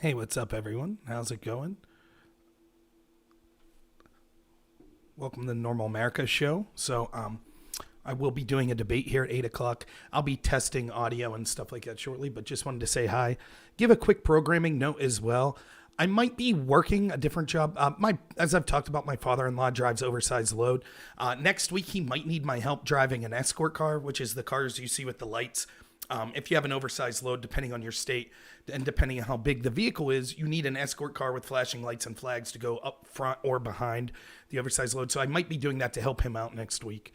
Hey, what's up, everyone? How's it going? Welcome to the Normal America show. I will be doing a debate here at 8 o'clock. I'll be testing audio and stuff like that shortly, but just wanted to say hi. Give a quick programming note as well. I might be working a different job. As I've talked about, my father-in-law drives oversized load. Next week, he might need my help driving an escort car, which is the cars you see with the lights. If you have an oversized load, depending on your state and depending on how big the vehicle is, you need an escort car with flashing lights and flags to go up front or behind the oversized load. So I might be doing that to help him out next week.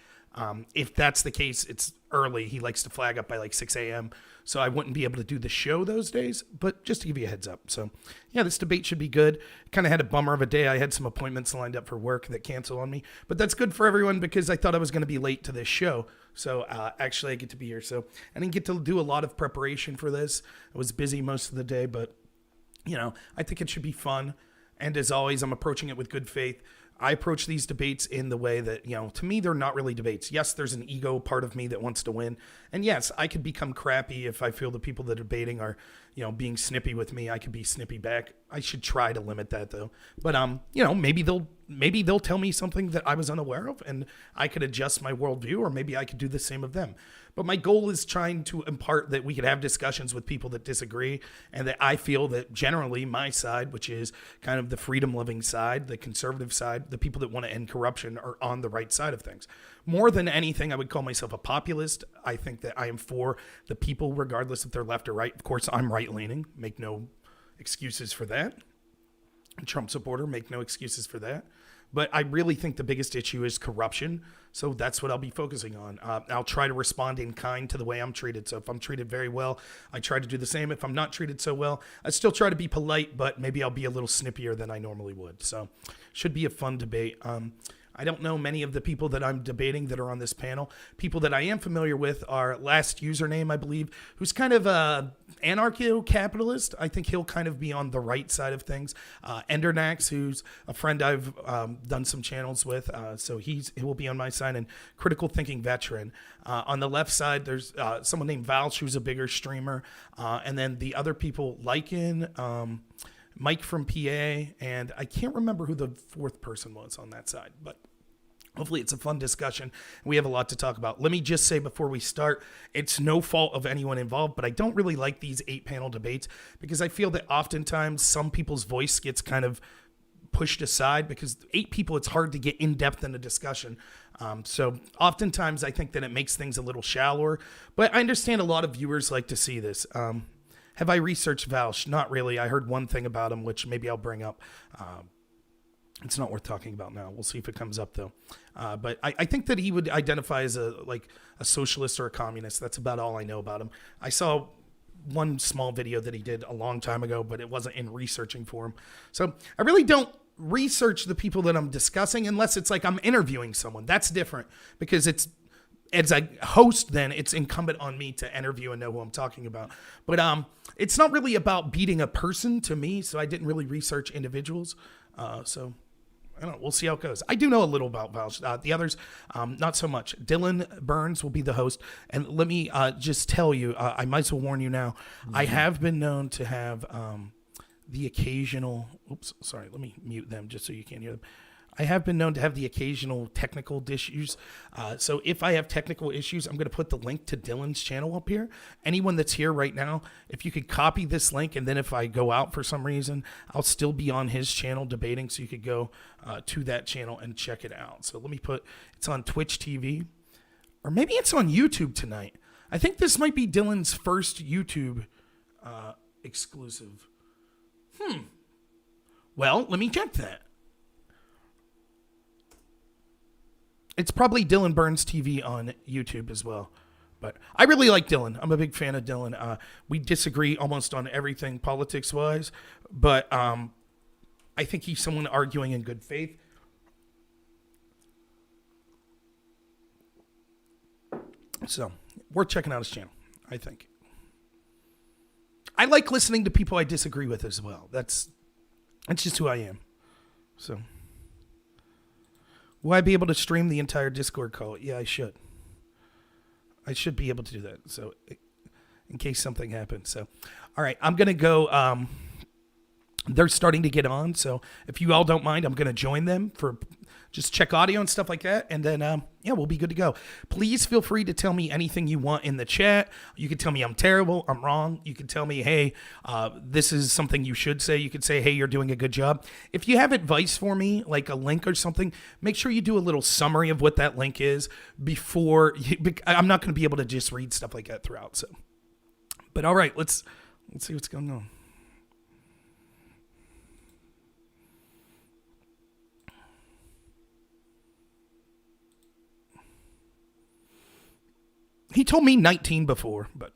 If that's the case, it's early. He likes to flag up by like 6 a.m. So I wouldn't be able to do the show those days, but just to give you a heads up. So yeah, this debate should be good. Kind of had a bummer of a day. I had some appointments lined up for work that canceled on me, but that's good for everyone because I thought I was going to be late to this show. So actually I get to be here. So I didn't get to do a lot of preparation for this. I was busy most of the day, but I think it should be fun. And as always, I'm approaching it with good faith. I approach these debates in the way that, to me, they're not really debates. Yes, there's an ego part of me that wants to win. And yes, I could become crappy if I feel the people that are debating are, being snippy with me. I could be snippy back. I should try to limit that though. But, maybe they'll tell me something that I was unaware of and I could adjust my worldview, or maybe I could do the same of them. But my goal is trying to impart that we could have discussions with people that disagree, and that I feel that generally my side, which is kind of the freedom-loving side, the conservative side, the people that want to end corruption, are on the right side of things. More than anything, I would call myself a populist. I think that I am for the people, regardless if they're left or right. Of course, I'm right-leaning. Make no excuses for that. Trump supporter, make no excuses for that. But I really think the biggest issue is corruption. So that's what I'll be focusing on. I'll try to respond in kind to the way I'm treated. So if I'm treated very well, I try to do the same. If I'm not treated so well, I still try to be polite, but maybe I'll be a little snippier than I normally would. So should be a fun debate. I don't know many of the people that I'm debating that are on this panel. People that I am familiar with are Last Username, I believe, who's kind of a anarcho-capitalist. I think he'll kind of be on the right side of things. Endernax, who's a friend I've done some channels with, so he will be on my side, and Critical Thinking Veteran. On the left side, there's someone named Vaush, who's a bigger streamer, and then the other people, Lichen, Mike from PA, and I can't remember who the fourth person was on that side, but hopefully it's a fun discussion. We have a lot to talk about. Let me just say before we start, it's no fault of anyone involved, but I don't really like these 8-panel debates because I feel that oftentimes some people's voice gets kind of pushed aside because 8 people, it's hard to get in depth in a discussion. So oftentimes I think that it makes things a little shallower, but I understand a lot of viewers like to see this. Have I researched Vaush? Not really. I heard one thing about him, which maybe I'll bring up. It's not worth talking about now. We'll see if it comes up, though. But I think that he would identify as a socialist or a communist. That's about all I know about him. I saw one small video that he did a long time ago, but it wasn't in researching for him. So I really don't research the people that I'm discussing unless it's like I'm interviewing someone. That's different because it's, as a host, then it's incumbent on me to interview and know who I'm talking about. But it's not really about beating a person to me, so I didn't really research individuals. So I don't know. We'll see how it goes. I do know a little about Vaush. The others, not so much. Dylan Burns will be the host. And let me just tell you, I might as well warn you now, I have been known to have the occasional, let me mute them just so you can't hear them. I have been known to have the occasional technical issues. So if I have technical issues, I'm going to put the link to Dylan's channel up here. Anyone that's here right now, if you could copy this link, and then if I go out for some reason, I'll still be on his channel debating, so you could go to that channel and check it out. So let me it's on Twitch TV, or maybe it's on YouTube tonight. I think this might be Dylan's first YouTube exclusive. Well, let me check that. It's probably Dylan Burns TV on YouTube as well. But I really like Dylan. I'm a big fan of Dylan. We disagree almost on everything politics-wise, but I think he's someone arguing in good faith. So, worth checking out his channel, I think. I like listening to people I disagree with as well. That's just who I am. So, will I be able to stream the entire Discord call? Yeah, I should. I should be able to do that. So, in case something happens. So, all right, I'm going to go They're starting to get on. So if you all don't mind, I'm going to join them for just check audio and stuff like that. And then, yeah, we'll be good to go. Please feel free to tell me anything you want in the chat. You can tell me I'm terrible, I'm wrong. You can tell me, hey, this is something you should say. You could say, hey, you're doing a good job. If you have advice for me, like a link or something, make sure you do a little summary of what that link is before I'm not going to be able to just read stuff like that throughout. So, but all right, let's see what's going on. He told me 19 before, but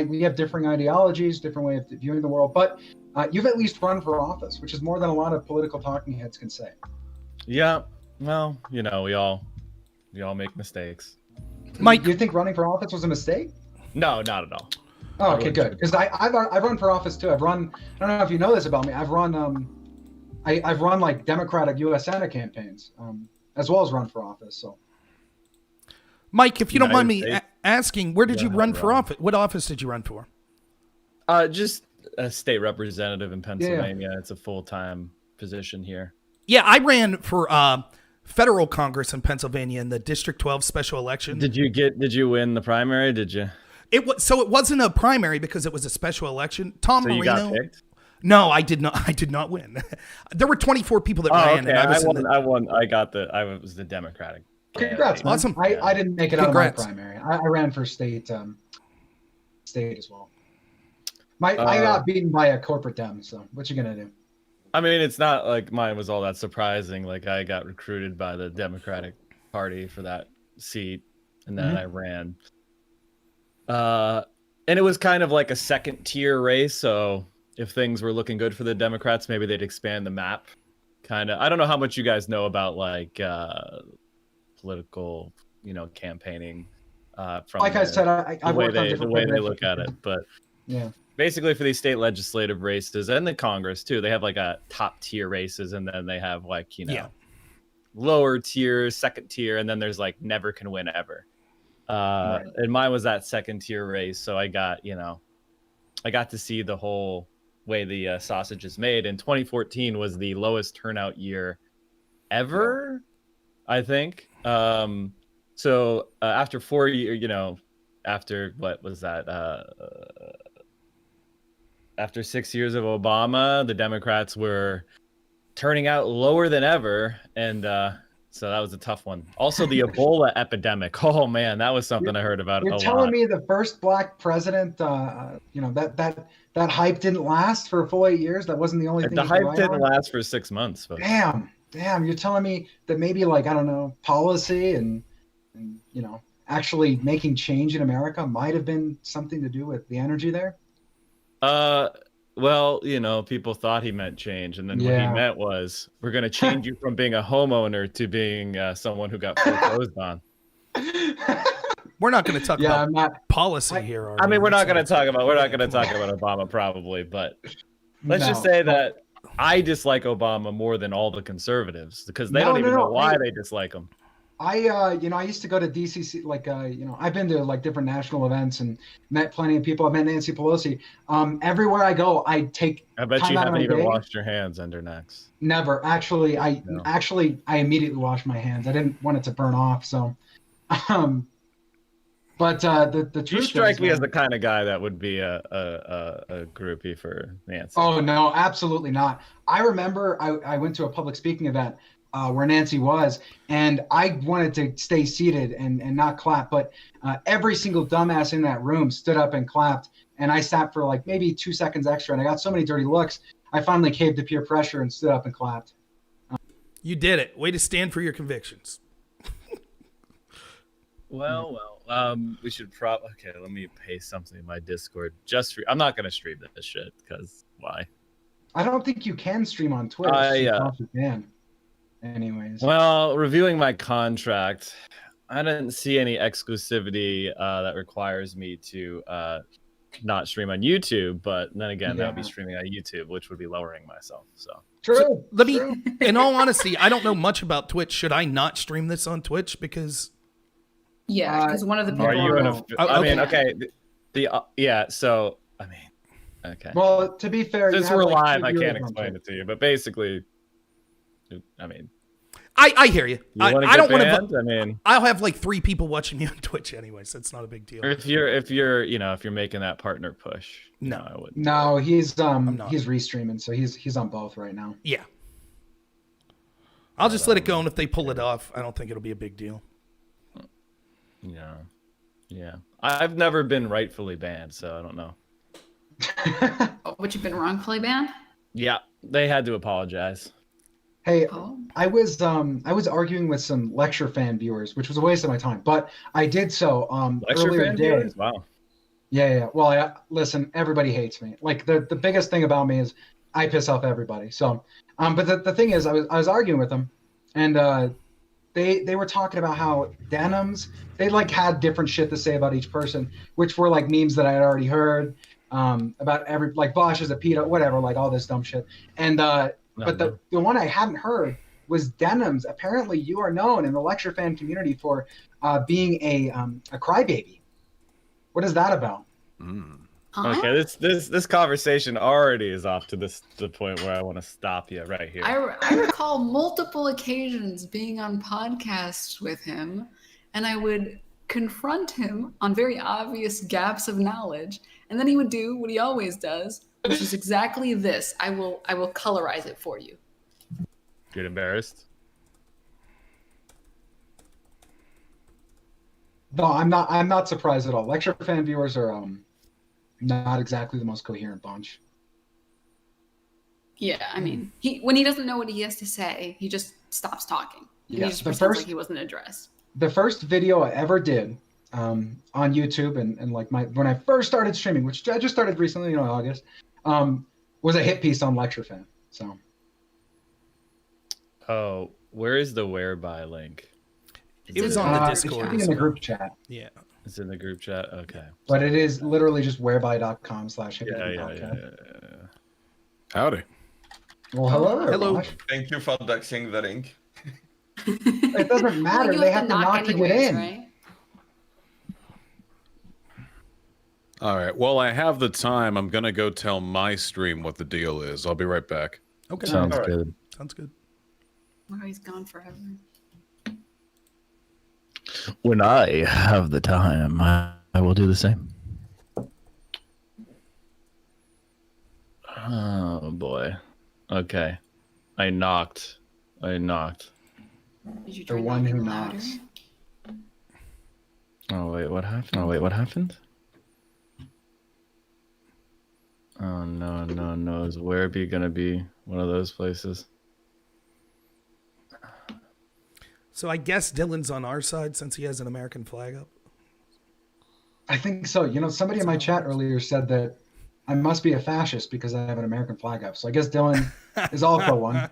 we have differing ideologies, different way of viewing the world, but you've at least run for office, which is more than a lot of political talking heads can say. Yeah, well, you know, we all make mistakes. Mike, you think running for office was a mistake? No, not at all. Oh, okay, good. Because I've run for office too. I've run. I don't know if you know this about me. I've run. I've run like Democratic U.S. Senate campaigns, as well as run for office. So. Mike, if you don't mind me asking, where did you run for office? What office did you run for? Just a state representative in Pennsylvania. Yeah. It's a full-time position here. Yeah, I ran for federal Congress in Pennsylvania in the District 12 special election. Did you win the primary? Did you? It wasn't a primary because it was a special election. Tom Marino. You got picked? No, I did not. I did not win. There were 24 people that ran, okay. and I won. I was the Democratic. Congrats, man. Awesome. I didn't make it out of my primary. I ran for state as well. I got beaten by a corporate Dem, so what you gonna do? I mean, it's not like mine was all that surprising. Like, I got recruited by the Democratic Party for that seat, and then I ran. And it was kind of like a second-tier race, so if things were looking good for the Democrats, maybe they'd expand the map. Kind of. I don't know how much you guys know about, like, political, campaigning. From like I said, I've worked on different the way they look at it, but yeah. Basically, for these state legislative races and the Congress too, they have like a top tier races, and then they have like lower tier, second tier, and then there's like never can win ever. Right. And mine was that second tier race, so I got to see the whole way the sausage is made. And 2014 was the lowest turnout year ever, I think. So after 4 years, after what was that? After 6 years of Obama, the Democrats were turning out lower than ever, and so that was a tough one. Also, the Ebola epidemic. Oh man, that was something I heard about. You're telling me the first black president, that hype didn't last for a full 8 years? That wasn't the only thing. The hype didn't last for 6 months. Folks. Damn. You're telling me that maybe policy and actually making change in America might have been something to do with the energy there? Well, people thought he meant change, and then what he meant was, we're going to change you from being a homeowner to being someone who got foreclosed on. We're not going to talk about policy here. I mean, we're not going to talk about Obama probably, but let's just say that I dislike Obama more than all the conservatives because they don't even know why they dislike him. I used to go to DCC, I've been to like different national events and met plenty of people. I met Nancy Pelosi. Everywhere I go, I bet you haven't even washed your hands, Endernax. Never. Actually, I immediately washed my hands. I didn't want it to burn off. So, but the truth you strike me as the kind of guy that would be a groupie for Nancy. Oh no, absolutely not. I remember I went to a public speaking event where Nancy was, and I wanted to stay seated and not clap, but every single dumbass in that room stood up and clapped, and I sat for like maybe 2 seconds extra, and I got so many dirty looks, I finally caved to peer pressure and stood up and clapped. You did it. Way to stand for your convictions. Well, We should okay, let me paste something in my Discord. I'm not gonna stream this shit because why? I don't think you can stream on Twitch. Yeah. Anyways. Well, reviewing my contract, I didn't see any exclusivity that requires me to not stream on YouTube, but then again, that would be streaming on YouTube, which would be lowering myself. So True. Let me, in all honesty, I don't know much about Twitch. Should I not stream this on Twitch? Because yeah, because one of the people. Are you I mean, okay, yeah. So I mean, okay. Well, to be fair, since we're live, I can't explain it to you, but basically, I mean. I hear you. I don't want to. I mean, I'll have like 3 people watching me on Twitch anyway, so it's not a big deal. If you're making that partner push, no, I wouldn't. No, he's restreaming, so he's on both right now. Yeah, I'll just let it go, and if they pull it off, I don't think it'll be a big deal. Yeah. I've never been rightfully banned, so I don't know. But you've been wrongfully banned? Yeah, they had to apologize. Hey, I was arguing with some lecture fan viewers, which was a waste of my time, but I did so earlier today. Viewers? Wow. Yeah. Well, listen, everybody hates me. Like the biggest thing about me is I piss off everybody. So, but the thing is, I was arguing with them, and they were talking about how denims, they like had different shit to say about each person, which were like memes that I had already heard about like Vaush is a pedo, whatever, like all this dumb shit, and but the one I hadn't heard was denims. Apparently, you are known in the lecture fan community for being a crybaby. What is that about? Okay, this conversation already is off to the point where I want to stop you right here. I recall multiple occasions being on podcasts with him, and I would confront him on very obvious gaps of knowledge, and then he would do what he always does, which is exactly this. I will colorize it for you. Get embarrassed? No, I'm not surprised at all. Lecture fan viewers are not exactly the most coherent bunch. Yeah, I mean, when he doesn't know what he has to say, he just stops talking. He just pretends like he wasn't addressed. The first video I ever did on YouTube and like when I first started streaming, which I just started recently in August, was a hit piece on lecture fan. So. Oh, where is the whereby link? It was on the Discord. It's in the group chat. Yeah. It's in the group chat? Okay. But it is literally just whereby.com/podcast. Yeah. Howdy. Well, hello. Vaush. Thank you for doxing the link. It doesn't matter. They have to knock to get in. Right? All right. Well, I have the time. I'm going to go tell my stream what the deal is. I'll be right back. Okay. Sounds good. Sounds good. Oh, he's gone forever. When I have the time, I will do the same. Oh, boy. Okay. I knocked. Did you try The one who louder? knocks. Oh, wait, what happened? Oh, no. Is Werribee going to be one of those places? So I guess Dylan's on our side since he has an American flag up. I think so. Somebody in my chat earlier said that I must be a fascist because I have an American flag up. So I guess Dylan is also one.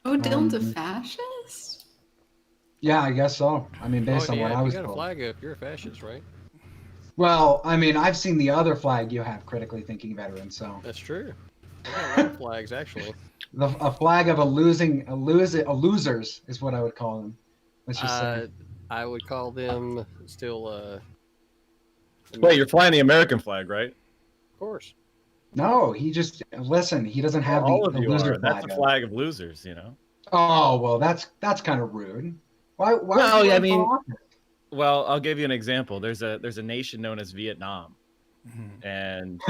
Oh, Dylan's a fascist? Yeah, I guess so. I mean, based on what I was told. told. You got a flag up, you're a fascist, right? Well, I mean, I've seen the other flag you have, critically thinking veteran. So That's true. I got a lot of flags, actually. a flag of a losers is what I would call them. Let's just say. I would call them still. Wait, you're flying the American flag, right? Of course. No, he just listen. He doesn't have All the of you loser are. flag. That's a up. flag of losers, you know. Oh well, that's kind of rude. Why? Well, would you I run mean- for office? Well, I'll give you an example. There's a nation known as Vietnam, and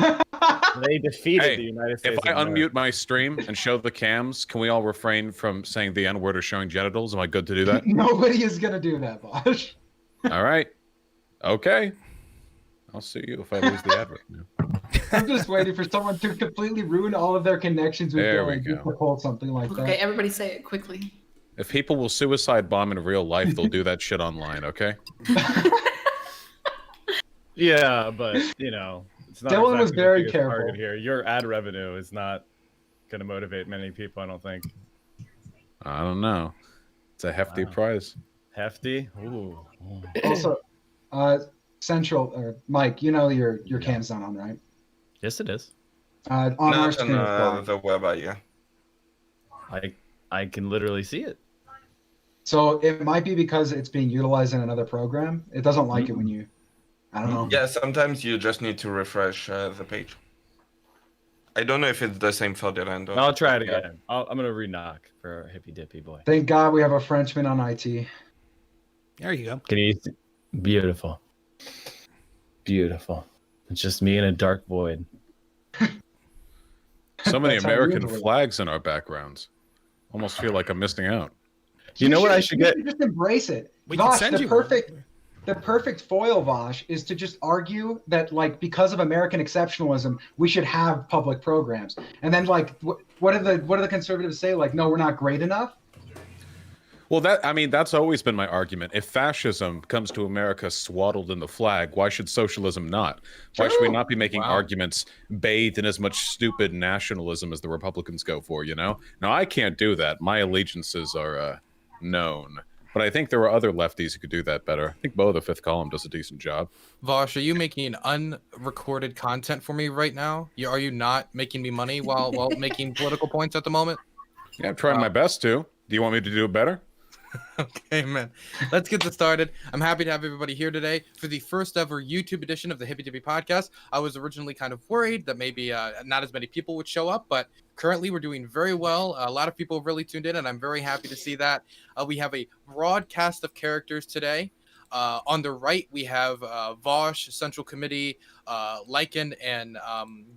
they defeated Hey, the United States. If I of America. unmute my stream and show the cams, can we all refrain from saying the N-word or showing genitals? Am I good to do that? Nobody is gonna do that, Vaush. All right. Okay. I'll sue you if I lose the advert. I'm just waiting for someone to completely ruin all of their connections with There we Dylan go. to hold something like Okay, that. everybody say it quickly. If people will suicide bomb in real life, they'll do that shit online, okay? Yeah, but it's not. Dylan was exactly the very biggest careful. target here. Your ad revenue is not going to motivate many people, I don't think. I don't know. It's a hefty prize. Hefty. Ooh. Also, Central Mike, your cam's not on, right? Yes, it is. On our Not screen, it's on blind. the web, yeah. I can literally see it. So it might be because it's being utilized in another program. It doesn't like it when you. I don't know. Yeah, sometimes you just need to refresh the page. I don't know if it's the same for Dylan. though. I'll try it again. I'm going to re-knock for our hippy dippy boy. Thank God we have a Frenchman on IT. There you go. Can you see? Beautiful. Beautiful. It's just me in a dark void. So many That's how American weird it was. flags in our backgrounds. Almost feel like I'm missing out. You know what I should get? Just embrace it. We can Vaush, send the you perfect, one. the perfect foil, Vaush, is to just argue that, like, because of American exceptionalism, we should have public programs. And then, like, what do the conservatives say? Like, no, we're not great enough. Well, that's always been my argument. If fascism comes to America swaddled in the flag, why should socialism not? Why should we True. not be making Wow. arguments bathed in as much stupid nationalism as the Republicans go for, Now, I can't do that. My allegiances are known. But I think there are other lefties who could do that better. I think Bo, the Fifth Column, does a decent job. Vaush, are you making unrecorded content for me right now? Are you not making me money while making political points at the moment? Yeah, I'm trying my best to. Do you want me to do it better? Okay, man. Let's get this started. I'm happy to have everybody here today for the first ever YouTube edition of the Hippy Dippy Podcast. I was originally kind of worried that maybe not as many people would show up, but currently we're doing very well. A lot of people have really tuned in, and I'm very happy to see that. We have a broad cast of characters today. On the right, we have Vaush, Central Committee, Lichen, and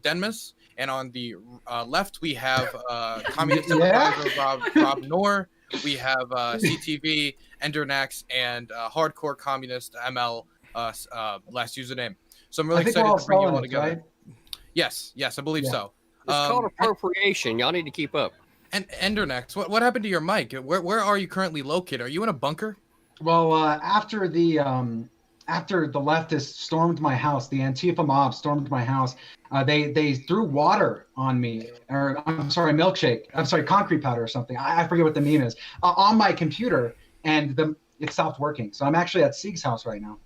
Denmas. And on the left, we have Communist Supervisor Rob Noor. We have CTV, Endernax, and Hardcore Communist ML last username. So I'm really I think we're excited all to bring you all spelling it, together. right? Yes, I believe Yeah. so. It's called appropriation. Y'all need to keep up. And Endernax, what happened to your mic? Where are you currently located? Are you in a bunker? Well, after the leftists stormed my house, the Antifa mob stormed my house. They threw water on me, or I'm sorry, milkshake. I'm sorry, concrete powder or something. I forget what the meme is. On my computer, and it stopped working. So I'm actually at Sieg's house right now.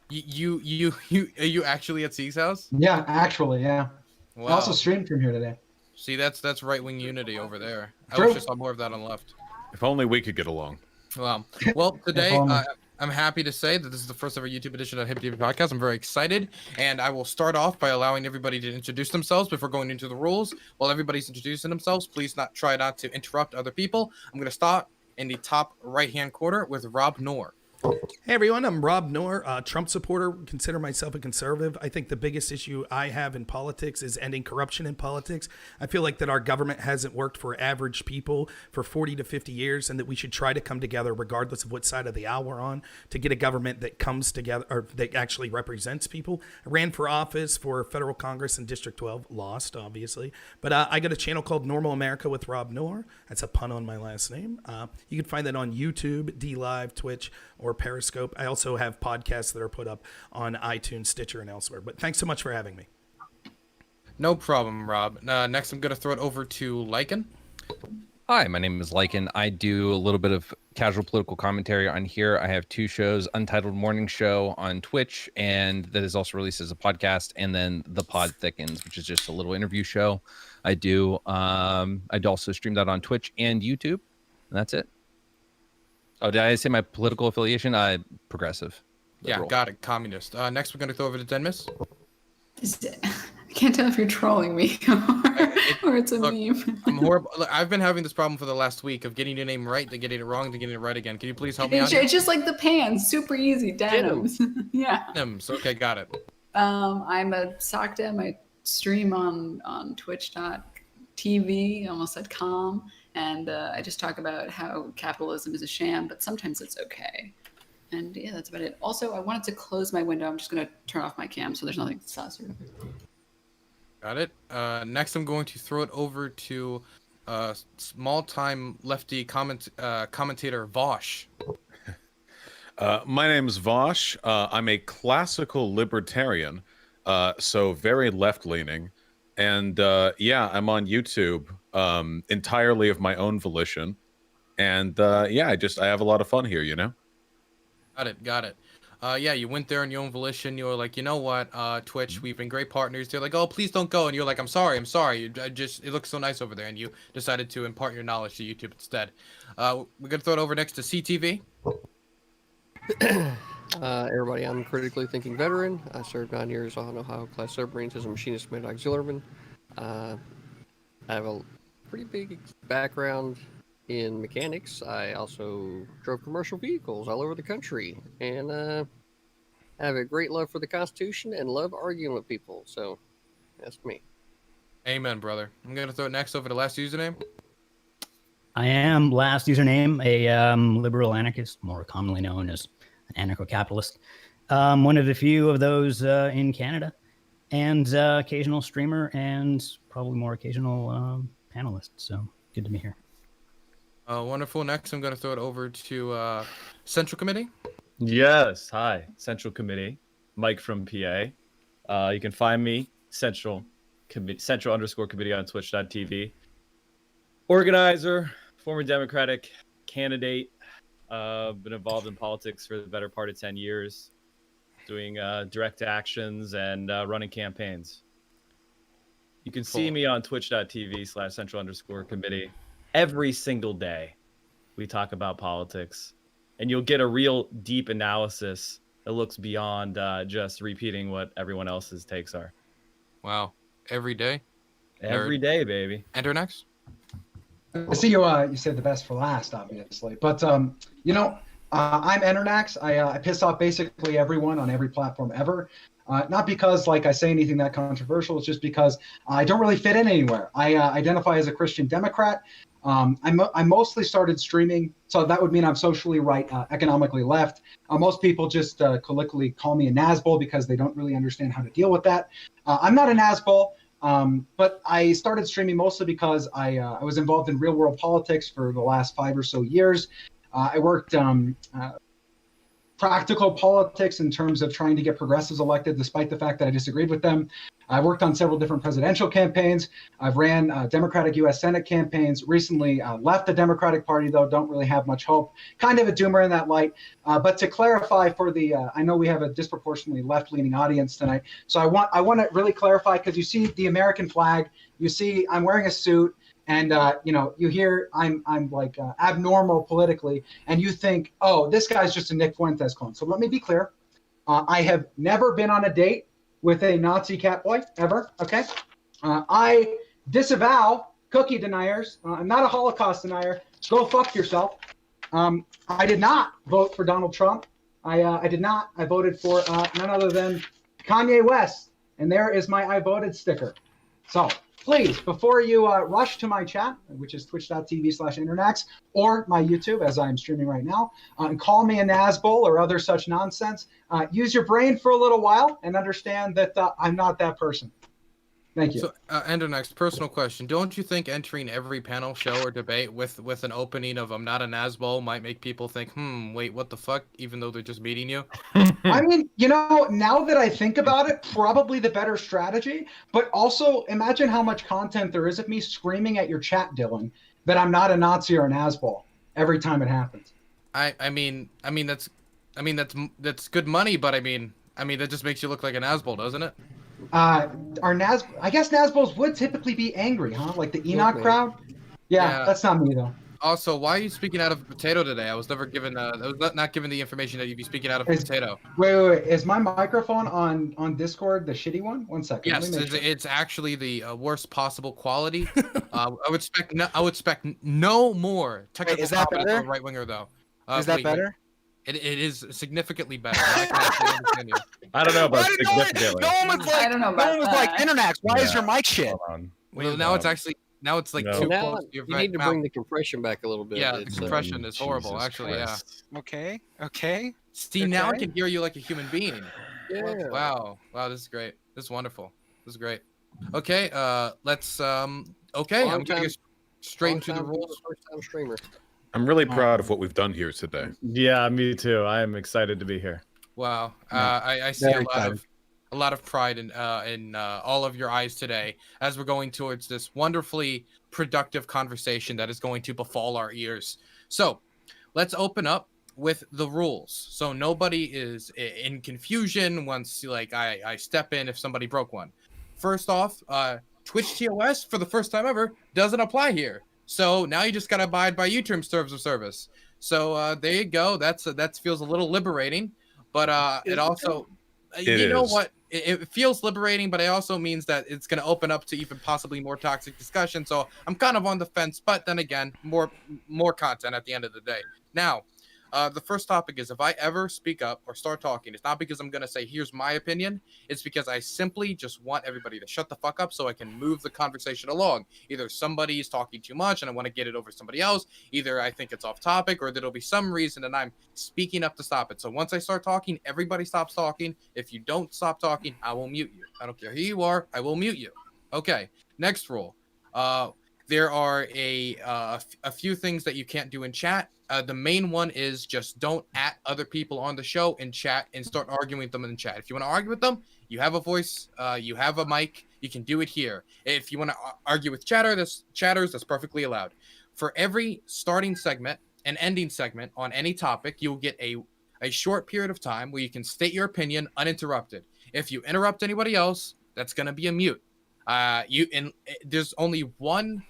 You are you actually at Sieg's house? Yeah, actually, yeah. Wow. I also streamed from here today. See, that's right wing unity over there. I True. wish I saw more of that on the left. If only we could get along. Wow. Well, today only. I'm happy to say that this is the first ever YouTube edition of Hippy Dippy Podcast. I'm very excited, and I will start off by allowing everybody to introduce themselves before going into the rules. While everybody's introducing themselves, please try not to interrupt other people. I'm going to start in the top right-hand corner with Rob Noor. Hey everyone, I'm Rob Noor, Trump supporter, consider myself a conservative. I think the biggest issue I have in politics is ending corruption in politics. I feel like that our government hasn't worked for average people for 40 to 50 years, and that we should try to come together regardless of what side of the aisle we're on to get a government that comes together, or that actually represents people. I ran for office for federal Congress in District 12, lost obviously, but I got a channel called Normal America with Rob Noor. That's a pun on my last name. You can find that on YouTube, DLive, Twitch, or Periscope. I also have podcasts that are put up on iTunes, Stitcher, and elsewhere. But thanks so much for having me. No problem, Rob. Next, I'm going to throw it over to Lichen. Hi, my name is Lichen. I do a little bit of casual political commentary on here. I have two shows, Untitled Morning Show on Twitch, and that is also released as a podcast, and then The Pod Thickens, which is just a little interview show I do. I'd also stream that on Twitch and YouTube, and that's it. Oh, did I say my political affiliation? Progressive. Liberal. Yeah, got it. Communist. Next, we're going to throw over to Denmas. I can't tell if you're trolling me or it's a Look, meme. I'm horrible. Look, I've been having this problem for the last week of getting your name right, then getting it wrong, then getting it right again. Can you please help me out? It's just like the pants, super easy, denims. Yeah. Denims. Okay, got it. I'm a sock dem. I stream on twitch.tv, almost said com, and I just talk about how capitalism is a sham, but sometimes it's okay. And yeah, that's about it. Also, I wanted to close my window. I'm just going to turn off my cam so there's nothing sus. Got it. Next, I'm going to throw it over to small-time lefty commentator Vaush. My name's Vaush. I'm a classical libertarian, so very left-leaning. And yeah, I'm on YouTube entirely of my own volition. And yeah, I have a lot of fun here, you know? Got it. Yeah, you went there on your own volition. You were like, you know what, Twitch, we've been great partners. They're like, oh, please don't go. And you're like, I'm sorry. It looks so nice over there. And you decided to impart your knowledge to YouTube instead. We're going to throw it over next to CTV. Everybody, I'm a critically thinking veteran. I served 9 years on Ohio class submarines as a machinist mid auxiliaryman. I have a pretty big background in mechanics. I also drove commercial vehicles all over the country, and I have a great love for the Constitution and love arguing with people. So that's me. Amen, brother. I'm going to throw it next over to last username. I am last username, a liberal anarchist, more commonly known as an anarcho-capitalist. One of the few of those in Canada, and occasional streamer, and probably more occasional panelist. So good to be here. Wonderful. Next, I'm going to throw it over to Central Committee. Yes. Hi, Central Committee. Mike from PA. You can find me, Central _ Committee on twitch.tv. Organizer, former Democratic candidate. Been involved in politics for the better part of 10 years, doing direct actions and running campaigns. You can see me on twitch.tv/Central _ Committee. Every single day, we talk about politics, and you'll get a real deep analysis that looks beyond just repeating what everyone else's takes are. Wow. Every day? Every day, baby. Endernax? I see you said the best for last, obviously. But, you know, I'm Endernax. I piss off basically everyone on every platform ever. Not because, like, I say anything that controversial. It's just because I don't really fit in anywhere. I identify as a Christian Democrat. I mostly started streaming, so that would mean I'm socially right, economically left. Most people just colloquially call me a Nazbol because they don't really understand how to deal with that. I'm not a Nazbol, but I started streaming mostly because I was involved in real-world politics for the last 5 or so years. I worked practical politics in terms of trying to get progressives elected, despite the fact that I disagreed with them. I worked on several different presidential campaigns. I've ran Democratic U.S. Senate campaigns. Recently left the Democratic Party, though, don't really have much hope. Kind of a doomer in that light. But to clarify for the, I know we have a disproportionately left-leaning audience tonight. So I want to really clarify, because you see the American flag, you see I'm wearing a suit, and you know, you hear I'm like abnormal politically, and you think, oh, this guy's just a Nick Fuentes clone. So let me be clear. I have never been on a date with a Nazi catboy, ever, okay? I disavow cookie deniers. I'm not a Holocaust denier. Go fuck yourself. I did not vote for Donald Trump. I did not. I voted for none other than Kanye West. And there is my I voted sticker. So please, before you rush to my chat, which is twitch.tv/Endernax, or my YouTube, as I'm streaming right now, and call me a Nazbol or other such nonsense, use your brain for a little while and understand that I'm not that person. Thank you. So, Endernax, personal question. Don't you think entering every panel, show, or debate with an opening of I'm not a Nazbol might make people think, wait, what the fuck, even though they're just meeting you? I mean, you know, now that I think about it, probably the better strategy. But also, imagine how much content there is of me screaming at your chat, Dylan, that I'm not a Nazi or an Nazbol every time it happens. I mean that's good money, but I mean that just makes you look like an Nazbol, doesn't it? I guess Nazbols would typically be angry, huh? Like the Enoch crowd. Yeah, that's not me though. Also, why are you speaking out of a potato today? I was never given. I was not given the information that you'd be speaking out of a potato. Wait. Is my microphone on Discord the shitty one? 1 second. Yes, it's actually the worst possible quality. I would expect no more technical. Wait, is that better? Right winger though. Is that better? It is significantly better. I can actually understand you. I don't know about significantly. No one was like, I don't know about that. Endernax, why is your mic shit? Well, now it's like too close to your You need to mouth. bring the compression back a little bit. Yeah, the compression is horrible, Jesus actually. Christ. Okay. See, now I can hear you like a human being. Yeah. Wow, this is great. This is wonderful. This is great. Okay, let's. Okay, I'm gonna get straight into the rules. First time streamer. I'm really proud of what we've done here today. Yeah, me too. I am excited to be here. Wow. I see Very a lot of pride in all of your eyes today as we're going towards this wonderfully productive conversation that is going to befall our ears. So let's open up with the rules. So nobody is in confusion once I step in if somebody broke one. First off, Twitch TOS for the first time ever doesn't apply here. So now you just got to abide by U-term terms of service. So there you go. That feels a little liberating, but it also, you know what? It feels liberating, but it also means that it's going to open up to even possibly more toxic discussion. So I'm kind of on the fence, but then again, more content at the end of the day. Now, the first topic is if I ever speak up or start talking, it's not because I'm going to say, here's my opinion. It's because I simply just want everybody to shut the fuck up so I can move the conversation along. Either somebody is talking too much and I want to get it over to somebody else. Either I think it's off topic or there'll be some reason and I'm speaking up to stop it. So once I start talking, everybody stops talking. If you don't stop talking, I will mute you. I don't care who you are. I will mute you. Okay. Next rule. There are a few things that you can't do in chat. The main one is just don't at other people on the show in chat and start arguing with them in chat. If you want to argue with them, you have a voice, you have a mic, you can do it here. If you want to argue with chatters, that's perfectly allowed. For every starting segment and ending segment on any topic, you'll get a short period of time where you can state your opinion uninterrupted. If you interrupt anybody else, that's going to be a mute. There's only one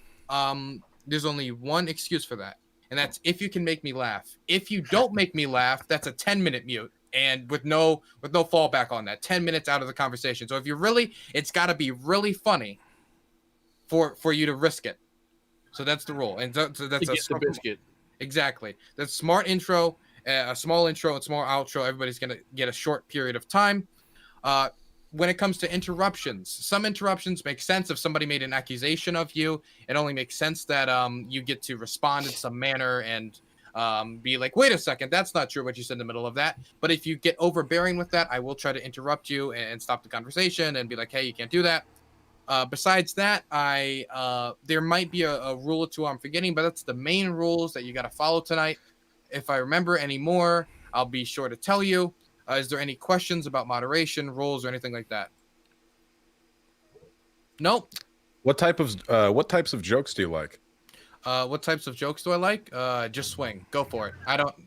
excuse for that. And that's if you can make me laugh. If you don't make me laugh, that's a 10-minute mute, and with no fallback on that. 10 minutes out of the conversation. So if it's got to be really funny for you to risk it. So that's the rule. And so that's the biscuit. Exactly. That's smart intro, a small intro, and small outro. Everybody's gonna get a short period of time. When it comes to interruptions, some interruptions make sense. If somebody made an accusation of you, it only makes sense that you get to respond in some manner and be like, wait a second, that's not true what you said in the middle of that. But if you get overbearing with that, I will try to interrupt you and stop the conversation and be like, hey, you can't do that. Besides that, there might be a rule or two I'm forgetting, but that's the main rules that you got to follow tonight. If I remember any more, I'll be sure to tell you. Is there any questions about moderation, rules, or anything like that? Nope. What types of jokes do you like? What types of jokes do I like? Just swing. Go for it.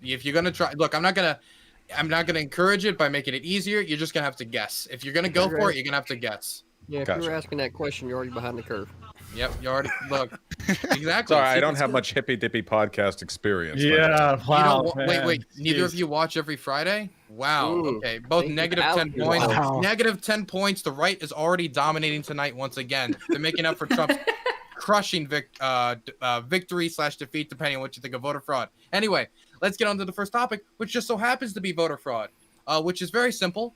If you're gonna try, look, I'm not gonna encourage it by making it easier. You're just gonna have to guess. If you're gonna go for it, you're gonna have to guess. Yeah, if you're asking that question, you're already behind the curve. Yep, you already look. Exactly. Sorry, I don't have much hippy dippy podcast experience. Yeah, wow. Wait. Neither of you watch every Friday? Wow. Ooh, okay. Both negative 10 points. Wow. Negative 10 points. The right is already dominating tonight once again. They're making up for Trump's crushing victory/defeat, depending on what you think of voter fraud. Anyway, let's get on to the first topic, which just so happens to be voter fraud, which is very simple.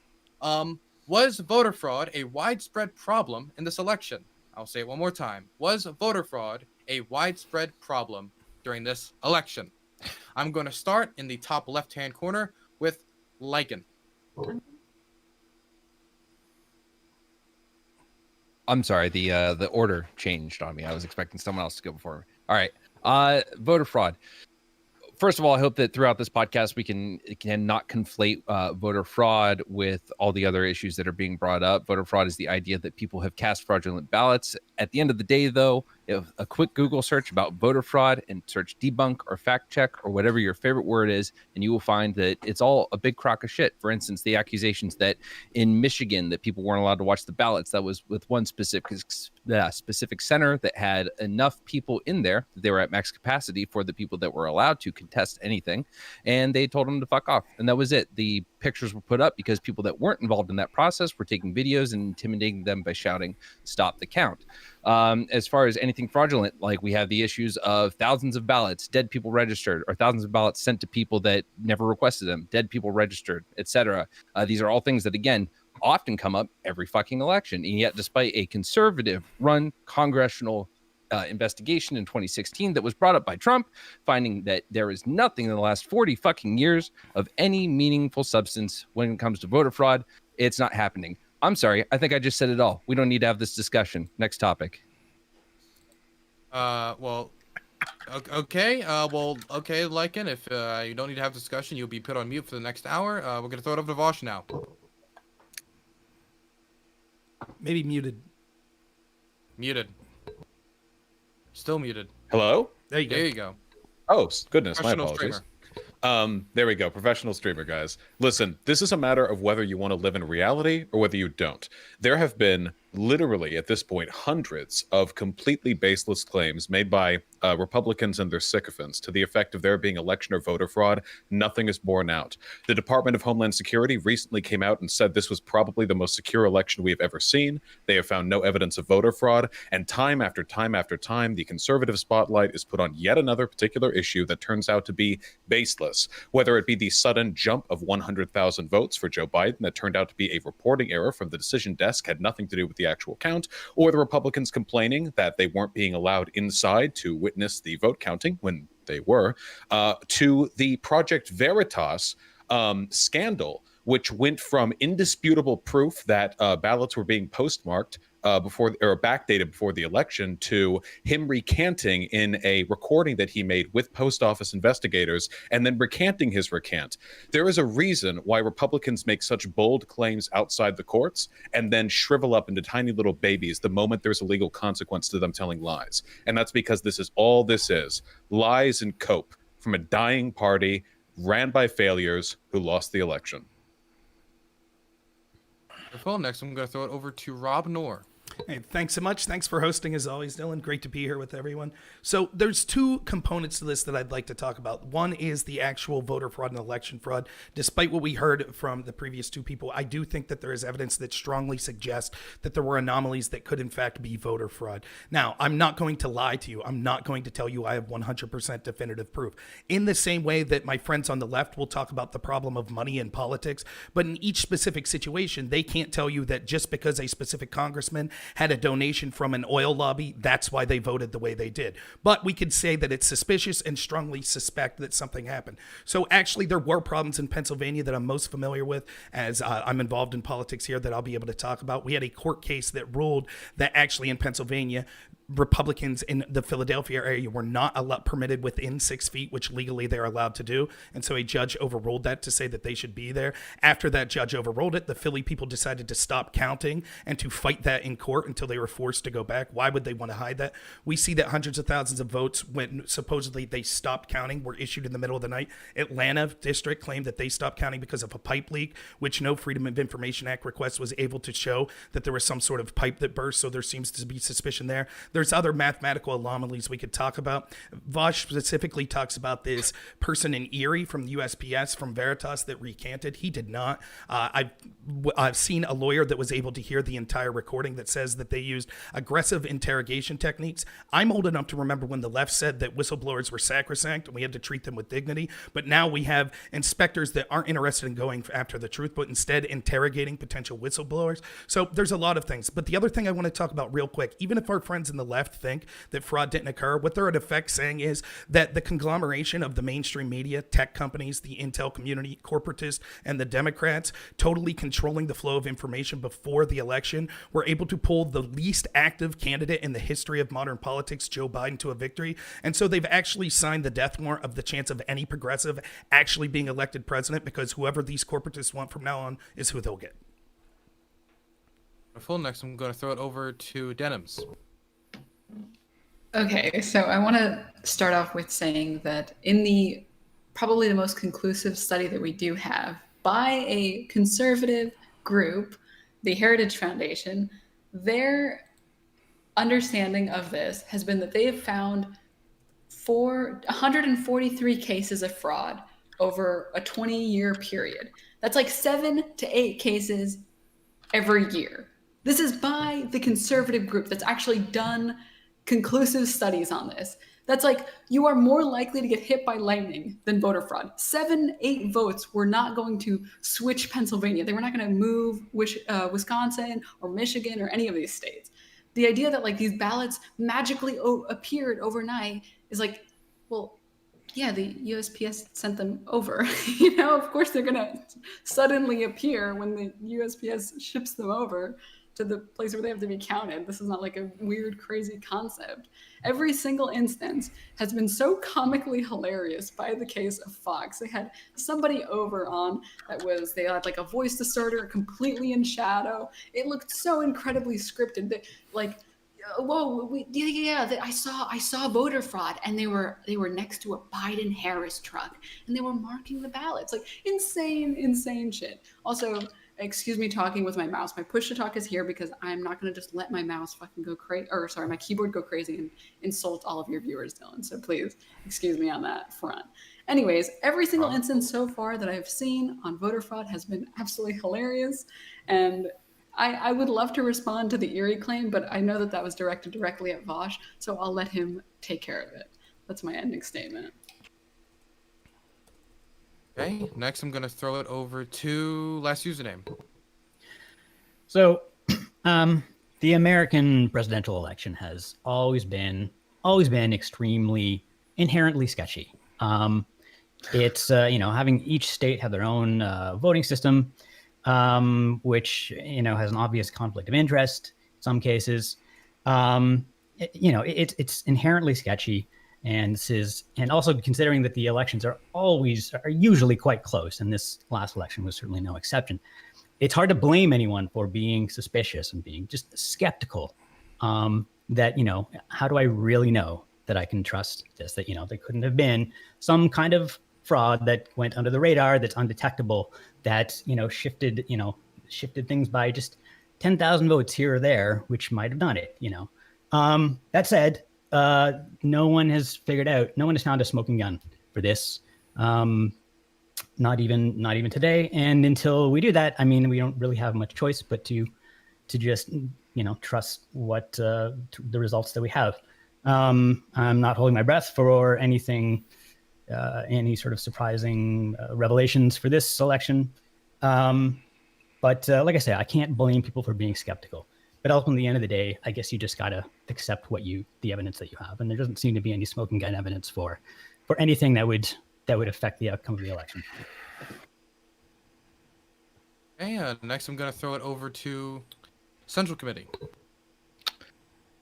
Was voter fraud a widespread problem in this election? I'll say it one more time. Was voter fraud a widespread problem during this election? I'm going to start in the top left-hand corner with Lichen. I'm sorry, the order changed on me. I was expecting someone else to go before me. All right. Voter fraud. First of all, I hope that throughout this podcast we can not conflate voter fraud with all the other issues that are being brought up. Voter fraud is the idea that people have cast fraudulent ballots. At the end of the day, though, if a quick Google search about voter fraud and search debunk or fact check or whatever your favorite word is, and you will find that it's all a big crock of shit. For instance, the accusations that in Michigan that people weren't allowed to watch the ballots, that was with one specific center that had enough people in there that they were at max capacity for the people that were allowed to contest anything, and they told them to fuck off, and that was it. The pictures were put up because people that weren't involved in that process were taking videos and intimidating them by shouting, "Stop the count." As far as anything fraudulent, like we have the issues of thousands of ballots, dead people registered, or thousands of ballots sent to people that never requested them, dead people registered, etc. These are all things that, again, often come up every fucking election. And yet, despite a conservative-run congressional investigation in 2016 that was brought up by Trump, finding that there is nothing in the last 40 fucking years of any meaningful substance when it comes to voter fraud, it's not happening. I'm sorry. I think I just said it all. We don't need to have this discussion. Next topic. Well, Okay. Okay, Lichen. If you don't need to have discussion, you'll be put on mute for the next hour. We're gonna throw it over to Vaush now. Maybe muted. Muted. Still muted. Hello? There you go. There you go. Oh, goodness, my Professional apologies. streamer. There we go. Professional streamer, guys. Listen, this is a matter of whether you want to live in reality or whether you don't. There have been literally at this point hundreds of completely baseless claims made by Republicans and their sycophants to the effect of there being election or voter fraud. Nothing is borne out. The Department of Homeland Security recently came out and said this was probably the most secure election we have ever seen. They have found no evidence of voter fraud, and time after time after time, the conservative spotlight is put on yet another particular issue that turns out to be baseless, whether it be the sudden jump of 100,000 votes for Joe Biden that turned out to be a reporting error from the decision desk, had nothing to do with the actual count, or the Republicans complaining that they weren't being allowed inside to witness the vote counting when they were, to the Project Veritas scandal, which went from indisputable proof that ballots were being postmarked before or backdated before the election to him recanting in a recording that he made with post office investigators and then recanting his recant. There is a reason why Republicans make such bold claims outside the courts and then shrivel up into tiny little babies the moment there's a legal consequence to them telling lies. And that's because this is all this is: lies and cope from a dying party ran by failures who lost the election. Wonderful. Next, I'm going to throw it over to Rob Noor. Hey, thanks so much. Thanks for hosting as always, Dylan. Great to be here with everyone. So there's two components to this that I'd like to talk about. One is the actual voter fraud and election fraud. Despite what we heard from the previous two people, I do think that there is evidence that strongly suggests that there were anomalies that could in fact be voter fraud. Now, I'm not going to lie to you. I'm not going to tell you I have 100% definitive proof. In the same way that my friends on the left will talk about the problem of money in politics, but in each specific situation, they can't tell you that just because a specific congressman had a donation from an oil lobby, that's why they voted the way they did. But we could say that it's suspicious and strongly suspect that something happened. So actually, there were problems in Pennsylvania that I'm most familiar with, as I'm involved in politics here, that I'll be able to talk about. We had a court case that ruled that actually in Pennsylvania, Republicans in the Philadelphia area were not permitted within 6 feet, which legally they're allowed to do. And so a judge overruled that to say that they should be there. After that judge overruled it, the Philly people decided to stop counting and to fight that in court until they were forced to go back. Why would they want to hide that? We see that hundreds of thousands of votes, when supposedly they stopped counting, were issued in the middle of the night. Atlanta district claimed that they stopped counting because of a pipe leak, which no Freedom of Information Act request was able to show that there was some sort of pipe that burst. So there seems to be suspicion there. There's other mathematical anomalies we could talk about. Vaush specifically talks about this person in Erie from the USPS, from Veritas, that recanted. He did not. I've seen a lawyer that was able to hear the entire recording that says that they used aggressive interrogation techniques. I'm old enough to remember when the left said that whistleblowers were sacrosanct and we had to treat them with dignity. But now we have inspectors that aren't interested in going after the truth, but instead interrogating potential whistleblowers. So there's a lot of things. But the other thing I want to talk about real quick, even if our friends in the left think that fraud didn't occur, what they're in effect saying is that the conglomeration of the mainstream media, tech companies, the intel community, corporatists, and the Democrats totally controlling the flow of information before the election were able to pull the least active candidate in the history of modern politics, Joe Biden, to a victory. And so they've actually signed the death warrant of the chance of any progressive actually being elected president, because whoever these corporatists want from now on is who they'll get. Next, I'm going to throw it over to Denims. Okay, so I want to start off with saying that in the probably the most conclusive study that we do have by a conservative group, the Heritage Foundation, their understanding of this has been that they have found 143 cases of fraud over a 20-year period. That's like 7 to 8 cases every year. This is by the conservative group that's actually done conclusive studies on this. That's like, you are more likely to get hit by lightning than voter fraud. 7-8 votes were not going to switch Pennsylvania. They were not going to move Wisconsin or Michigan or any of these states. The idea that like these ballots magically appeared overnight is like, well, yeah, the USPS sent them over. You know, of course they're going to suddenly appear when the USPS ships them over to the place where they have to be counted. This is not like a weird, crazy concept. Every single instance has been so comically hilarious by the case of Fox. They had somebody over on they had like a voice distorter completely in shadow. It looked so incredibly scripted that like, whoa, I saw voter fraud, and they were next to a Biden Harris truck, and they were marking the ballots. Like insane shit. Also, excuse me talking with my mouse. My push to talk is here because I'm not gonna just let my mouse fucking go crazy, or sorry, my keyboard go crazy and insult all of your viewers, Dylan. So please excuse me on that front. Anyways, every single instance so far that I've seen on voter fraud has been absolutely hilarious, and I would love to respond to the Erie claim, but I know that was directed directly at Vaush, so I'll let him take care of it. That's my ending statement. Okay, next I'm going to throw it over to last username. So, the American presidential election has always been extremely inherently sketchy. It's having each state have their own voting system, which has an obvious conflict of interest in some cases. It's inherently sketchy, and also considering that the elections are usually quite close, and this last election was certainly no exception. It's hard to blame anyone for being suspicious and being just skeptical. That how do I really know that I can trust this? That there couldn't have been some kind of fraud that went under the radar, that's undetectable, that shifted things by just 10,000 votes here or there, which might have done it. That said, no one has found a smoking gun for this. Not even today. And until we do that, we don't really have much choice but to just trust what the results that we have. I'm not holding my breath for anything. Any sort of surprising revelations for this election. But like I say, I can't blame people for being skeptical. But ultimately, at the end of the day, I guess you just got to accept the evidence that you have. And there doesn't seem to be any smoking gun evidence for anything that would affect the outcome of the election. Okay, next I'm going to throw it over to Central Committee.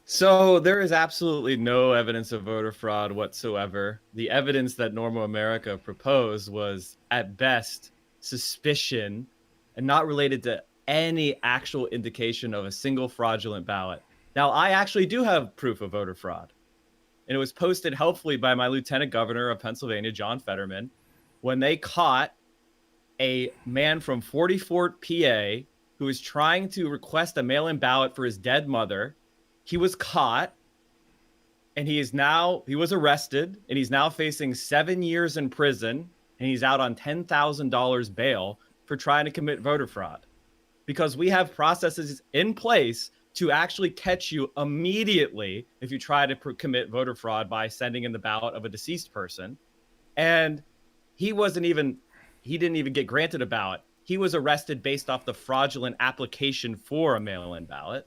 So there is absolutely no evidence of voter fraud whatsoever. The evidence that Normal America proposed was, at best, suspicion and not related to any actual indication of a single fraudulent ballot. Now, I actually do have proof of voter fraud, and it was posted helpfully by my Lieutenant Governor of Pennsylvania, John Fetterman, when they caught a man from 40 Fort, PA, who was trying to request a mail-in ballot for his dead mother. He was caught, and he was arrested, and he's now facing 7 years in prison, and he's out on $10,000 bail for trying to commit voter fraud. Because we have processes in place to actually catch you immediately if you try to commit voter fraud by sending in the ballot of a deceased person. And he didn't even get granted a ballot. He was arrested based off the fraudulent application for a mail-in ballot.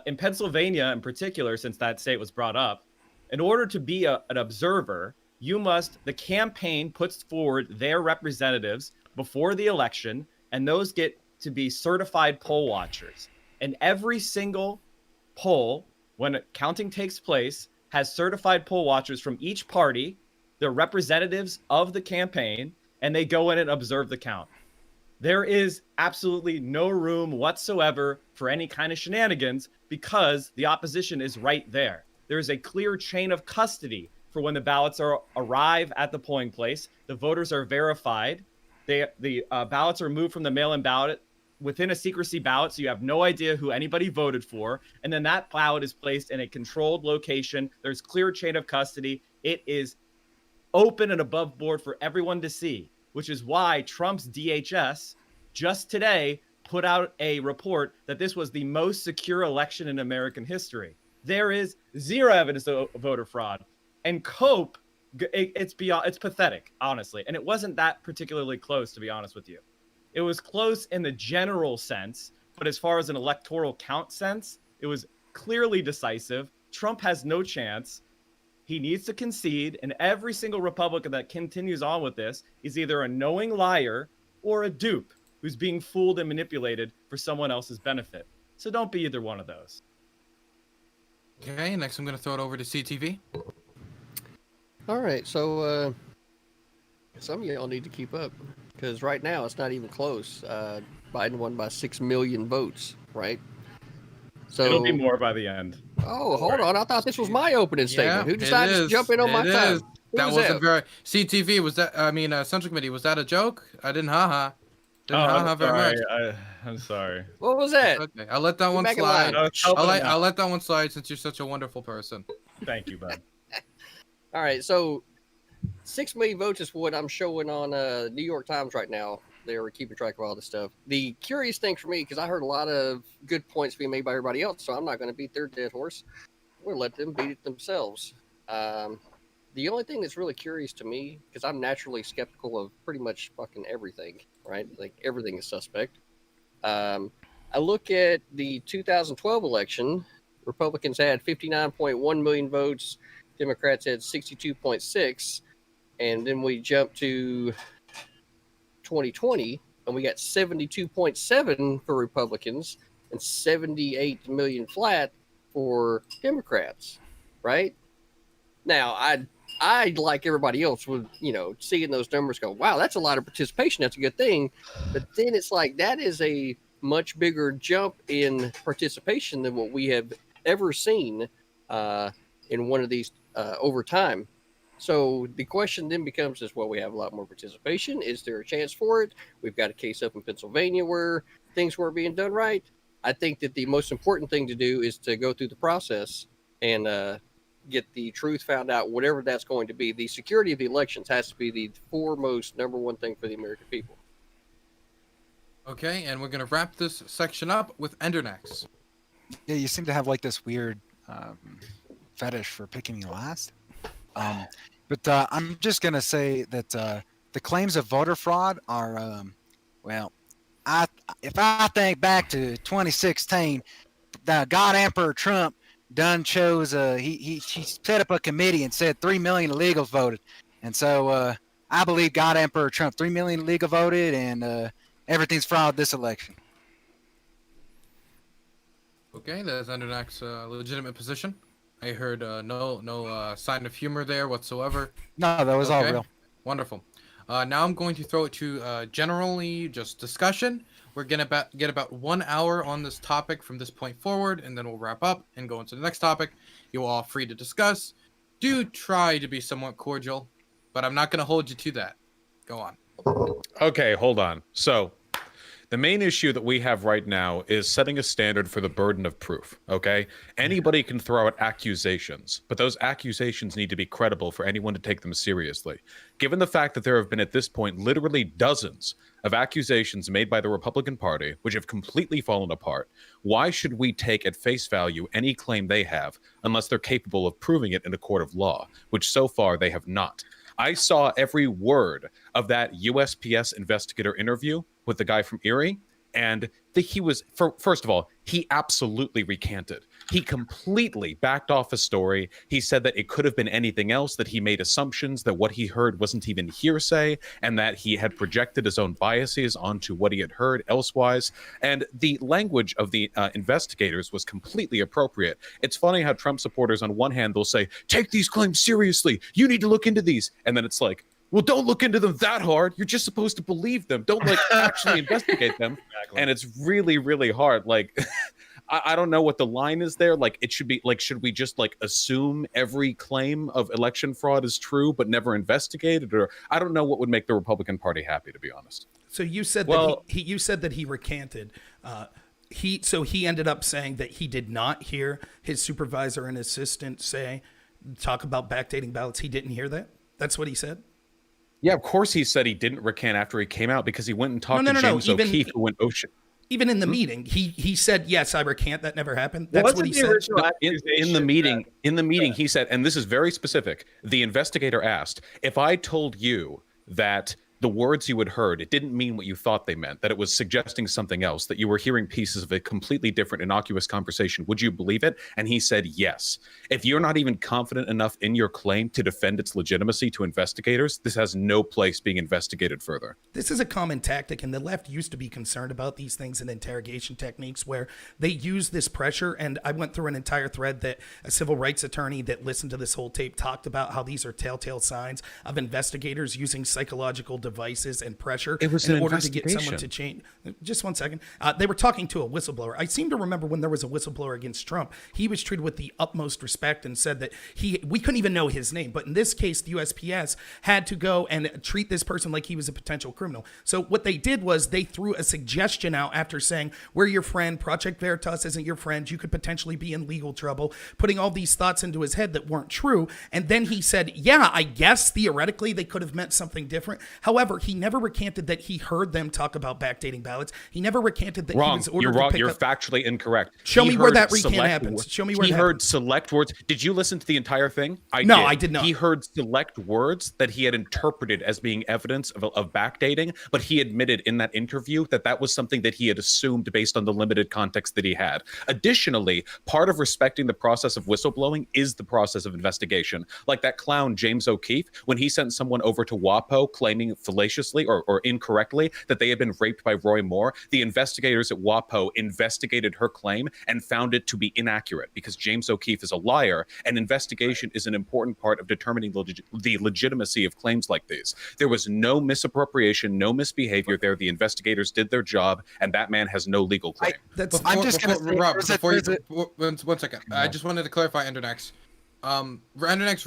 In Pennsylvania, in particular, since that state was brought up, in order to be an observer, the campaign puts forward their representatives before the election, and those get to be certified poll watchers. And every single poll, when counting takes place, has certified poll watchers from each party. They're representatives of the campaign, and they go in and observe the count. There is absolutely no room whatsoever for any kind of shenanigans because the opposition is right there. There is a clear chain of custody for when the ballots arrive at the polling place. The voters are verified. The ballots are moved from the mail-in ballot within a secrecy ballot, so you have no idea who anybody voted for. And then that ballot is placed in a controlled location. There's clear chain of custody. It is open and above board for everyone to see, which is why Trump's DHS just today put out a report that this was the most secure election in American history. There is zero evidence of voter fraud. And COPE, it's pathetic, honestly. And it wasn't that particularly close, to be honest with you. It was close in the general sense, but as far as an electoral count sense, it was clearly decisive. Trump has no chance. He needs to concede, and every single Republican that continues on with this is either a knowing liar or a dupe who's being fooled and manipulated for someone else's benefit. So don't be either one of those. Okay, next I'm going to throw it over to CTV. All right, so some of y'all need to keep up because right now it's not even close. Biden won by 6 million votes, right? So It'll be more by the end. Oh, hold on! I thought this was my opening statement. Who it decided to is. jump in on my It time? is. Who That was wasn't very. CTV was that? I mean, Central Committee, was that a joke? I didn't haha. Didn't haha very much. I'm sorry. What was that? Okay, I'll let that Get one back in slide. line. I'll let that one slide since you're such a wonderful person. Thank you, bud. All right, so 6 million votes is what I'm showing on New York Times right now. They were keeping track of all this stuff. The curious thing for me, because I heard a lot of good points being made by everybody else, so I'm not going to beat their dead horse. We're going to let them beat it themselves. The only thing that's really curious to me, because I'm naturally skeptical of pretty much fucking everything, right? Like everything is suspect. I look at the 2012 election. Republicans had 59.1 million votes. Democrats had 62.6. And then we jump to 2020, and we got 72.7 for Republicans and 78 million flat for Democrats, right? Now, I like everybody else would, seeing those numbers go, wow, that's a lot of participation. That's a good thing. But then it's like that is a much bigger jump in participation than what we have ever seen in one of these over time. So the question then becomes is, well, we have a lot more participation. Is there a chance for it? We've got a case up in Pennsylvania where things weren't being done right. I think that the most important thing to do is to go through the process and get the truth found out, whatever that's going to be. The security of the elections has to be the foremost number one thing for the American people. Okay, and we're going to wrap this section up with Endernax. Yeah, you seem to have like this weird fetish for picking me last. But I'm just going to say that the claims of voter fraud are, if I think back to 2016, the God Emperor Trump done chose, he set up a committee and said 3 million illegals voted. And so I believe God Emperor Trump, 3 million illegal voted, and everything's fraud this election. Okay, that's Endernax's legitimate position. I heard no sign of humor there whatsoever. No, that was all real. Wonderful. Now I'm going to throw it to generally just discussion. We're going to get about 1 hour on this topic from this point forward, and then we'll wrap up and go into the next topic. You're all free to discuss. Do try to be somewhat cordial, but I'm not going to hold you to that. Go on. Okay, hold on. So the main issue that we have right now is setting a standard for the burden of proof, okay? Anybody can throw out accusations, but those accusations need to be credible for anyone to take them seriously. Given the fact that there have been at this point literally dozens of accusations made by the Republican Party, which have completely fallen apart, why should we take at face value any claim they have unless they're capable of proving it in a court of law, which so far they have not? I saw every word of that USPS investigator interview with the guy from Erie, and he was, first of all, he absolutely recanted. He completely backed off his story. He said that it could have been anything else, that he made assumptions, that what he heard wasn't even hearsay, and that he had projected his own biases onto what he had heard elsewise. And the language of the investigators was completely appropriate. It's funny how Trump supporters, on one hand, they'll say, take these claims seriously. You need to look into these. And then it's like, well, don't look into them that hard. You're just supposed to believe them. Don't actually investigate them. Exactly. And it's really, really hard. I don't know what the line is there. It should be should we just assume every claim of election fraud is true, but never investigate it? Or I don't know what would make the Republican Party happy, to be honest. So you said that you said that he recanted. He ended up saying that he did not hear his supervisor and assistant talk about backdating ballots. He didn't hear that. That's what he said. Yeah, of course he said he didn't recant after he came out because he went and talked to James O'Keefe, who went ocean. Even in the meeting, he said, yes, I recant. That never happened. That's what he said. In the meeting, he said, and this is very specific, the investigator asked, if I told you that the words you had heard, it didn't mean what you thought they meant, that it was suggesting something else, that you were hearing pieces of a completely different, innocuous conversation. Would you believe it? And he said yes. If you're not even confident enough in your claim to defend its legitimacy to investigators, this has no place being investigated further. This is a common tactic, and the left used to be concerned about these things in interrogation techniques where they use this pressure. And I went through an entire thread that a civil rights attorney that listened to this whole tape talked about how these are telltale signs of investigators using psychological devices and pressure in order to get someone to change. Just one second. They were talking to a whistleblower. I seem to remember when there was a whistleblower against Trump, he was treated with the utmost respect and said that we couldn't even know his name. But in this case, the USPS had to go and treat this person like he was a potential criminal. So what they did was they threw a suggestion out after saying, we're your friend, Project Veritas isn't your friend, you could potentially be in legal trouble, putting all these thoughts into his head that weren't true. And then he said, yeah, I guess theoretically they could have meant something different. However, he never recanted that he heard them talk about backdating ballots. He never recanted that he was ordered You're wrong. to pick You're up. factually incorrect. Show He me where heard that recant select happens. words. Show me where he it heard happens. select words. Did you listen to the entire thing? I did not. He heard select words that he had interpreted as being evidence of backdating, but he admitted in that interview that that was something that he had assumed based on the limited context that he had. Additionally, part of respecting the process of whistleblowing is the process of investigation. Like that clown James O'Keefe, when he sent someone over to WAPO claiming fallaciously or incorrectly that they had been raped by Roy Moore, the investigators at WAPO investigated her claim and found it to be inaccurate because James O'Keefe is a liar, and investigation is an important part of determining the legitimacy of claims like these. There was no misappropriation, no misbehavior there. The investigators did their job, and that man has no legal claim. I'm just going to say, Rob, before you, one second. I just wanted to clarify Endernax. Endernax,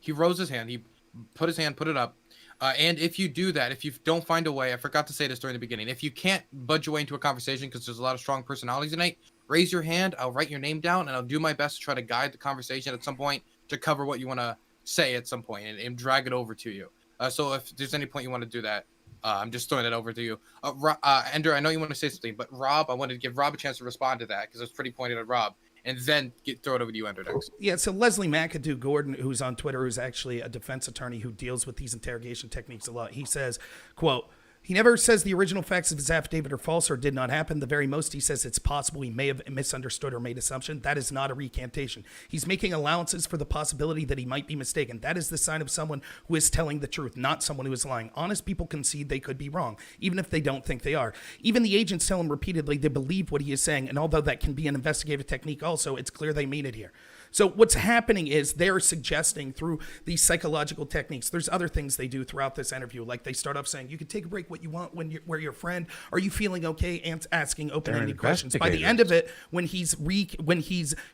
he rose his hand. He put his hand, put it up. And if you do that, if you don't find a way, I forgot to say this during the beginning, if you can't budge your way into a conversation because there's a lot of strong personalities tonight, raise your hand. I'll write your name down, and I'll do my best to try to guide the conversation at some point to cover what you want to say at some point and drag it over to you. So if there's any point you want to do that, I'm just throwing it over to you. Ender, I know you want to say something, but Rob, I wanted to give Rob a chance to respond to that because it's pretty pointed at Rob. And then throw it over to you, Endernax. Yeah, so Leslie McAdoo Gordon, who's on Twitter, who's actually a defense attorney who deals with these interrogation techniques a lot, he says, quote, he never says the original facts of his affidavit are false or did not happen. The very most he says it's possible he may have misunderstood or made assumption. That is not a recantation. He's making allowances for the possibility that he might be mistaken. That is the sign of someone who is telling the truth, not someone who is lying. Honest people concede they could be wrong, even if they don't think they are. Even the agents tell him repeatedly they believe what he is saying, and although that can be an investigative technique also, it's clear they mean it here. So what's happening is they're suggesting through these psychological techniques, there's other things they do throughout this interview. Like they start off saying, you can take a break what you want when we're your friend. Are you feeling okay? And asking open-ended questions. By the end of it, when he's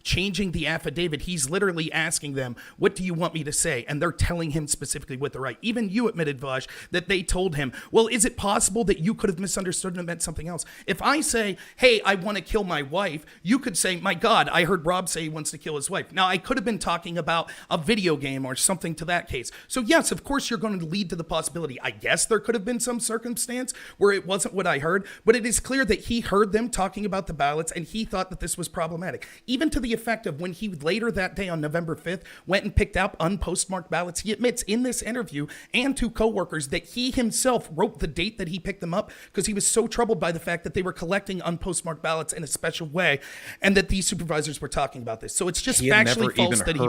changing the affidavit, he's literally asking them, what do you want me to say? And they're telling him specifically what they're right. Even you admitted, Vaush, that they told him, well, is it possible that you could have misunderstood and meant something else? If I say, hey, I want to kill my wife, you could say, my God, I heard Rob say he wants to kill his wife. Now, I could have been talking about a video game or something to that case. So, yes, of course, you're going to lead to the possibility. I guess there could have been some circumstance where it wasn't what I heard, but it is clear that he heard them talking about the ballots and he thought that this was problematic. Even to the effect of when he later that day on November 5th went and picked out unpostmarked ballots, he admits in this interview and to coworkers that he himself wrote the date that he picked them up because he was so troubled by the fact that they were collecting unpostmarked ballots in a special way and that these supervisors were talking about this. So it's just factually false that he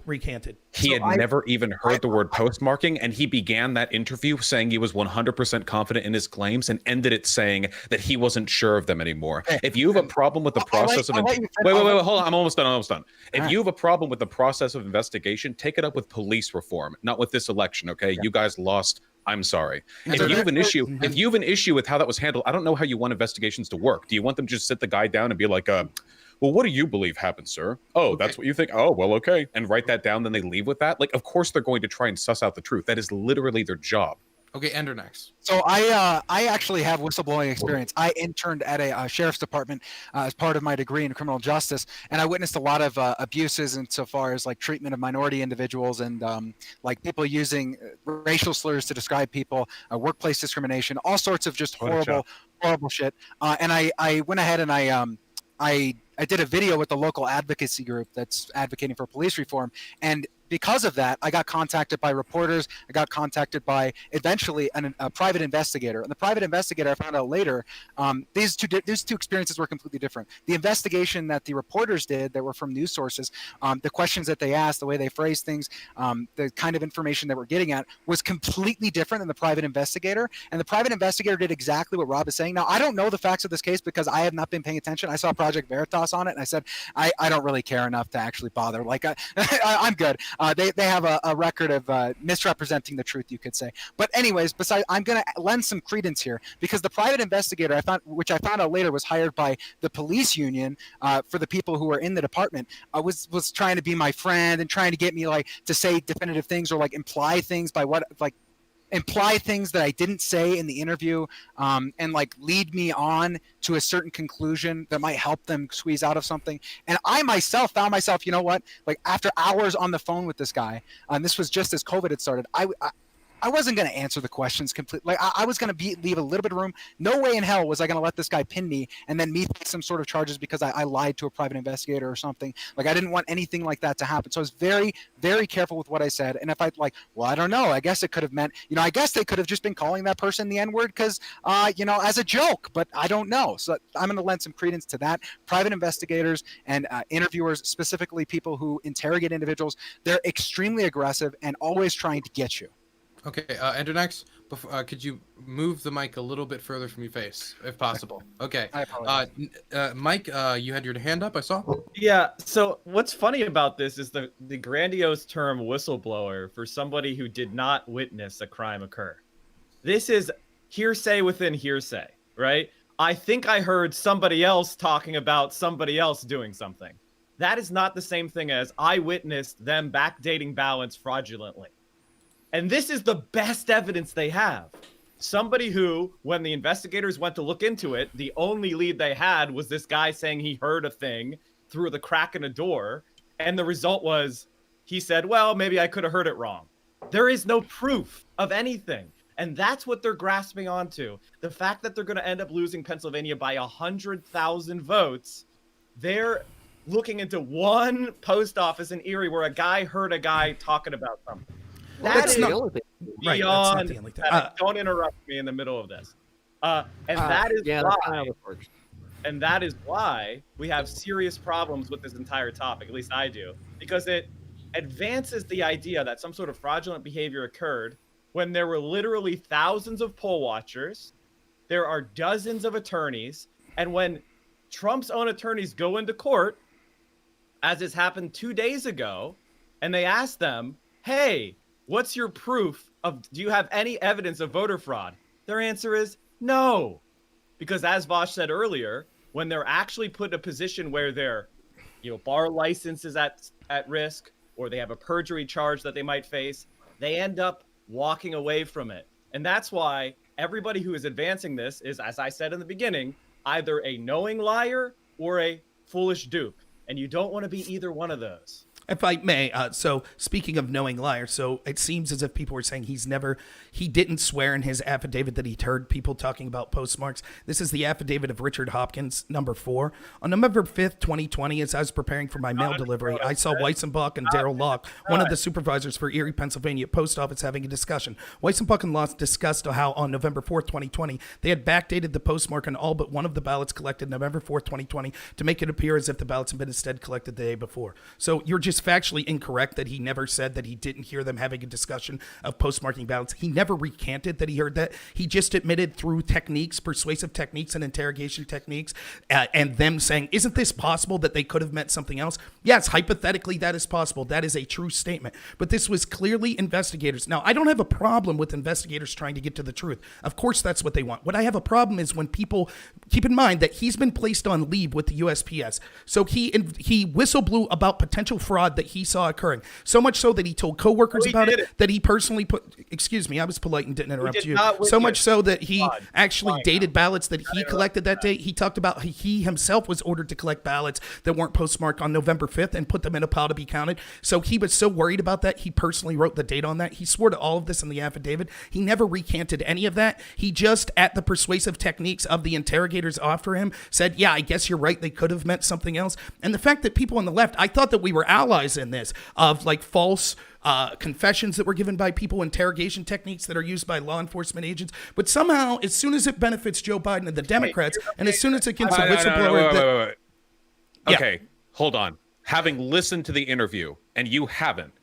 recanted. He had never even heard the word postmarking, and he began that interview saying he was 100% confident in his claims and ended it saying that he wasn't sure of them anymore. If you have a problem with the process of wait, hold on, I'm almost done. If you have a problem with the process of investigation, take it up with police reform, not with this election, okay? Yeah. You guys lost. I'm sorry. If you have an issue with how that was handled, I don't know how you want investigations to work. Do you want them to just sit the guy down and be like, well, what do you believe happened, sir? Oh, okay. That's what you think? Oh, well, okay. And write that down, then they leave with that? Like, of course they're going to try and suss out the truth. That is literally their job. Okay, Endernax. So I actually have whistleblowing experience. I interned at a sheriff's department as part of my degree in criminal justice, and I witnessed a lot of abuses insofar as like treatment of minority individuals and like people using racial slurs to describe people, workplace discrimination, all sorts of just horrible shit. And I went ahead and I I did a video with the local advocacy group that's advocating for police reform, and because of that, I got contacted by reporters. I got contacted by eventually a private investigator. And the private investigator, I found out later, these two experiences were completely different. The investigation that the reporters did, that were from news sources, the questions that they asked, the way they phrased things, the kind of information that we're getting at was completely different than the private investigator. And the private investigator did exactly what Rob is saying. Now, I don't know the facts of this case because I have not been paying attention. I saw Project Veritas on it, and I said, I don't really care enough to actually bother. Like, I'm good. They have a record of misrepresenting the truth, you could say. But anyways, besides, I'm going to lend some credence here because the private investigator which I found out later was hired by the police union for the people who were in the department, was trying to be my friend and trying to get me like to say definitive things or like imply things that I didn't say in the interview, and like lead me on to a certain conclusion that might help them squeeze out of something. And I myself found myself, you know what, like after hours on the phone with this guy, and this was just as COVID had started, I wasn't going to answer the questions completely. Like I was going to leave a little bit of room. No way in hell was I going to let this guy pin me and then me face some sort of charges because I lied to a private investigator or something. Like I didn't want anything like that to happen. So I was very, very careful with what I said. And if I I don't know, I guess it could have meant, I guess they could have just been calling that person the N-word because, as a joke, but I don't know. So I'm going to lend some credence to that. Private investigators and interviewers, specifically people who interrogate individuals, they're extremely aggressive and always trying to get you. Okay, Endernax, could you move the mic a little bit further from your face, if possible? Okay. I apologize. Mike, you had your hand up, I saw. Yeah, so what's funny about this is the grandiose term whistleblower for somebody who did not witness a crime occur. This is hearsay within hearsay, right? I think I heard somebody else talking about somebody else doing something. That is not the same thing as I witnessed them backdating ballots fraudulently. And this is the best evidence they have. Somebody who, when the investigators went to look into it, the only lead they had was this guy saying he heard a thing through the crack in a door. And the result was he said, well, maybe I could have heard it wrong. There is no proof of anything. And that's what they're grasping onto. The fact that they're going to end up losing Pennsylvania by 100,000 votes. They're looking into one post office in Erie where a guy heard a guy talking about something. That's not beyond. Right, that's not the only thing. Don't interrupt me in the middle of this. That is yeah, why. that's kind of how it works. And that is why we have serious problems with this entire topic. At least I do, because it advances the idea that some sort of fraudulent behavior occurred when there were literally thousands of poll watchers, there are dozens of attorneys, and when Trump's own attorneys go into court, as has happened 2 days ago, and they ask them, hey, what's your proof of, do you have any evidence of voter fraud? Their answer is no. Because as Vaush said earlier, when they're actually put in a position where their bar license is at risk, or they have a perjury charge that they might face, they end up walking away from it. And that's why everybody who is advancing this is, as I said in the beginning, either a knowing liar or a foolish dupe. And you don't want to be either one of those. If I may, so speaking of knowing liar, so it seems as if people were saying he didn't swear in his affidavit that he'd heard people talking about postmarks. This is the affidavit of Richard Hopkins, number 4. On November 5th, 2020, as I was preparing for my mail delivery, I saw Weissenbach and Daryl Locke, one of the supervisors for Erie, Pennsylvania post office, having a discussion. Weissenbach and Locke discussed how on November 4th, 2020, they had backdated the postmark on all but one of the ballots collected November 4th, 2020 to make it appear as if the ballots had been instead collected the day before. So you're just factually incorrect that he never said that he didn't hear them having a discussion of postmarking ballots. He never recanted that he heard that. He just admitted through techniques, persuasive techniques and interrogation techniques, and them saying, isn't this possible that they could have meant something else? Yes, hypothetically that is possible. That is a true statement. But this was clearly investigators. Now, I don't have a problem with investigators trying to get to the truth. Of course, that's what they want. What I have a problem is when people keep in mind that he's been placed on leave with the USPS. So he whistle blew about potential fraud fraud that he saw occurring. So much so that he told coworkers he about did it, that he personally put, excuse me, I was polite and didn't interrupt did you. not So witness much so that he fraud. actually dated ballots that he collected that day. He talked about he himself was ordered to collect ballots that weren't postmarked on November 5th and put them in a pile to be counted. So he was so worried about that, he personally wrote the date on that. He swore to all of this in the affidavit. He never recanted any of that. He just, at the persuasive techniques of the interrogators after him, said, yeah, I guess you're right. They could have meant something else. And the fact that people on the left, I thought that we were allies in this, of like false confessions that were given by people, interrogation techniques that are used by law enforcement agents. But somehow, as soon as it benefits Joe Biden and the Democrats, and as soon as it gets a whistleblower... Wait. Okay, hold on. Having listened to the interview, and you haven't,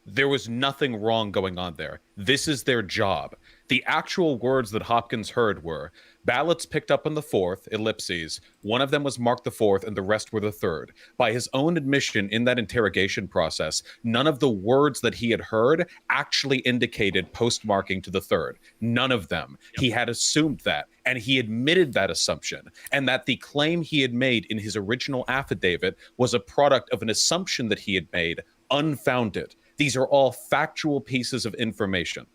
there was nothing wrong going on there. This is their job. The actual words that Hopkins heard were, ballots picked up on the 4th, ellipses, one of them was marked the 4th and the rest were the 3rd. By his own admission in that interrogation process, none of the words that he had heard actually indicated postmarking to the 3rd. None of them. Yep. He had assumed that, and he admitted that assumption, and that the claim he had made in his original affidavit was a product of an assumption that he had made, unfounded. These are all factual pieces of information.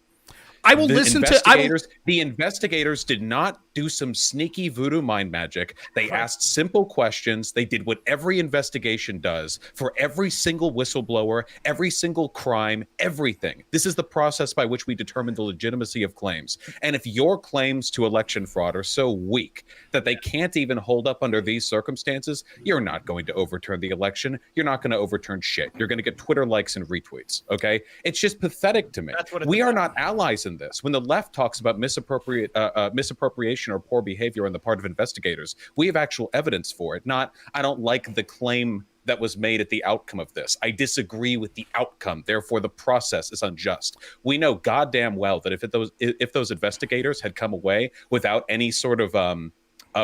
I will listen to... The investigators did not do some sneaky voodoo mind magic. They asked simple questions. They did what every investigation does for every single whistleblower, every single crime, everything. This is the process by which we determine the legitimacy of claims. And if your claims to election fraud are so weak that they can't even hold up under these circumstances, you're not going to overturn the election. You're not going to overturn shit. You're going to get Twitter likes and retweets, okay? It's just pathetic to me. We are not allies in this. When the left talks about misappropriation or poor behavior on the part of investigators, we have actual evidence for it. Not, I don't like the claim that was made at the outcome of this. I disagree with the outcome. Therefore, the process is unjust. We know goddamn well that if those investigators had come away without any sort of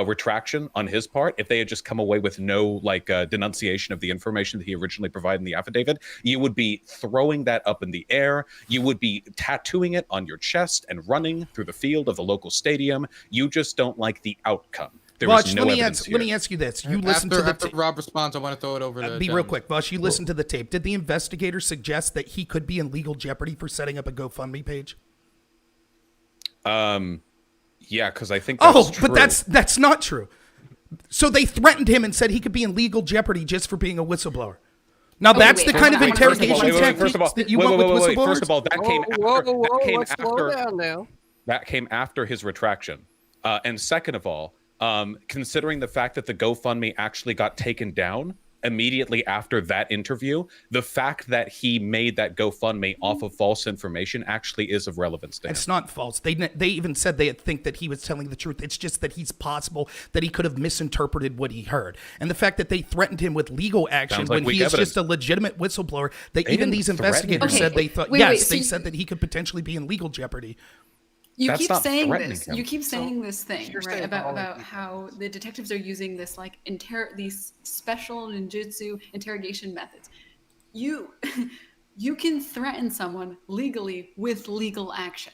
retraction on his part, if they had just come away with no denunciation of the information that he originally provided in the affidavit, you would be throwing that up in the air. You would be tattooing it on your chest and running through the field of the local stadium. You just don't like the outcome. Vaush, let me ask you this. You listened to the after Rob responds, I want to throw it over to be real quick. Vaush, you listened to the tape. Did the investigator suggest that he could be in legal jeopardy for setting up a GoFundMe page? Yeah, because I think that's true. But that's not true. So they threatened him and said he could be in legal jeopardy just for being a whistleblower. Now that's the kind of interrogation techniques that you want with whistleblowers? First of all, that came Let's after his retraction. And second of all, considering the fact that the GoFundMe actually got taken down immediately after that interview, the fact that he made that GoFundMe off of false information actually is of relevance to him. It's not false. They even said they think that he was telling the truth. It's just that he's possible that he could have misinterpreted what he heard. And the fact that they threatened him with legal action when he is just a legitimate whistleblower, that even these investigators said they thought, they said that he could potentially be in legal jeopardy. You keep saying this. You keep saying this thing, right? About how the detectives are using this these special ninjutsu interrogation methods. You can threaten someone legally with legal action.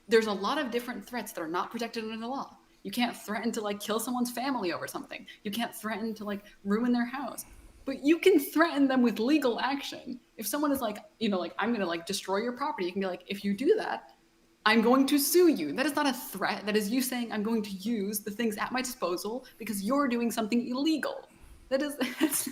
There's a lot of different threats that are not protected under the law. You can't threaten to kill someone's family over something. You can't threaten to ruin their house. But you can threaten them with legal action. If someone is I'm gonna destroy your property, you can be like, if you do that, I'm going to sue you. That is not a threat. That is you saying I'm going to use the things at my disposal because you're doing something illegal. That's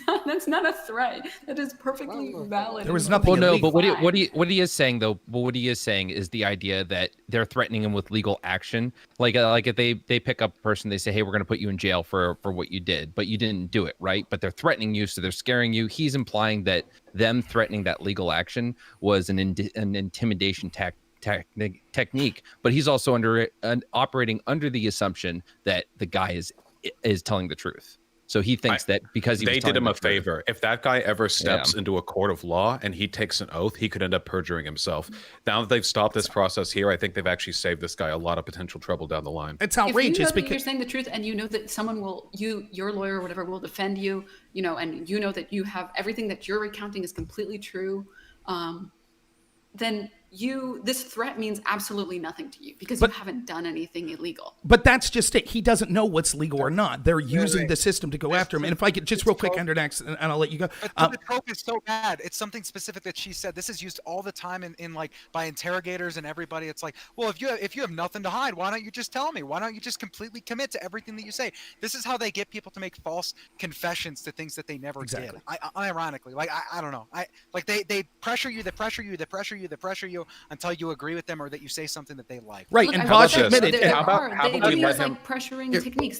not a threat. That is perfectly valid. There was nothing. Well, no, but what he is saying though, what he is saying is the idea that they're threatening him with legal action. Like if they pick up a person, they say, hey, we're going to put you in jail for what you did, but you didn't do it, right? But they're threatening you, so they're scaring you. He's implying that them threatening that legal action was an intimidation technique, but he's also operating under the assumption that the guy is telling the truth. So he thinks that because they did him a favor. If that guy ever steps into a court of law and he takes an oath, he could end up perjuring himself. Now that they've stopped this process here, I think they've actually saved this guy a lot of potential trouble down the line. It's outrageous. If you know that you're saying the truth and you know that someone your lawyer or whatever will defend you, and you know that you have everything that you're recounting is completely true, then this threat means absolutely nothing to you because you haven't done anything illegal. But that's just it. He doesn't know what's legal or not. They're using the system to go after him. And if I could just real quick, Endernax, and I'll let you go. But the trope is so bad. It's something specific that she said. This is used all the time in like by interrogators and everybody. It's like, well, if you have nothing to hide, why don't you just tell me? Why don't you just completely commit to everything that you say? This is how they get people to make false confessions to things that they never did. Ironically, like I don't know. They pressure you, until you agree with them or that you say something that they like. Right, Look, and Vaush admitted. How about we let him? Like pressuring techniques.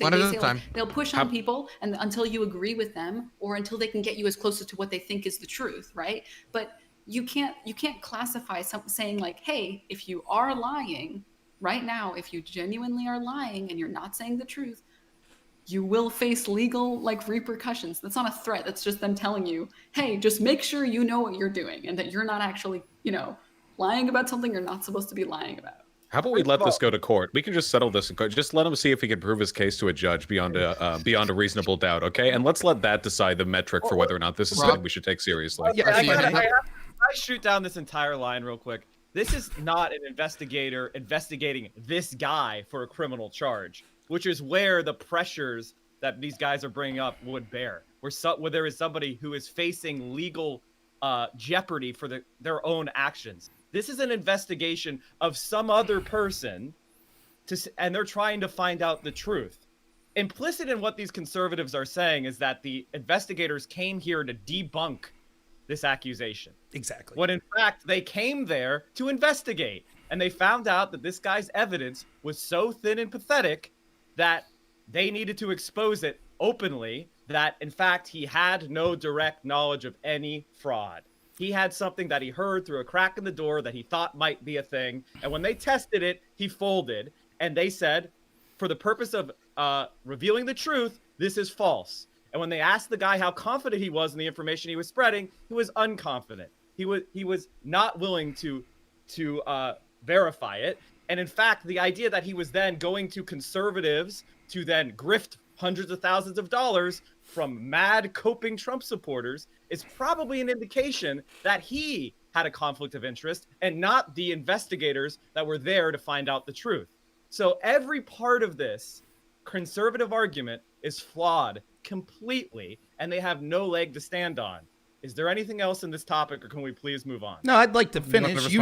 They'll push on people and until you agree with them or until they can get you as close to what they think is the truth, right? But you can't classify saying like, hey, if you are lying right now, if you genuinely are lying and you're not saying the truth, you will face legal like repercussions. That's not a threat. That's just them telling you, hey, just make sure you know what you're doing and that you're not actually, lying about something you're not supposed to be lying about. How about we let this go to court? We can just settle this in court. Just let him see if he can prove his case to a judge beyond a reasonable doubt, okay? And let's let that decide the metric for whether or not this is something we should take seriously. I shoot down this entire line real quick. This is not an investigator investigating this guy for a criminal charge, which is where the pressures that these guys are bringing up would bear. Where there is somebody who is facing legal jeopardy for their own actions. This is an investigation of some other person, and they're trying to find out the truth. Implicit in what these conservatives are saying is that the investigators came here to debunk this accusation. Exactly. When in fact, they came there to investigate. And they found out that this guy's evidence was so thin and pathetic that they needed to expose it openly, that in fact, he had no direct knowledge of any fraud. He had something that he heard through a crack in the door that he thought might be a thing. And when they tested it, he folded. And they said, for the purpose of revealing the truth, this is false. And when they asked the guy how confident he was in the information he was spreading, he was unconfident. He was not willing to verify it. And in fact, the idea that he was then going to conservatives to then grift hundreds of thousands of dollars from mad coping Trump supporters is probably an indication that he had a conflict of interest and not the investigators that were there to find out the truth. So every part of this conservative argument is flawed completely, and they have no leg to stand on. Is there anything else in this topic, or can we please move on? No, I'd like to finish. You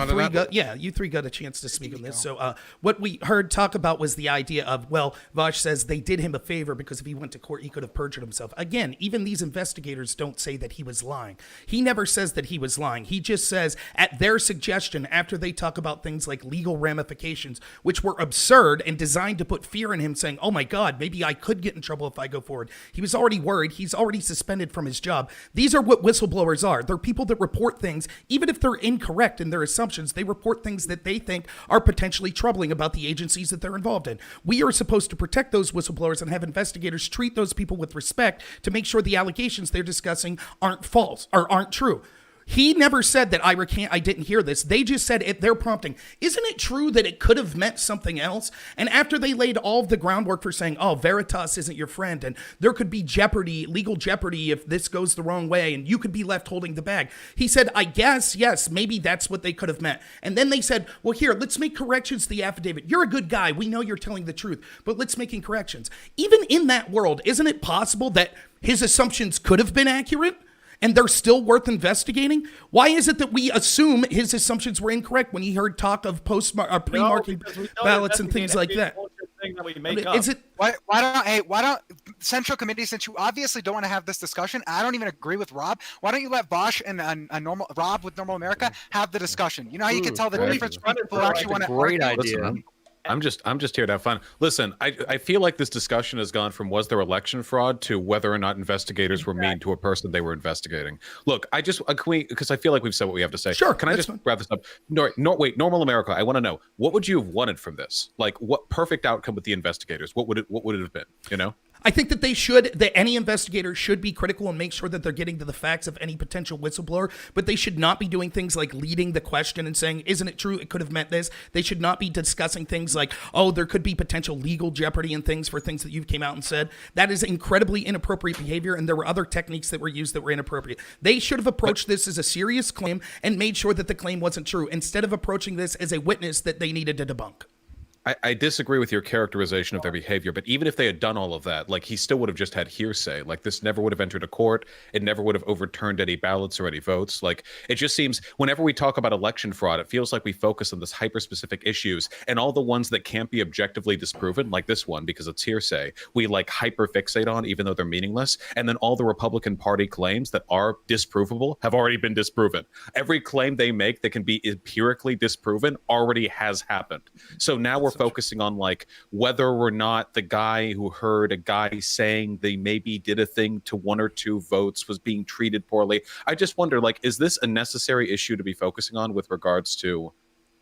three got a chance to speak on this. So what we heard talk about was the idea of, well, Vaush says they did him a favor because if he went to court, he could have perjured himself. Again, even these investigators don't say that he was lying. He never says that he was lying. He just says at their suggestion, after they talk about things like legal ramifications, which were absurd and designed to put fear in him, saying, oh my God, maybe I could get in trouble if I go forward. He was already worried. He's already suspended from his job. These are what whistleblowers are. They're people that report things, even if they're incorrect in their assumptions, they report things that they think are potentially troubling about the agencies that they're involved in. We are supposed to protect those whistleblowers and have investigators treat those people with respect to make sure the allegations they're discussing aren't false or aren't true. He never said that I didn't hear this. They just said at their prompting, isn't it true that it could have meant something else? And after they laid all of the groundwork for saying, oh, Veritas isn't your friend, and there could be jeopardy, legal jeopardy if this goes the wrong way, and you could be left holding the bag. He said, I guess, yes, maybe that's what they could have meant. And then they said, well, here, let's make corrections to the affidavit. You're a good guy. We know you're telling the truth, but let's make corrections. Even in that world, isn't it possible that his assumptions could have been accurate? And they're still worth investigating? Why is it that we assume his assumptions were incorrect when he heard talk of pre-marking ballots and things like that? Is it? Why don't Central Committee, since you obviously don't want to have this discussion, I don't even agree with Rob. Why don't you let Vaush and Rob with Normal America have the discussion? You know how you can tell the difference between people who actually want to great argue? idea. I'm just here to have fun. Listen, I feel like this discussion has gone from was there election fraud to whether or not investigators were mean to a person they were investigating. Look, because I feel like we've said what we have to say. Sure. Can I just wrap this up? Wait, Normal America, I want to know, what would you have wanted from this? Like, what perfect outcome with the investigators? What would it have been? You know? I think that any investigator should be critical and make sure that they're getting to the facts of any potential whistleblower, but they should not be doing things like leading the question and saying, isn't it true? It could have meant this. They should not be discussing things like, oh, there could be potential legal jeopardy and things for things that you came out and said. That is incredibly inappropriate behavior, and there were other techniques that were used that were inappropriate. They should have approached this as a serious claim and made sure that the claim wasn't true, instead of approaching this as a witness that they needed to debunk. I disagree with your characterization of their behavior, but even if they had done all of that, like, he still would have just had hearsay. Like, this never would have entered a court. It never would have overturned any ballots or any votes. Like, it just seems whenever we talk about election fraud, it feels like we focus on this hyper-specific issues, and all the ones that can't be objectively disproven, like this one, because it's hearsay, we like hyper-fixate on, even though they're meaningless. And then all the Republican Party claims that are disprovable have already been disproven. Every claim they make that can be empirically disproven already has happened. So now we're focusing on like whether or not the guy who heard a guy saying they maybe did a thing to 1 or 2 votes was being treated poorly. I just wonder, like, is this a necessary issue to be focusing on with regards to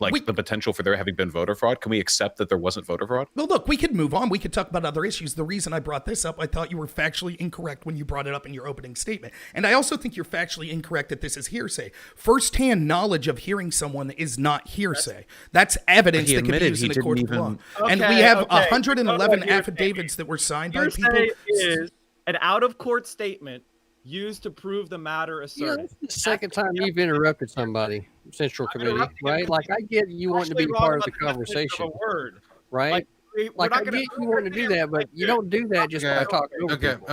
like the potential for there having been voter fraud? Can we accept that there wasn't voter fraud? Well, look, we could move on. We could talk about other issues. The reason I brought this up, I thought you were factually incorrect when you brought it up in your opening statement. And I also think you're factually incorrect that this is hearsay. First-hand knowledge of hearing someone is not hearsay. That's evidence that can be used in a court of law. And we have 111 affidavits that were signed by people. Hearsay is an out-of-court statement used to prove the matter asserted. Yeah, that's the second time you've interrupted somebody, Central Committee, right? Like, I get you wanting to be part of the conversation, right? Like, I get you wanting to do that, but you don't do that just by talking over people.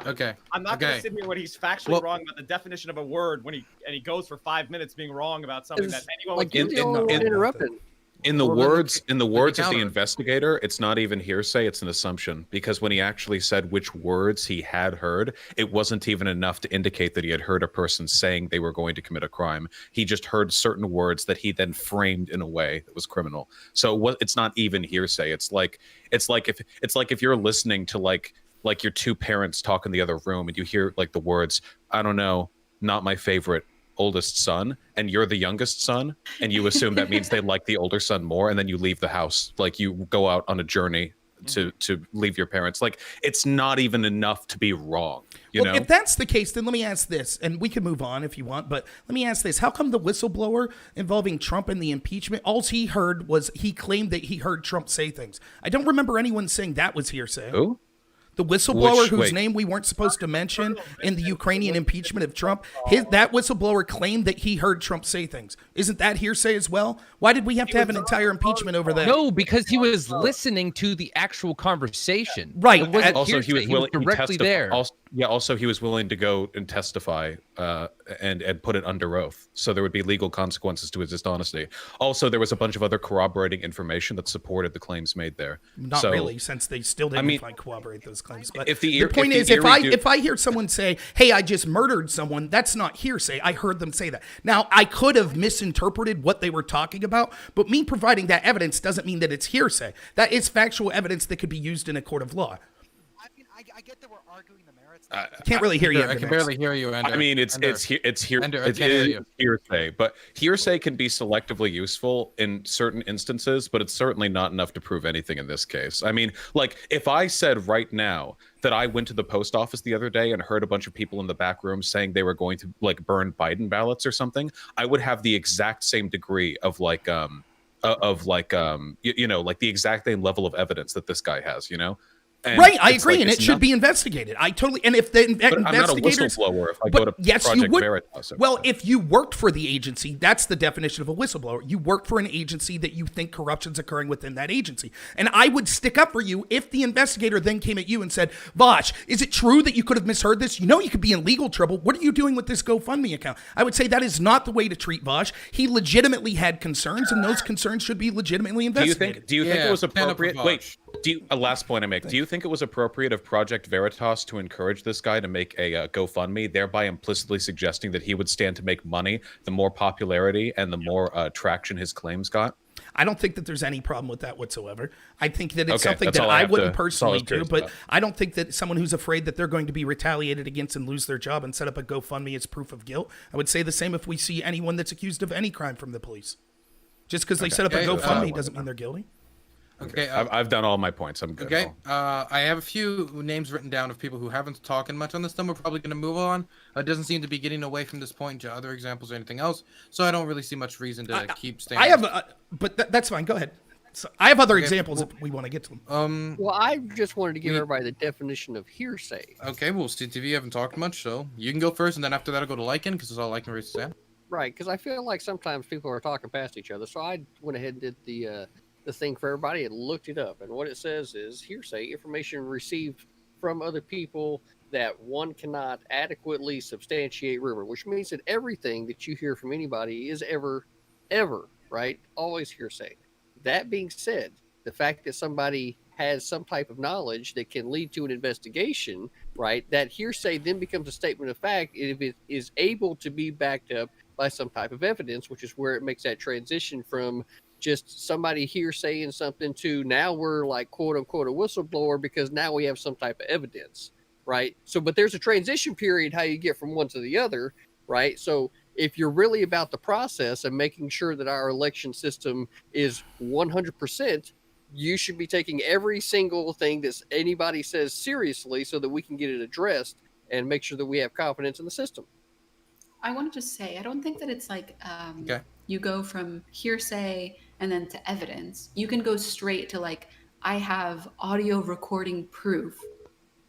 Okay. I'm not going to sit here when he's factually wrong about the definition of a word when he goes for 5 minutes being wrong about something that anyone like interrupted. In the words of the investigator, it's not even hearsay, it's an assumption. Because when he actually said which words he had heard, it wasn't even enough to indicate that he had heard a person saying they were going to commit a crime. He just heard certain words that he then framed in a way that was criminal. So it's not even hearsay. It's like if you're listening to like your 2 parents talk in the other room and you hear like the words, I don't know, not my favorite oldest son, and you're the youngest son, and you assume that means they like the older son more, and then you leave the house. Like, you go out on a journey to leave your parents. Like, it's not even enough to be wrong. You know? If that's the case, then let me ask this, and we can move on if you want, but let me ask this. How come the whistleblower involving Trump and the impeachment, all he heard was he claimed that he heard Trump say things? I don't remember anyone saying that was hearsay. Who? The whistleblower whose name we weren't supposed to mention in the Ukrainian impeachment of Trump, that whistleblower claimed that he heard Trump say things. Isn't that hearsay as well? Why did we have to have an entire impeachment over that? No, because he was listening to the actual conversation. Right. It wasn't Also, hearsay. he was willing directly to there. Also, he was willing to go and testify and put it under oath. So there would be legal consequences to his dishonesty. Also, there was a bunch of other corroborating information that supported the claims made there. Not really, since they still didn't corroborate those claims. But the point is, if I hear someone say, hey, I just murdered someone, that's not hearsay. I heard them say that. Now, I could have misinterpreted what they were talking about, but me providing that evidence doesn't mean that it's hearsay. That is factual evidence that could be used in a court of law. I get that we're arguing the merits. I can't really hear you. I can barely hear you, Ender. I mean, it's hearsay, but hearsay can be selectively useful in certain instances, but it's certainly not enough to prove anything in this case. I mean, like, if I said right now that I went to the post office the other day and heard a bunch of people in the back room saying they were going to like burn Biden ballots or something, I would have the exact same degree of like the exact same level of evidence that this guy has, you know. And right, I agree, and it should be investigated. I totally, and if the investigators, I'm not a whistleblower if I go to Project Veritas. Well, if you worked for the agency, that's the definition of a whistleblower. You work for an agency that you think corruption's occurring within that agency. And I would stick up for you if the investigator then came at you and said, Vaush, is it true that you could have misheard this? You know you could be in legal trouble. What are you doing with this GoFundMe account? I would say that is not the way to treat Vaush. He legitimately had concerns, and those concerns should be legitimately investigated. Do you think it was appropriate? Wait, last point I make. Do you think it was appropriate of Project Veritas to encourage this guy to make a GoFundMe, thereby implicitly suggesting that he would stand to make money the more popularity and the more traction his claims got? I don't think that there's any problem with that whatsoever. I think that it's something that I wouldn't personally do, but I don't think that someone who's afraid that they're going to be retaliated against and lose their job and set up a GoFundMe as proof of guilt. I would say the same if we see anyone that's accused of any crime from the police. Just because they set up a GoFundMe doesn't mean they're guilty. Okay. I've done all my points. I'm good. Okay. I have a few names written down of people who haven't talking much on this. Then we're probably going to move on. It doesn't seem to be getting away from this point to other examples or anything else. So I don't really see much reason to keep staying. I have, but that's fine. Go ahead. So I have other examples if we want to get to them. Well, I just wanted to give everybody the definition of hearsay. Okay, well, CTV haven't talked much, so you can go first, and then after that I'll go to Lichen, because it's all Lichen raised to say. Right, because I feel like sometimes people are talking past each other. So I went ahead and did the thing for everybody and looked it up. And what it says is hearsay, information received from other people that one cannot adequately substantiate rumor, which means that everything that you hear from anybody is ever, right? Always hearsay. That being said, the fact that somebody has some type of knowledge that can lead to an investigation, right? That hearsay then becomes a statement of fact if it is able to be backed up by some type of evidence, which is where it makes that transition from just somebody hearsaying something to now we're like quote unquote a whistleblower because now we have some type of evidence, right? So, but there's a transition period how you get from one to the other, right? So if you're really about the process and making sure that our election system is 100%, you should be taking every single thing that anybody says seriously so that we can get it addressed and make sure that we have confidence in the system. I want to just say, I don't think that it's like Okay. you go from hearsay and then to evidence. You can go straight to like, I have audio recording proof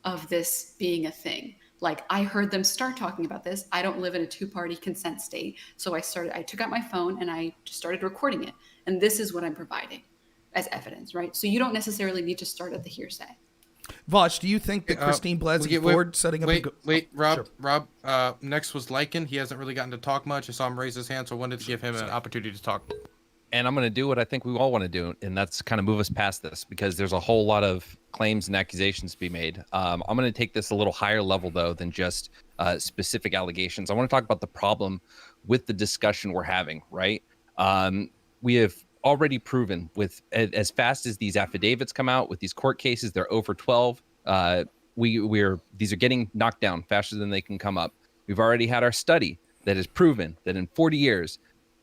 of this being a thing. Like I heard them start talking about this. I don't live in a two-party consent state. So I took out my phone and I just started recording it. And this is what I'm providing as evidence, right? So you don't necessarily need to start at the hearsay. Vaush, do you think that Christine Blasey Ford setting up Rob, Sure. Rob, next was Lichen. He hasn't really gotten to talk much. I saw him raise his hand, so I wanted to give him an opportunity to talk. And I'm going to do what I think we all want to do, and that's kind of move us past this because there's a whole lot of claims and accusations to be made. I'm going to take this a little higher level, though, than just specific allegations. I want to talk about the problem with the discussion we're having, right? We have already proven with as fast as these affidavits come out with these court cases, they're over 12. These are getting knocked down faster than they can come up. We've already had our study that has proven that in 40 years,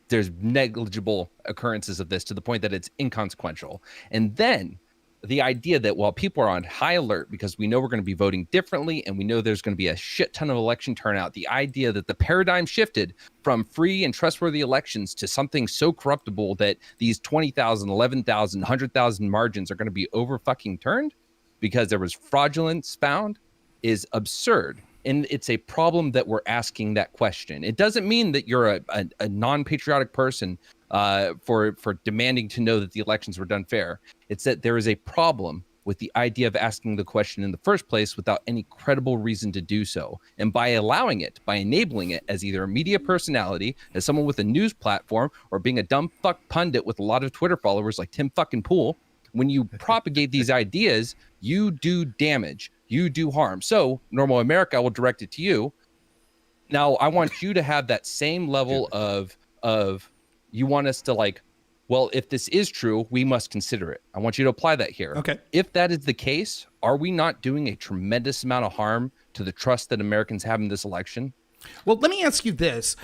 there's negligible occurrences of this to the point that it's inconsequential. And then the idea that while people are on high alert because we know we're going to be voting differently and we know there's going to be a shit ton of election turnout, the idea that the paradigm shifted from free and trustworthy elections to something so corruptible that these 20,000, 11,000, 100,000 margins are going to be over fucking turned because there was fraudulence found is absurd. And it's a problem that we're asking that question. It doesn't mean that you're a non-patriotic person for demanding to know that the elections were done fair. It's that there is a problem with the idea of asking the question in the first place without any credible reason to do so. And by allowing it, by enabling it as either a media personality, as someone with a news platform, or being a dumb fuck pundit with a lot of Twitter followers like Tim fucking Pool, when you propagate these ideas, you do damage. You do harm. So, Normal America, I will direct it to you. Now, I want you to have that same level of you want us to like, well, if this is true, we must consider it. I want you to apply that here. Okay. If that is the case, are we not doing a tremendous amount of harm to the trust that Americans have in this election? Well, let me ask you this.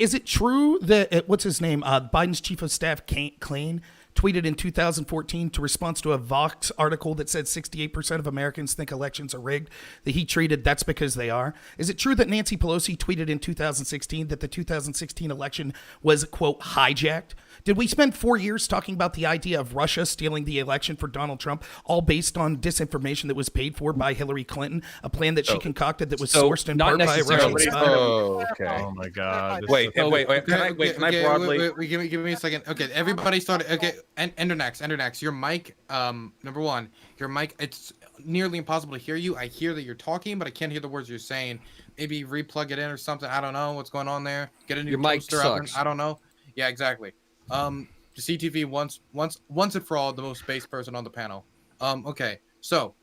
Is it true that, what's his name? Biden's chief of staff, Klein, tweeted in 2014 to response to a Vox article that said 68% of Americans think elections are rigged, that he treated that's because they are. Is it true that Nancy Pelosi tweeted in 2016 that the 2016 election was, quote, hijacked? Did we spend 4 years talking about the idea of Russia stealing the election for Donald Trump, all based on disinformation that was paid for by Hillary Clinton, a plan that she concocted that was sourced in part by a Russian spy? Oh, okay. Oh my God. Wait. Can I broadly? Give me a second. Okay, everybody started. Okay, Endernax, your mic. Number one, your mic. It's nearly impossible to hear you. I hear that you're talking, but I can't hear the words you're saying. Maybe replug it in or something. I don't know what's going on there. Get a new toaster out. I don't know. Yeah, exactly. The CTV once and for all the most base person on the panel. Okay, so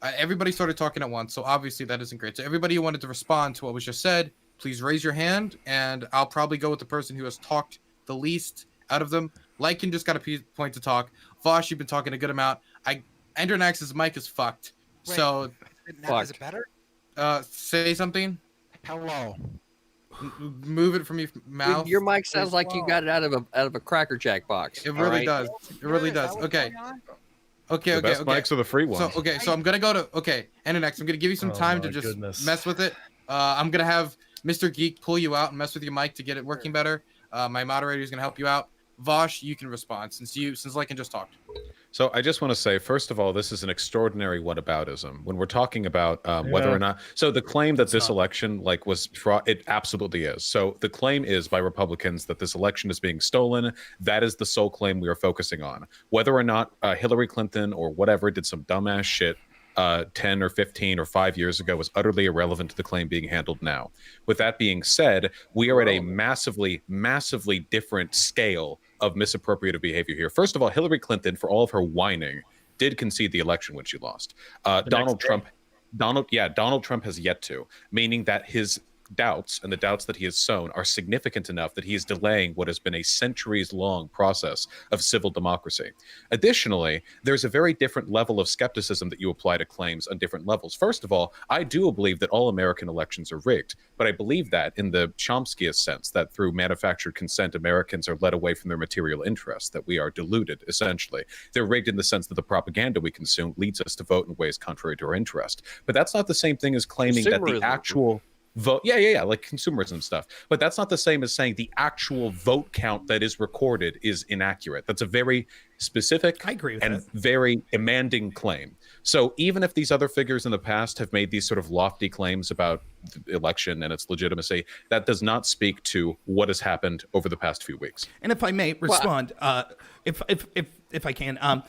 everybody started talking at once, so obviously that isn't great. So everybody who wanted to respond to what was just said, please raise your hand, and I'll probably go with the person who has talked the least out of them. Lichen just got a point to talk. Vaush, you've been talking a good amount. Endernax's mic is fucked. Wait, so is it better? Say something. Hello. Move it from your mouth. Your mic sounds like you got it out of a Cracker Jack box. It really does. It really does. Okay. Okay, The best mics are the free ones. So I'm gonna go to Endernax. I'm gonna give you some time to just mess with it. I'm gonna have Mr. Geek pull you out and mess with your mic to get it working better. My moderator is gonna help you out. Vaush, you can respond since Lichen just talked. So I just want to say, first of all, this is an extraordinary whataboutism. When we're talking about whether or not, so the claim that this election was fraud, it absolutely is. So the claim is by Republicans that this election is being stolen. That is the sole claim we are focusing on. Whether or not Hillary Clinton or whatever did some dumbass shit 10 or 15 or 5 years ago was utterly irrelevant to the claim being handled now. With that being said, we are at a massively, massively different scale of misappropriative behavior here. First of all, Hillary Clinton, for all of her whining, did concede the election when she lost. Donald Trump has yet to, meaning that his doubts and the doubts that he has sown are significant enough that he is delaying what has been a centuries-long process of civil democracy. Additionally, there's a very different level of skepticism that you apply to claims on different levels. First of all, I do believe that all American elections are rigged, but I believe that in the Chomskyist sense, that through manufactured consent, Americans are led away from their material interests, that we are deluded, essentially. They're rigged in the sense that the propaganda we consume leads us to vote in ways contrary to our interest. But that's not the same thing as claiming that the actual vote, like consumerism stuff. But that's not the same as saying the actual vote count that is recorded is inaccurate. That's a very specific very demanding claim. So even if these other figures in the past have made these sort of lofty claims about the election and its legitimacy, that does not speak to what has happened over the past few weeks. And if I may respond, if I can,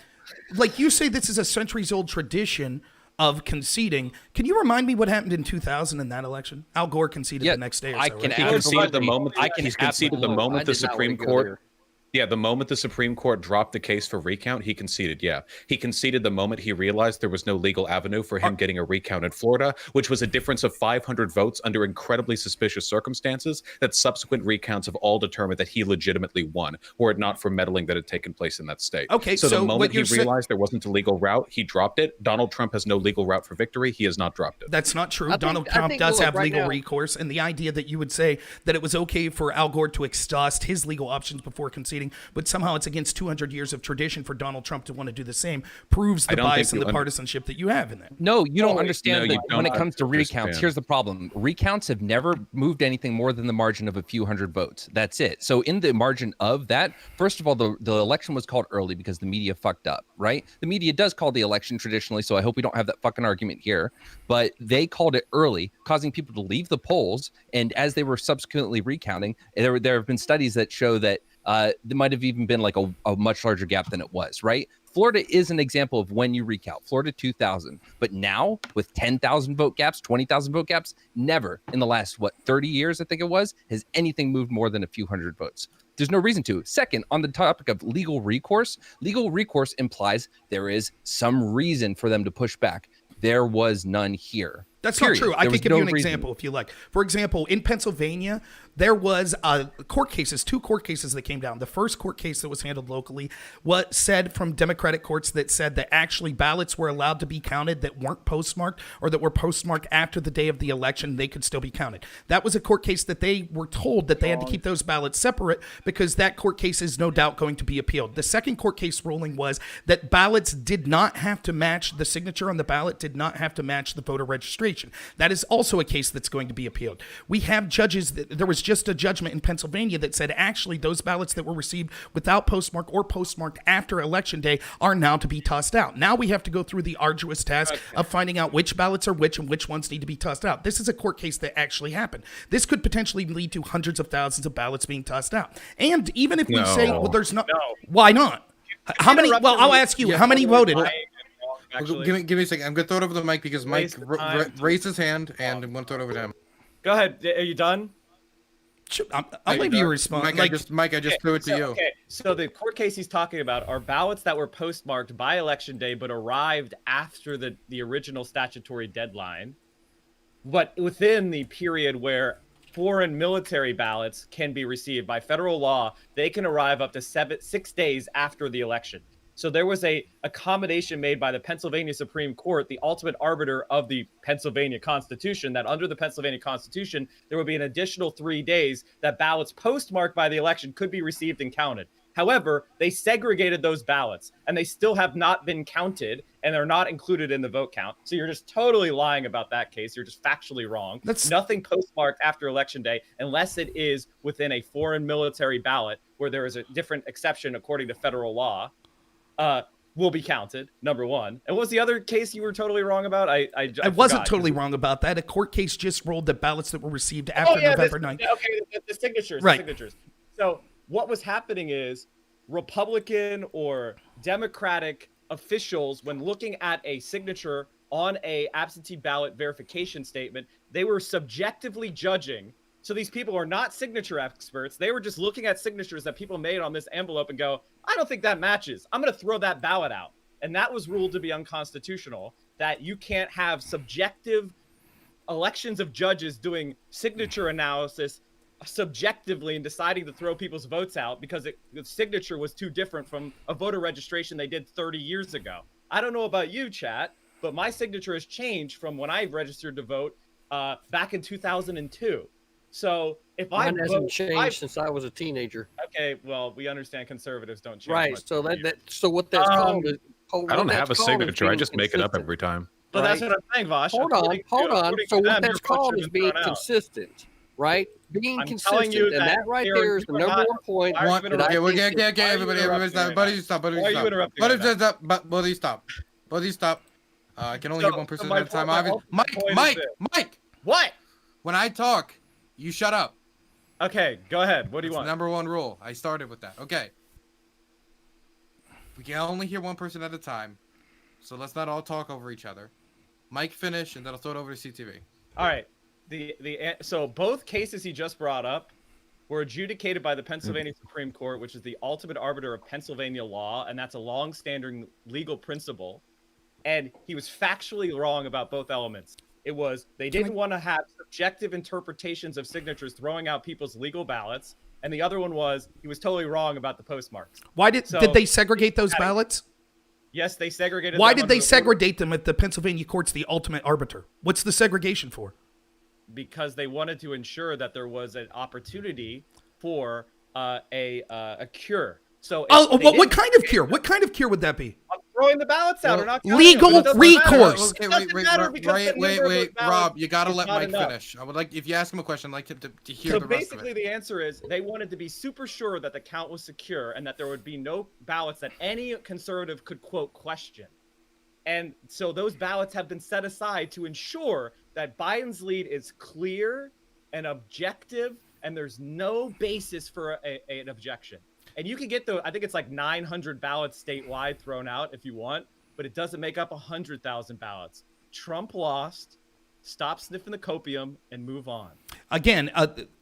like you say, this is a centuries-old tradition of conceding. Can you remind me what happened in 2000 in that election? Al Gore conceded the next day. Or so, He conceded the moment. He's conceded the moment the Supreme Court. Yeah, the moment the Supreme Court dropped the case for recount, he conceded. Yeah, he conceded the moment he realized there was no legal avenue for him getting a recount in Florida, which was a difference of 500 votes under incredibly suspicious circumstances that subsequent recounts have all determined that he legitimately won, were it not for meddling that had taken place in that state. Okay, so the moment he realized there wasn't a legal route, he dropped it. Donald Trump has no legal route for victory. He has not dropped it. That's not true. Donald Trump does have legal recourse, and the idea that you would say that it was okay for Al Gore to exhaust his legal options before conceding, but somehow it's against 200 years of tradition for Donald Trump to want to do the same, proves the bias and the partisanship that you have in that. No, you don't understand that when it comes to recounts. Here's the problem. Recounts have never moved anything more than the margin of a few hundred votes. That's it. So in the margin of that, first of all, the election was called early because the media fucked up, right? The media does call the election traditionally, so I hope we don't have that fucking argument here. But they called it early, causing people to leave the polls. And as they were subsequently recounting, there have been studies that show that there might have even been like a much larger gap than it was, right? Florida is an example of when you recount. Florida 2000. But now with 10,000 vote gaps, 20,000 vote gaps, never in the last, 30 years, I think it was, has anything moved more than a few hundred votes. There's no reason to. Second, on the topic of legal recourse implies there is some reason for them to push back. There was none here. That's not true. I could give you an example if you like. For example, in Pennsylvania, there was two court cases that came down. The first court case that was handled locally, what said from Democratic courts that said that actually ballots were allowed to be counted that weren't postmarked or that were postmarked after the day of the election, they could still be counted. That was a court case that they were told that they had to keep those ballots separate because that court case is no doubt going to be appealed. The second court case ruling was that ballots did not have to match, the signature on the ballot did not have to match the voter registration. That is also a case that's going to be appealed. We have judges, there was just a judgment in Pennsylvania that said actually those ballots that were received without postmark or postmarked after election day are now to be tossed out. Now we have to go through the arduous task of finding out which ballots are which and which ones need to be tossed out. This is a court case that actually happened. This could potentially lead to hundreds of thousands of ballots being tossed out. And even if we say, well, there's no, why not? How many, well, I'll ask you, how many voted? Give me a second. I'm gonna throw it over the mic because Mike raised his hand, and I'm gonna throw it over to him. Go ahead. Are you done? I'll leave you a response. Mike, I just threw it to you. Okay, so the court case he's talking about are ballots that were postmarked by election day but arrived after the original statutory deadline, but within the period where foreign military ballots can be received by federal law. They can arrive up to 6 days after the election. So there was a accommodation made by the Pennsylvania Supreme Court, the ultimate arbiter of the Pennsylvania Constitution, that under the Pennsylvania Constitution, there would be an additional 3 days that ballots postmarked by the election could be received and counted. However, they segregated those ballots, and they still have not been counted, and they're not included in the vote count. So you're just totally lying about that case. You're just factually wrong. Nothing postmarked after Election Day, unless it is within a foreign military ballot, where there is a different exception according to federal law, will be counted, number one. And what was the other case you were totally wrong about? I wasn't totally wrong about that. A court case just ruled that ballots that were received after November 9th. Okay, the signatures. Right. The signatures. So what was happening is Republican or Democratic officials, when looking at a signature on a absentee ballot verification statement, they were subjectively judging. So these people are not signature experts. They were just looking at signatures that people made on this envelope and go, I don't think that matches. I'm going to throw that ballot out. And that was ruled to be unconstitutional, that you can't have subjective elections of judges doing signature analysis subjectively and deciding to throw people's votes out because the signature was too different from a voter registration they did 30 years ago. I don't know about you, chat, but my signature has changed from when I registered to vote back in 2002. So if Mine hasn't changed since I was a teenager. Okay, well, we understand conservatives don't change. Right. Much So so what that's called is. I don't have a signature. I just make it up every time. But that's what I'm saying, Vosh. Hold on. So what that's called is being consistent, right? Being consistent, and that right there is the number one point. Okay, everybody stop. Buddy, stop. Buddy, Why are you interrupting? Buddy, stop. Buddy, stop. I can only hit one person at a time. Mike. What? When I talk, you shut up. Okay, go ahead. What do you want? Number one rule. I started with that. Okay. We can only hear one person at a time, so let's not all talk over each other. Mike, finish, and then I'll throw it over to CTV. All right. So both cases he just brought up were adjudicated by the Pennsylvania Supreme Court, which is the ultimate arbiter of Pennsylvania law, and that's a long-standing legal principle. And he was factually wrong about both elements. It was they didn't want to have subjective interpretations of signatures throwing out people's legal ballots. And the other one was he was totally wrong about the postmarks. Why did they segregate those ballots? Yes, they segregated. Why did they segregate them at the Pennsylvania court's the ultimate arbiter? What's the segregation for? Because they wanted to ensure that there was an opportunity for a cure. So what kind of cure? What kind of cure would that be? Throwing the ballots out or not legal recourse. Okay, wait, Rob, you gotta let Mike finish. I would like, if you ask him a question, I'd like him to hear the rest of it. So basically the answer is they wanted to be super sure that the count was secure and that there would be no ballots that any conservative could, quote, question. And so those ballots have been set aside to ensure that Biden's lead is clear and objective and there's no basis for an objection. And you can get I think it's like 900 ballots statewide thrown out if you want, but it doesn't make up 100,000 ballots. Trump lost. Stop sniffing the copium and move on. Again,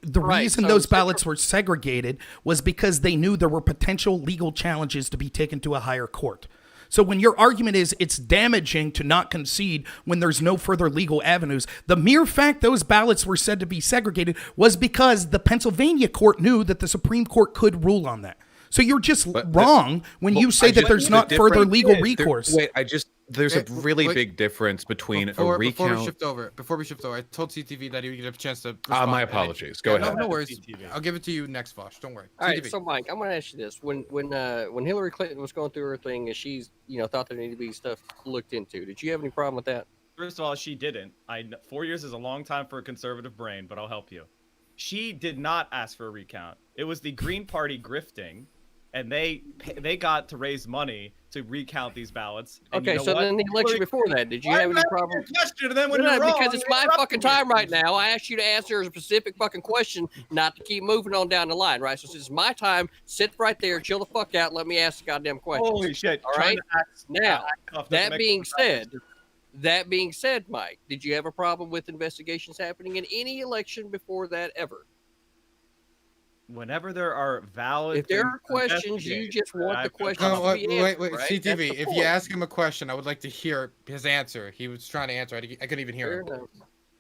the reason those ballots were segregated was because they knew there were potential legal challenges to be taken to a higher court. So when your argument is it's damaging to not concede when there's no further legal avenues, the mere fact those ballots were said to be segregated was because the Pennsylvania court knew that the Supreme Court could rule on that. So you're just wrong when you say that there's not further legal recourse. There's a really big difference between a recount. Before we shift over, I told CTV that he would get a chance to respond. My apologies. Go ahead. No worries. I'll give it to you next, Vaush. Don't worry. All right, so Mike, I'm going to ask you this: when Hillary Clinton was going through her thing, and she's thought there needed to be stuff looked into, did you have any problem with that? First of all, she didn't. 4 years is a long time for a conservative brain, but I'll help you. She did not ask for a recount. It was the Green Party grifting. And they got to raise money to recount these ballots. And okay, so then the election before that, did you have any problem? Because it's my fucking time right now. I asked you to answer a specific fucking question, not to keep moving on down the line, right? So since it's my time, sit right there, chill the fuck out, let me ask the goddamn question. Holy shit! All right. Now, that being said, Mike, did you have a problem with investigations happening in any election before that ever? Whenever there are valid, if there are questions, you just want the questions to be answered. Wait, right? CTV. If you ask him a question, I would like to hear his answer. He was trying to answer. I couldn't even hear him.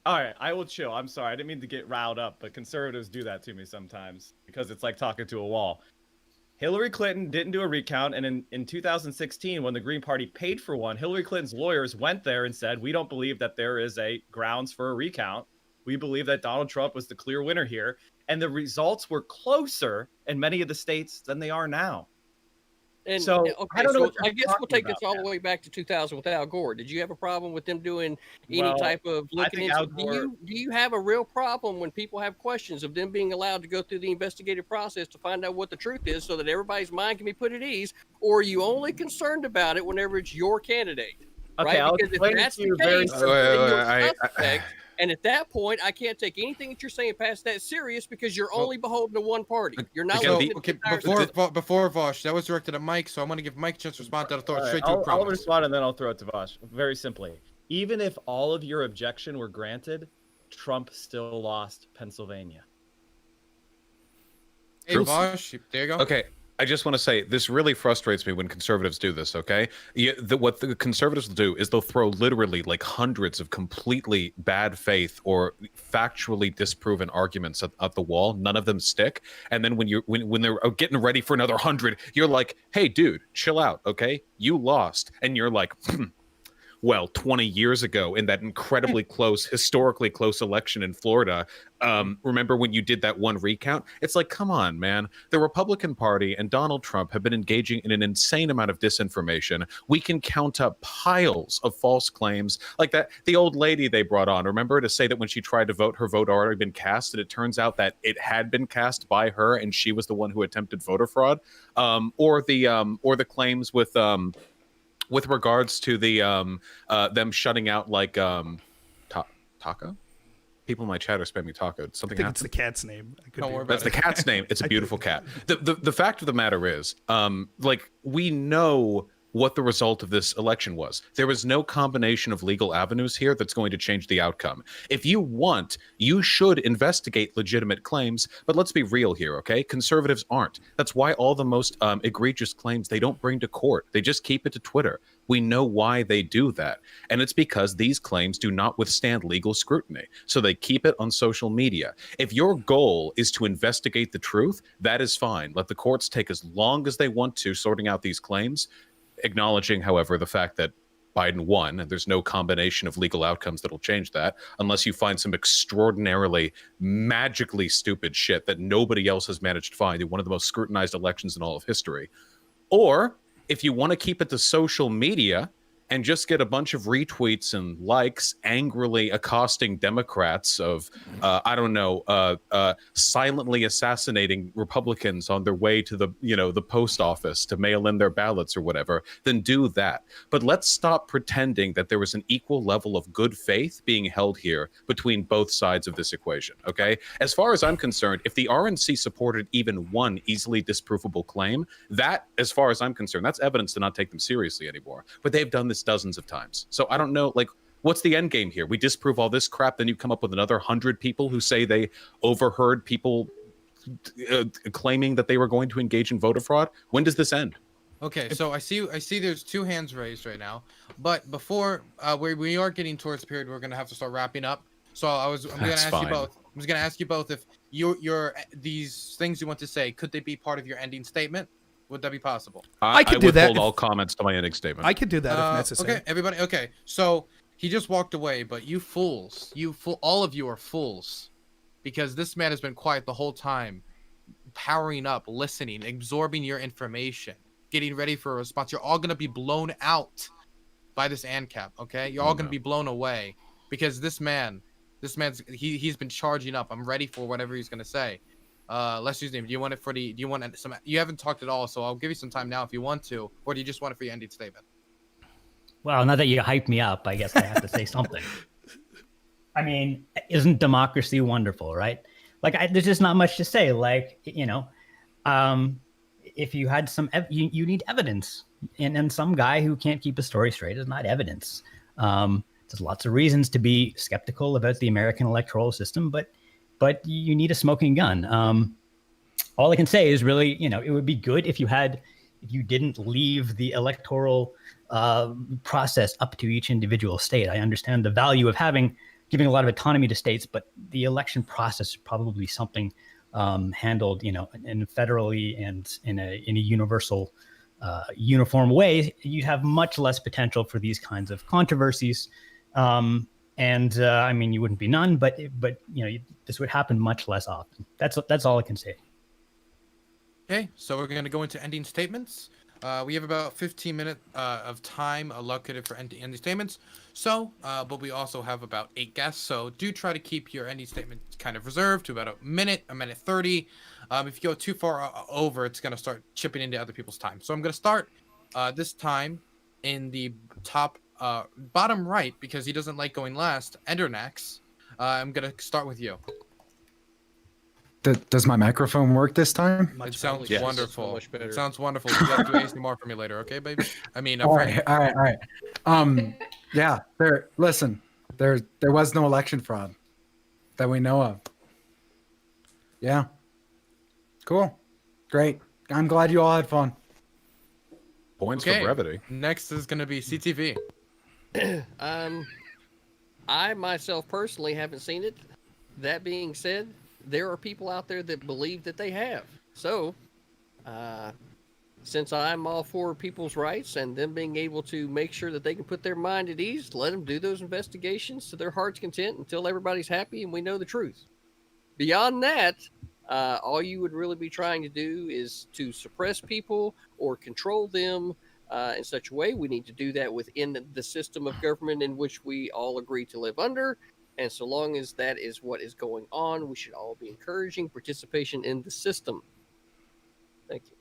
All right, I will chill. I'm sorry, I didn't mean to get riled up, but conservatives do that to me sometimes because it's like talking to a wall. Hillary Clinton didn't do a recount, and in 2016, when the Green Party paid for one, Hillary Clinton's lawyers went there and said, we don't believe that there is a grounds for a recount. We believe that Donald Trump was the clear winner here. And the results were closer in many of the states than they are now. And So, okay, I don't know what I you're guess we'll talking take this about, all man. the way back to 2000 with Al Gore. Did you have a problem with them doing any Well, type of I looking think into? Al Gore- Do you have a real problem when people have questions of them being allowed to go through the investigative process to find out what the truth is, so that everybody's mind can be put at ease? Or are you only concerned about it whenever it's your candidate? Okay, right? I'll because if explain it that's to the you very case, simply. then you're suspect. And at that point, I can't take anything that you're saying past that serious, because you're only beholden to one party. You're not So, looking at the okay, entire before Vaush, that was directed at Mike, so I'm going to give Mike a chance to respond. I'll throw it All right, straight to a I'll promise. respond and then I'll throw it to Vaush. Very simply, even if all of your objection were granted, Trump still lost Pennsylvania. Hey, Vaush, there you go. Okay, I just want to say this really frustrates me when conservatives do this. Okay, what the conservatives will do is they'll throw literally like hundreds of completely bad faith or factually disproven arguments at the wall. None of them stick, and then when they're getting ready for another 100, you're like, "Hey, dude, chill out. Okay, you lost," and you're like. Well, 20 years ago in that incredibly close, historically close election in Florida, remember when you did that one recount? It's like, come on, man. The Republican Party and Donald Trump have been engaging in an insane amount of disinformation. We can count up piles of false claims like that. The old lady they brought on, remember, to say that when she tried to vote, her vote had already been cast, and it turns out that it had been cast by her and she was the one who attempted voter fraud. Or the claims with regards to the them shutting out like taco. People in my chat are spamming taco. Did something I think happen? it's the cat's name. I could Don't be worry wrong. about That's the cat's name. It's a beautiful cat. The fact of the matter is, like, we know what the result of this election was. There was no combination of legal avenues here that's going to change the outcome. If you want, you should investigate legitimate claims, but let's be real here, okay? Conservatives aren't. That's why all the most egregious claims they don't bring to court. They just keep it to Twitter. We know why they do that. And it's because these claims do not withstand legal scrutiny. So they keep it on social media. If your goal is to investigate the truth, that is fine. Let the courts take as long as they want to sorting out these claims, acknowledging, however, the fact that Biden won, and there's no combination of legal outcomes that'll change that, unless you find some extraordinarily, magically stupid shit that nobody else has managed to find in one of the most scrutinized elections in all of history. Or if you want to keep it to social media and just get a bunch of retweets and likes angrily accosting Democrats of, silently assassinating Republicans on their way to the post office to mail in their ballots or whatever, then do that. But let's stop pretending that there was an equal level of good faith being held here between both sides of this equation, okay? As far as I'm concerned, if the RNC supported even one easily disprovable claim, that, as far as I'm concerned, that's evidence to not take them seriously anymore. But they've done this dozens of times. So I don't know, like, what's the end game here? We disprove all this crap, then you come up with another 100 people who say they overheard people claiming that they were going to engage in voter fraud. When does this end? Okay, so I see there's two hands raised right now, but before we are getting towards the period we're gonna have to start wrapping up. So I'm gonna ask you both. I'm just gonna ask you both if your these things you want to say, could they be part of your ending statement? Would that be possible? I could do that withhold if- all comments to my ending statement. I could do that if necessary. Okay, everybody. Okay, so he just walked away, but you fools, all of you are fools, because this man has been quiet the whole time, powering up, listening, absorbing your information, getting ready for a response. You're all gonna be blown out by this ANCAP. Okay, you're all gonna be blown away because this man's he's been charging up. I'm ready for whatever he's gonna say. Let's use name. Do you want some? You haven't talked at all, so I'll give you some time now if you want to, or do you just want it for your ending statement? Well, now that you hyped me up, I guess I have to say something. I mean, isn't democracy wonderful, right? Like, there's just not much to say. Like, if you had you need evidence, and some guy who can't keep a story straight is not evidence. There's lots of reasons to be skeptical about the American electoral system, but you need a smoking gun. All I can say is really, it would be good if you didn't leave the electoral process up to each individual state. I understand the value of giving a lot of autonomy to states, but the election process is probably something handled, in federally and in a universal, uniform way, you'd have much less potential for these kinds of controversies. I mean, you wouldn't be none, but this would happen much less often. That's all I can say. Okay, so we're going to go into ending statements. We have about 15 minutes of time allocated for ending statements. So, but we also have about 8 guests. So do try to keep your ending statement kind of reserved to about a minute 30. If you go too far over, it's going to start chipping into other people's time. So I'm going to start this time in the bottom right, because he doesn't like going last. Endernax, I'm going to start with you. Does my microphone work this time? It sounds wonderful. Much better. It sounds wonderful. You got to do ASMR for me later, okay, baby? I mean, All right. Yeah. Listen. There was no election fraud that we know of. Yeah. Cool. Great. I'm glad you all had fun. Points for brevity. Next is going to be CTV. I myself personally haven't seen it. That being said, there are people out there that believe that they have. So, since I'm all for people's rights and them being able to make sure that they can put their mind at ease, let them do those investigations to their heart's content until everybody's happy and we know the truth. Beyond that, all you would really be trying to do is to suppress people or control them in such a way. We need to do that within the system of government in which we all agree to live under. And so long as that is what is going on, we should all be encouraging participation in the system. Thank you.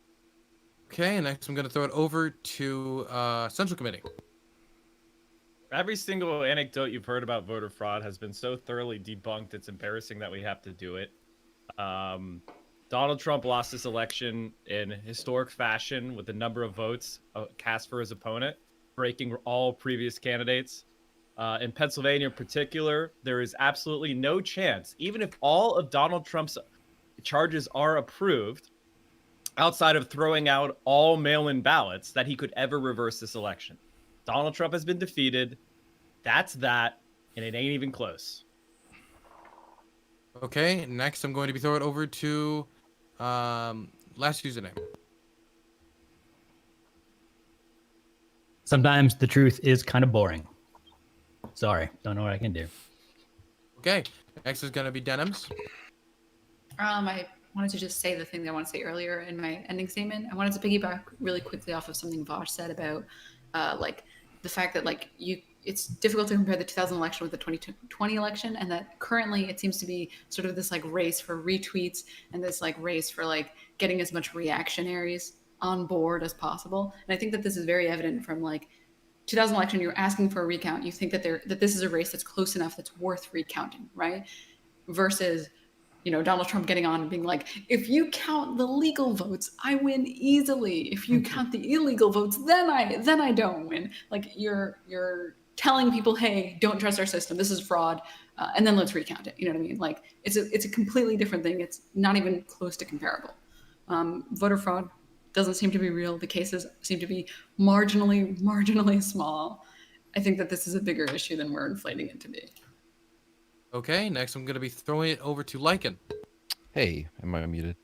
Okay, next I'm going to throw it over to Central Committee. Every single anecdote you've heard about voter fraud has been so thoroughly debunked, it's embarrassing that we have to do it. Donald Trump lost this election in historic fashion with the number of votes cast for his opponent, breaking all previous candidates. In Pennsylvania in particular, there is absolutely no chance, even if all of Donald Trump's charges are approved, outside of throwing out all mail-in ballots, that he could ever reverse this election. Donald Trump has been defeated. That's that, and it ain't even close. Okay, next I'm going to be throwing it over to last username. Sometimes the truth is kind of boring. Sorry, don't know what I can do. Okay, next is going to be Denims. I wanted to just say the thing that I want to say earlier in my ending statement. I wanted to piggyback really quickly off of something Vaush said about like the fact that it's difficult to compare the 2000 election with the 2020 election, and that currently it seems to be sort of this like race for retweets and this like race for like getting as much reactionaries on board as possible. And I think that this is very evident from like 2000 election. You're asking for a recount. You think that this is a race that's close enough that's worth recounting, right? Versus, Donald Trump getting on and being like, if you count the legal votes, I win easily. If you count the illegal votes, then I don't win. Like you're telling people, hey, don't trust our system. This is fraud, and then let's recount it. You know what I mean? Like it's a completely different thing. It's not even close to comparable. Voter fraud doesn't seem to be real. The cases seem to be marginally small. I think that this is a bigger issue than we're inflating it to be. Okay, next I'm going to be throwing it over to Lichen. Hey, am I muted?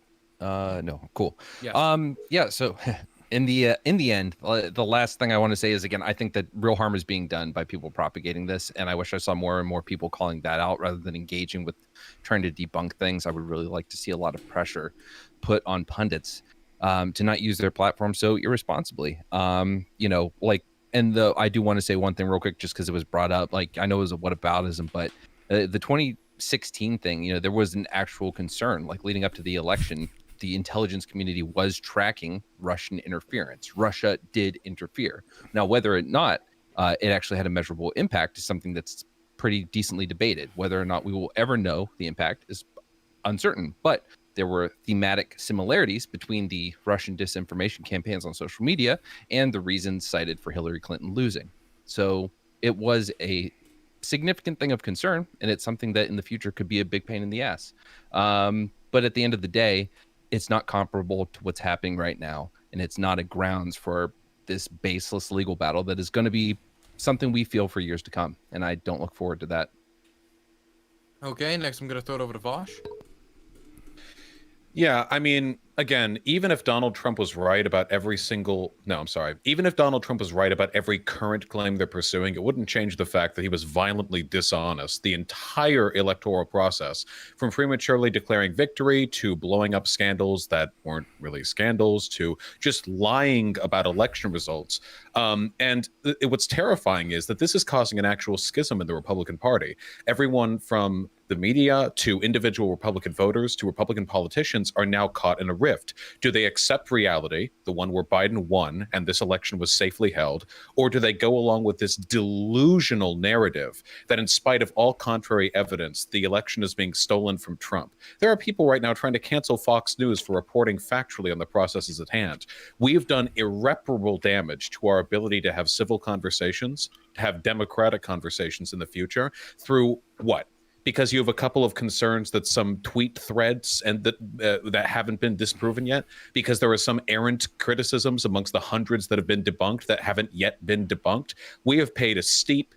No, cool. Yes. Yeah. So, in the end, the last thing I want to say is, again, I think that real harm is being done by people propagating this, and I wish I saw more and more people calling that out rather than engaging with trying to debunk things. I would really like to see a lot of pressure put on pundits to not use their platform so irresponsibly. I do want to say one thing real quick, just because it was brought up. Like, I know it was a whataboutism, but the 2016 thing, there was an actual concern. Like, leading up to the election, the intelligence community was tracking Russian interference. Russia did interfere. Now, whether or not it actually had a measurable impact is something that's pretty decently debated. Whether or not we will ever know the impact is uncertain. But there were thematic similarities between the Russian disinformation campaigns on social media and the reasons cited for Hillary Clinton losing. So it was a significant thing of concern, and it's something that in the future could be a big pain in the ass. But at the end of the day, it's not comparable to what's happening right now, and it's not a grounds for this baseless legal battle that is going to be something we feel for years to come, and I don't look forward to that. Okay, next I'm going to throw it over to Vaush. Yeah, I mean, again, even if Donald Trump was right about every single, no, I'm sorry, even if Donald Trump was right about every current claim they're pursuing, it wouldn't change the fact that he was violently dishonest the entire electoral process, from prematurely declaring victory to blowing up scandals that weren't really scandals to just lying about election results. What's terrifying is that this is causing an actual schism in the Republican Party. Everyone from the media to individual Republican voters to Republican politicians are now caught in a rift. Do they accept reality, the one where Biden won and this election was safely held, or do they go along with this delusional narrative that in spite of all contrary evidence, the election is being stolen from Trump? There are people right now trying to cancel Fox News for reporting factually on the processes at hand. We have done irreparable damage to our ability to have civil conversations, to have democratic conversations in the future through what? Because you have a couple of concerns that some tweet threads and that haven't been disproven yet, because there are some errant criticisms amongst the hundreds that have been debunked that haven't yet been debunked. We have paid a steep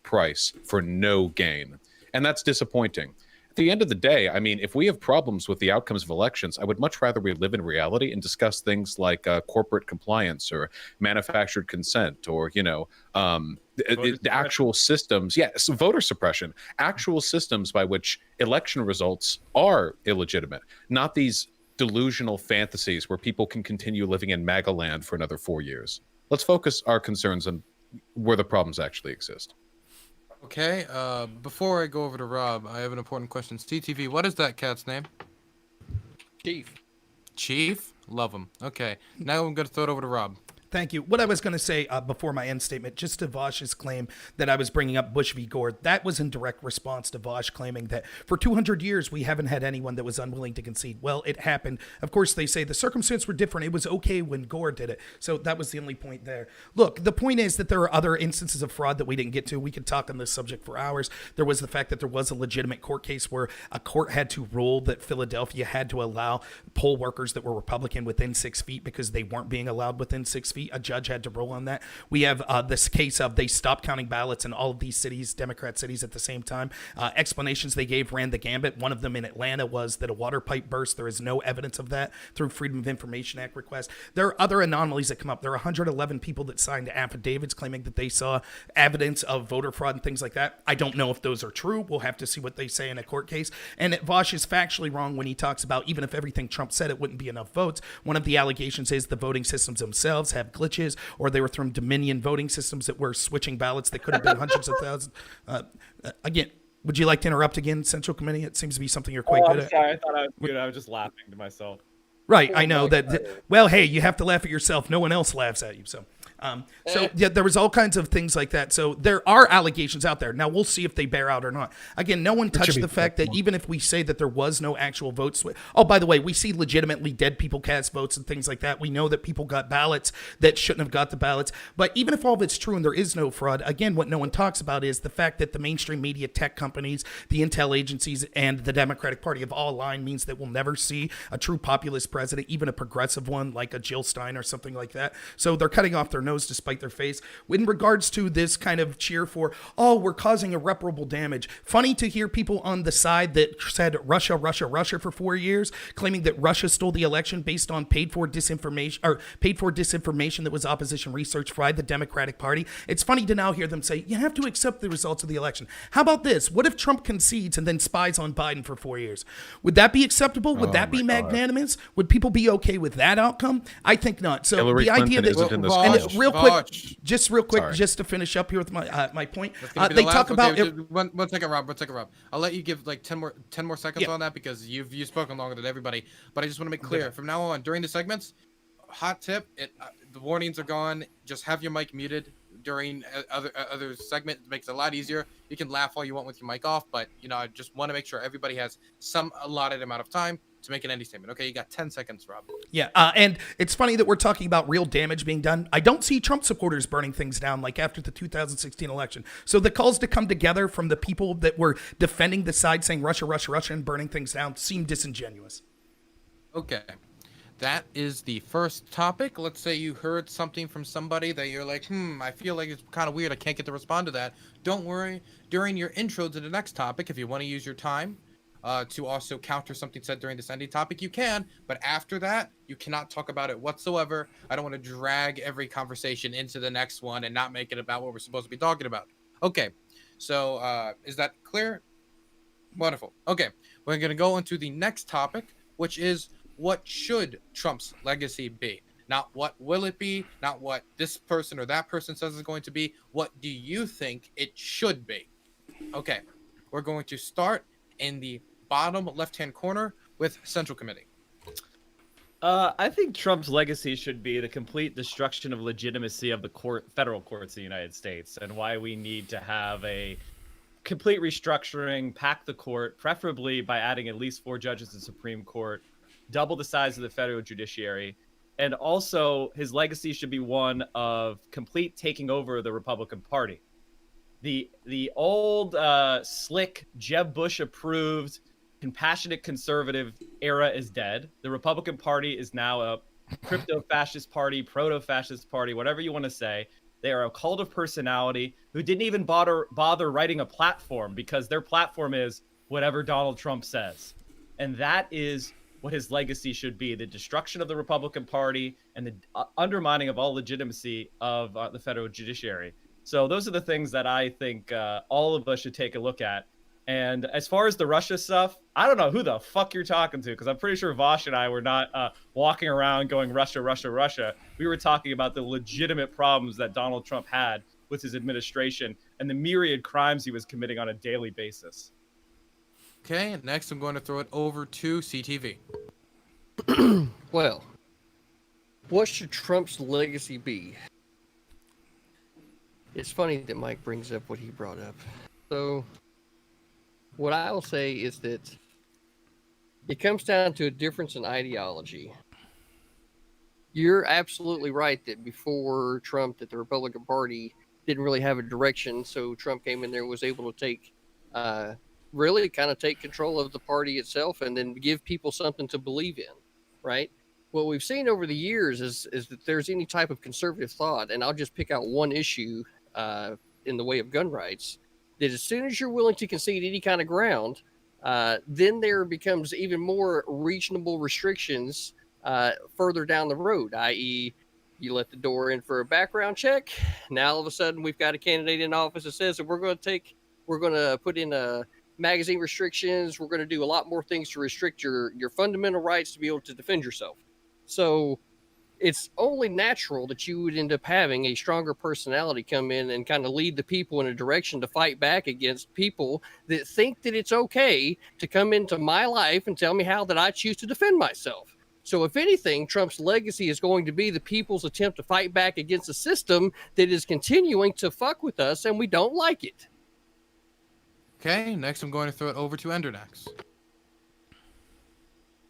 price for no gain, and that's disappointing. At the end of the day, I mean, if we have problems with the outcomes of elections, I would much rather we live in reality and discuss things like corporate compliance or manufactured consent or, the actual systems. Yes, voter suppression, actual systems by which election results are illegitimate, not these delusional fantasies where people can continue living in MAGA land for another 4 years. Let's focus our concerns on where the problems actually exist. Okay, before I go over to Rob, I have an important question. CTV, what is that cat's name? Chief. Chief? Love him. Okay, now I'm going to throw it over to Rob. Thank you. What I was going to say before my end statement, just to Vaush's claim that I was bringing up Bush v. Gore, that was in direct response to Vaush claiming that for 200 years we haven't had anyone that was unwilling to concede. Well, it happened. Of course, they say the circumstances were different. It was okay when Gore did it. So that was the only point there. Look, the point is that there are other instances of fraud that we didn't get to. We could talk on this subject for hours. There was the fact that there was a legitimate court case where a court had to rule that Philadelphia had to allow poll workers that were Republican within 6 feet because they weren't being allowed within 6 feet. A judge had to rule on that. We have this case of they stopped counting ballots in all of these cities, Democrat cities, at the same time. Explanations they gave ran the gambit. One of them in Atlanta was that a water pipe burst. There is no evidence of that through Freedom of Information Act requests. There are other anomalies that come up. There are 111 people that signed affidavits claiming that they saw evidence of voter fraud and things like that. I don't know if those are true. We'll have to see what they say in a court case. And Vaush is factually wrong when he talks about even if everything Trump said, it wouldn't be enough votes. One of the allegations is the voting systems themselves have glitches, or they were from Dominion voting systems that were switching ballots that could have been hundreds of thousands. Again, would you like to interrupt again, Central Committee? It seems to be something you're quite good at. Sorry, I thought I was good. I was just laughing to myself. Right, I know that. Well, hey, you have to laugh at yourself. No one else laughs at you, so. Yeah, there was all kinds of things like that. So there are allegations out there. Now we'll see if they bear out or not. Again, no one touched the fact that even if we say that there was no actual vote oh, by the way, we see legitimately dead people cast votes and things like that. We know that people got ballots that shouldn't have got the ballots. But even if all of it's true and there is no fraud, again, what no one talks about is the fact that the mainstream media, tech companies, the intel agencies, and the Democratic Party have all aligned means that we'll never see a true populist president, even a progressive one like a Jill Stein or something like that. So they're cutting off their nose to spite their face. In regards to this kind of cheer for, oh, we're causing irreparable damage. Funny to hear people on the side that said Russia, Russia, Russia for 4 years, claiming that Russia stole the election based on paid for disinformation that was opposition research by the Democratic Party. It's funny to now hear them say, you have to accept the results of the election. How about this? What if Trump concedes and then spies on Biden for 4 years? Would that be acceptable? Would that be magnanimous? Would people be okay with that outcome? I think not. So Hillary the idea Clinton isn't in this and real quick, real quick, Sorry. just to finish up here with my point. They talk about it. One second, Rob. I'll let you give like 10 more seconds on that because you've spoken longer than everybody. But I just want to make clear from now on during the segments. Hot tip: the warnings are gone. Just have your mic muted during other segment. It makes it a lot easier. You can laugh all you want with your mic off, but I just want to make sure everybody has some allotted amount of time to make an ending statement. Okay, you got 10 seconds, Rob. Yeah, and it's funny that we're talking about real damage being done. I don't see Trump supporters burning things down like after the 2016 election. So the calls to come together from the people that were defending the side saying Russia, Russia, Russia and burning things down seem disingenuous. Okay. That is the first topic. Let's say you heard something from somebody that you're like, I feel like it's kind of weird. I can't get to respond to that. Don't worry. During your intro to the next topic, if you want to use your time, to also counter something said during this ending topic, you can. But after that, you cannot talk about it whatsoever. I don't want to drag every conversation into the next one and not make it about what we're supposed to be talking about. Okay, so is that clear? Wonderful. Okay, we're going to go into the next topic, which is what should Trump's legacy be? Not what will it be, not what this person or that person says is going to be. What do you think it should be? Okay, we're going to start in the bottom left-hand corner with Central Committee. I think Trump's legacy should be the complete destruction of legitimacy of the federal courts of the United States, and why we need to have a complete restructuring, pack the court, preferably by adding at least 4 judges to the Supreme Court, double the size of the federal judiciary. And also, his legacy should be one of complete taking over the Republican Party. The old, slick, Jeb Bush approved, compassionate conservative era is dead. The Republican Party is now a crypto-fascist party, proto-fascist party, whatever you want to say. They are a cult of personality who didn't even bother writing a platform, because their platform is whatever Donald Trump says. And that is what his legacy should be: the destruction of the Republican Party and the undermining of all legitimacy of the federal judiciary. So those are the things that I think all of us should take a look at. And as far as the Russia stuff, I don't know who the fuck you're talking to, because I'm pretty sure Vaush and I were not walking around going Russia, Russia, Russia. We were talking about the legitimate problems that Donald Trump had with his administration and the myriad crimes he was committing on a daily basis. Okay, and next I'm going to throw it over to CTV. Well, what should Trump's legacy be? It's funny that Mike brings up what he brought up. So, what I will say is that it comes down to a difference in ideology. You're absolutely right that before Trump, that the Republican Party didn't really have a direction, so Trump came in there and was able to take really kind of take control of the party itself and then give people something to believe in, right? What we've seen over the years is that there's any type of conservative thought, and I'll just pick out one issue in the way of gun rights, that as soon as you're willing to concede any kind of ground, then there becomes even more reasonable restrictions further down the road, i.e., you let the door in for a background check. Now all of a sudden we've got a candidate in office that says that we're going to put in magazine restrictions. We're going to do a lot more things to restrict your fundamental rights to be able to defend yourself. So it's only natural that you would end up having a stronger personality come in and kind of lead the people in a direction to fight back against people that think that it's okay to come into my life and tell me how that I choose to defend myself. So if anything, Trump's legacy is going to be the people's attempt to fight back against a system that is continuing to fuck with us, and we don't like it. Okay, next I'm going to throw it over to Endernax.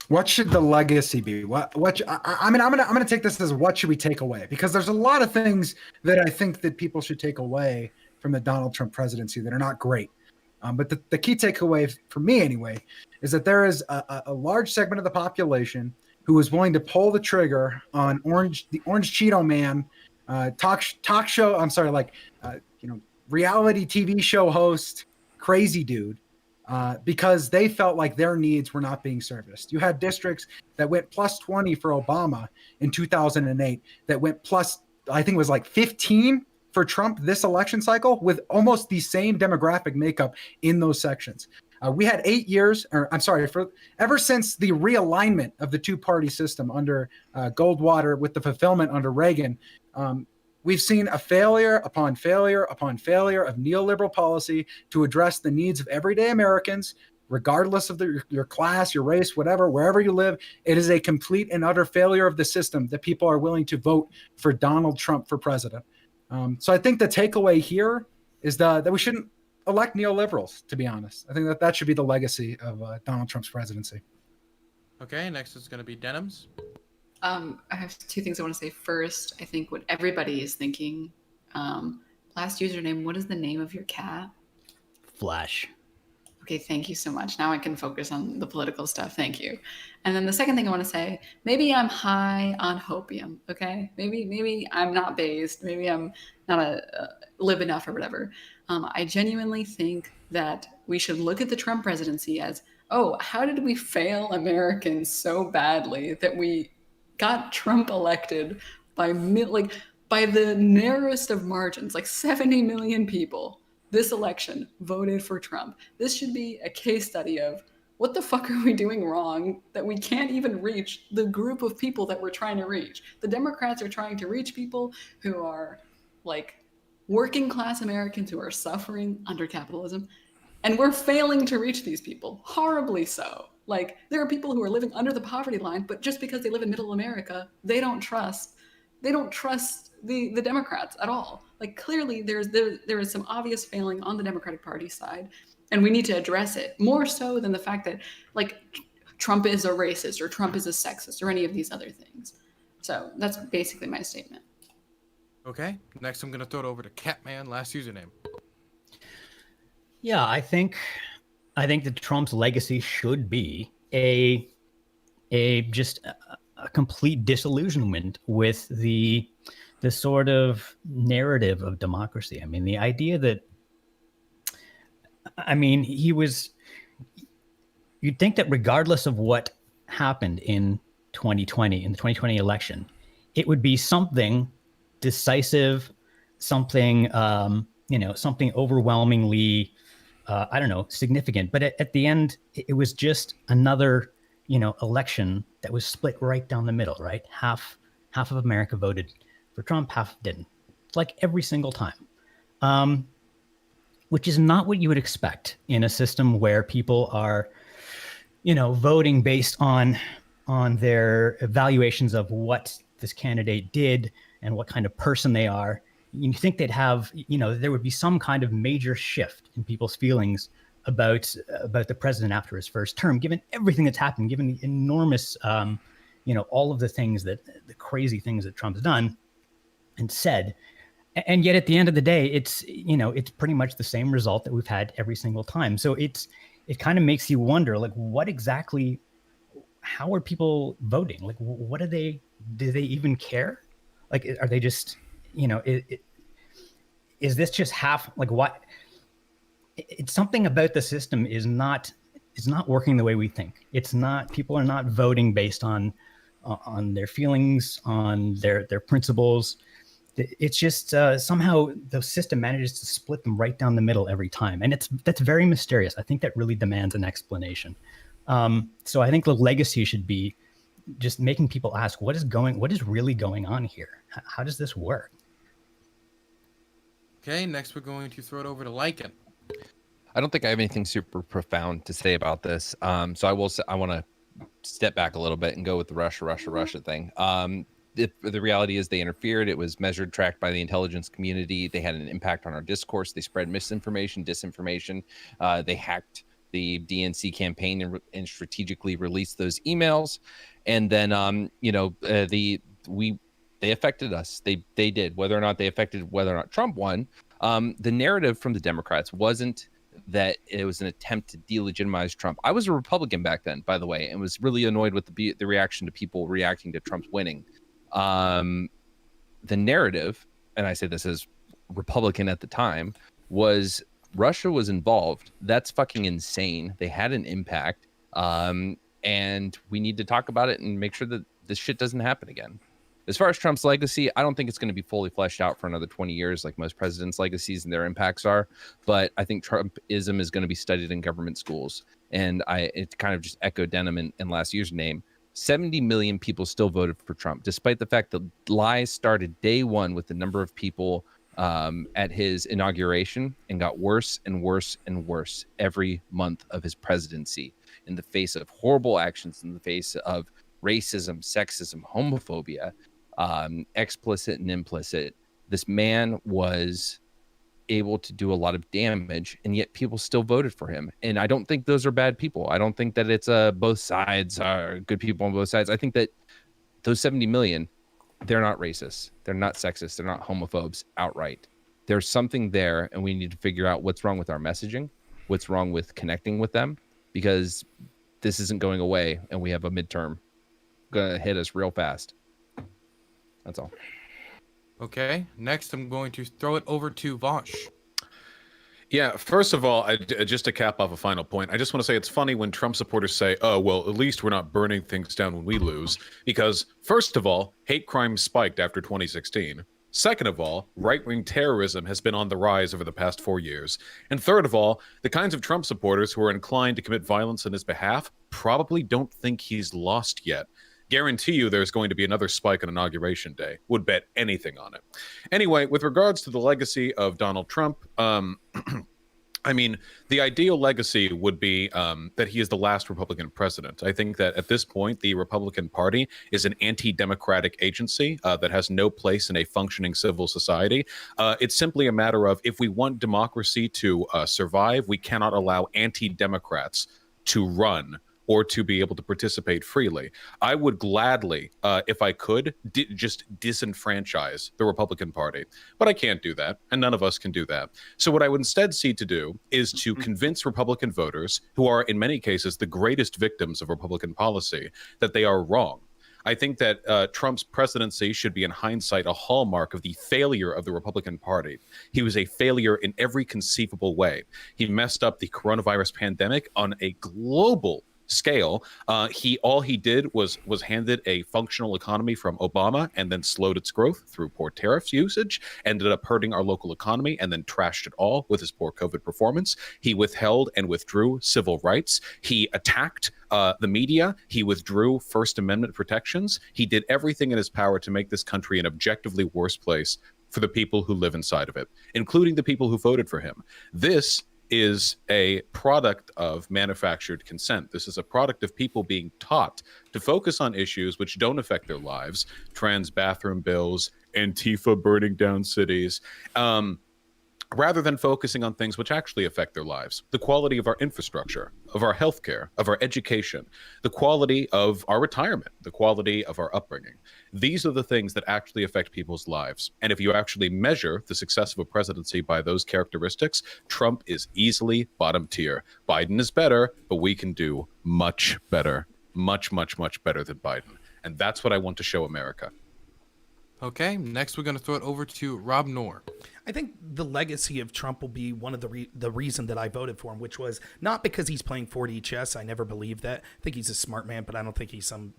What should the legacy be? I'm gonna take this as what should we take away? Because there's a lot of things that I think that people should take away from the Donald Trump presidency that are not great. But the key takeaway for me anyway is that there is a large segment of the population who is willing to pull the trigger on the Orange Cheeto Man talk show. I'm sorry, reality TV show host, crazy dude. Because they felt like their needs were not being serviced. You had districts that went plus 20 for Obama in 2008, that went plus, I think it was like 15 for Trump this election cycle, with almost the same demographic makeup in those sections. We had 8 years, ever since the realignment of the two-party system under Goldwater with the fulfillment under Reagan, we've seen a failure upon failure upon failure of neoliberal policy to address the needs of everyday Americans, regardless of your class, your race, whatever, wherever you live. It is a complete and utter failure of the system that people are willing to vote for Donald Trump for president. So I think the takeaway here is that we shouldn't elect neoliberals, to be honest. I think that should be the legacy of Donald Trump's presidency. Okay, next is going to be Denims. I have 2 things I want to say. First, I think what everybody is thinking. Last username, what is the name of your cat? Flash. Okay, thank you so much. Now I can focus on the political stuff. Thank you. And then the second thing I want to say, maybe I'm high on hopium, okay? Maybe I'm not based. Maybe I'm not live enough or whatever. I genuinely think that we should look at the Trump presidency as oh, how did we fail Americans so badly that we got Trump elected by by the narrowest of margins, like 70 million people this election voted for Trump. This should be a case study of what the fuck are we doing wrong that we can't even reach the group of people that we're trying to reach. The Democrats are trying to reach people who are like working class Americans who are suffering under capitalism. And we're failing to reach these people, horribly so. Like, there are people who are living under the poverty line, but just because they live in middle America, they don't trust the Democrats at all. Like, clearly there is some obvious failing on the Democratic Party side, and we need to address it more so than the fact that, like, Trump is a racist or Trump is a sexist or any of these other things. So that's basically my statement. Okay, next I'm going to throw it over to Catman, last username. Yeah, I think that Trump's legacy should be a complete disillusionment with the sort of narrative of democracy. I mean, the idea that, I mean, you'd think that regardless of what happened in 2020, in the 2020 election, it would be something decisive, something, something overwhelmingly, significant. But at the end, it was just another, election that was split right down the middle, right? Half of America voted for Trump, half didn't. It's like every single time, which is not what you would expect in a system where people are, voting based on their evaluations of what this candidate did and what kind of person they are. You think they'd have, there would be some kind of major shift in people's feelings about the president after his first term, given everything that's happened, given the enormous, all of the crazy things that Trump's done and said. And yet at the end of the day, it's pretty much the same result that we've had every single time. So it kind of makes you wonder, like, what exactly, how are people voting? Like, what do they even care? Like, are they just, is this just half, like, what? It's something about the system is not working the way we think. It's not, people are not voting based on their feelings, on their principles. It's just somehow the system manages to split them right down the middle every time. And that's very mysterious. I think that really demands an explanation. So I think the legacy should be just making people ask, what is really going on here? How does this work? Okay, next we're going to throw it over to Lichen. I don't think I have anything super profound to say about this. So I want to step back a little bit and go with the Russia thing. The reality is they interfered. It was measured, tracked by the intelligence community. They had an impact on our discourse. They spread misinformation, disinformation. They hacked the DNC campaign and strategically released those emails. And then, they affected us. They did. Whether or not they affected whether or not Trump won, the narrative from the Democrats wasn't that it was an attempt to delegitimize Trump. I was a Republican back then, by the way, and was really annoyed with the reaction to people reacting to Trump's winning. The narrative, and I say this as Republican at the time, was Russia was involved. That's fucking insane. They had an impact, and we need to talk about it and make sure that this shit doesn't happen again. As far as Trump's legacy, I don't think it's going to be fully fleshed out for another 20 years like most presidents' legacies and their impacts are. But I think Trumpism is going to be studied in government schools. And it kind of just echoed Denham in last year's name. 70 million people still voted for Trump, despite the fact that lies started day one with the number of people at his inauguration and got worse and worse and worse every month of his presidency in the face of horrible actions, in the face of racism, sexism, homophobia, explicit and implicit. This man was able to do a lot of damage, and yet people still voted for him. And I don't think those are bad people. I don't think that it's both sides are good people on both sides. I think that those 70 million, they're not racist. They're not sexist. They're not homophobes outright. There's something there, and we need to figure out what's wrong with our messaging, what's wrong with connecting with them, because this isn't going away, and we have a midterm gonna hit us real fast. That's all. Okay, next I'm going to throw it over to Vaush. Yeah, first of all, just to cap off a final point, I just want to say it's funny when Trump supporters say, oh, well, at least we're not burning things down when we lose. Because, first of all, hate crime spiked after 2016. Second of all, right-wing terrorism has been on the rise over the past 4 years. And third of all, the kinds of Trump supporters who are inclined to commit violence on his behalf probably don't think he's lost yet. Guarantee you there's going to be another spike on Inauguration Day. Would bet anything on it. Anyway, with regards to the legacy of Donald Trump, I mean, the ideal legacy would be that he is the last Republican president. I think that at this point, the Republican Party is an anti-democratic agency that has no place in a functioning civil society. It's simply a matter of if we want democracy to survive, we cannot allow anti-democrats to run or to be able to participate freely. I would gladly, if I could, just disenfranchise the Republican Party. But I can't do that, and none of us can do that. So what I would instead see to do is to convince Republican voters, who are in many cases the greatest victims of Republican policy, that they are wrong. I think that Trump's presidency should be, in hindsight, a hallmark of the failure of the Republican Party. He was a failure in every conceivable way. He messed up the coronavirus pandemic on a global scale. All he did was handed a functional economy from Obama and then slowed its growth through poor tariff usage, ended up hurting our local economy, and then trashed it all with his poor COVID performance. He withheld and withdrew civil rights. He attacked the media. He withdrew First Amendment protections. He did everything in his power to make this country an objectively worse place for the people who live inside of it, including the people who voted for him. This is a product of manufactured consent. This is a product of people being taught to focus on issues which don't affect their lives, trans bathroom bills, Antifa burning down cities, rather than focusing on things which actually affect their lives. The quality of our infrastructure, of our healthcare, of our education, the quality of our retirement, the quality of our upbringing. These are the things that actually affect people's lives. And if you actually measure the success of a presidency by those characteristics, Trump is easily bottom tier. Biden is better, but we can do much better. Much, much, much better than Biden. And that's what I want to show America. Okay, next we're going to throw it over to Rob Noor. I think the legacy of Trump will be one of the reason that I voted for him, which was not because he's playing 4D chess. I never believed that. I think he's a smart man, but I don't think he's some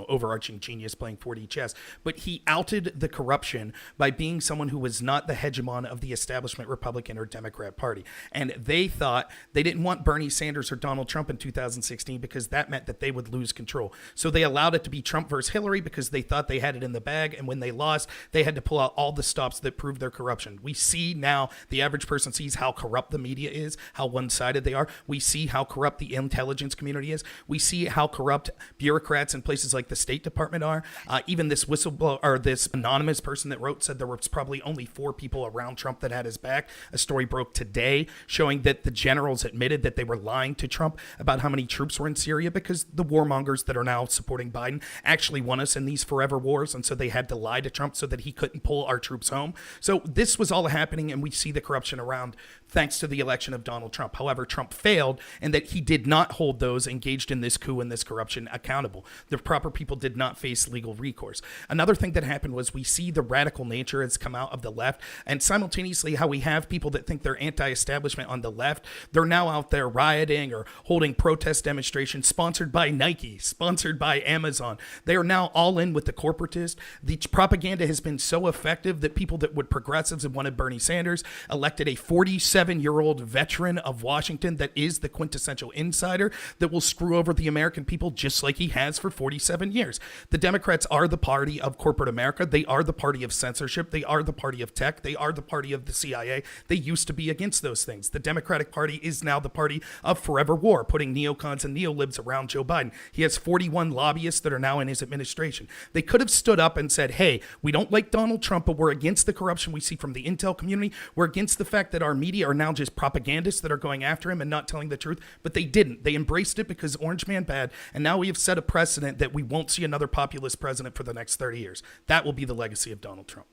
overarching genius playing 4D chess. But he outed the corruption by being someone who was not the hegemon of the establishment Republican or Democrat Party. And they thought they didn't want Bernie Sanders or Donald Trump in 2016 because that meant that they would lose control. So they allowed it to be Trump versus Hillary because they thought they had it in the bag. And when they lost, they had to pull out all the stops that proved their corruption. We see now, the average person sees how corrupt the media is, how one-sided they are. We see how corrupt the intelligence community is. We see how corrupt bureaucrats in places like the State Department are. Even this whistleblower, or this anonymous person that wrote, said there was probably only 4 people around Trump that had his back. A story broke today showing that the generals admitted that they were lying to Trump about how many troops were in Syria because the warmongers that are now supporting Biden actually won us in these forever wars, and so they had to lie to Trump so that he couldn't pull our troops home. So this was all happening, and we see the corruption around thanks to the election of Donald Trump. However, Trump failed, and that he did not hold those engaged in this coup and this corruption accountable. The proper people did not face legal recourse. Another thing that happened was we see the radical nature has come out of the left, and simultaneously how we have people that think they're anti-establishment on the left. They're now out there rioting or holding protest demonstrations sponsored by Nike, sponsored by Amazon. They are now all in with the corporatist. The propaganda has been so effective that people that would progressives and wanted Bernie Sanders elected a 47-year-old veteran of Washington that is the quintessential insider that will screw over the American people just like he has for 47 years. The Democrats are the party of corporate America. They are the party of censorship. They are the party of tech. They are the party of the CIA. They used to be against those things. The Democratic Party is now the party of forever war, putting neocons and neolibs around Joe Biden. He has 41 lobbyists that are now in his administration. They could have stood up and said, hey, we don't like Donald Trump, but we're against the corruption we see from the intel community. We're against the fact that our media are now just propagandists that are going after him and not telling the truth. But they didn't. They embraced it because Orange Man bad. And now we have set a precedent that we won't see another populist president for the next 30 years. That will be the legacy of Donald Trump.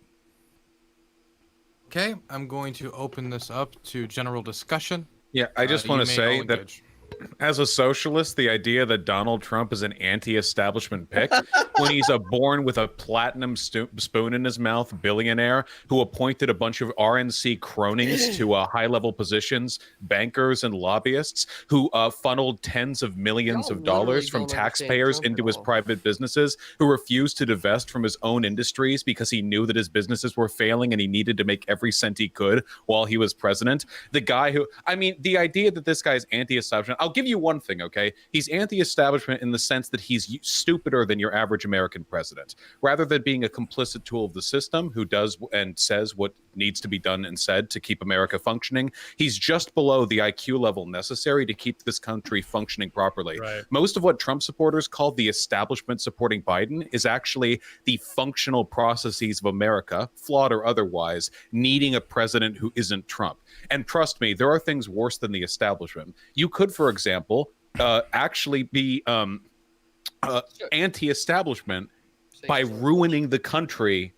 Okay, I'm going to open this up to general discussion. Yeah, I just want to say that As a socialist, the idea that Donald Trump is an anti-establishment pick when he's a born with a platinum spoon in his mouth billionaire who appointed a bunch of RNC cronies to high-level positions, bankers and lobbyists who funneled tens of millions of dollars from taxpayers into his private businesses, who refused to divest from his own industries because he knew that his businesses were failing and he needed to make every cent he could while he was president. The guy who, I mean, the idea that this guy's anti-establishment, I'll give you one thing, okay? He's anti-establishment in the sense that he's stupider than your average American president. Rather than being a complicit tool of the system who does and says what needs to be done and said to keep America functioning, he's just below the IQ level necessary to keep this country functioning properly. Right. Most of what Trump supporters call the establishment supporting Biden is actually the functional processes of America, flawed or otherwise, needing a president who isn't Trump. And trust me, there are things worse than the establishment. You could, for example, actually be anti-establishment by ruining the country.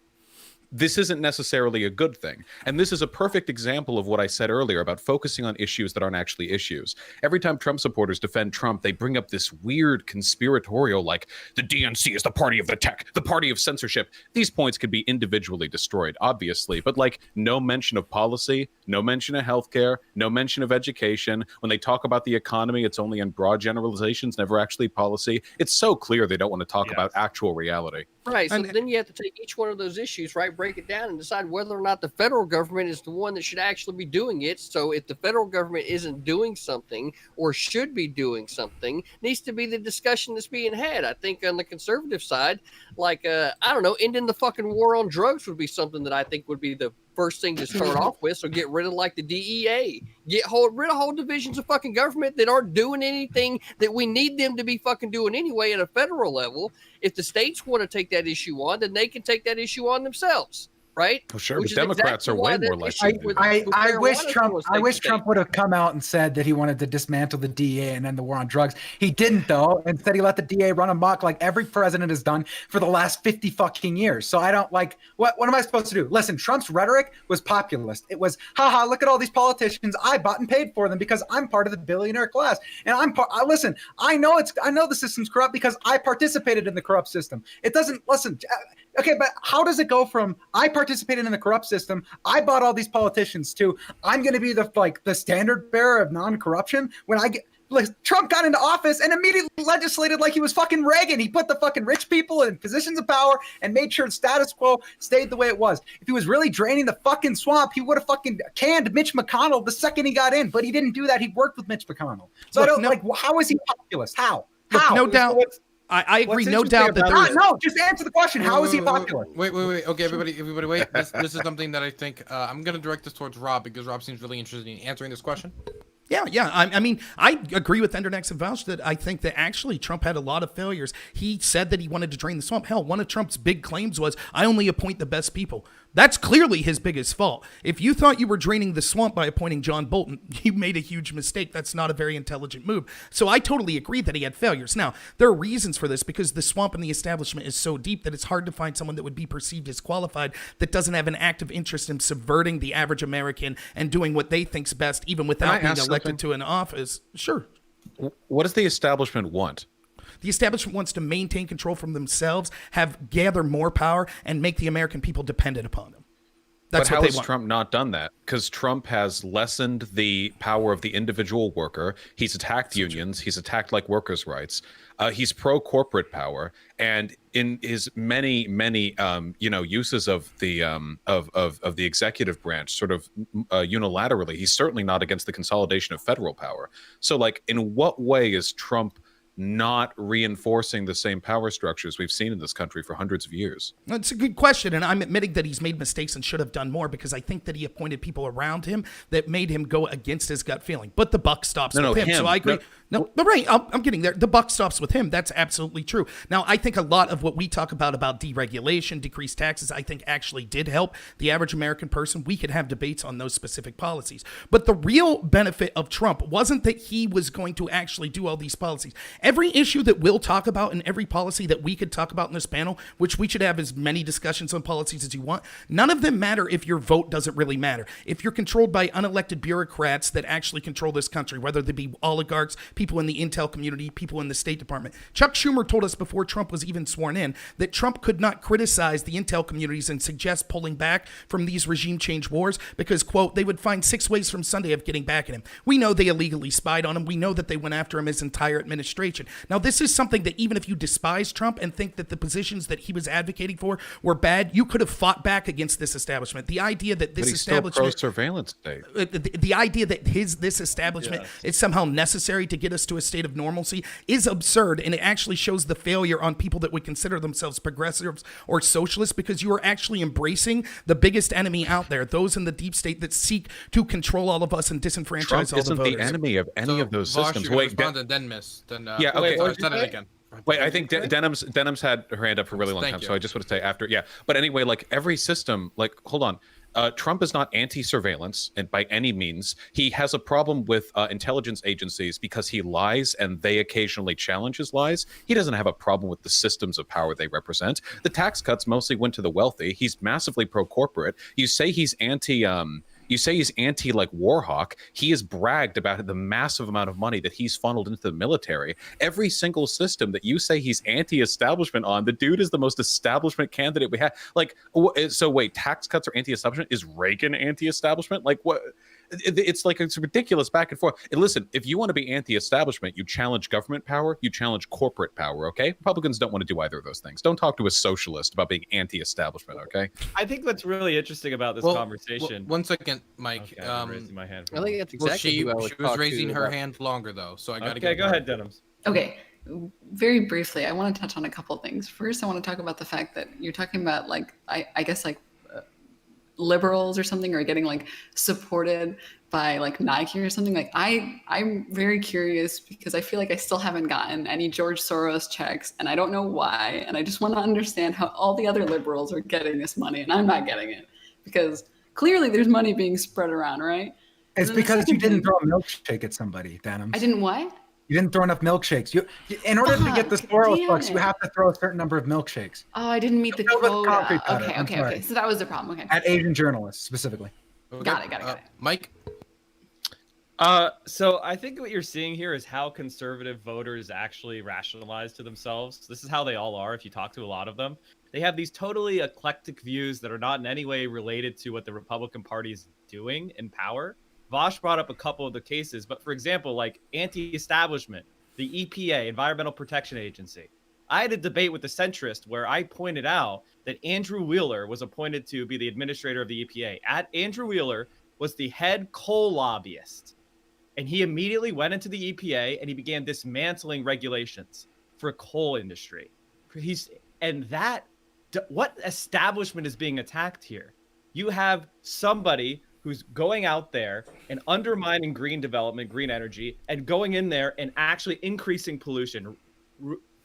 This isn't necessarily a good thing. And this is a perfect example of what I said earlier about focusing on issues that aren't actually issues. Every time Trump supporters defend Trump, they bring up this weird conspiratorial, like, the DNC is the party of the tech, the party of censorship. These points could be individually destroyed, obviously, but like no mention of policy, no mention of healthcare, no mention of education. When they talk about the economy, it's only in broad generalizations, never actually policy. It's so clear they don't want to talk about actual reality. Right. So then you have to take each one of those issues, right, break it down and decide whether or not the federal government is the one that should actually be doing it. So if the federal government isn't doing something or should be doing something, needs to be the discussion that's being had. I think on the conservative side, like, I don't know, ending the fucking war on drugs would be something that I think would be the first thing to start off with. So get rid of like the DEA, rid of whole divisions of fucking government that aren't doing anything that we need them to be fucking doing anyway at a federal level. If the states want to take that issue on, then they can take that issue on themselves. Right? Well, sure, but Democrats are way more likely to do that. I wish Trump would have come out and said that he wanted to dismantle the DEA and end the war on drugs. He didn't, though. Instead, he let the DEA run amok like every president has done for the last 50 fucking years. So I don't like, what am I supposed to do? Listen, Trump's rhetoric was populist. It was, haha, look at all these politicians. I bought and paid for them because I'm part of the billionaire class. And listen, I know the system's corrupt because I participated in the corrupt system. It doesn't, listen, okay, but how does it go from I participated in the corrupt system, I bought all these politicians, to I'm going to be the standard bearer of non-corruption when Trump got into office and immediately legislated like he was fucking Reagan. He put the fucking rich people in positions of power and made sure the status quo stayed the way it was. If he was really draining the fucking swamp, he would have fucking canned Mitch McConnell the second he got in, but he didn't do that. He worked with Mitch McConnell. So how is he populist? How? No doubt. I agree, no doubt that no, just answer the question. How is he popular? Wait. Okay, everybody, wait. This is something that I think I'm going to direct this towards Rob because Rob seems really interested in answering this question. Yeah. I mean, I agree with Endernax and Vaush that I think that actually Trump had a lot of failures. He said that he wanted to drain the swamp. Hell, one of Trump's big claims was, I only appoint the best people. That's clearly his biggest fault. If you thought you were draining the swamp by appointing John Bolton, you made a huge mistake. That's not a very intelligent move. So I totally agree that he had failures. Now, there are reasons for this because the swamp and the establishment is so deep that it's hard to find someone that would be perceived as qualified that doesn't have an active interest in subverting the average American and doing what they think's best, even without being elected to an office. Sure. What does the establishment want? The establishment wants to maintain control from themselves, gather more power, and make the American people dependent upon them. That's but what how they has want. Trump not done that? Because Trump has lessened the power of the individual worker. He's attacked unions. He's attacked like workers' rights. He's pro-corporate power, and in his many uses of the of the executive branch, sort of unilaterally, he's certainly not against the consolidation of federal power. So, like, in what way is Trump not reinforcing the same power structures we've seen in this country for hundreds of years? That's a good question, and I'm admitting that he's made mistakes and should have done more because I think that he appointed people around him that made him go against his gut feeling. But the buck stops with him. So I agree. No, but right, I'm getting there. The buck stops with him. That's absolutely true. Now, I think a lot of what we talk about deregulation, decreased taxes, I think actually did help the average American person. We could have debates on those specific policies. But the real benefit of Trump wasn't that he was going to actually do all these policies. Every issue that we'll talk about and every policy that we could talk about in this panel, which we should have as many discussions on policies as you want, none of them matter if your vote doesn't really matter. If you're controlled by unelected bureaucrats that actually control this country, whether they be oligarchs, people people in the intel community, people in the State Department. Chuck Schumer told us before Trump was even sworn in that Trump could not criticize the intel communities and suggest pulling back from these regime change wars because, quote, they would find 6 ways from Sunday of getting back at him. We know they illegally spied on him. We know that they went after him his entire administration. Now, this is something that even if you despise Trump and think that the positions that he was advocating for were bad, you could have fought back against this establishment. The idea that this establishment, surveillance state. The idea that this establishment is somehow necessary to get us to a state of normalcy is absurd, and it actually shows the failure on people that would consider themselves progressives or socialists, because you are actually embracing the biggest enemy out there, those in the deep state that seek to control all of us and disenfranchise Trump all the isn't voters. the enemy of any of those Vaush, systems. You're Wait, respond and then miss. Then, yeah, okay. Sorry, start it again. Wait, I think Denham's had her hand up for a really long time, so I just want to say after, But anyway, like every system, like, hold on. Trump is not anti-surveillance, and by any means. He has a problem with intelligence agencies because he lies and they occasionally challenge his lies. He doesn't have a problem with the systems of power they represent. The tax cuts mostly went to the wealthy. He's massively pro-corporate. You say he's anti like Warhawk. He has bragged about the massive amount of money that he's funneled into the military. Every single system that you say he's anti-establishment on, the dude is the most establishment candidate we have. Like, so wait, tax cuts are anti-establishment? Is Reagan anti-establishment? Like, what? It's like, it's ridiculous back and forth. And listen, if you want to be anti-establishment, you challenge government power, you challenge corporate power, okay? Republicans don't want to do either of those things. Don't talk to a socialist about being anti-establishment, okay? I think what's really interesting about this conversation. One second, Mike. Okay, I'm raising my hand. I think that's exactly she who I would was talk raising to her about- hand longer though, so I got to Okay, go ahead, Denhams. Okay, very briefly, I want to touch on a couple things. First, I want to talk about the fact that you're talking about, like, I guess, like, liberals or something are getting, like, supported by, like, Nike or something. Like, I'm very curious because I feel like I still haven't gotten any George Soros checks, and I don't know why, and I just want to understand how all the other liberals are getting this money, and I'm not getting it, because clearly there's money being spread around, right? It's because you didn't throw a milkshake at somebody, Denham. I didn't what? You didn't throw enough milkshakes. In order to get the Soros damn bucks, you it. have to throw a certain number of milkshakes. Oh, I didn't meet the Fill with concrete quota. powder, Okay, I'm okay, sorry. okay. So that was the problem. Okay. At Asian journalists, specifically. Got it. Mike? So I think what you're seeing here is how conservative voters actually rationalize to themselves. This is how they all are if you talk to a lot of them. They have these totally eclectic views that are not in any way related to what the Republican Party is doing in power. Vaush brought up a couple of the cases, but for example, like anti-establishment, the EPA, Environmental Protection Agency. I had a debate with the centrist where I pointed out that Andrew Wheeler was appointed to be the administrator of the EPA. Andrew Wheeler was the head coal lobbyist. And he immediately went into the EPA and he began dismantling regulations for coal industry. What establishment is being attacked here? You have somebody who's going out there and undermining green development, green energy, and going in there and actually increasing pollution,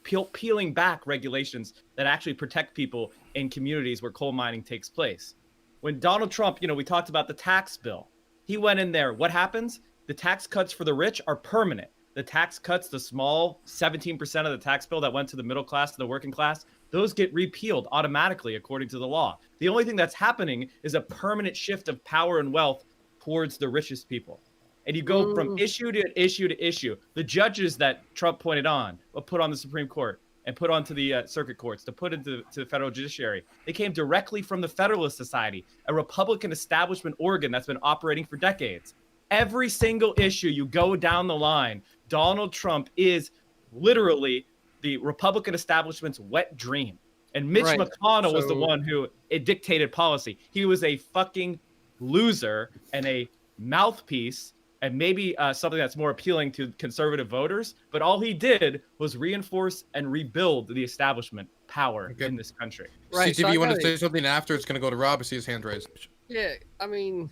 peeling back regulations that actually protect people in communities where coal mining takes place. When Donald Trump, we talked about the tax bill. He went in there. What happens? The tax cuts for the rich are permanent. The tax cuts, the small 17% of the tax bill that went to the middle class, to the working class, those get repealed automatically according to the law. The only thing that's happening is a permanent shift of power and wealth towards the richest people. And you go from issue to issue to issue. The judges that Trump pointed on, put on the Supreme Court and put onto the circuit courts, to put into the federal judiciary, they came directly from the Federalist Society, a Republican establishment organ that's been operating for decades. Every single issue you go down the line, Donald Trump is literally the Republican establishment's wet dream. And Mitch McConnell was the one who dictated policy. He was a fucking loser and a mouthpiece, and maybe something that's more appealing to conservative voters. But all he did was reinforce and rebuild the establishment power in this country. Right. CTV, you want to say something after? It's going to go to Rob. I see his hand raised. Yeah, I mean,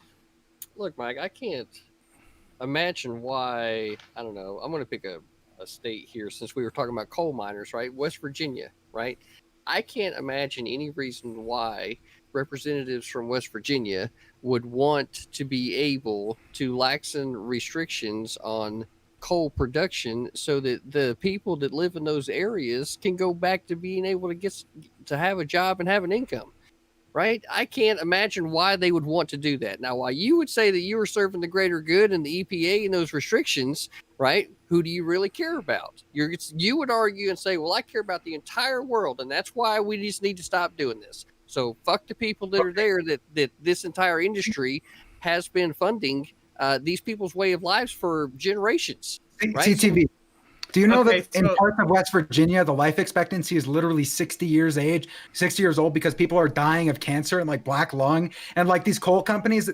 look, Mike, I can't imagine why. I don't know. I'm going to pick a state here since we were talking about coal miners, right? West Virginia, right? I can't imagine any reason why representatives from West Virginia would want to be able to laxen restrictions on coal production so that the people that live in those areas can go back to being able to get to have a job and have an income, right? I can't imagine why they would want to do that. Now, while you would say that you are serving the greater good and the EPA and those restrictions, right? who do you really care about? You would argue and say, well, I care about the entire world, and that's why we just need to stop doing this. So fuck the people that are there that this entire industry has been funding these people's way of lives for generations. Right? CTV. Do you know Okay, that in parts of West Virginia, the life expectancy is literally 60 years old because people are dying of cancer and like black lung, and like these coal companies,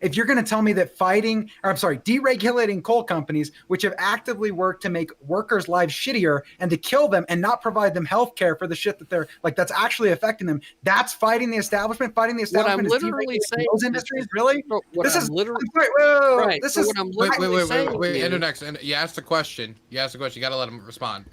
if you're going to tell me that deregulating coal companies, which have actively worked to make workers' lives shittier and to kill them and not provide them health care for the shit that they're like, that's actually affecting them. That's fighting the establishment. Fighting the establishment. What I'm literally saying, those industries, really? This is literally right. This is what I'm literally saying. Wait, Endernax, and you asked the question. You got to let him respond.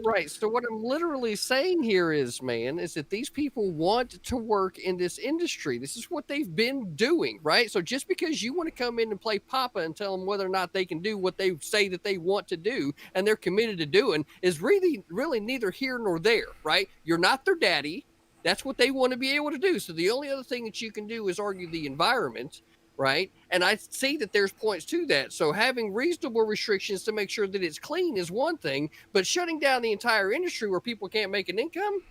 Right. So what I'm literally saying here is that these people want to work in this industry. This is what they've been doing, right? So just because you want to come in and play Papa and tell them whether or not they can do what they say that they want to do and they're committed to doing is really neither here nor there, right? You're not their daddy. That's what they want to be able to do. So the only other thing that you can do is argue the environment. Right. And I see that there's points to that. So having reasonable restrictions to make sure that it's clean is one thing, but shutting down the entire industry where people can't make an income,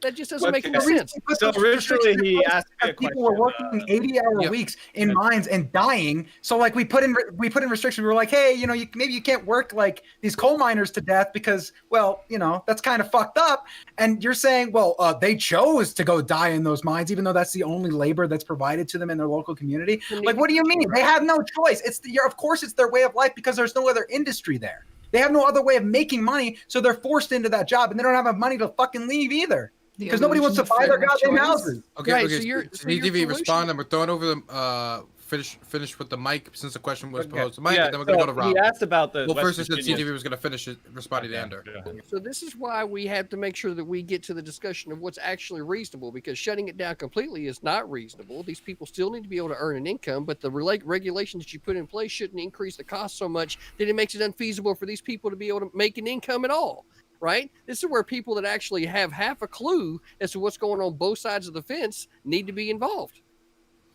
that just doesn't make any sense. So originally he asked me a question. People were working 80-hour weeks in mines and dying. So like we put in restrictions. We were like, hey, maybe you can't work like these coal miners to death because, well, that's kind of fucked up. And you're saying, well, they chose to go die in those mines, even though that's the only labor that's provided to them in their local community. Like, what do you mean? They have no choice. Of course it's their way of life because there's no other industry there. They have no other way of making money, so they're forced into that job, and they don't have enough money to fucking leave either. Because nobody wants to buy their goddamn houses. Okay, right, okay. So CTV, respond, and we're throwing over the finish with the mic since the question was posed to Mike, and then we're gonna go to Rob. He asked about the. Well, West first it said Virginia. CTV was gonna finish it, responding to Ender. So this is why we have to make sure that we get to the discussion of what's actually reasonable, because shutting it down completely is not reasonable. These people still need to be able to earn an income, but the regulations that you put in place shouldn't increase the cost so much that it makes it unfeasible for these people to be able to make an income at all. Right? This is where people that actually have half a clue as to what's going on both sides of the fence need to be involved.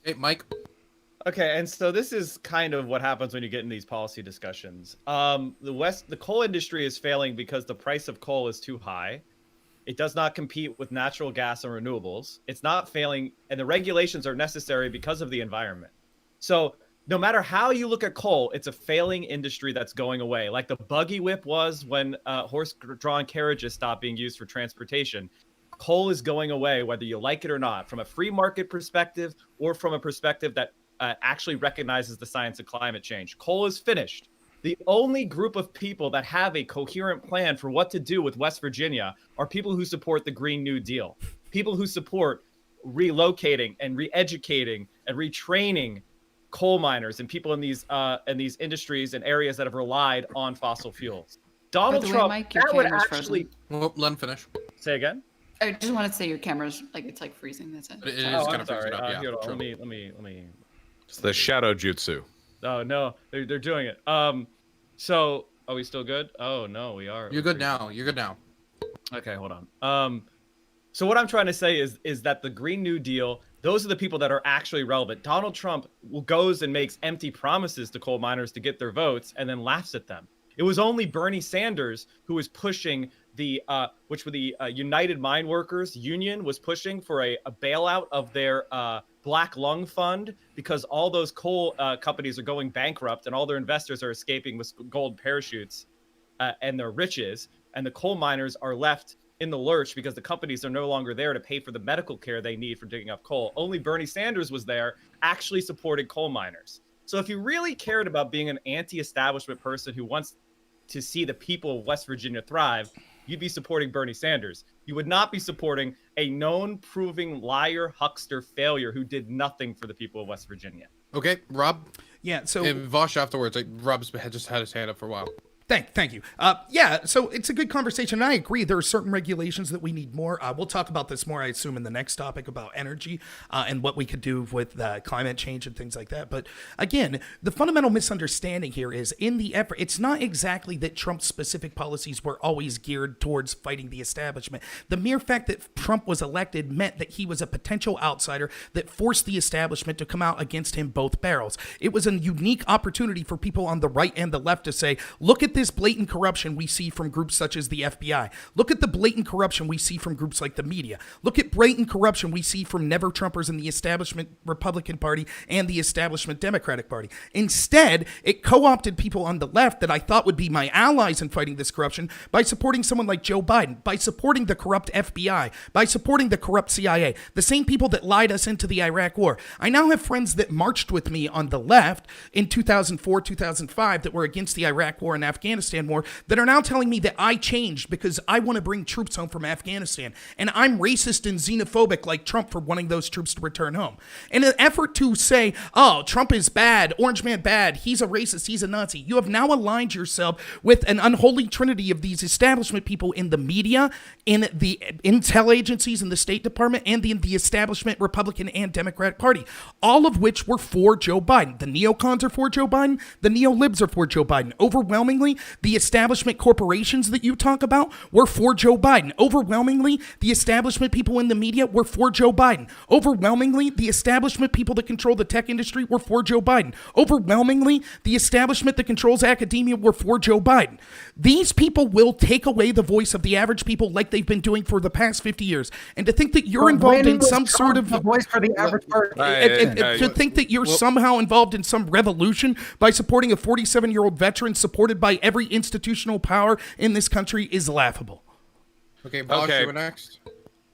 Hey, Mike. Okay, and so this is kind of what happens when you get in these policy discussions. The coal industry is failing because the price of coal is too high. It does not compete with natural gas and renewables. It's not failing, and the regulations are necessary because of the environment. So no matter how you look at coal, it's a failing industry that's going away. Like the buggy whip was when horse-drawn carriages stopped being used for transportation. Coal is going away, whether you like it or not, from a free market perspective or from a perspective that actually recognizes the science of climate change. Coal is finished. The only group of people that have a coherent plan for what to do with West Virginia are people who support the Green New Deal, people who support relocating and re-educating and retraining coal miners and people in these industries and areas that have relied on fossil fuels. Donald Trump, Mike, your that would camera's actually... Well, let him finish. Say again? I just wanted to say your camera's it's like freezing. That's it. It is Oh, kind I'm of sorry. freezing up. Yeah, Here, true. let me. It's the shadow jutsu. Oh no, they're doing it. So are we still good? Oh no, we are. You're good now. You're good now. Okay, hold on. So what I'm trying to say is that the Green New Deal, those are the people that are actually relevant. Donald Trump goes and makes empty promises to coal miners to get their votes and then laughs at them. It was only Bernie Sanders who was pushing the United Mine Workers Union was pushing for a bailout of their black lung fund because all those coal companies are going bankrupt and all their investors are escaping with gold parachutes and their riches, and the coal miners are left in the lurch because the companies are no longer there to pay for the medical care they need for digging up coal. Only Bernie Sanders was there actually supporting coal miners. So if you really cared about being an anti-establishment person who wants to see the people of West Virginia thrive, you'd be supporting Bernie Sanders. You would not be supporting a known proving liar, huckster, failure who did nothing for the people of West Virginia. Okay, Rob. Yeah, so... And Vaush afterwards. Rob's just had his hand up for a while. Thank you. Yeah, so it's a good conversation. And I agree. There are certain regulations that we need more. We'll talk about this more, I assume, in the next topic about energy and what we could do with climate change and things like that. But again, the fundamental misunderstanding here is in the effort, it's not exactly that Trump's specific policies were always geared towards fighting the establishment. The mere fact that Trump was elected meant that he was a potential outsider that forced the establishment to come out against him both barrels. It was a unique opportunity for people on the right and the left to say, look at at this blatant corruption we see from groups such as the FBI. Look at the blatant corruption we see from groups like the media. Look at blatant corruption we see from never-Trumpers in the establishment Republican Party and the establishment Democratic Party. Instead, it co-opted people on the left that I thought would be my allies in fighting this corruption by supporting someone like Joe Biden, by supporting the corrupt FBI, by supporting the corrupt CIA, the same people that lied us into the Iraq War. I now have friends that marched with me on the left in 2004, 2005 that were against the Iraq War and Afghanistan War that are now telling me that I changed because I want to bring troops home from Afghanistan. And I'm racist and xenophobic like Trump for wanting those troops to return home. In an effort to say, oh, Trump is bad, Orange Man bad, he's a racist, he's a Nazi, you have now aligned yourself with an unholy trinity of these establishment people in the media, in the intel agencies, in the State Department, and in the establishment Republican and Democratic Party, all of which were for Joe Biden. The neocons are for Joe Biden. The neolibs are for Joe Biden. Overwhelmingly, the establishment corporations that you talk about were for Joe Biden. Overwhelmingly, the establishment people in the media were for Joe Biden. Overwhelmingly, the establishment people that control the tech industry were for Joe Biden. Overwhelmingly, the establishment that controls academia were for Joe Biden. These people will take away the voice of the average people like they've been doing for the past 50 years. And to think that you're involved in some sort of... the voice for the average person. To think that you're somehow involved in some revolution by supporting a 47-year-old veteran supported by every institutional power in this country is laughable. Okay, Vaush, you were next.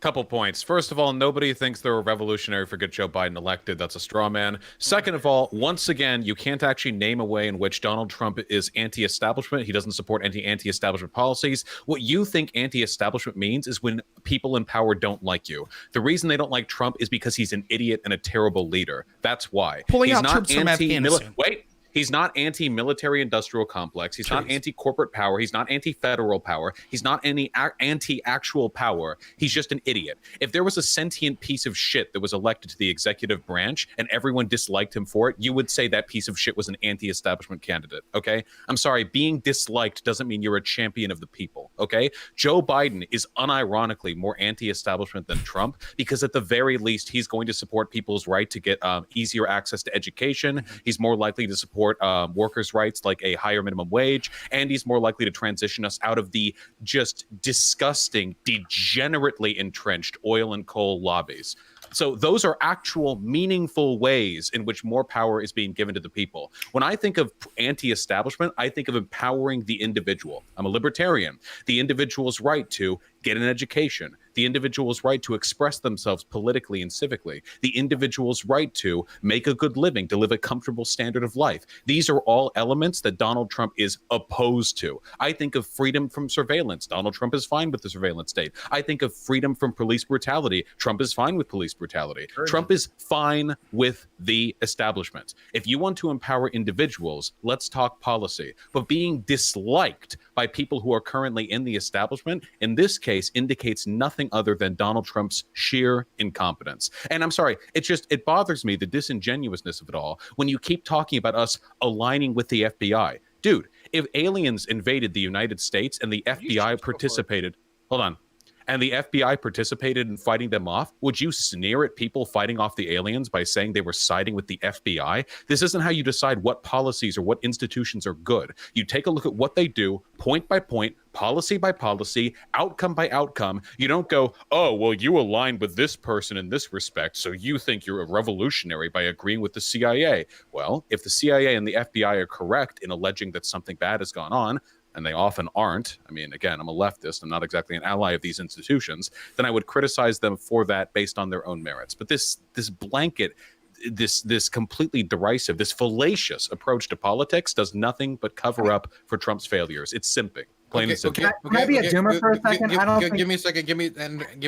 Couple points. First of all, nobody thinks they're a revolutionary for get Joe Biden elected. That's a straw man. Second of all, once again, you can't actually name a way in which Donald Trump is anti-establishment. He doesn't support any anti-establishment policies. What you think anti-establishment means is when people in power don't like you. The reason they don't like Trump is because he's an idiot and a terrible leader. That's why. Pulling out troops from Afghanistan. He's not anti-military industrial complex. He's not anti-corporate power. He's not anti-federal power. He's not any anti-actual power. He's just an idiot. If there was a sentient piece of shit that was elected to the executive branch and everyone disliked him for it, you would say that piece of shit was an anti-establishment candidate, okay? I'm sorry, being disliked doesn't mean you're a champion of the people, okay? Joe Biden is unironically more anti-establishment than Trump because at the very least, he's going to support people's right to get easier access to education. He's more likely to support workers' rights like a higher minimum wage, and he's more likely to transition us out of the just disgusting, degenerately entrenched oil and coal lobbies. So those are actual meaningful ways in which more power is being given to the people. When I think of anti-establishment, I think of empowering the individual. I'm a libertarian. The individual's right to get an education, the individual's right to express themselves politically and civically, the individual's right to make a good living, to live a comfortable standard of life. These are all elements that Donald Trump is opposed to. I think of freedom from surveillance. Donald Trump is fine with the surveillance state. I think of freedom from police brutality. Trump is fine with police brutality. Trump is fine with the establishment. If you want to empower individuals, let's talk policy. But being disliked by people who are currently in the establishment, in this case, indicates nothing other than Donald Trump's sheer incompetence. And I'm sorry, it bothers me, the disingenuousness of it all, when you keep talking about us aligning with the FBI. Dude, if aliens invaded the United States and the FBI participated, hold on, and the FBI participated in fighting them off, would you sneer at people fighting off the aliens by saying they were siding with the FBI? This isn't how you decide what policies or what institutions are good. You take a look at what they do, point by point, policy by policy, outcome by outcome. You don't go, oh, well, you aligned with this person in this respect, so you think you're a revolutionary by agreeing with the CIA. Well, if the CIA and the FBI are correct in alleging that something bad has gone on, and they often aren't, I mean, again, I'm a leftist, I'm not exactly an ally of these institutions, then I would criticize them for that based on their own merits. But this blanket, this completely derisive, this fallacious approach to politics does nothing but cover up for Trump's failures. It's simping. Plain and simple. Can I be a doomer for a second? Give me a second. Give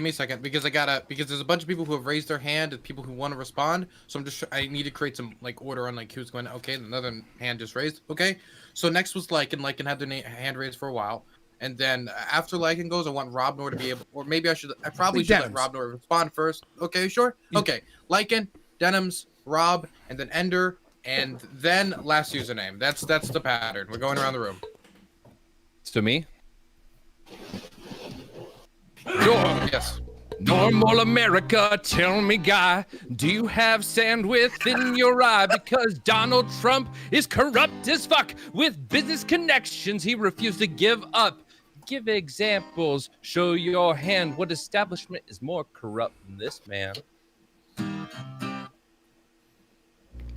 me a second because because there's a bunch of people who have raised their hand and people who want to respond. So I need to create some order on who's going. Okay, another hand just raised. Okay, so next was Lichen. Lichen had their hand raised for a while, and then after Lichen goes, I want Rob Nor to be able, or maybe I probably should let Rob Nor respond first. Okay, sure. Okay, Lichen, Denims, Rob, and then Ender, and then last username. That's the pattern. We're going around the room. So me? Sure. Yes. Normal America, tell me, guy, do you have sand within your eye? Because Donald Trump is corrupt as fuck with business connections he refused to give up. Give examples, show your hand. What establishment is more corrupt than this man?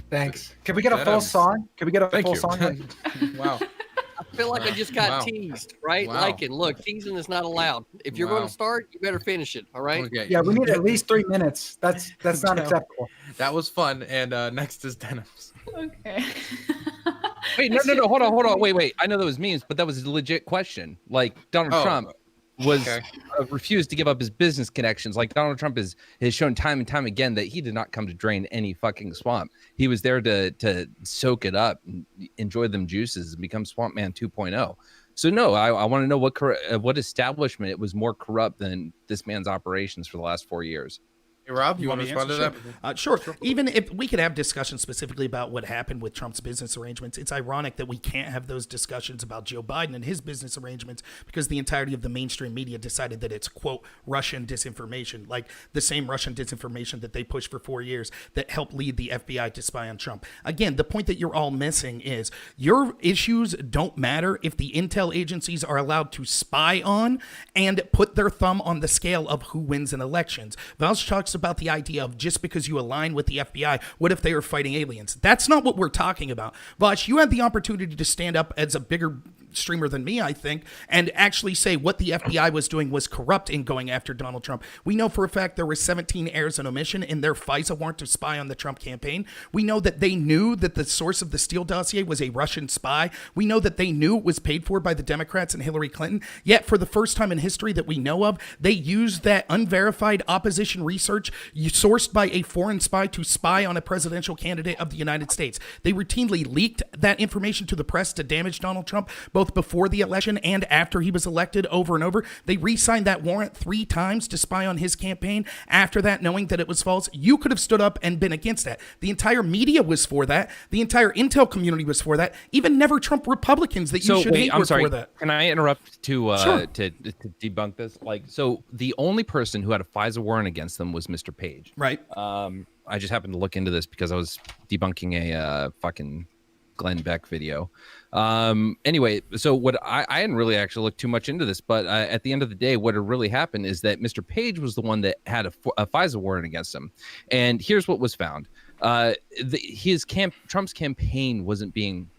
Thanks. Can we get a full Adams. song? Can we get a Thank full you. song? Wow. I feel like I just got Wow. teased, right? Wow. Lichen, look, teasing is not allowed. If you're going Wow. to start, you better finish it. All right. Okay. Yeah, we need at least 3 minutes. That's not Yeah. acceptable. That was fun. And next is Denims. Okay. Wait, no, hold on. Wait. I know that was memes, but that was a legit question. Like Donald Oh, Trump was okay. refused to give up his business connections. Like Donald Trump has shown time and time again that he did not come to drain any fucking swamp. He was there to soak it up and enjoy them juices and become Swamp Man 2.0. So no, I want to know what establishment it was more corrupt than this man's operations for the last 4 years. Hey, Rob, you want to me respond to answer? that? Sure. Even if we could have discussions specifically about what happened with Trump's business arrangements, it's ironic that we can't have those discussions about Joe Biden and his business arrangements because the entirety of the mainstream media decided that it's, quote, Russian disinformation, like the same Russian disinformation that they pushed for 4 years that helped lead the FBI to spy on Trump. Again, the point that you're all missing is your issues don't matter if the intel agencies are allowed to spy on and put their thumb on the scale of who wins in elections. Vaush talks about the idea of just because you align with the FBI, what if they are fighting aliens? That's not what we're talking about. Vaush, you had the opportunity to stand up as a bigger streamer than me, I think, and actually say what the FBI was doing was corrupt in going after Donald Trump. We know for a fact there were 17 errors and omission in their FISA warrant to spy on the Trump campaign. We know that they knew that the source of the Steele dossier was a Russian spy. We know that they knew it was paid for by the Democrats and Hillary Clinton. Yet for the first time in history that we know of, they used that unverified opposition research sourced by a foreign spy to spy on a presidential candidate of the United States. They routinely leaked that information to the press to damage Donald Trump, both before the election and after he was elected over and over. They re-signed that warrant 3 times to spy on his campaign. After that, knowing that it was false, you could have stood up and been against that. The entire media was for that. The entire intel community was for that. Even Never Trump Republicans that you should hate were for that. Can I interrupt to Sure. to debunk this? Like, so the only person who had a FISA warrant against them was Mr. Page. Right. I just happened to look into this because I was debunking a fucking Glenn Beck video. Anyway, so what I hadn't really actually looked too much into this, but at the end of the day, what had really happened is that Mr. Page was the one that had a FISA warrant against him. And here's what was found. Trump's campaign wasn't being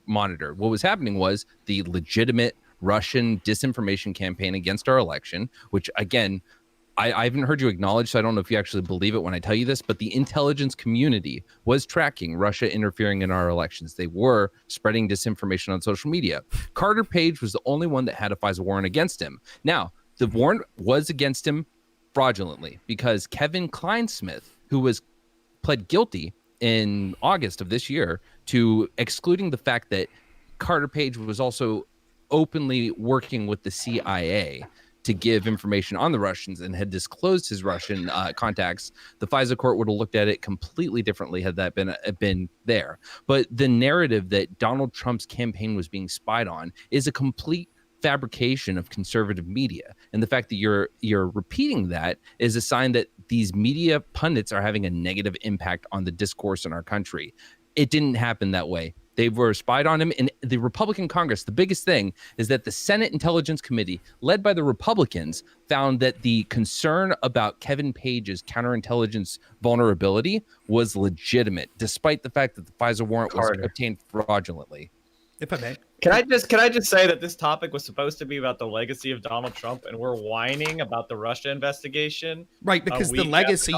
monitored. What was happening was the legitimate Russian disinformation campaign against our election, which again, I haven't heard you acknowledge, so I don't know if you actually believe it when I tell you this, but the intelligence community was tracking Russia interfering in our elections. They were spreading disinformation on social media. Carter Page was the only one that had a FISA warrant against him. Now, the warrant was against him fraudulently because Kevin Kleinsmith, who was pled guilty in August of this year to excluding the fact that Carter Page was also openly working with the CIA to give information on the Russians and had disclosed his Russian contacts, the FISA court would have looked at it completely differently had that been there. But the narrative that Donald Trump's campaign was being spied on is a complete fabrication of conservative media. And the fact that you're repeating that is a sign that these media pundits are having a negative impact on the discourse in our country. It didn't happen that way. They were spied on him in the Republican Congress. The biggest thing is that the Senate Intelligence Committee, led by the Republicans, found that the concern about Kevin Page's counterintelligence vulnerability was legitimate, despite the fact that the FISA warrant was obtained fraudulently. If I may. Can I just say that this topic was supposed to be about the legacy of Donald Trump, and we're whining about the Russia investigation? Right, because the legacy.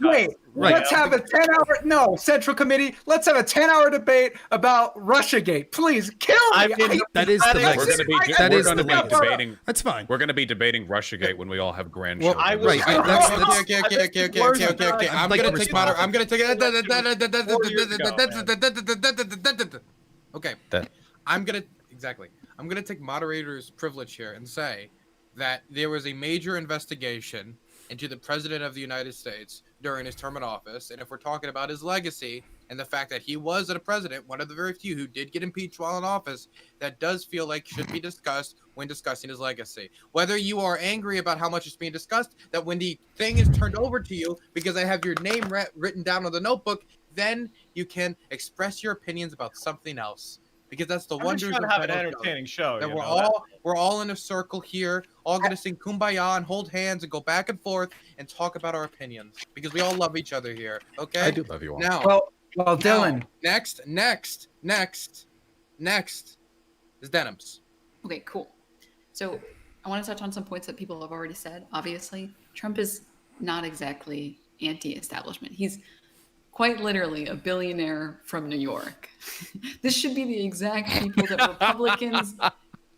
Wait, Right. let's have a 10-hour. No, Central Committee. Let's have a 10-hour debate about Russiagate. Please kill me. That is the We're legacy. going to be, That we're is going the to be legacy. debating. That's fine. We're going to be debating Russiagate when we all have grandchildren. I was- Right. That's- Okay. I'm like gonna to take respond. I'm gonna take Okay. I'm gonna take moderator's privilege here and say that there was a major investigation into the president of the United States during his term in office, and if we're talking about his legacy and the fact that he was a president, one of the very few who did get impeached while in office, that does feel like should be discussed when discussing his legacy. Whether you are angry about how much is being discussed, that when the thing is turned over to you because I have your name written down on the notebook, then you can express your opinions about something else. Because that's the wonders trying of to have an federal entertaining show. that you we're know, we're all in a circle here, all gonna sing kumbaya and hold hands and go back and forth and talk about our opinions because we all love each other here. Okay. I do love you all. Now, Well, Dylan. next is Denims. Okay, cool. So I want to touch on some points that people have already said. Obviously, Trump is not exactly anti-establishment. He's quite literally a billionaire from New York. This should be the exact people that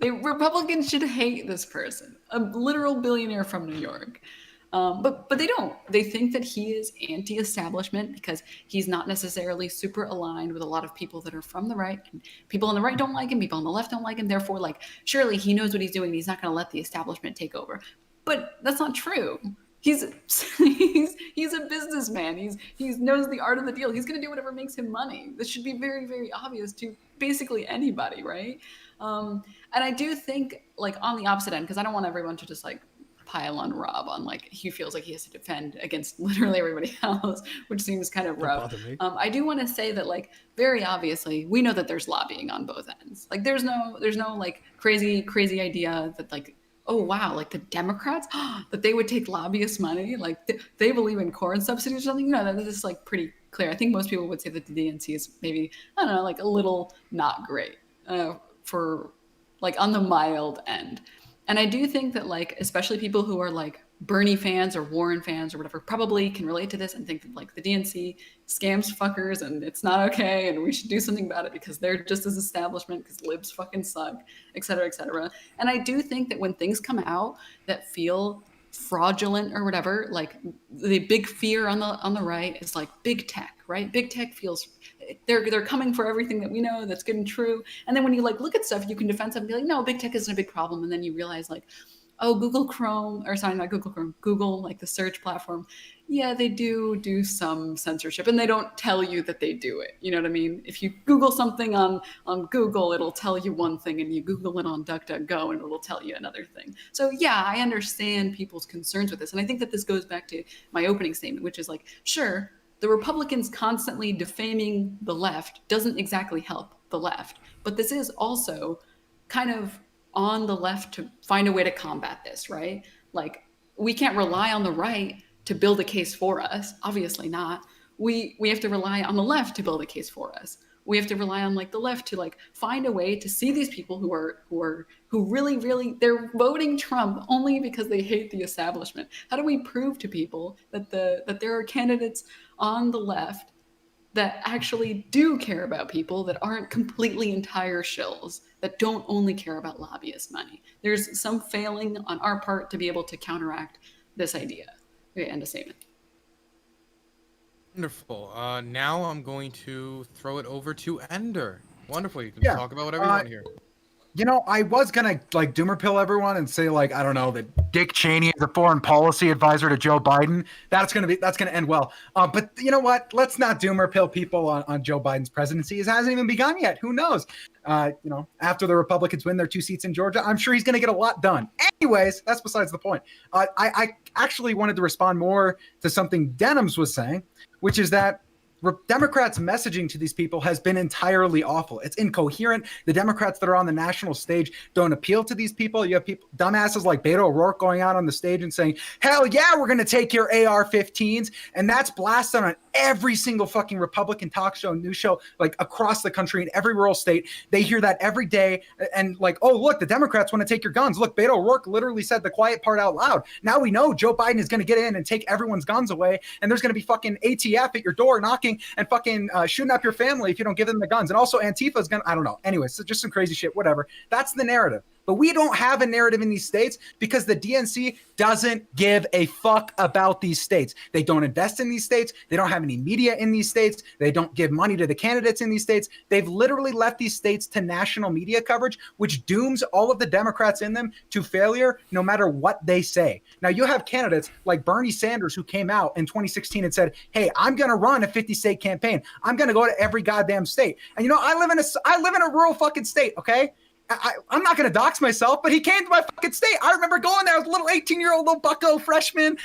Republicans should hate this person, a literal billionaire from New York. But they don't. They think that he is anti-establishment because he's not necessarily super aligned with a lot of people that are from the right. And people on the right don't like him. People on the left don't like him. Therefore, like, surely he knows what he's doing. He's not going to let the establishment take over. But that's not true. He's a businessman. He knows the art of the deal. He's going to do whatever makes him money. This should be very, very obvious to basically anybody, right? And I do think, like, on the opposite end, because I don't want everyone to just like pile on Rob on like he feels like he has to defend against literally everybody else, which seems kind of rough. I do want to say that, like, very obviously we know that there's lobbying on both ends. Like, there's no like crazy idea that, like, oh wow, like the Democrats that they would take lobbyist money, like they believe in corn subsidies or something. No, that is like pretty clear. I think most people would say that the DNC is maybe, I don't know, like a little not great for like on the mild end. And I do think that, like, especially people who are like Bernie fans or Warren fans or whatever probably can relate to this and think that, like, the DNC scams fuckers and it's not okay and we should do something about it because they're just as establishment because libs fucking suck, et cetera, et cetera. And I do think that when things come out that feel fraudulent or whatever, like the big fear on the right is like big tech, right? Big tech feels they're coming for everything that we know that's good and true. And then when you like look at stuff, you can defend something, be like, no, big tech isn't a big problem. And then you realize, like, oh, Google Chrome, or sorry, not Google Chrome, Google, like the search platform. Yeah, they do some censorship and they don't tell you that they do it. You know what I mean? If you Google something on Google, it'll tell you one thing, and you Google it on DuckDuckGo and it'll tell you another thing. So yeah, I understand people's concerns with this. And I think that this goes back to my opening statement, which is like, sure, the Republicans constantly defaming the left doesn't exactly help the left. But this is also kind of on the left to find a way to combat this, right? Like, we can't rely on the right to build a case for us. Obviously not. We have to rely on the left to build a case for us. We have to rely on like the left to like find a way to see these people who really they're voting Trump only because they hate the establishment. How do we prove to people that there are candidates on the left that actually do care about people, that aren't completely entire shills, that don't only care about lobbyist money? There's some failing on our part to be able to counteract this idea. Okay, end of statement. Wonderful. Now I'm going to throw it over to Ender. Wonderful. You can Yeah, talk about whatever you want here. You know, I was gonna like doomer pill everyone and say, like, I don't know, that Dick Cheney is a foreign policy advisor to Joe Biden. That's gonna end well. But you know what? Let's not doomer pill people on Joe Biden's presidency. It hasn't even begun yet. Who knows? You know, after the Republicans win their 2 seats in Georgia, I'm sure he's gonna get a lot done. Anyways, that's besides the point. I actually wanted to respond more to something Denims was saying, which is that Democrats' messaging to these people has been entirely awful. It's incoherent. The Democrats that are on the national stage don't appeal to these people. You have people, dumbasses like Beto O'Rourke, going out on the stage and saying, hell yeah, we're going to take your AR-15s. And that's blasted on every single fucking Republican talk show, news show, like across the country in every rural state. They hear that every day. And like, oh, look, the Democrats want to take your guns. Look, Beto O'Rourke literally said the quiet part out loud. Now we know Joe Biden is going to get in and take everyone's guns away. And there's going to be fucking ATF at your door knocking and fucking shooting up your family if you don't give them the guns. And also Antifa is gonna, I don't know. Anyways, so just some crazy shit, whatever. That's the narrative. But we don't have a narrative in these states because the DNC doesn't give a fuck about these states. They don't invest in these states. They don't have any media in these states. They don't give money to the candidates in these states. They've literally left these states to national media coverage, which dooms all of the Democrats in them to failure no matter what they say. Now, you have candidates like Bernie Sanders who came out in 2016 and said, hey, I'm going to run a 50-state campaign. I'm going to go to every goddamn state. And, I live in a rural fucking state, okay? I'm not going to dox myself, but he came to my fucking state. I remember going there as a little 18-year-old little bucko freshman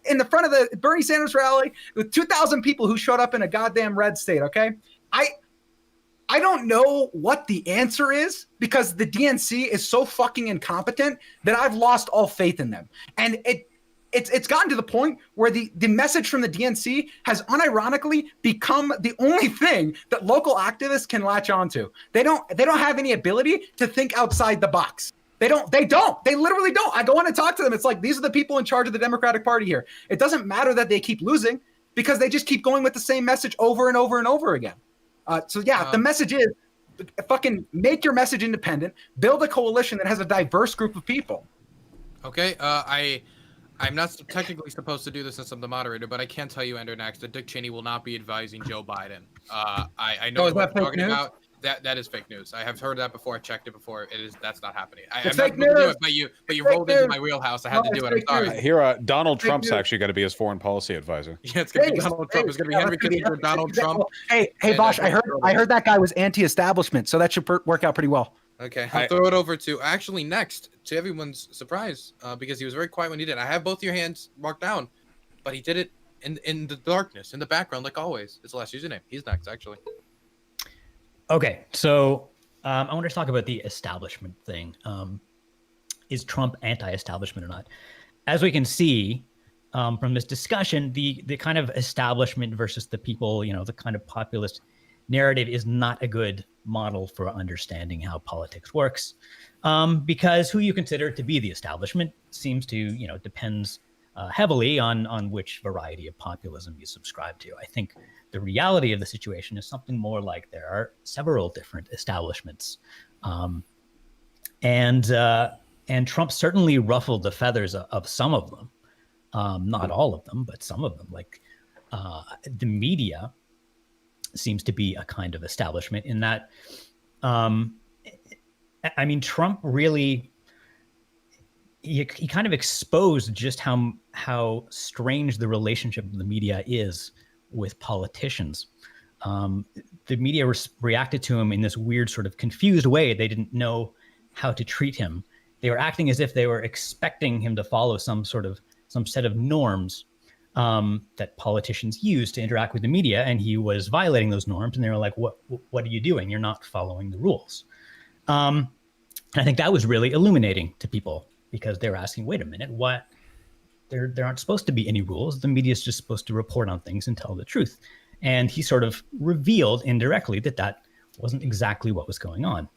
in the front of the Bernie Sanders rally with 2,000 people who showed up in a goddamn red state, okay? I don't know what the answer is because the DNC is so fucking incompetent that I've lost all faith in them. And it's gotten to the point where the message from the DNC has unironically become the only thing that local activists can latch onto. They don't have any ability to think outside the box. They literally don't. I go on and talk to them. It's like, these are the people in charge of the Democratic Party here. It doesn't matter that they keep losing because they just keep going with the same message over and over and over again. The message is fucking make your message independent, build a coalition that has a diverse group of people. Okay, I'm not technically supposed to do this since I'm the moderator, but I can tell you, Endernax, that Dick Cheney will not be advising Joe Biden. I know what you're talking about. That is fake news. I have heard that before. I checked it before. That's not happening. I'm not going to do it, but you rolled into my wheelhouse. I had to do it. I'm sorry. Here, Donald Trump's actually going to be his foreign policy advisor. Yeah, it's going to be Donald Trump. It's going to be Henry Kissinger, Donald Trump. Hey, Vaush, I heard that guy was anti-establishment, so that should work out pretty well. Okay, I'll throw it over to actually next to everyone's surprise because he was very quiet when he did. I have both your hands marked down, but he did it in the darkness, in the background, like always. It's the last username. He's next, actually. Okay, so I want to talk about the establishment thing. Is Trump anti-establishment or not? As we can see from this discussion, the kind of establishment versus the people, the kind of populist narrative is not a good model for understanding how politics works, because who you consider to be the establishment seems to, depends heavily on which variety of populism you subscribe to. I think the reality of the situation is something more like there are several different establishments, and Trump certainly ruffled the feathers of some of them, not all of them, but some of them. Like the media seems to be a kind of establishment in that, Trump really, he kind of exposed just how strange the relationship of the media is with politicians. The media reacted to him in this weird sort of confused way. They didn't know how to treat him. They were acting as if they were expecting him to follow some set of norms that politicians use to interact with the media, and he was violating those norms. And they were like, "What are you doing? You're not following the rules." And I think that was really illuminating to people because they were asking, "Wait a minute, what? There aren't supposed to be any rules. The media is just supposed to report on things and tell the truth." And he sort of revealed indirectly that wasn't exactly what was going on.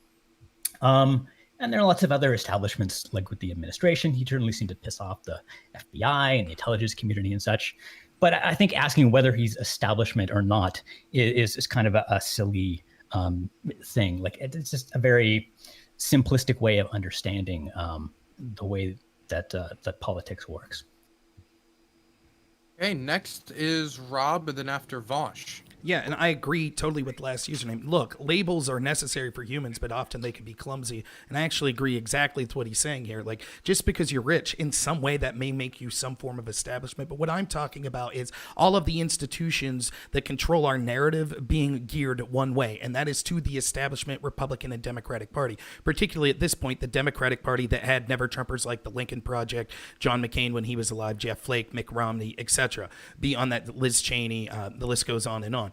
And there are lots of other establishments, like with the administration. He certainly seemed to piss off the FBI and the intelligence community and such. But I think asking whether he's establishment or not is kind of a silly thing. Like, it's just a very simplistic way of understanding the way that politics works. Okay, next is Rob, and then after Vaush. Yeah, and I agree totally with the last username. Look, labels are necessary for humans, but often they can be clumsy. And I actually agree exactly with what he's saying here. Like, just because you're rich, in some way that may make you some form of establishment. But what I'm talking about is all of the institutions that control our narrative being geared one way, and that is to the establishment Republican and Democratic Party. Particularly at this point, the Democratic Party that had never-Trumpers like the Lincoln Project, John McCain when he was alive, Jeff Flake, Mitt Romney, etc. Beyond that, Liz Cheney, the list goes on and on.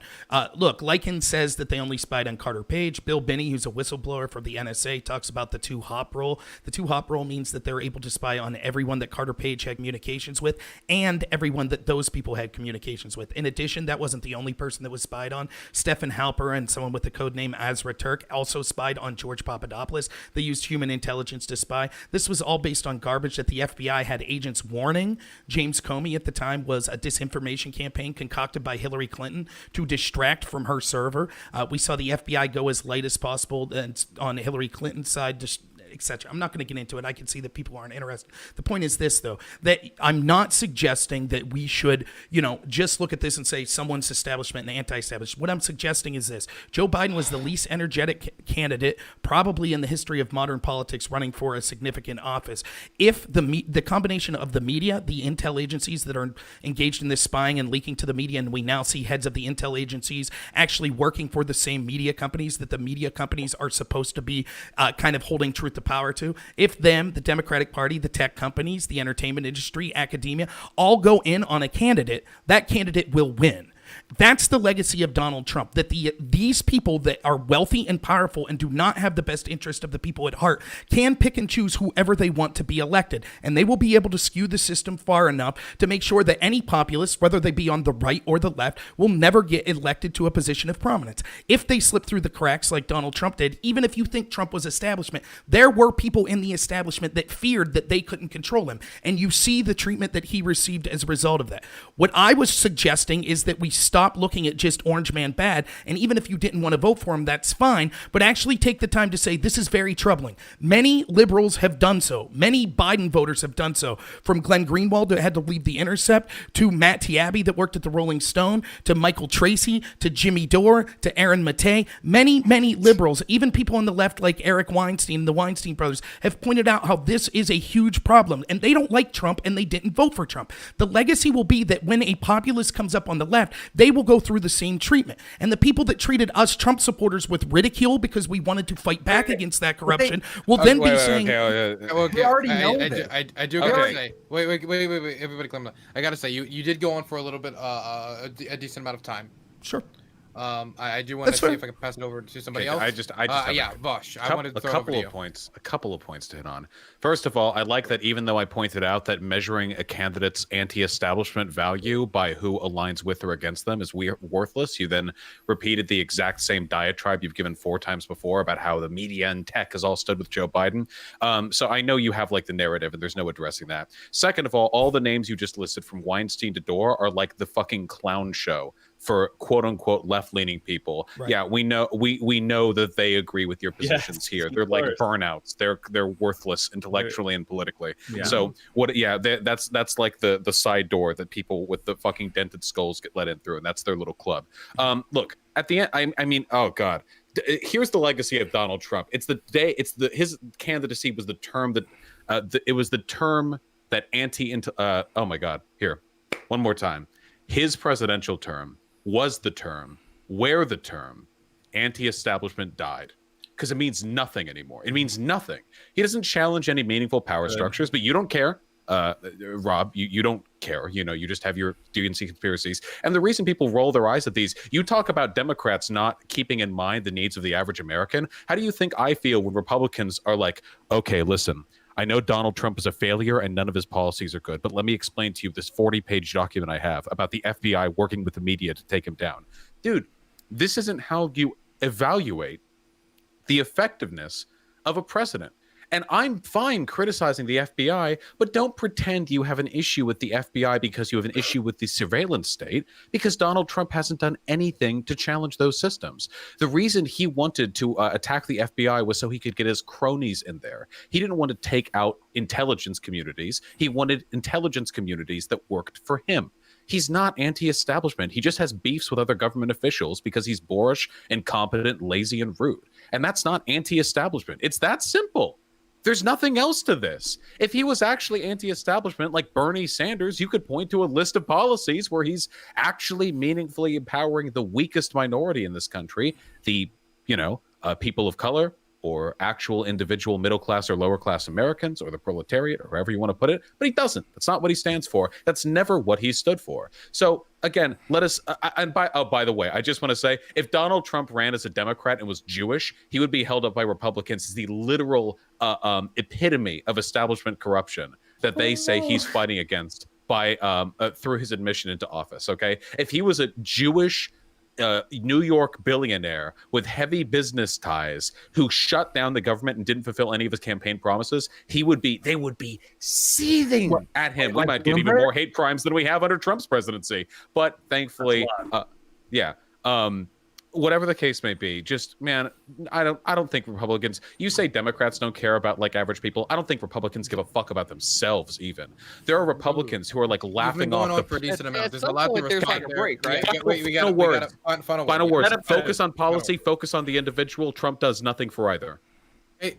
Look, Lichen says that they only spied on Carter Page. Bill Binney, who's a whistleblower from the NSA, talks about the two-hop rule. The two-hop rule means that they're able to spy on everyone that Carter Page had communications with and everyone that those people had communications with. In addition, that wasn't the only person that was spied on. Stephen Halper and someone with the code name Azra Turk also spied on George Papadopoulos. They used human intelligence to spy. This was all based on garbage that the FBI had agents warning. James Comey at the time was a disinformation campaign concocted by Hillary Clinton to distract from her server. We saw the FBI go as light as possible on Hillary Clinton's side, etc. I'm not going to get into it. I can see that people aren't interested. The point is this, though, that I'm not suggesting that we should, just look at this and say someone's establishment and anti-establishment. What I'm suggesting is this. Joe Biden was the least energetic candidate probably in the history of modern politics running for a significant office. If the combination of the media, the intel agencies that are engaged in this spying and leaking to the media, and we now see heads of the intel agencies actually working for the same media companies that the media companies are supposed to be kind of holding truth to power to. If them, the Democratic Party, the tech companies, the entertainment industry, academia, all go in on a candidate, that candidate will win. That's the legacy of Donald Trump, that these people that are wealthy and powerful and do not have the best interest of the people at heart can pick and choose whoever they want to be elected. And they will be able to skew the system far enough to make sure that any populist, whether they be on the right or the left, will never get elected to a position of prominence. If they slip through the cracks like Donald Trump did, even if you think Trump was establishment, there were people in the establishment that feared that they couldn't control him. And you see the treatment that he received as a result of that. What I was suggesting is that we stop looking at just Orange Man bad, and even if you didn't want to vote for him, that's fine, but actually take the time to say this is very troubling. Many liberals have done so. Many Biden voters have done so, from Glenn Greenwald that had to leave The Intercept, to Matt Taibbi that worked at the Rolling Stone, to Michael Tracy, to Jimmy Dore, to Aaron Mattei. Many liberals, even people on the left like Eric Weinstein, the Weinstein brothers, have pointed out how this is a huge problem, and they don't like Trump, and they didn't vote for Trump. The legacy will be that when a populist comes up on the left, they will go through the same treatment. And the people that treated us Trump supporters with ridicule because we wanted to fight back against that corruption will then be saying... We already know this. I do gotta say... Wait, everybody calm down. I gotta say, you did go on for a little bit, a decent amount of time. Sure. I do want to see if I can pass it over to somebody else. I just have Vaush. a couple of points to hit on. First of all, I like that even though I pointed out that measuring a candidate's anti-establishment value by who aligns with or against them is worthless, you then repeated the exact same diatribe you've given 4 times before about how the media and tech has all stood with Joe Biden. So I know you have like the narrative, and there's no addressing that. Second of all the names you just listed from Weinstein to Dore are like the fucking clown show for quote unquote left-leaning people. Right. Yeah, we know that they agree with your positions here. They're like burnouts. They're worthless intellectually and politically. Yeah. So what? Yeah, that's like the side door that people with the fucking dented skulls get let in through, and that's their little club. Look, at the end, I mean, oh god, here's the legacy of Donald Trump. His candidacy was the term that it was the term that oh my god, here, one more time. His presidential term was the term where the term anti-establishment died, because it means nothing anymore. It means nothing. He doesn't challenge any meaningful power structures, but you don't care. Rob, you don't care. You just have your DNC conspiracies. And the reason people roll their eyes at these, you talk about Democrats not keeping in mind the needs of the average American. How do you think I feel when Republicans are like, okay, listen, I know Donald Trump is a failure and none of his policies are good, but let me explain to you this 40-page document I have about the FBI working with the media to take him down. Dude, this isn't how you evaluate the effectiveness of a president. And I'm fine criticizing the FBI, but don't pretend you have an issue with the FBI because you have an issue with the surveillance state, because Donald Trump hasn't done anything to challenge those systems. The reason he wanted to attack the FBI was so he could get his cronies in there. He didn't want to take out intelligence communities. He wanted intelligence communities that worked for him. He's not anti-establishment. He just has beefs with other government officials because he's boorish, incompetent, lazy, and rude. And that's not anti-establishment. It's that simple. There's nothing else to this. If he was actually anti-establishment like Bernie Sanders, you could point to a list of policies where he's actually meaningfully empowering the weakest minority in this country, the, people of color, or actual individual middle class or lower class Americans, or the proletariat, or however you want to put it. But he doesn't. That's not what he stands for. That's never what he stood for. So again, let us, by the way, I just want to say, if Donald Trump ran as a Democrat and was Jewish, he would be held up by Republicans as the literal epitome of establishment corruption that they say he's fighting against by through his admission into office. Okay. If he was a Jewish New York billionaire with heavy business ties who shut down the government and didn't fulfill any of his campaign promises, they would be seething at him. We might get even more hate crimes than we have under Trump's presidency. But thankfully, whatever the case may be, just man, I don't think Republicans. You say Democrats don't care about like average people. I don't think Republicans give a fuck about themselves. Even there are Republicans who are like laughing off the. For a decent amount. At There's some a lot point, to there's respond like a there. break, right? Final words. Final words. Focus on policy. Focus on the individual. Trump does nothing for either. Hey,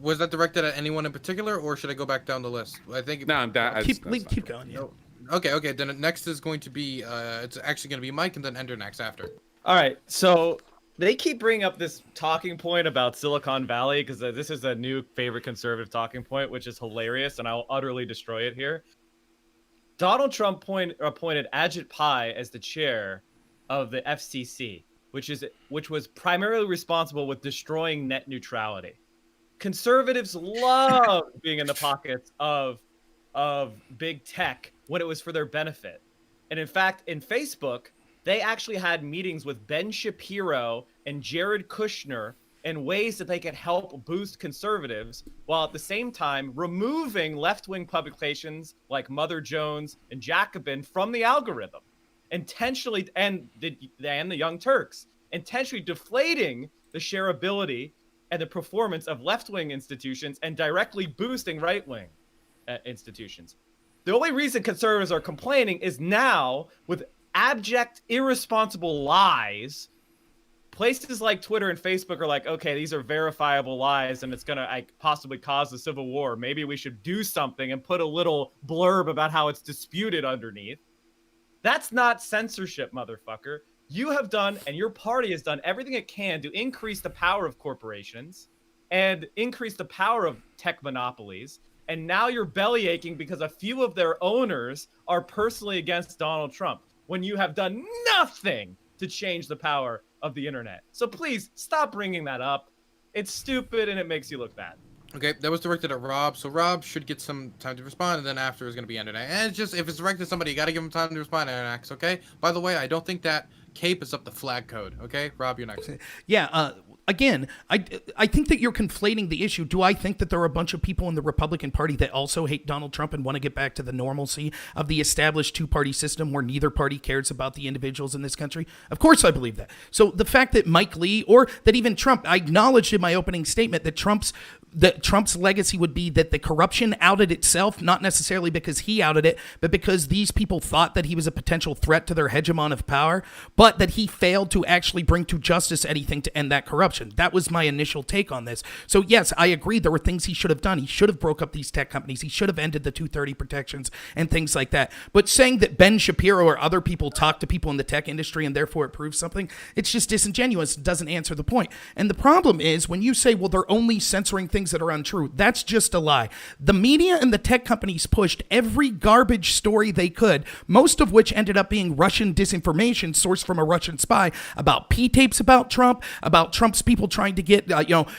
was that directed at anyone in particular, or should I go back down the list? I think. No, Keep going. Yeah. Okay. Then next is going to be it's actually going to be Mike and then Endernax after. All right, so they keep bringing up this talking point about Silicon Valley because this is a new favorite conservative talking point, which is hilarious, and I'll utterly destroy it here. Donald Trump appointed Ajit Pai as the chair of the FCC, which was primarily responsible with destroying net neutrality. Conservatives love being in the pockets of big tech when it was for their benefit. And in fact, in Facebook, they actually had meetings with Ben Shapiro and Jared Kushner in ways that they could help boost conservatives, while at the same time removing left-wing publications like Mother Jones and Jacobin from the algorithm, intentionally, and the Young Turks, intentionally deflating the shareability and the performance of left-wing institutions and directly boosting right-wing institutions. The only reason conservatives are complaining is now, with abject, irresponsible lies, places like Twitter and Facebook are like, okay, these are verifiable lies and it's going to possibly cause a civil war. Maybe we should do something and put a little blurb about how it's disputed underneath. That's not censorship, motherfucker. You have done, and your party has done, everything it can to increase the power of corporations and increase the power of tech monopolies. And now you're belly aching because a few of their owners are personally against Donald Trump, when you have done nothing to change the power of the internet. So please stop bringing that up. It's stupid and it makes you look bad. Okay, that was directed at Rob, so Rob should get some time to respond, and then after is going to be Endernax. And it's just, if it's directed at somebody, you got to give them time to respond, Endernax, okay? By the way, I don't think that cape is up the flag code, okay? Rob, you're next. Yeah, again, I think that you're conflating the issue. Do I think that there are a bunch of people in the Republican Party that also hate Donald Trump and want to get back to the normalcy of the established two-party system where neither party cares about the individuals in this country? Of course I believe that. So the fact that Mike Lee, or that even Trump, I acknowledged in my opening statement that Trump's legacy would be that the corruption outed itself, not necessarily because he outed it, but because these people thought that he was a potential threat to their hegemon of power, but that he failed to actually bring to justice anything to end that corruption. That was my initial take on this. So yes, I agree there were things he should have done. He should have broke up these tech companies. He should have ended the 230 protections and things like that. But saying that Ben Shapiro or other people talk to people in the tech industry and therefore it proves something, it's just disingenuous. It doesn't answer the point. And the problem is when you say, well, they're only censoring things that are untrue, that's just a lie. The media and the tech companies pushed every garbage story they could, most of which ended up being Russian disinformation sourced from a Russian spy, about P-tapes about Trump, about Trump's people trying to get,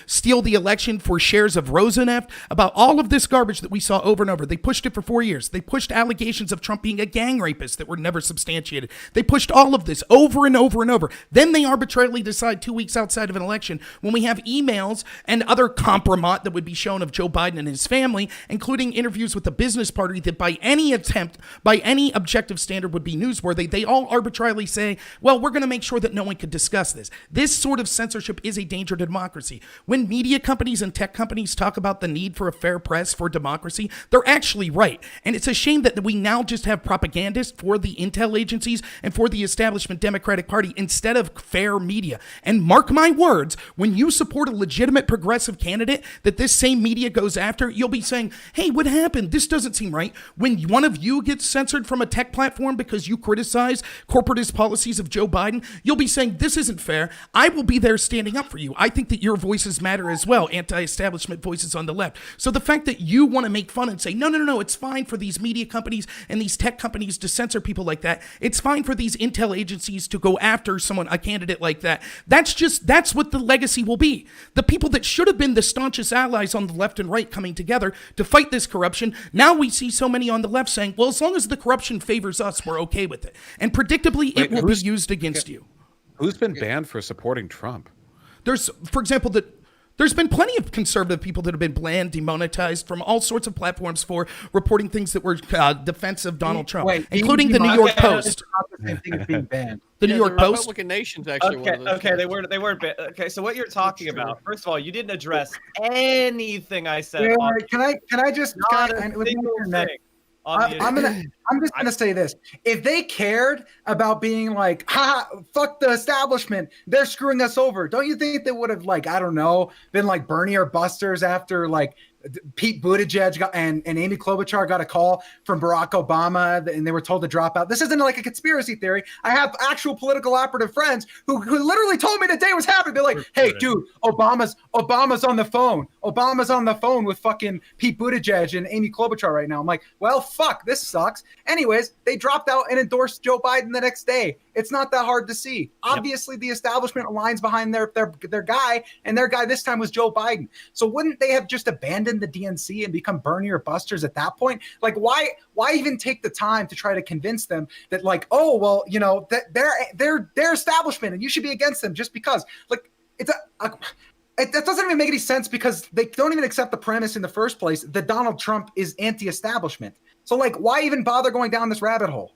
steal the election for shares of Rosneft, about all of this garbage that we saw over and over. They pushed it for 4 years. They pushed allegations of Trump being a gang rapist that were never substantiated. They pushed all of this over and over and over. Then they arbitrarily decide 2 weeks outside of an election, when we have emails and other compromise that would be shown of Joe Biden and his family, including interviews with the business party that by any objective standard would be newsworthy, they all arbitrarily say, well, we're going to make sure that no one could discuss this. This sort of censorship is a danger to democracy. When media companies and tech companies talk about the need for a fair press for democracy, they're actually right. And it's a shame that we now just have propagandists for the intel agencies and for the establishment Democratic Party instead of fair media. And mark my words, when you support a legitimate progressive candidate that this same media goes after, you'll be saying, hey, what happened? This doesn't seem right. When one of you gets censored from a tech platform because you criticize corporatist policies of Joe Biden, you'll be saying, this isn't fair. I will be there standing up for you. I think that your voices matter as well, anti-establishment voices on the left. So the fact that you want to make fun and say, no, it's fine for these media companies and these tech companies to censor people like that. It's fine for these intel agencies to go after a candidate like that. That's what the legacy will be. The people that should have been the staunchest allies on the left and right coming together to fight this corruption, now we see so many on the left saying, well, as long as the corruption favors us, we're okay with it. And predictably, it will be used against you. Who's been banned for supporting Trump? There's, for example, There's been plenty of conservative people that have been banned, demonetized from all sorts of platforms for reporting things that were defense of Donald Trump, including the New York Post. Not the same thing as being banned. The New York Post. Republican Nation's actually one of those Okay, guys. they weren't. Okay, so what you're talking about? First of all, you didn't address anything I said. Wait, on- can I just? Not Can I, a with single your neck- thing on the I'm just gonna say this: if they cared about being like, "Ha, fuck the establishment, they're screwing us over," don't you think they would have, like, I don't know, been like Bernie or Busters after like Pete Buttigieg and Amy Klobuchar got a call from Barack Obama and they were told to drop out? This isn't like a conspiracy theory. I have actual political operative friends who literally told me the day was happening. They're like, "Hey, dude, Obama's on the phone. Obama's on the phone with fucking Pete Buttigieg and Amy Klobuchar right now." I'm like, well, fuck, this sucks. Anyways, they dropped out and endorsed Joe Biden the next day. It's not that hard to see. Obviously, the establishment aligns behind their guy, and their guy this time was Joe Biden. So wouldn't they have just abandoned the DNC and become Bernie or Busters at that point? Like, why even take the time to try to convince them that, like, oh, well, you know, that they're establishment and you should be against them just because? Like, that doesn't even make any sense, because they don't even accept the premise in the first place that Donald Trump is anti-establishment. So, like, why even bother going down this rabbit hole?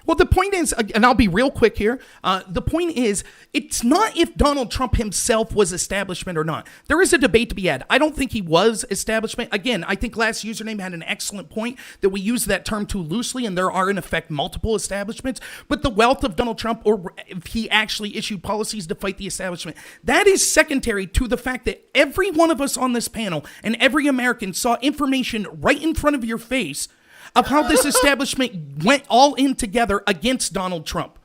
Well, the point is, and I'll be real quick here, the point is, it's not if Donald Trump himself was establishment or not. There is a debate to be had. I don't think he was establishment. Again, I think last username had an excellent point that we use that term too loosely, and there are, in effect, multiple establishments. But the wealth of Donald Trump, or if he actually issued policies to fight the establishment, that is secondary to the fact that every one of us on this panel and every American saw information right in front of your face of how this establishment went all in together against Donald Trump.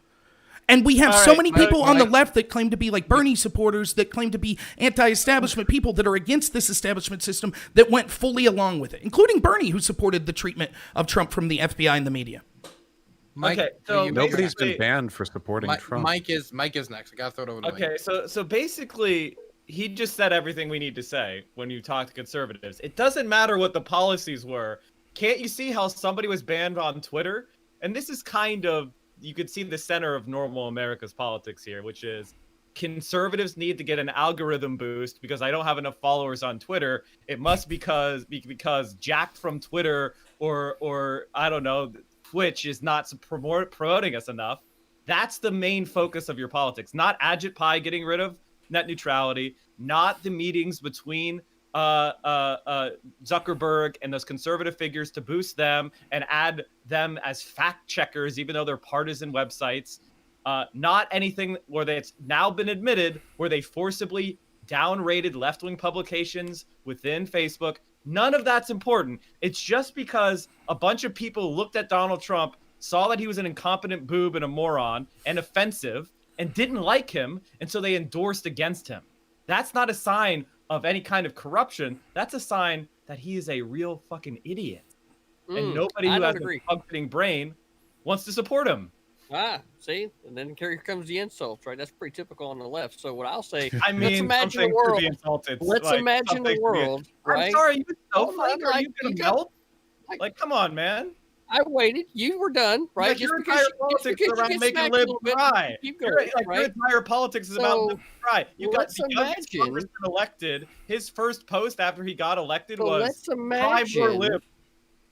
And we have so many people on the left that claim to be like Bernie supporters, that claim to be anti-establishment people, that are against this establishment system, that went fully along with it, including Bernie, who supported the treatment of Trump from the FBI and the media. Mike, Okay, so Nobody's basically- been banned for supporting Trump. Mike is next. I gotta throw it over to Mike. Okay, so basically, he just said everything we need to say when you talk to conservatives. It doesn't matter what the policies were. Can't you see how somebody was banned on Twitter? And this is kind of, you could see the center of normal America's politics here, which is conservatives need to get an algorithm boost because I don't have enough followers on Twitter. It must because Jack from Twitter or I don't know, Twitch is not promoting us enough. That's the main focus of your politics, not Agit Pie getting rid of net neutrality, not the meetings between Zuckerberg and those conservative figures to boost them and add them as fact checkers, even though they're partisan websites. Not anything where it's now been admitted where they forcibly downrated left-wing publications within Facebook. None of that's important. It's just because a bunch of people looked at Donald Trump, saw that he was an incompetent boob and a moron and offensive and didn't like him, and so they endorsed against him. That's not a sign of any kind of corruption. That's a sign that he is a real fucking idiot. And nobody who has a functioning brain wants to support him. See? And then here comes the insults, right? That's pretty typical on the left. So what I'll say, I mean, let's imagine a world. Let's imagine a world, right? I'm sorry, you snowflake? Well, Are you going to melt? Like, come on, man. I waited. You were done, right? Like, your entire politics is around making libs cry. Your entire politics is about libs cry. You got the youngest congressman elected. His first post after he got elected was cry more libs.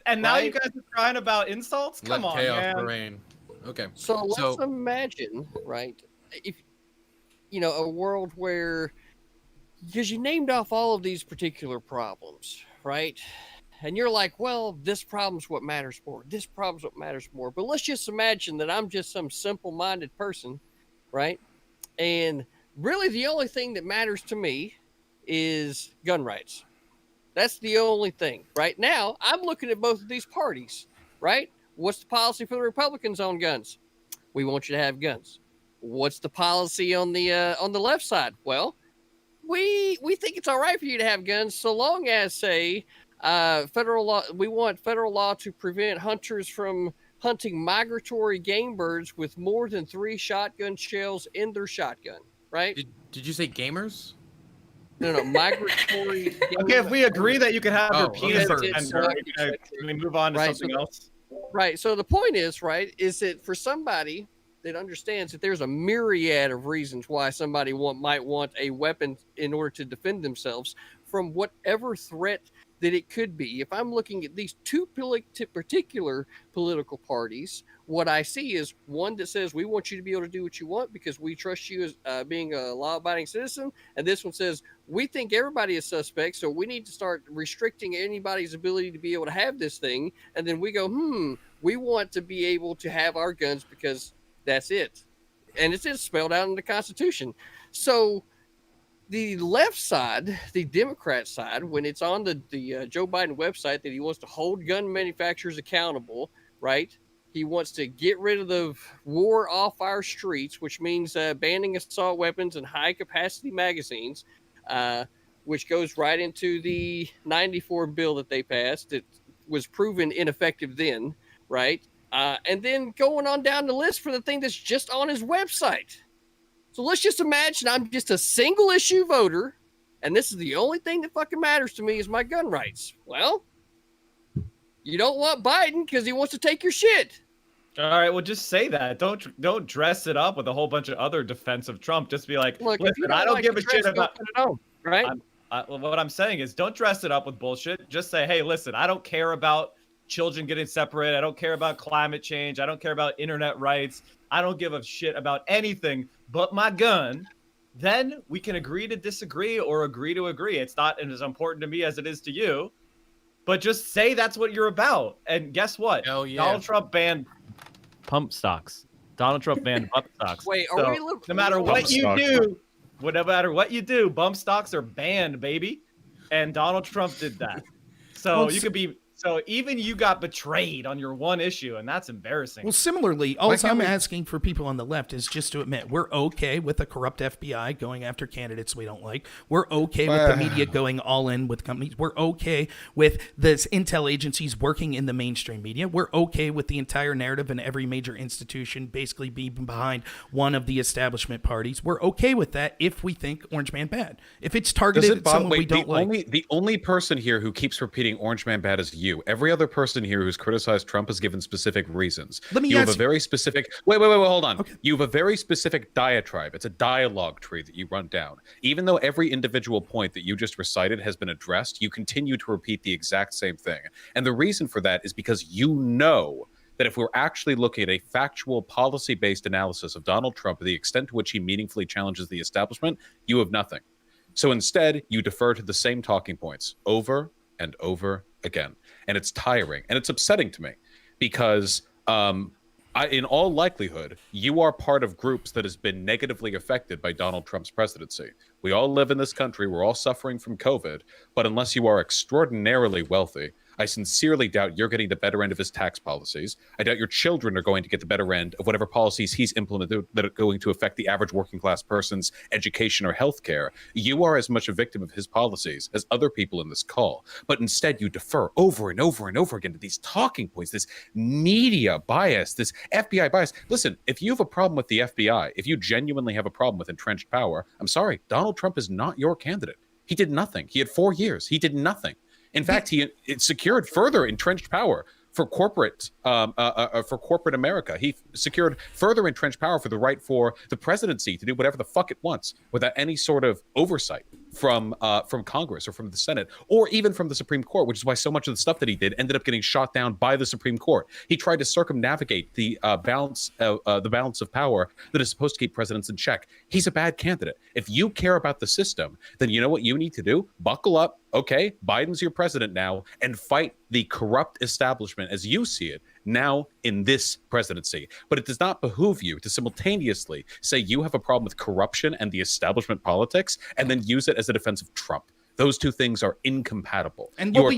And now you guys are crying about insults? Come on, man. Reign. Okay. So let's imagine, right? If a world where, because you named off all of these particular problems, right? And you're like, well, this problem's what matters more. This problem's what matters more. But let's just imagine that I'm just some simple-minded person, right? And really the only thing that matters to me is gun rights. That's the only thing. Right now, I'm looking at both of these parties, right? What's the policy for the Republicans on guns? We want you to have guns. What's the policy on the left side? Well, we think it's all right for you to have guns so long as, say, federal law. We want federal law to prevent hunters from hunting migratory game birds with more than 3 shotgun shells in their shotgun. Right? Did you say gamers? No, migratory. Okay, if we agree that you can have your penis tender, can we move on to something else? Right. So the point is, right, is that for somebody that understands that there's a myriad of reasons why somebody might want a weapon in order to defend themselves from whatever threat that it could be. If I'm looking at these two particular political parties, what I see is one that says we want you to be able to do what you want because we trust you as being a law-abiding citizen, and this one says we think everybody is suspect, so we need to start restricting anybody's ability to be able to have this thing. And then we go, we want to be able to have our guns because that's it, and it's spelled out in the Constitution. So the left side, the Democrat side, when it's on the Joe Biden website that he wants to hold gun manufacturers accountable, right? He wants to get rid of the war off our streets, which means banning assault weapons and high-capacity magazines, which goes right into the 94 bill that they passed. It was proven ineffective then, right? And then going on down the list for the thing that's just on his website. So let's just imagine I'm just a single issue voter, and this is the only thing that fucking matters to me is my gun rights. Well, you don't want Biden because he wants to take your shit. All right, well, just say that. Don't dress it up with a whole bunch of other defense of Trump. Just be like, look, listen, I don't give a shit about it on, right? What I'm saying is, don't dress it up with bullshit. Just say, hey, listen, I don't care about children getting separated. I don't care about climate change. I don't care about internet rights. I don't give a shit about anything but my gun. Then we can agree to disagree or agree to agree. It's not as important to me as it is to you. But just say that's what you're about. And guess what? Hell yeah. Donald Trump banned pump stocks. Donald Trump banned pump stocks. Wait, so no matter what you do, no matter what you do, bump stocks are banned, baby. And Donald Trump did that. So you could be. So even you got betrayed on your one issue, and that's embarrassing. Well, similarly, all I'm asking for people on the left is just to admit we're okay with a corrupt FBI going after candidates we don't like. We're okay with the media going all in with companies. We're okay with this intel agencies working in the mainstream media. We're okay with the entire narrative and every major institution basically being behind one of the establishment parties. We're okay with that if we think Orange Man bad. If it's targeted at someone we don't like. The only person here who keeps repeating Orange Man bad is you. Every other person here who's criticized Trump has given specific reasons. You have a very specific. Wait, hold on. Okay. You have a very specific diatribe. It's a dialogue tree that you run down. Even though every individual point that you just recited has been addressed, you continue to repeat the exact same thing. And the reason for that is because you know that if we're actually looking at a factual, policy-based analysis of Donald Trump, the extent to which he meaningfully challenges the establishment, you have nothing. So instead, you defer to the same talking points over and over again. And it's tiring and it's upsetting to me because in all likelihood, you are part of groups that has been negatively affected by Donald Trump's presidency. We all live in this country. We're all suffering from COVID. But unless you are extraordinarily wealthy, I sincerely doubt you're getting the better end of his tax policies. I doubt your children are going to get the better end of whatever policies he's implemented that are going to affect the average working class person's education or health care. You are as much a victim of his policies as other people in this call. But instead, you defer over and over and over again to these talking points, this media bias, this FBI bias. Listen, if you have a problem with the FBI, if you genuinely have a problem with entrenched power, I'm sorry, Donald Trump is not your candidate. He did nothing. He had 4 years. He did nothing. In fact, it secured further entrenched power for corporate America. He secured further entrenched power for the right for the presidency to do whatever the fuck it wants without any sort of oversight from Congress or from the Senate or even from the Supreme Court, which is why so much of the stuff that he did ended up getting shot down by the Supreme Court. He tried to circumnavigate the balance of power that is supposed to keep presidents in check. He's a bad candidate. If you care about the system, then you know what you need to do? Buckle up. Okay, Biden's your president now, and fight the corrupt establishment as you see it now in this presidency. But it does not behoove you to simultaneously say you have a problem with corruption and the establishment politics and then use it as a defense of Trump. Those two things are incompatible. And you're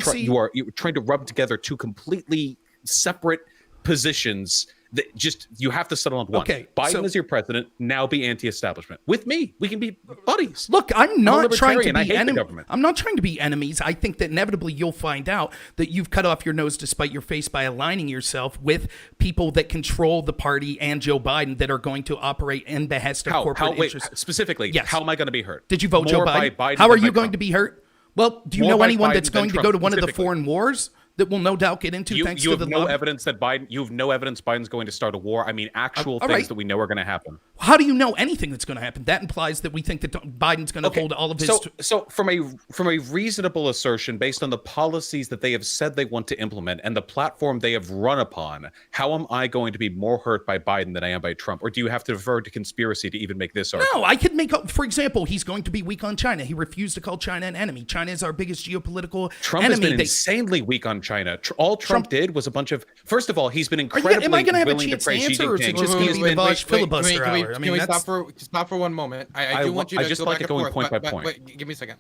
trying to rub together two completely separate positions that just you have to settle on one. Okay, Biden is your president. Now be anti-establishment. With me, we can be buddies. Look, I'm not trying to be enemies. I'm not trying to be enemies. I think that inevitably you'll find out that you've cut off your nose to spite your face by aligning yourself with people that control the party and Joe Biden that are going to operate in behest of corporate interests. Specifically, yes. How am I going to be hurt? Did you vote Joe Biden? How are you going to be hurt? Well, do you know anyone that's going to go to one of the foreign wars? that we'll no doubt get into You thanks to have the no love. evidence that Biden. You have no evidence Biden's going to start a war. I mean, actual all things right. that we know are going to happen. How do you know anything that's going to happen? That implies that we think that Biden's going to hold all of his. So from a reasonable assertion based on the policies that they have said they want to implement and the platform they have run upon, how am I going to be more hurt by Biden than I am by Trump? Or do you have to refer to conspiracy to even make this argument? No, I could make up. For example, he's going to be weak on China. He refused to call China an enemy. China is our biggest geopolitical Trump enemy. has been insanely weak on China. All Trump did was a bunch of. First of all, he's been incredibly am I going to have a willing to chance to praise Xi answer, or is it Jinping. just going to be the Vaush filibuster hour? I Can mean, we that's... stop for one moment? I do want you to just go like back it going and forth, point by point. Wait, give me a second.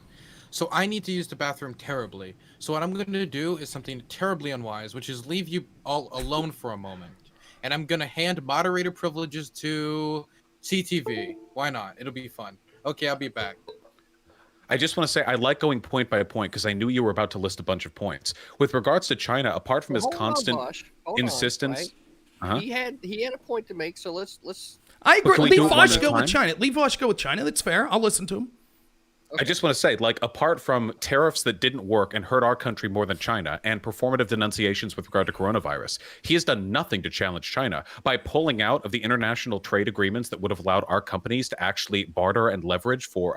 So I need to use the bathroom terribly. So what I'm going to do is something terribly unwise, which is leave you all alone for a moment. And I'm going to hand moderator privileges to CTV. Why not? It'll be fun. Okay, I'll be back. I just want to say I like going point by point because I knew you were about to list a bunch of points. With regards to China, apart from his constant insistence, He had a point to make, so let's. I agree. Can we Leave do it one Vaush at a go with time? China. Leave Vaush go with China. That's fair. I'll listen to him. I just want to say, like, apart from tariffs that didn't work and hurt our country more than China and performative denunciations with regard to coronavirus, he has done nothing to challenge China by pulling out of the international trade agreements that would have allowed our companies to actually barter and leverage for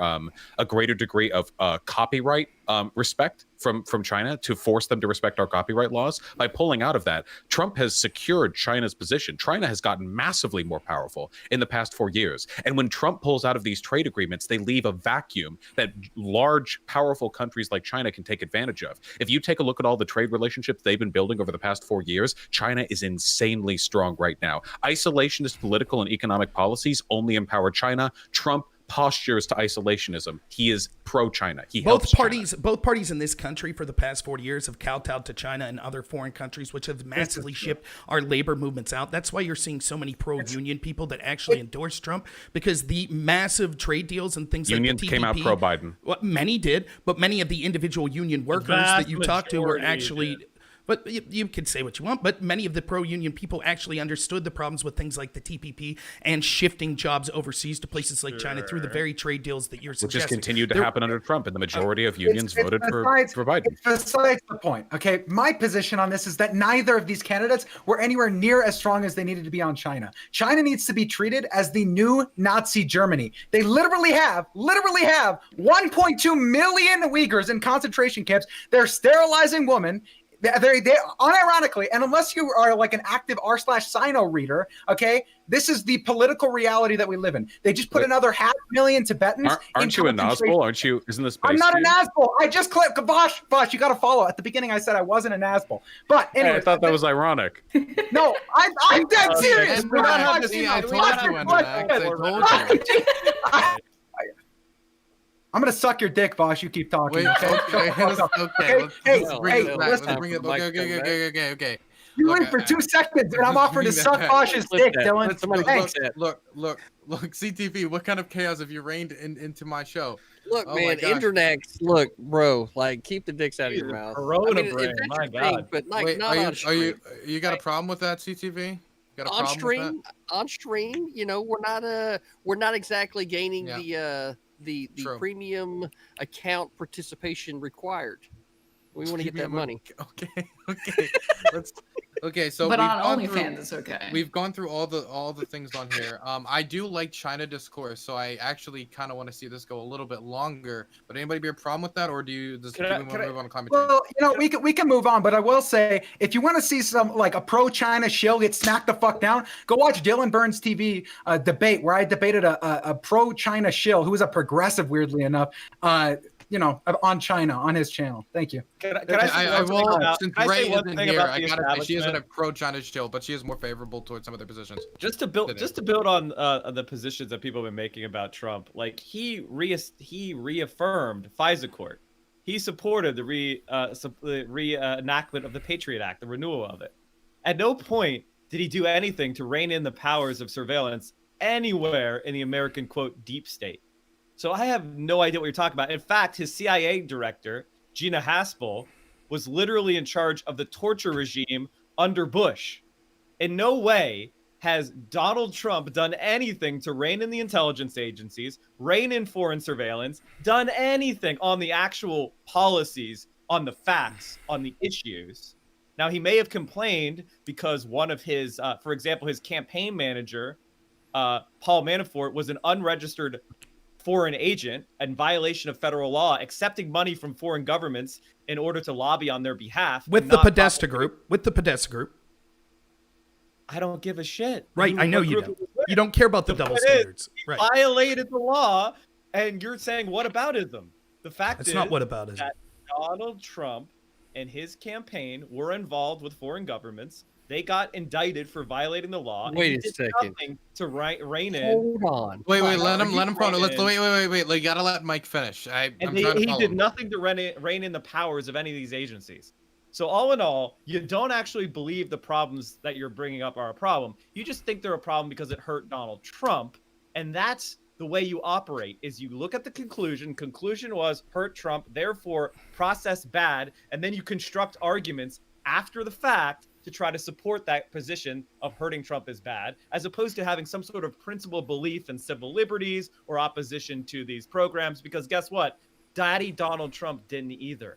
a greater degree of copyright respect from China, to force them to respect our copyright laws. By pulling out of that, Trump has secured China's position. China has gotten massively more powerful in the past 4 years. And when Trump pulls out of these trade agreements, they leave a vacuum that large, powerful countries like China can take advantage of. If you take a look at all the trade relationships they've been building over the past 4 years, China is insanely strong right now. Isolationist political and economic policies only empower China. Trump postures to isolationism. He is pro-China. He helps Both parties in this country for the past 40 years have kowtowed to China and other foreign countries, which have massively shipped our labor movements out. That's why you're seeing so many pro-union people that actually endorse Trump, because the massive trade deals and things Unions like the TPP, came out pro-Biden. Well, many did, but many of the individual union workers that you talk to were actually... But you can say what you want, but many of the pro-union people actually understood the problems with things like the TPP and shifting jobs overseas to places like China through the very trade deals that you're which suggesting. has continued to happen under Trump, and the majority of unions voted for Biden. It's besides the point. Okay, my position on this is that neither of these candidates were anywhere near as strong as they needed to be on China. China needs to be treated as the new Nazi Germany. They literally have 1.2 million Uyghurs in concentration camps. They're sterilizing women. They unironically, and unless you are like an active r/Sino reader, okay, this is the political reality that we live in. They just put another 500,000 Tibetans. Aren't you a Nazgul? Aren't you? Isn't this? I'm not a Nazgul. I just clicked. Vaush, you got to follow. At the beginning, I said I wasn't a Nazgul, but anyway, Hey, I thought that was ironic. No, I'm dead serious. We don't have to see. I told you, Endernax. I told you. I'm gonna suck your dick, Vaush. You keep talking. Wait, okay, Let's bring it. Okay. You wait for 2 seconds, and I'm offering to suck Vaush's dick, Dylan. Thanks. Look, CTV, what kind of chaos have you rained into my show? Look, man, Endernax, look, bro, like, keep the dicks out of your mouth. Corona brain, my God. But like, Wait, not on stream. You got a problem with that, CTV? Got a On problem stream, you know, we're not exactly gaining the premium account participation required. We want to get that money. Okay. So, but on OnlyFans, it's okay. We've gone through all the things on here. I do like China discourse, so I actually kind of want to see this go a little bit longer. But anybody be a problem with that, or do you want to move on to climate change? Well, you know, we can move on, but I will say, if you want to see some like a pro-China shill get smacked the fuck down, go watch Dylan Burns' TV debate where I debated a pro-China shill who was a progressive, weirdly enough. You know, on China on his channel. Thank you. Since Ray isn't here, I gotta say she isn't a pro-China shill, but she is more favorable towards some of their positions. Just to build on the positions that people have been making about Trump, like he reaffirmed FISA court. He supported the reenactment of the Patriot Act, the renewal of it. At no point did he do anything to rein in the powers of surveillance anywhere in the American, quote, deep state. So I have no idea what you're talking about. In fact, his CIA director, Gina Haspel, was literally in charge of the torture regime under Bush. In no way has Donald Trump done anything to rein in the intelligence agencies, rein in foreign surveillance, done anything on the actual policies, on the facts, on the issues. Now, he may have complained because one of his, for example, his campaign manager, Paul Manafort, was an unregistered foreign agent in violation of federal law, accepting money from foreign governments in order to lobby on their behalf. With the Podesta group. With the Podesta group. I don't give a shit. Right, I know you don't. You don't care about the double standards. Right. Violated the law, and you're saying whataboutism. The fact is not whataboutism. That Donald Trump and his campaign were involved with foreign governments. They got indicted for violating the law. Wait a second. To rein in. Hold on. Wait, let him wait. You gotta let Mike finish. He did nothing to rein in the powers of any of these agencies. So all in all, you don't actually believe the problems that you're bringing up are a problem. You just think they're a problem because it hurt Donald Trump, and that's the way you operate. Is you look at the conclusion. Conclusion was hurt Trump, therefore process bad, and then you construct arguments after the fact to try to support that position of hurting Trump is bad, as opposed to having some sort of principled belief in civil liberties or opposition to these programs. Because guess what? Daddy Donald Trump didn't either.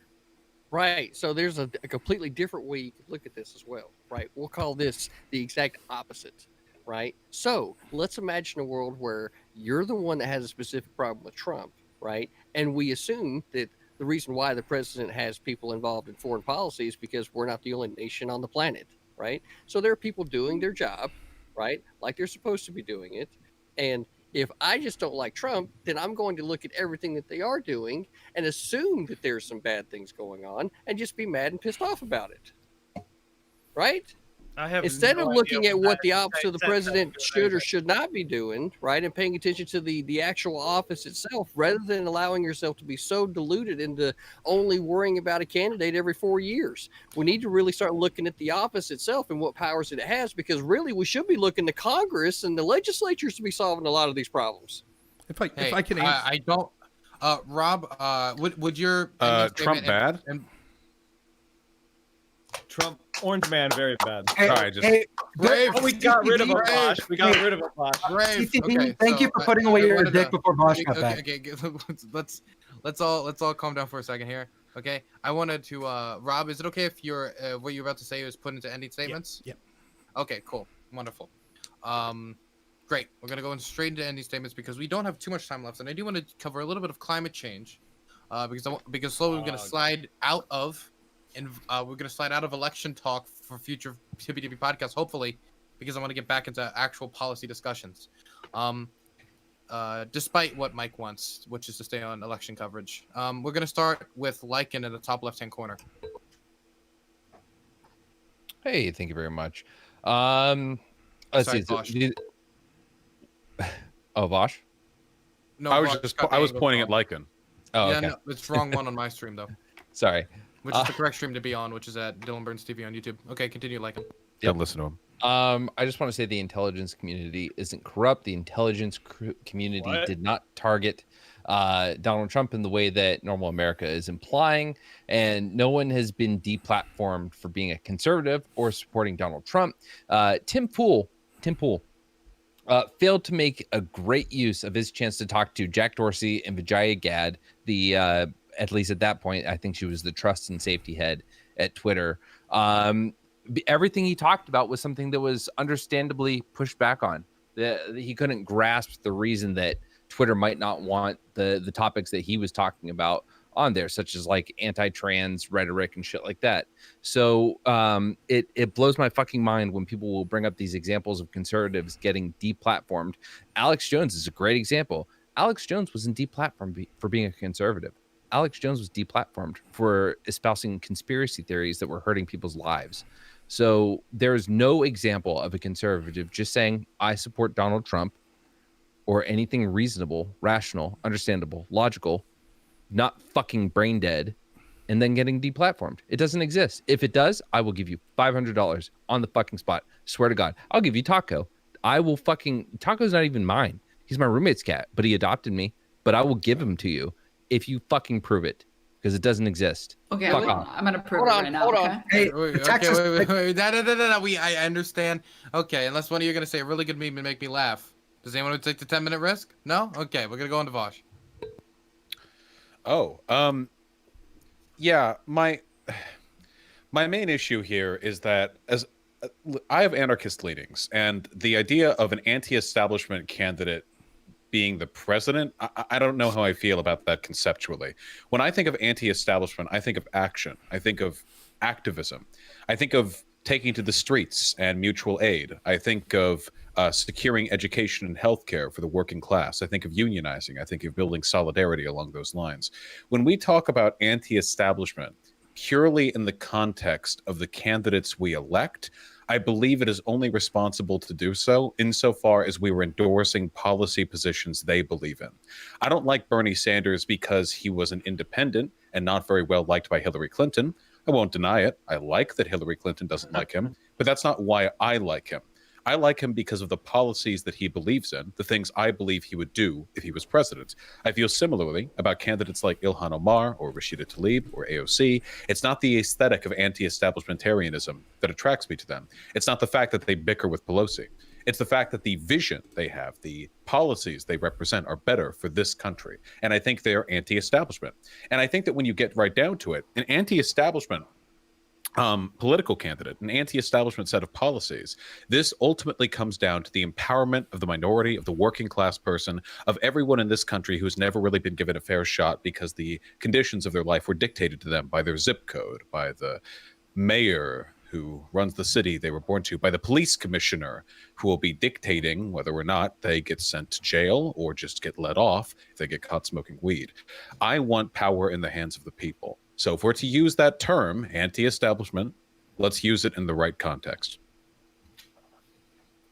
Right. So there's a completely different way you could look at this as well. Right. We'll call this the exact opposite. Right. So let's imagine a world where you're the one that has a specific problem with Trump. Right. And we assume that the reason why the president has people involved in foreign policy is because we're not the only nation on the planet. Right. So there are people doing their job. Right. Like they're supposed to be doing it. And if I just don't like Trump, then I'm going to look at everything that they are doing and assume that there's some bad things going on and just be mad and pissed off about it. Right? Instead of looking at what the office of the president should or should not be doing, right, and paying attention to the actual office itself, rather than allowing yourself to be so diluted into only worrying about a candidate every 4 years. We need to really start looking at the office itself and what powers it has, because really we should be looking to Congress and the legislatures to be solving a lot of these problems. If I can answer. I don't. Rob, would your Trump bad? Trump, Orange Man, very bad. Sorry, just we got rid of a Vaush. We got rid of a Vaush. Okay, Thank you for putting away your dick before Vaush got back. Okay, let's all calm down for a second here. Okay, I wanted to Rob, is it okay if your what you're about to say is put into ending statements? Yep. Okay, cool, wonderful. Great. We're gonna go straight into ending statements because we don't have too much time left, and I do want to cover a little bit of climate change, because slowly we're gonna slide out of. And we're going to slide out of election talk for future TBTB podcasts, hopefully, because I want to get back into actual policy discussions. Despite what Mike wants, which is to stay on election coverage. We're going to start with Lichen in the top left-hand corner. Hey, thank you very much. Let's Sorry, see. Vaush. Oh, Vaush? No, I was Vaush, pointing at Lichen. Oh, yeah, okay. no, it's the wrong one on my stream, though. Sorry. Which is the correct stream to be on, which is at Dylan Burns TV on YouTube. Okay, continue, Lichen. Don't listen to him. I just want to say the intelligence community isn't corrupt. The intelligence community did not target Donald Trump in the way that normal America is implying, and no one has been deplatformed for being a conservative or supporting Donald Trump. Tim Pool failed to make a great use of his chance to talk to Jack Dorsey and Vijaya Gad, the at least at that point, I think she was the trust and safety head at Twitter. Everything he talked about was something that was understandably pushed back on. He couldn't grasp the reason that Twitter might not want the topics that he was talking about on there, such as like anti-trans rhetoric and shit like that. So it blows my fucking mind when people will bring up these examples of conservatives getting deplatformed. Alex Jones is a great example. Alex Jones wasn't deplatformed for being a conservative. Alex Jones was deplatformed for espousing conspiracy theories that were hurting people's lives. So there's no example of a conservative just saying, I support Donald Trump, or anything reasonable, rational, understandable, logical, not fucking brain dead, and then getting deplatformed. It doesn't exist. If it does, I will give you $500 on the fucking spot. Swear to God. I'll give you Taco. Taco's not even mine. He's my roommate's cat, but he adopted me. But I will give him to you if you fucking prove it, because it doesn't exist. Okay, Fuck off. I'm gonna prove it right now. Okay? Hey, Wait. No. I understand. Okay, unless one of you are gonna say a really good meme and make me laugh. Does anyone want to take the 10-minute risk? No. Okay, we're gonna go into Vaush. Oh, yeah. My My main issue here is that as I have anarchist leanings, and the idea of an anti-establishment candidate being the president, I don't know how I feel about that conceptually. When I think of anti-establishment, I think of action. I think of activism. I think of taking to the streets and mutual aid. I think of securing education and healthcare for the working class. I think of unionizing. I think of building solidarity along those lines. When we talk about anti-establishment, purely in the context of the candidates we elect, I believe it is only responsible to do so insofar as we were endorsing policy positions they believe in. I don't like Bernie Sanders because he was an independent and not very well liked by Hillary Clinton. I won't deny it. I like that Hillary Clinton doesn't like him, but that's not why I like him. I like him because of the policies that he believes in, the things I believe he would do if he was president. I feel similarly about candidates like Ilhan Omar or Rashida Tlaib or AOC. It's not the aesthetic of anti-establishmentarianism that attracts me to them. It's not the fact that they bicker with Pelosi. It's the fact that the vision they have, the policies they represent are better for this country. And I think they're anti-establishment. And I think that when you get right down to it, an anti-establishment political candidate, an anti-establishment set of policies. This ultimately comes down to the empowerment of the minority, of the working class person, of everyone in this country who's never really been given a fair shot because the conditions of their life were dictated to them by their zip code, by the mayor who runs the city they were born to, by the police commissioner who will be dictating whether or not they get sent to jail or just get let off if they get caught smoking weed. I want power in the hands of the people. So if we're to use that term, anti-establishment, let's use it in the right context.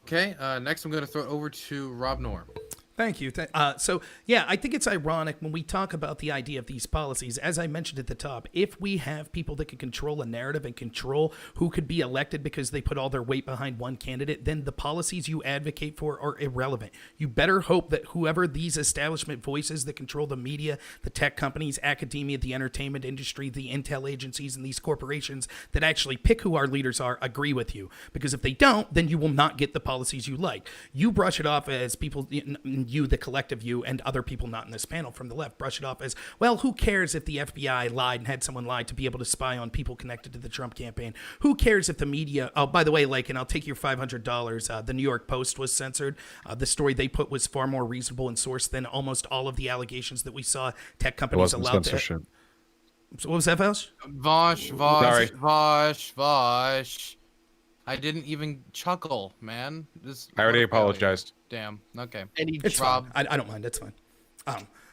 Okay, next I'm going to throw it over to Rob Norm. Thank you. So, yeah, I think it's ironic when we talk about the idea of these policies. As I mentioned at the top, if we have people that can control a narrative and control who could be elected because they put all their weight behind one candidate, then the policies you advocate for are irrelevant. You better hope that whoever these establishment voices that control the media, the tech companies, academia, the entertainment industry, the intel agencies, and these corporations that actually pick who our leaders are agree with you. Because if they don't, then you will not get the policies you like. You brush it off as people... you, the collective you, and other people not in this panel from the left brush it off as, well, who cares if the FBI lied and had someone lie to be able to spy on people connected to the Trump campaign? Who cares if the media, oh, by the way, like, and I'll take your $500, the New York Post was censored. The story they put was far more reasonable in source than almost all of the allegations that we saw tech companies allowed to. So what was that, Vaush? Vaush. I didn't even chuckle, man. I already apologized. Damn. Okay. It's fine. I don't mind. It's fine.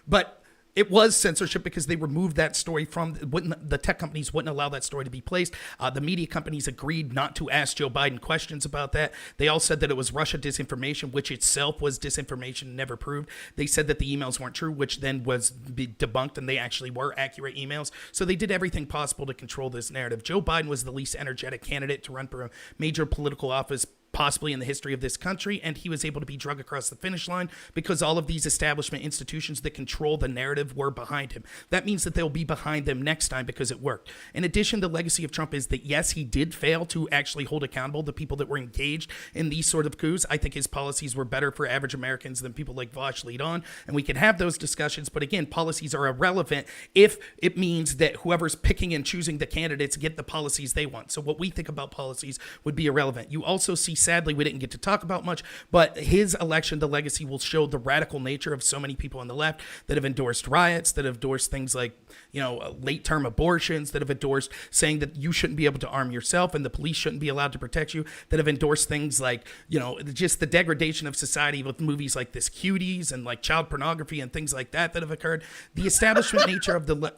But it was censorship because they removed that story from the tech companies wouldn't allow that story to be placed. The media companies agreed not to ask Joe Biden questions about that. They all said that it was Russia disinformation, which itself was disinformation, never proved. They said that the emails weren't true, which then was debunked, and they actually were accurate emails. So they did everything possible to control this narrative. Joe Biden was the least energetic candidate to run for a major political office possibly in the history of this country, and he was able to be drug across the finish line because all of these establishment institutions that control the narrative were behind him. That means that they'll be behind them next time because it worked. In addition, the legacy of Trump is that, yes, he did fail to actually hold accountable the people that were engaged in these sort of coups. I think his policies were better for average Americans than people like Vaush lead on, and we can have those discussions, but again, policies are irrelevant if it means that whoever's picking and choosing the candidates get the policies they want. So what we think about policies would be irrelevant. You also see, sadly, we didn't get to talk about much, but his election, the legacy, will show the radical nature of so many people on the left that have endorsed riots, that have endorsed things like, late-term abortions, that have endorsed saying that you shouldn't be able to arm yourself and the police shouldn't be allowed to protect you, that have endorsed things like, just the degradation of society with movies like this, Cuties, and like child pornography and things like that have occurred. The establishment nature of the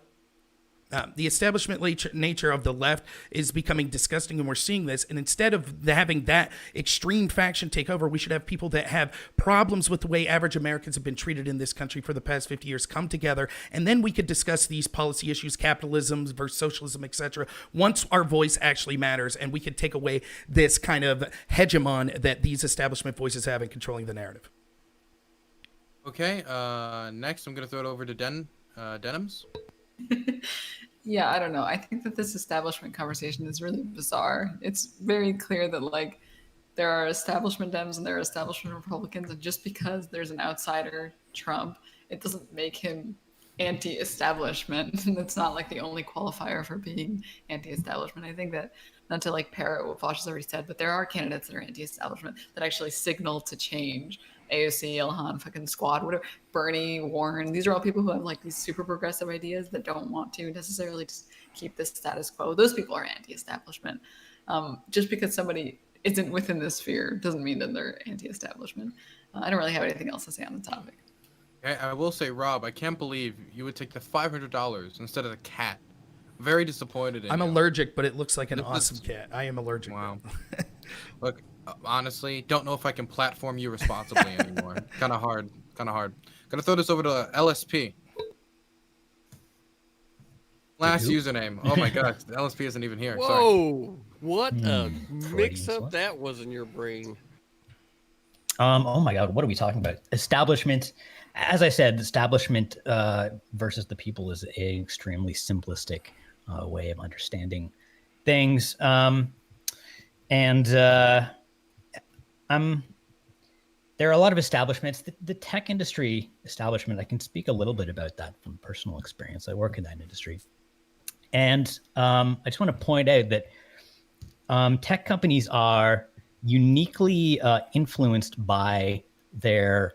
nature of the left is becoming disgusting, and we're seeing this. And instead of having that extreme faction take over, we should have people that have problems with the way average Americans have been treated in this country for the past 50 years come together, and then we could discuss these policy issues, capitalism versus socialism, etc. Once our voice actually matters, and we could take away this kind of hegemon that these establishment voices have in controlling the narrative. Okay. Next, I'm going to throw it over to Denims. Yeah, I don't know. I think that this establishment conversation is really bizarre. It's very clear that there are establishment Dems and there are establishment Republicans, and just because there's an outsider, Trump, it doesn't make him anti-establishment. That's not like the only qualifier for being anti-establishment. I think that, not to like parrot what Vaush has already said, but there are candidates that are anti-establishment that actually signal to change. AOC, Ilhan, fucking Squad, whatever, Bernie, Warren. These are all people who have like these super progressive ideas that don't want to necessarily just keep the status quo. Those people are anti-establishment. Just because somebody isn't within this sphere doesn't mean that they're anti-establishment. I don't really have anything else to say on the topic. I will say, Rob, I can't believe you would take the $500 instead of the cat. Very disappointed in I'm you. allergic, but it looks like an awesome cat. I am allergic. Wow. Look, honestly, don't know if I can platform you responsibly anymore. Kind of hard. Gonna throw this over to LSP. Last username. Oh my god, the LSP isn't even here. Sorry. Whoa! What a mix-up that was in your brain. Oh my God, what are we talking about? Establishment. As I said, establishment versus the people is an extremely simplistic way of understanding things. There are a lot of establishments. The tech industry establishment, I can speak a little bit about that from personal experience. I work in that industry. And I just want to point out that tech companies are uniquely influenced by their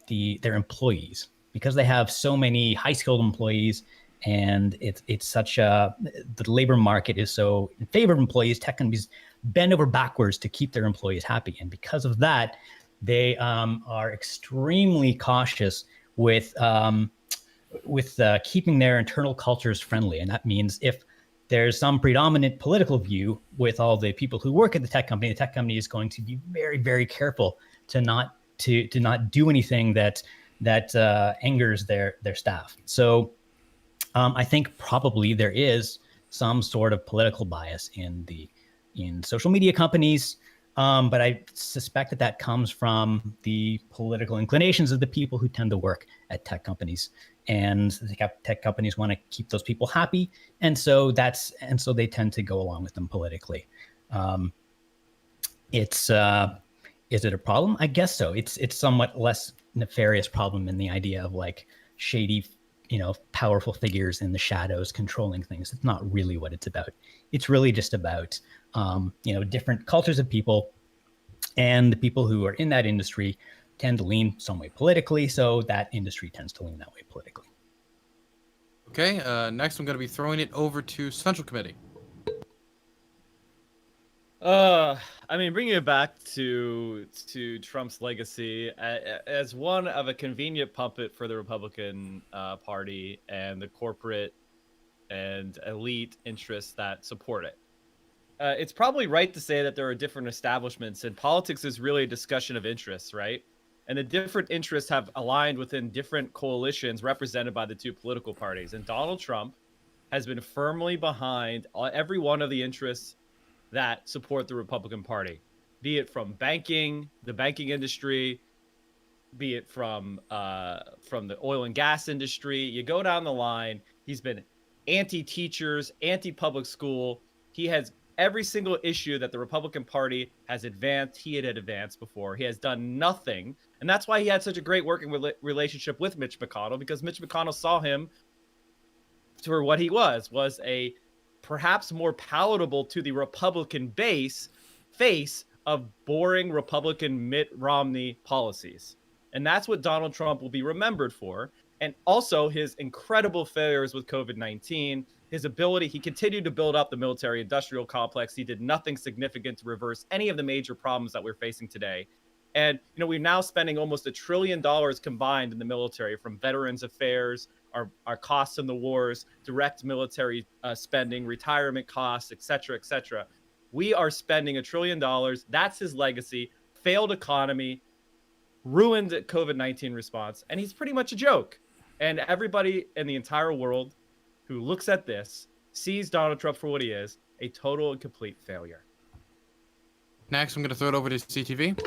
employees, because they have so many high-skilled employees, and it's such a, the labor market is so in favor of employees. Tech companies bend over backwards to keep their employees happy, and because of that, they are extremely cautious with keeping their internal cultures friendly. And that means if there's some predominant political view with all the people who work at the tech company is going to be very, very careful to not do anything that angers their staff. So I think probably there is some sort of political bias in social media companies. But I suspect that comes from the political inclinations of the people who tend to work at tech companies, and the tech companies want to keep those people happy, and so they tend to go along with them politically. Is it a problem? I guess so. It's somewhat less nefarious problem in the idea of like shady, powerful figures in the shadows controlling things. It's not really what it's about. It's really just about different cultures of people, and the people who are in that industry tend to lean some way politically, so that industry tends to lean that way politically. Okay, next I'm going to be throwing it over to Central Committee. Bringing it back to Trump's legacy as one of a convenient puppet for the Republican Party and the corporate and elite interests that support it. It's probably right to say that there are different establishments, and politics is really a discussion of interests, right? And the different interests have aligned within different coalitions represented by the two political parties. And Donald Trump has been firmly behind every one of the interests that support the Republican Party, be it from banking, the banking industry, be it from the oil and gas industry. You go down the line, he's been anti-teachers, anti-public school. He has every single issue that the Republican Party has advanced, he had advanced before. He has done nothing. And that's why he had such a great working relationship with Mitch McConnell, because Mitch McConnell saw him for what he was a perhaps more palatable to the Republican base face of boring Republican Mitt Romney policies. And that's what Donald Trump will be remembered for. And also his incredible failures with COVID-19, his ability, he continued to build up the military industrial complex. He did nothing significant to reverse any of the major problems that we're facing today. And, we're now spending almost $1 trillion combined in the military, from veterans affairs, our costs in the wars, direct military spending, retirement costs, et cetera, et cetera. We are spending $1 trillion. That's his legacy. Failed economy, ruined COVID-19 response, and he's pretty much a joke. And everybody in the entire world who looks at this sees Donald Trump for what he is, a total and complete failure. Next, I'm going to throw it over to CTV.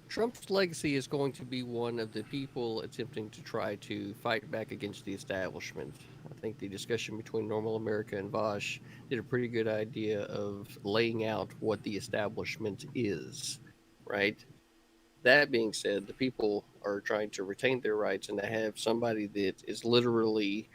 Trump's legacy is going to be one of the people attempting to try to fight back against the establishment. I think the discussion between Normal America and Vaush did a pretty good idea of laying out what the establishment is. right? That being said, the people are trying to retain their rights, and to have somebody that is literally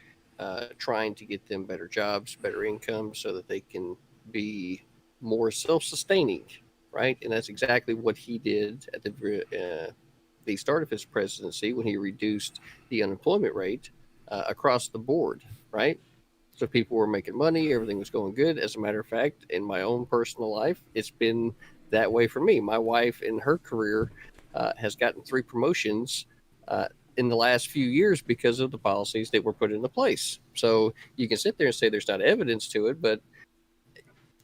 trying to get them better jobs, better income, so that they can be more self-sustaining, right? And that's exactly what he did at the start of his presidency when he reduced the unemployment rate across the board, right? So people were making money, everything was going good. As a matter of fact, in my own personal life, it's been that way for me. My wife, in her career, has gotten 3 promotions in the last few years because of the policies that were put into place. So you can sit there and say there's not evidence to it, but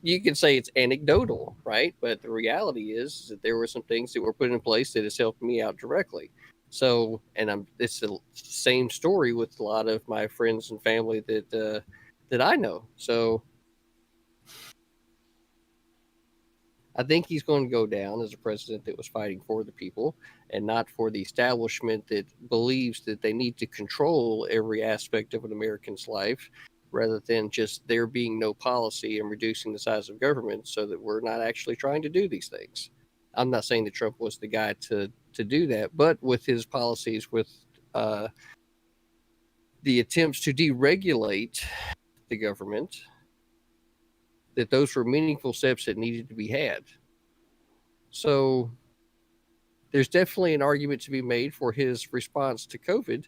you can say it's anecdotal, right? But the reality is that there were some things that were put in place that has helped me out directly. So, and it's the same story with a lot of my friends and family that I know. So I think he's going to go down as a president that was fighting for the people and not for the establishment that believes that they need to control every aspect of an American's life, rather than just there being no policy and reducing the size of government so that we're not actually trying to do these things. I'm not saying that Trump was the guy to do that, but with his policies, with the attempts to deregulate the government, that those were meaningful steps that needed to be had. So there's definitely an argument to be made for his response to COVID,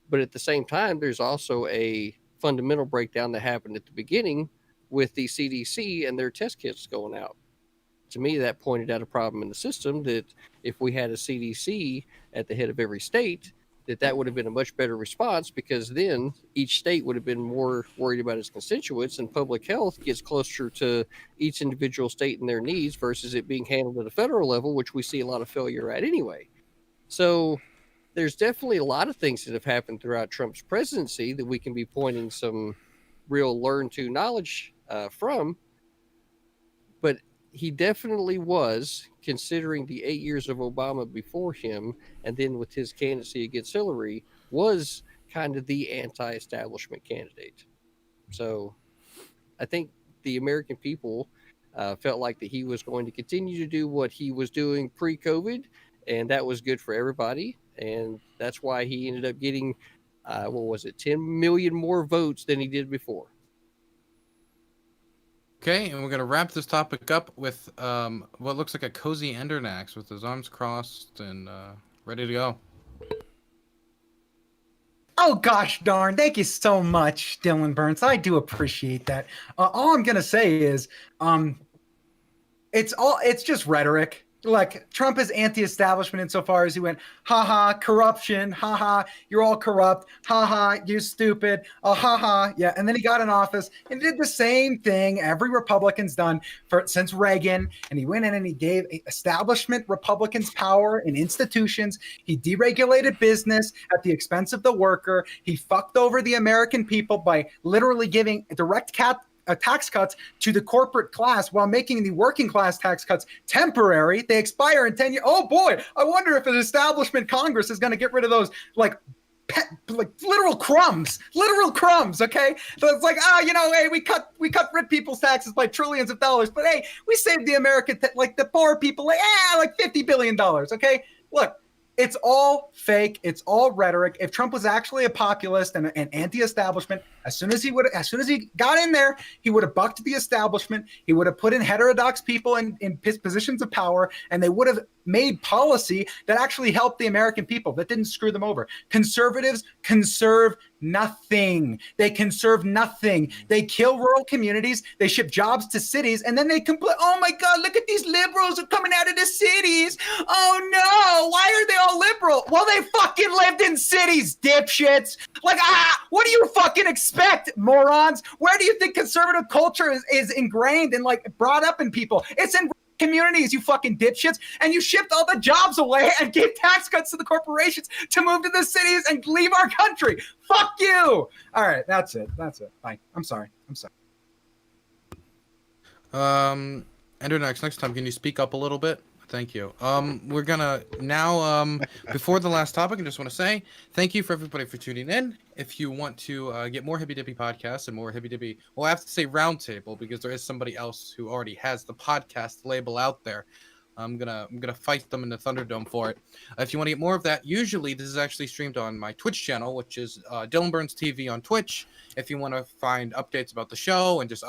but at the same time, there's also a fundamental breakdown that happened at the beginning with the CDC and their test kits going out. To me, that pointed out a problem in the system, that if we had a CDC at the head of every state, that would have been a much better response, because then each state would have been more worried about its constituents, and public health gets closer to each individual state and their needs versus it being handled at a federal level, which we see a lot of failure at anyway. So there's definitely a lot of things that have happened throughout Trump's presidency that we can be pointing some real learn-to knowledge from. But he definitely was, considering the 8 years of Obama before him, and then with his candidacy against Hillary, was kind of the anti-establishment candidate. So I think the American people felt like that he was going to continue to do what he was doing pre-COVID, and that was good for everybody. And that's why he ended up getting, 10 million more votes than he did before. Okay, and we're going to wrap this topic up with what looks like a cozy Endernax with his arms crossed and ready to go. Oh gosh darn, thank you so much, Dylan Burns. I do appreciate that. All I'm gonna say is it's just rhetoric. Like, Trump is anti-establishment insofar as he went, haha, corruption, haha, you're all corrupt, haha, you're stupid, haha, yeah. And then he got in office and did the same thing every Republican's done since Reagan. And he went in and he gave establishment Republicans power in institutions. He deregulated business at the expense of the worker. He fucked over the American people by literally giving direct tax cuts to the corporate class while making the working class tax cuts temporary. They expire in 10 years. Oh boy, I wonder if an establishment Congress is going to get rid of those like literal crumbs. Okay, so it's like, hey, we cut rich people's taxes by trillions of dollars, but hey, we saved the American the poor people like $50 billion. Okay, look. It's all fake. It's all rhetoric. If Trump was actually a populist and anti-establishment, as soon as he got in there, he would have bucked the establishment. He would have put in heterodox people in positions of power, and they would have made policy that actually helped the American people, that didn't screw them over. Conservatives conserve nothing. They conserve nothing. They kill rural communities. They ship jobs to cities, and then they complain, oh my God, look at these liberals are coming out of the cities. Oh no, why are they all liberal? Well, they fucking lived in cities, dipshits. What do you fucking expect, morons? Where do you think conservative culture is ingrained and brought up in people? It's in communities, you fucking dipshits, and you shipped all the jobs away and gave tax cuts to the corporations to move to the cities and leave our country. Fuck you. All right, that's it. Bye. I'm sorry. Endernax, next time, can you speak up a little bit? Thank you. We're gonna now, before the last topic, I just want to say thank you for everybody for tuning in. If you want to get more Hippy Dippy podcasts and more Hippy Dippy, well, I have to say roundtable because there is somebody else who already has the podcast label out there. I'm gonna fight them in the Thunderdome for it. If you want to get more of that, usually this is actually streamed on my Twitch channel, which is Dylan Burns TV on Twitch. If you want to find updates about the show and just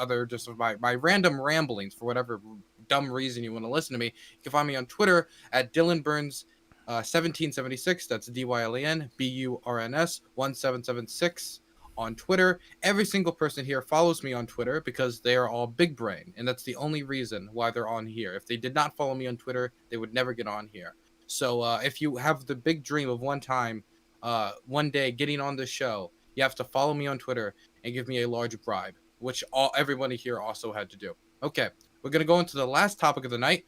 my random ramblings for whatever dumb reason you want to listen to me, you can find me on Twitter at Dylan Burns 1776. That's DYLAN BURNS 1776 on Twitter. Every single person here follows me on Twitter because they are all big brain, and that's the only reason why they're on here. If they did not follow me on Twitter, they would never get on here. So if you have the big dream of one day getting on this show, you have to follow me on Twitter and give me a large bribe, which everybody here also had to do. Okay, we're gonna go into the last topic of the night.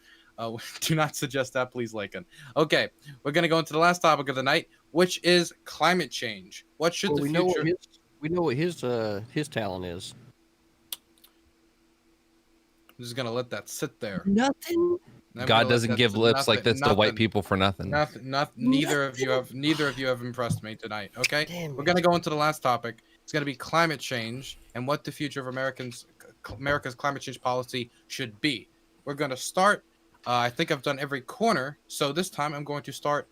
Do not suggest that, please, Lichen. Okay, we're gonna go into the last topic of the night, which is climate change. What should the future? We know what his talent is. I'm just gonna let that sit there. Nothing. God doesn't give lips like this to white people for nothing. Neither of you have impressed me tonight. Okay, we're gonna go into the last topic. It's gonna be climate change and what the future of America's climate change policy should be. We're gonna start. I think I've done every corner, so this time I'm going to start.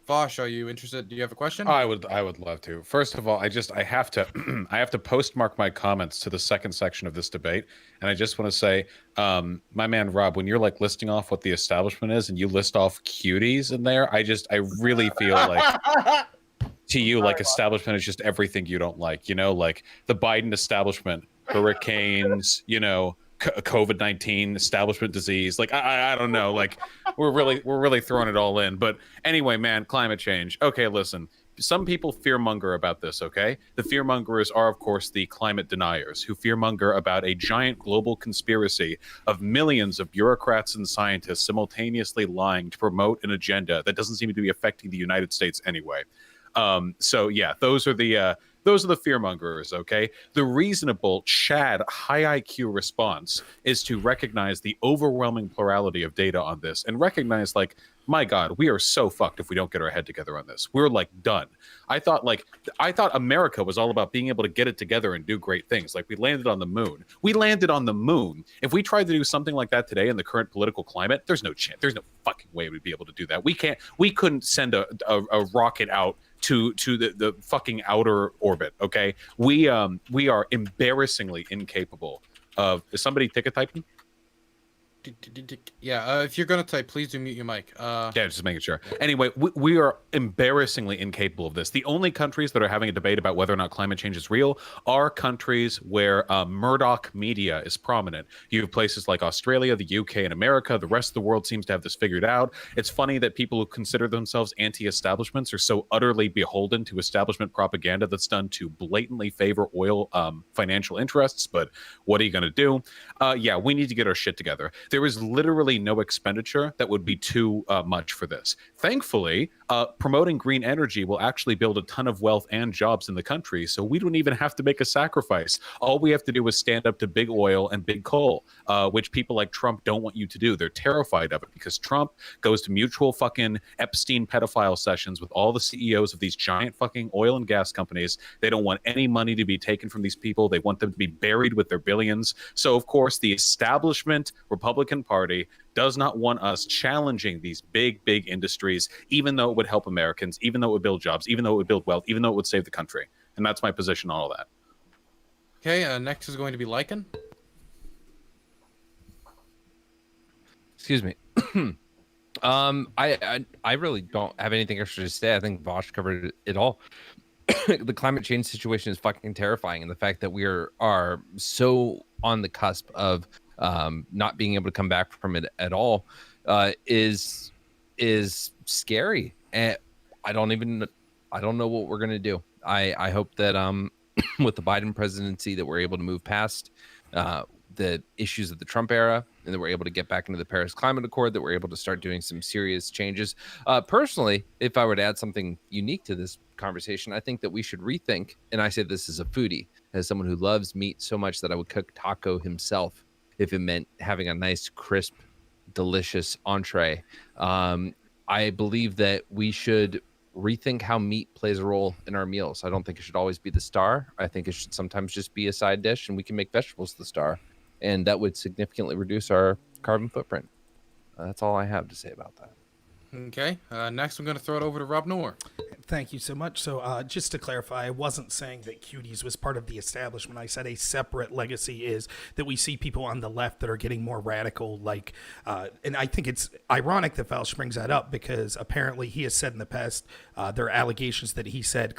Vaush, are you interested? Do you have a question? I would love to. First of all, I have to I have to postmark my comments to the second section of this debate, and I just want to say, my man Rob, when you're like listing off what the establishment is, and you list off cuties in there, I really feel like to you, like, establishment is just everything you don't like. You know, like the Biden establishment, hurricanes, you know, COVID-19, establishment disease. Like, I don't know. Like, we're really throwing it all in. But anyway, man, climate change. Okay, listen. Some people fearmonger about this, okay? The fearmongers are, of course, the climate deniers who fearmonger about a giant global conspiracy of millions of bureaucrats and scientists simultaneously lying to promote an agenda that doesn't seem to be affecting the United States anyway. So yeah, those are the fearmongers, okay? The reasonable, Chad, high IQ response is to recognize the overwhelming plurality of data on this and recognize, like, my God, we are so fucked if we don't get our head together on this. We're, like, done. I thought America was all about being able to get it together and do great things. Like, we landed on the moon. We landed on the moon. If we tried to do something like that today in the current political climate, there's no chance. There's no fucking way we'd be able to do that. We couldn't send a rocket out to the fucking outer orbit, okay? We are embarrassingly incapable of... Is somebody ticket typing? Yeah, if you're gonna type, please do mute your mic. Yeah, just making sure. Anyway, we are embarrassingly incapable of this. The only countries that are having a debate about whether or not climate change is real are countries where Murdoch media is prominent. You have places like Australia, the UK, and America. The rest of the world seems to have this figured out. It's funny that people who consider themselves anti-establishments are so utterly beholden to establishment propaganda that's done to blatantly favor oil financial interests, but what are you going to do? Yeah, we need to get our shit together. There is literally no expenditure that would be too much for this. Thankfully, promoting green energy will actually build a ton of wealth and jobs in the country, so we don't even have to make a sacrifice. All we have to do is stand up to big oil and big coal, which people like Trump don't want you to do. They're terrified of it because Trump goes to mutual fucking Epstein pedophile sessions with all the CEOs of these giant fucking oil and gas companies. They don't want any money to be taken from these people. They want them to be buried with their billions. So, of course, the establishment Republican Party does not want us challenging these big industries, even though it would help Americans, even though it would build jobs, even though it would build wealth, even though it would save the country. And that's my position on all that. Okay, next is going to be Lichen. Excuse me. I really don't have anything extra to say. I think Vaush covered it all. The climate change situation is fucking terrifying, and the fact that we are so on the cusp of not being able to come back from it at all is scary. And I don't know what we're gonna do. I hope that with the Biden presidency that we're able to move past the issues of the Trump era, and that we're able to get back into the Paris Climate Accord, that we're able to start doing some serious changes. Personally, if I were to add something unique to this conversation, I think that we should rethink, and I say this as a foodie, as someone who loves meat so much that I would cook taco himself if it meant having a nice, crisp, delicious entree. I believe that we should rethink how meat plays a role in our meals. I don't think it should always be the star. I think it should sometimes just be a side dish, and we can make vegetables the star. And that would significantly reduce our carbon footprint. That's all I have to say about that. Okay. Next, I'm going to throw it over to Rob Noor. Thank you so much. So just to clarify, I wasn't saying that Cuties was part of the establishment. I said a separate legacy is that we see people on the left that are getting more radical, like, and I think it's ironic that Vaush brings that up because apparently he has said in the past there are allegations that he said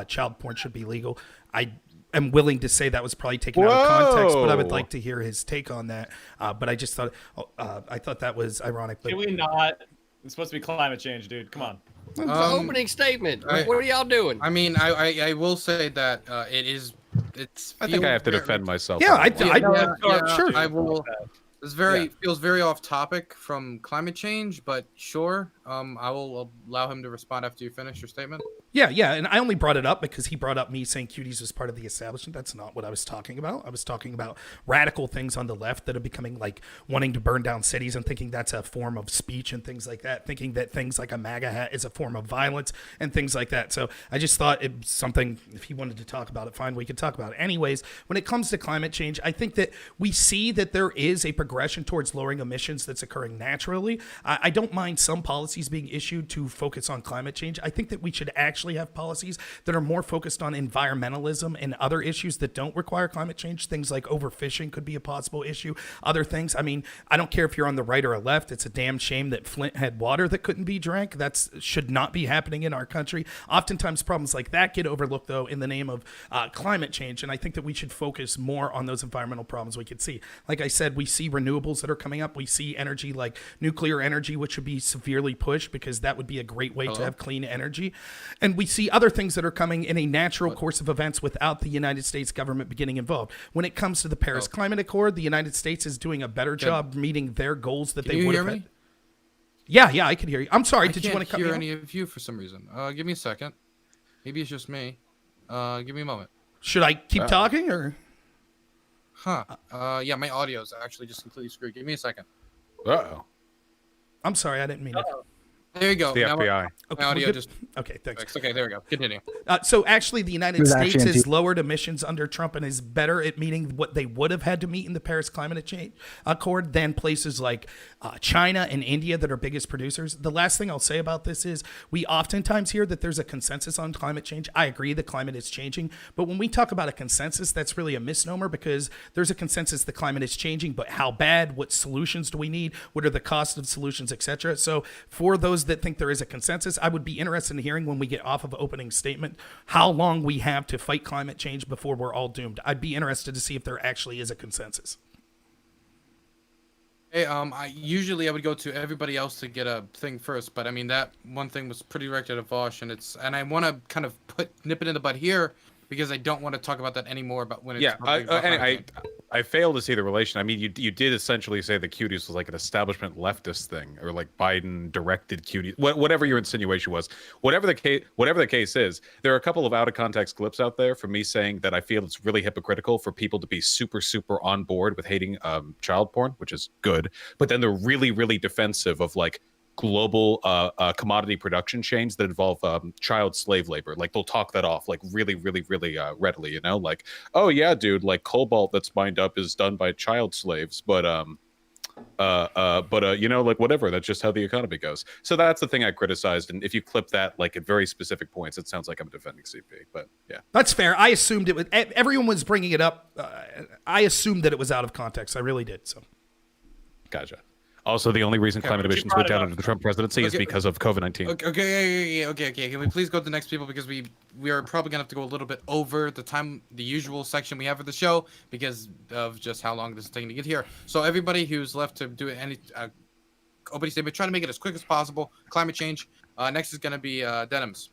child porn should be legal. I am willing to say that was probably taken out of context, but I would like to hear his take on that. But I just thought I thought that was ironic. But Can we not? It's supposed to be climate change, dude. Come on. It's an opening statement. What are y'all doing? I mean, I will say that it's. I think I have to defend myself. Yeah, sure. I will. Feels very off topic from climate change, but sure. I will allow him to respond after you finish your statement. Yeah, and I only brought it up because he brought up me saying Cuties was part of the establishment. That's not what I was talking about. I was talking about radical things on the left that are becoming like wanting to burn down cities and thinking that's a form of speech and things like that, thinking that things like a MAGA hat is a form of violence and things like that. So I just thought it was something, if he wanted to talk about it, fine, we could talk about it. Anyways, when it comes to climate change, I think that we see that there is a progression towards lowering emissions that's occurring naturally. I don't mind some policies being issued to focus on climate change. I think that we should actually have policies that are more focused on environmentalism and other issues that don't require climate change. Things like overfishing could be a possible issue. Other things, I mean, I don't care if you're on the right or a left. It's a damn shame that Flint had water that couldn't be drank. That should not be happening in our country. Oftentimes problems like that get overlooked, though, in the name of climate change. And I think that we should focus more on those environmental problems we could see. Like I said, we see renewables that are coming up. We see energy like nuclear energy, which should be severely pushed because that would be a great way to have clean energy. And we see other things that are coming in a natural course of events without the United States government getting involved. When it comes to the Paris Climate Accord, the United States is doing a better job meeting their goals that they would have had. Yeah, I can hear you. I'm sorry. Did you want to cut me off? I can't hear any of you for some reason. Give me a second. Maybe it's just me. Give me a moment. Should I keep talking or? Yeah, my audio's actually just completely screwed. Give me a second. Uh-oh. I'm sorry, I didn't mean it. There you go. It's the FBI. My audio just... Okay, thanks. Okay, there we go. Continue. So actually, the United States has lowered emissions under Trump and is better at meeting what they would have had to meet in the Paris Climate Change Accord than places like China and India that are biggest producers. The last thing I'll say about this is we oftentimes hear that there's a consensus on climate change. I agree the climate is changing, but when we talk about a consensus, that's really a misnomer because there's a consensus the climate is changing, but how bad, what solutions do we need, what are the costs of solutions, etc. So for those that think there is a consensus, I would be interested in hearing when we get off of opening statement how long we have to fight climate change before we're all doomed. I'd be interested to see if there actually is a consensus. Hey, I usually would go to everybody else to get a thing first, but I mean that one thing was pretty directed at Vaush, and I want to kind of nip it in the bud here because I don't want to talk about that anymore. About when it's I fail to see the relation. I mean, you did essentially say the Cuties was like an establishment leftist thing, or like Biden directed Cuties, whatever your insinuation was. Whatever the case is, there are a couple of out of context clips out there from me saying that I feel it's really hypocritical for people to be super on board with hating child porn, which is good, but then they're really defensive of like global commodity production chains that involve child slave labor. Like they'll talk that off like really readily, you know, like, oh yeah, dude, like cobalt that's mined up is done by child slaves, but you know, like whatever, that's just how the economy goes. So that's the thing I criticized, and if you clip that like at very specific points, it sounds like I'm defending CP, but yeah. That's fair. I assumed it was, everyone was bringing it up. I assumed that it was out of context. I really did, so. Gotcha. Also, the only reason climate emissions went down under the Trump presidency is because of COVID-19. Okay. Can we please go to the next people because we are probably gonna have to go a little bit over the usual section we have for the show because of just how long this is taking to get here. So everybody who's left to do any opening statement, try to make it as quick as possible. Climate change. Next is gonna be Denims.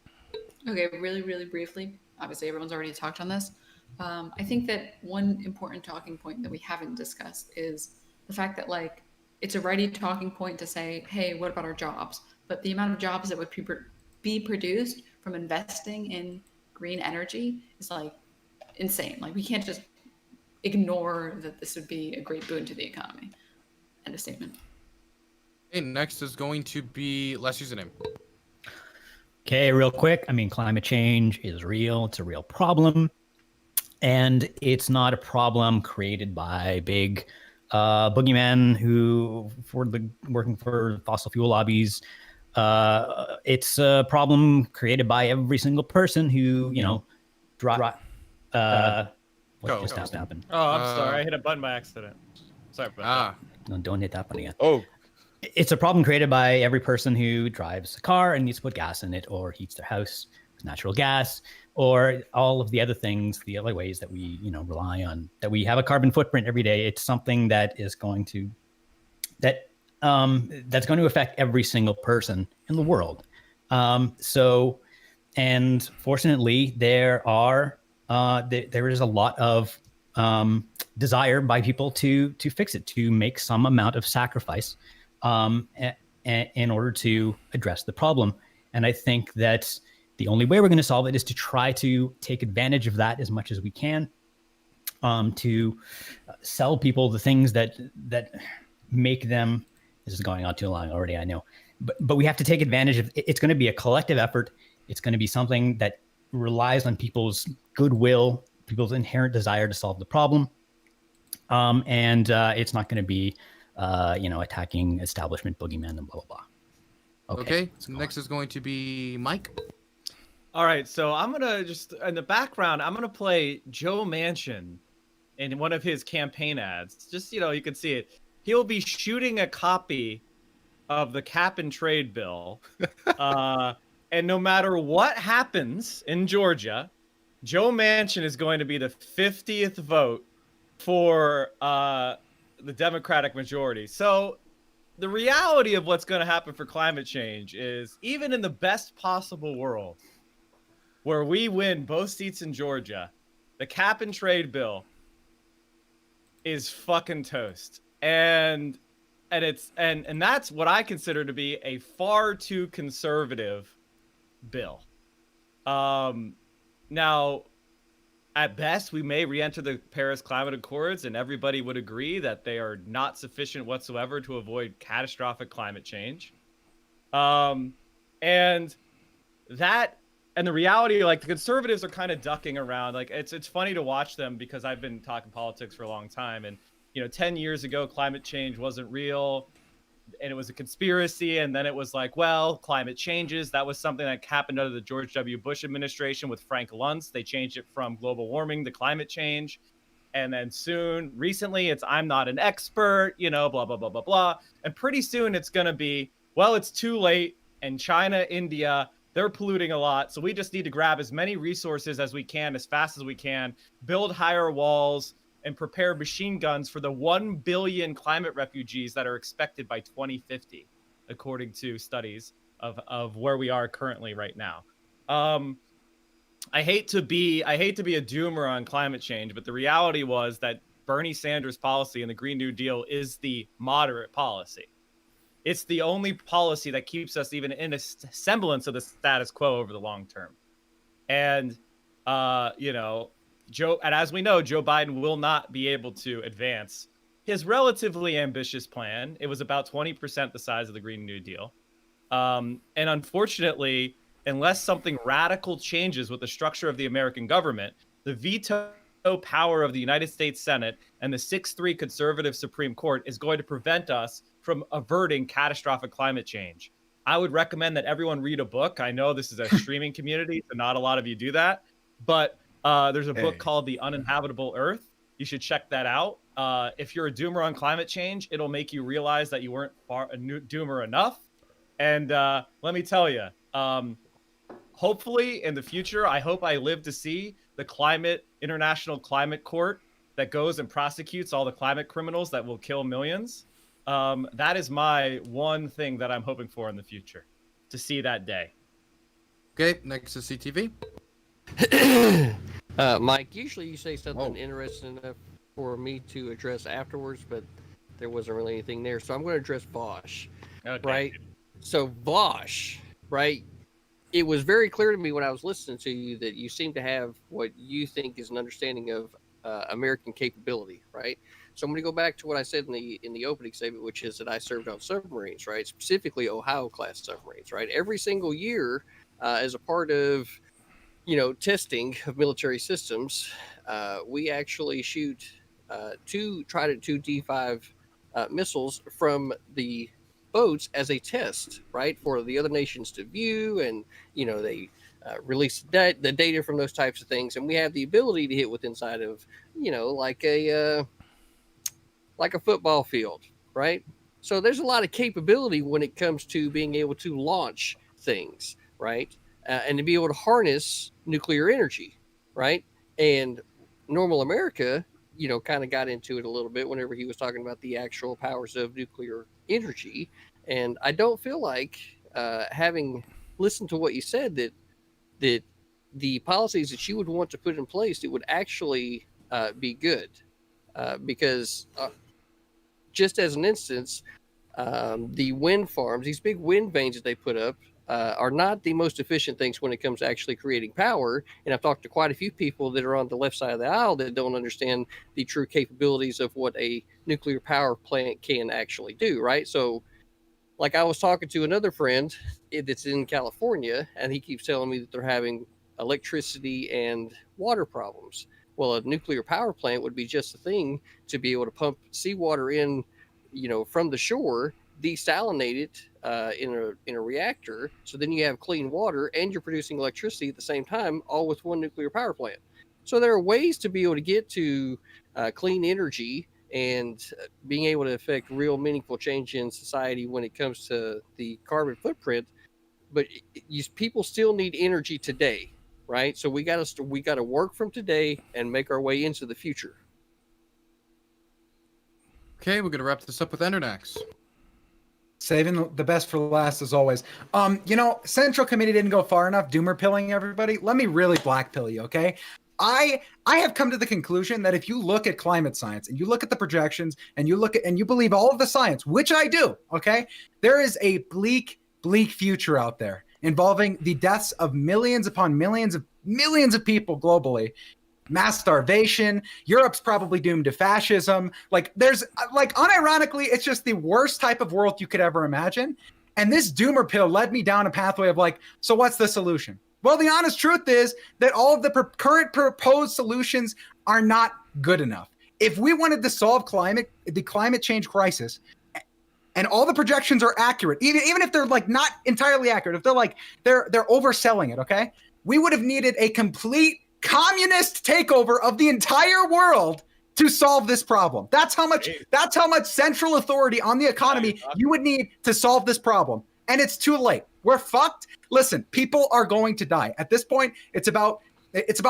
Okay, really briefly. Obviously, everyone's already talked on this. I think that one important talking point that we haven't discussed is the fact that like. It's a ready talking point to say, hey, what about our jobs? But the amount of jobs that would be produced from investing in green energy is like insane. Like we can't just ignore that this would be a great boon to the economy. End of statement. Okay, next is going to be, let's use a name. Okay, real quick. I mean, climate change is real. It's a real problem. And it's not a problem created by big boogeymen who working for fossil fuel lobbies. It's a problem created by every single person who, what just happened? Oh, I'm sorry. I hit a button by accident. Sorry about that. No, don't hit that button again. Oh, It's a problem created by every person who drives a car and needs to put gas in it, or heats their house with natural gas, or all of the other things, the other ways that we, rely on, that we have a carbon footprint every day. It's something that is going to, that's going to affect every single person in the world. And fortunately, there is a lot of desire by people to fix it, to make some amount of sacrifice in order to address the problem. And I think that the only way we're going to solve it is to try to take advantage of that as much as we can, to sell people the things that make them. This is going on too long already, I know, but we have to take advantage of. It's going to be a collective effort. It's going to be something that relies on people's goodwill, people's inherent desire to solve the problem, and it's not going to be, attacking establishment boogeymen and blah blah blah. Okay. So next is going to be Mike. All right, so I'm gonna just in the background. I'm gonna play Joe Manchin in one of his campaign ads. Just you can see it. He'll be shooting a copy of the cap and trade bill, and no matter what happens in Georgia, Joe Manchin is going to be the 50th vote for the Democratic majority. So the reality of what's going to happen for climate change is, even in the best possible world, where we win both seats in Georgia, the cap and trade bill is fucking toast. And that's what I consider to be a far too conservative bill. Now, at best, we may re-enter the Paris Climate Accords, and everybody would agree that they are not sufficient whatsoever to avoid catastrophic climate change. And the reality, like, the conservatives are kind of ducking around. Like, it's funny to watch them, because I've been talking politics for a long time, and 10 years ago, climate change wasn't real, and it was a conspiracy. And then it was like, well, climate changes. That was something that happened under the George W. Bush administration with Frank Luntz. They changed it from global warming to climate change. And then recently, it's I'm not an expert, blah, blah, blah, blah, blah. And pretty soon it's going to be, well, it's too late. And China, India, they're polluting a lot. So we just need to grab as many resources as we can, as fast as we can, build higher walls, and prepare machine guns for the 1 billion climate refugees that are expected by 2050, according to studies of where we are currently right now. I hate to be a doomer on climate change, but the reality was that Bernie Sanders' policy and the Green New Deal is the moderate policy. It's the only policy that keeps us even in a semblance of the status quo over the long term. And, and as we know, Joe Biden will not be able to advance his relatively ambitious plan. It was about 20% the size of the Green New Deal. And unfortunately, unless something radical changes with the structure of the American government, the veto power of the United States Senate and the 6-3 conservative Supreme Court is going to prevent us from averting catastrophic climate change. I would recommend that everyone read a book. I know this is a streaming community, so not a lot of you do that, but there's a book called The Uninhabitable Earth. You should check that out. If you're a doomer on climate change, it'll make you realize that you weren't a doomer enough. And let me tell you, hopefully in the future, I hope I live to see the International Climate Court that goes and prosecutes all the climate criminals that will kill millions. That is my one thing that I'm hoping for in the future, to see that day. Okay, next is CTV. Mike, usually you say something interesting enough for me to address afterwards, but there wasn't really anything there. So I'm going to address Vaush, right? So Vaush, right? It was very clear to me when I was listening to you that you seem to have what you think is an understanding of American capability, right? So I'm going to go back to what I said in the opening statement, which is that I served on submarines, right? Specifically Ohio-class submarines, right? Every single year, as a part of testing of military systems, we actually shoot two Trident 2 D5 missiles from the boats as a test, right, for the other nations to view, and they release the data from those types of things, and we have the ability to hit with inside of like a football field, right? So there's a lot of capability when it comes to being able to launch things, right, and to be able to harness nuclear energy, right? And normal America, kind of got into it a little bit whenever he was talking about the actual powers of nuclear energy. And I don't feel like, having listened to what you said, that the policies that you would want to put in place, it would actually be good. Because just as an instance, the wind farms, these big wind vanes that they put up, are not the most efficient things when it comes to actually creating power. And I've talked to quite a few people that are on the left side of the aisle that don't understand the true capabilities of what a nuclear power plant can actually do, right? So, like, I was talking to another friend that's in California, and he keeps telling me that they're having electricity and water problems. Well, a nuclear power plant would be just the thing to be able to pump seawater in, from the shore, desalinate it in a reactor, so then you have clean water and you're producing electricity at the same time, all with one nuclear power plant. So there are ways to be able to get to clean energy and being able to affect real meaningful change in society when it comes to the carbon footprint. But people still need energy today, right? So we got to work from today and make our way into the future. Okay, we're gonna wrap this up with Endernax. Saving the best for last, as always. Central Committee didn't go far enough. Doomer pilling everybody. Let me really black pill you, okay? I have come to the conclusion that if you look at climate science and you look at the projections and you believe all of the science, which I do, okay, there is a bleak future out there involving the deaths of millions upon millions of people globally. Mass starvation. Europe's probably doomed to fascism. Unironically, it's just the worst type of world you could ever imagine. And this doomer pill led me down a pathway of so what's the solution? Well, the honest truth is that all of the current proposed solutions are not good enough. If we wanted to solve the climate change crisis, and all the projections are accurate, even if they're not entirely accurate, if they're overselling it, okay, we would have needed a complete communist takeover of the entire world to solve this problem. That's how much central authority on the economy you would need to solve this problem. And it's too late. We're fucked. Listen, people are going to die. At this point, it's about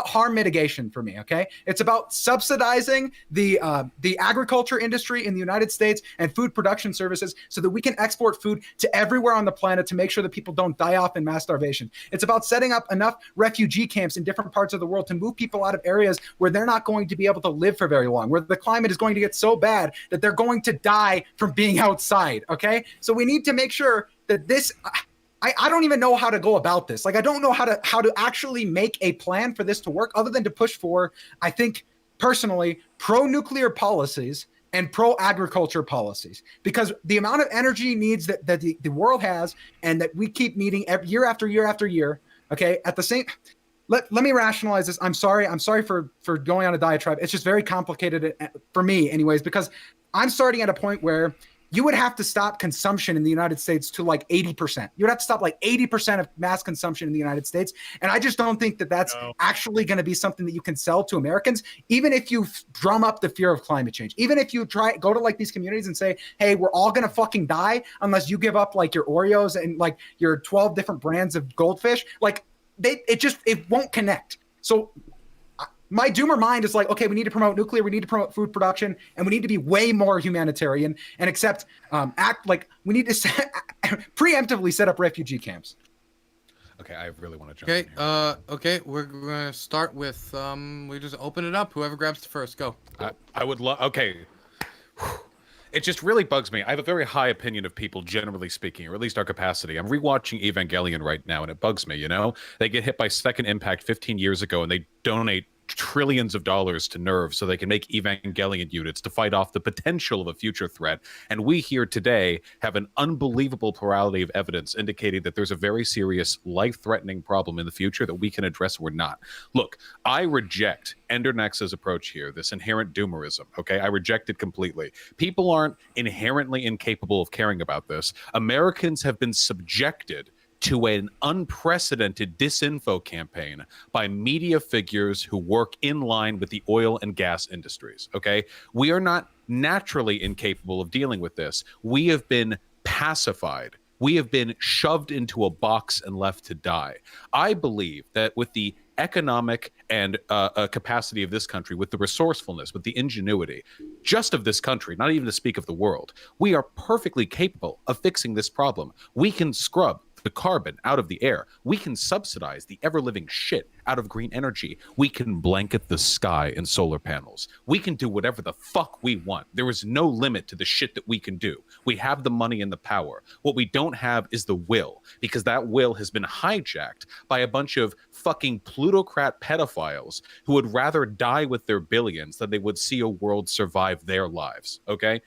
harm mitigation for me, okay? It's about subsidizing the agriculture industry in the United States and food production services so that we can export food to everywhere on the planet to make sure that people don't die off in mass starvation. It's about setting up enough refugee camps in different parts of the world to move people out of areas where they're not going to be able to live for very long, where the climate is going to get so bad that they're going to die from being outside, okay? So we need to make sure that this... I don't even know how to go about this. I don't know how to actually make a plan for this to work other than to push for, I think, personally, pro-nuclear policies and pro-agriculture policies. Because the amount of energy needs that the world has and that we keep needing year after year after year, okay, at the same... Let me rationalize this. I'm sorry for going on a diatribe. It's just very complicated for me anyways, because I'm starting at a point where you would have to stop consumption in the United States to 80%. You would have to stop 80% of mass consumption in the United States. And I just don't think that that's actually going to be something that you can sell to Americans, even if you drum up the fear of climate change. Even if you go to these communities and say, hey, we're all going to fucking die unless you give up your Oreos and your 12 different brands of goldfish. It won't connect. So my doomer mind is okay, we need to promote nuclear, we need to promote food production, and we need to be way more humanitarian and we need to preemptively set up refugee camps. Okay, I really want to jump in here. Okay, we're gonna start with we just open it up. Whoever grabs the first, go. I would love. Okay. It just really bugs me. I have a very high opinion of people, generally speaking, or at least our capacity. I'm rewatching Evangelion right now, and it bugs me, They get hit by second impact 15 years ago, and they donate trillions of dollars to nerve so they can make Evangelion units to fight off the potential of a future threat. And we here today have an unbelievable plurality of evidence indicating that there's a very serious life-threatening problem in the future that we can address or not. Look, I reject Endernax's approach here, this inherent doomerism, okay? I reject it completely. People aren't inherently incapable of caring about this. Americans have been subjected to an unprecedented disinfo campaign by media figures who work in line with the oil and gas industries, okay? We are not naturally incapable of dealing with this. We have been pacified. We have been shoved into a box and left to die. I believe that with the economic and capacity of this country, with the resourcefulness, with the ingenuity, just of this country, not even to speak of the world, we are perfectly capable of fixing this problem. We can scrub the carbon out of the air. We can subsidize the ever-living shit out of green energy. We can blanket the sky in solar panels. We can do whatever the fuck we want. There is no limit to the shit that we can do. We have the money and the power. What we don't have is the will, because that will has been hijacked by a bunch of fucking plutocrat pedophiles who would rather die with their billions than they would see a world survive their lives, okay?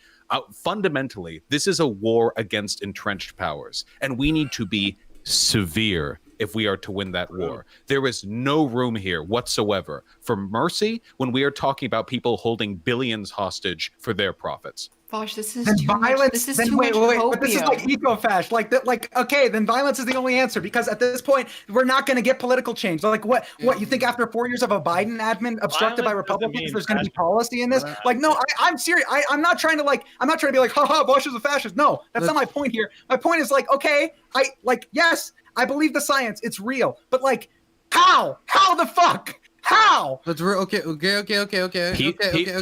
Fundamentally, this is a war against entrenched powers, and we need to be severe if we are to win that war. There is no room here whatsoever for mercy when we are talking about people holding billions hostage for their profits. Vaush, this is Then too violence. much. This is Then too wait, much but this is like hopium. eco-fash. Like that. Like okay, then violence is the only answer because at this point we're not going to get political change. Like what? What you think after 4 years of a Biden admin obstructed by Violence doesn't Republicans, mean there's going to be fascism. policy in this? Like no, I'm serious. I'm not trying to like. I'm not trying to be like, haha, Vaush is a fascist. No, that's not my point here. My point is like, okay, yes, I believe the science. It's real, but like, how? How the fuck? How? Let's okay.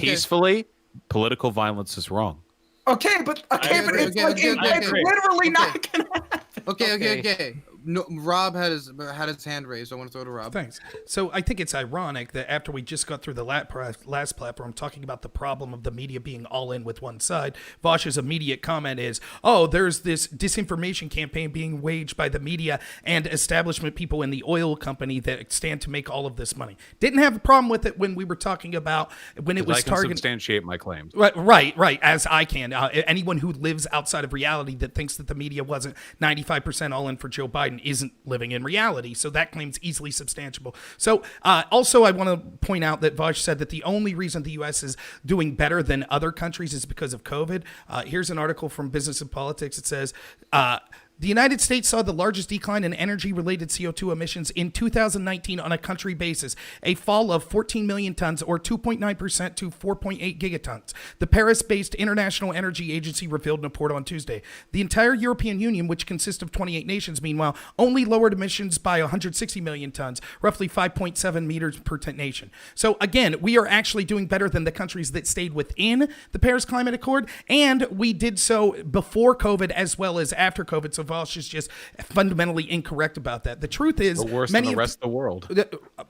Peacefully, political violence is wrong. Okay, but it's literally not gonna happen. Okay. No, Rob had his hand raised. I want to throw to Rob. Thanks. So I think it's ironic that after we just got through the last platform talking about the problem of the media being all in with one side, Vaush's immediate comment is, oh, there's this disinformation campaign being waged by the media and establishment people in the oil company that stand to make all of this money. Didn't have a problem with it when we were talking about when it was I can targeting. substantiate my claims. Right. As I can. Anyone who lives outside of reality that thinks that the media wasn't 95% all in for Joe Biden isn't living in reality. So that claim's easily substantiable. So also I want to point out that Vaush said that the only reason the U.S. is doing better than other countries is because of COVID. Here's an article from Business and Politics. It says, the United States saw the largest decline in energy-related CO2 emissions in 2019 on a country basis, a fall of 14 million tons or 2.9% to 4.8 gigatons. The Paris-based International Energy Agency revealed in a report on Tuesday. The entire European Union, which consists of 28 nations, meanwhile, only lowered emissions by 160 million tons, roughly 5.7 meters per nation. So again, we are actually doing better than the countries that stayed within the Paris Climate Accord, and we did so before COVID as well as after COVID. So Vaush is just fundamentally incorrect about that. The truth is, The worse than the rest of the world.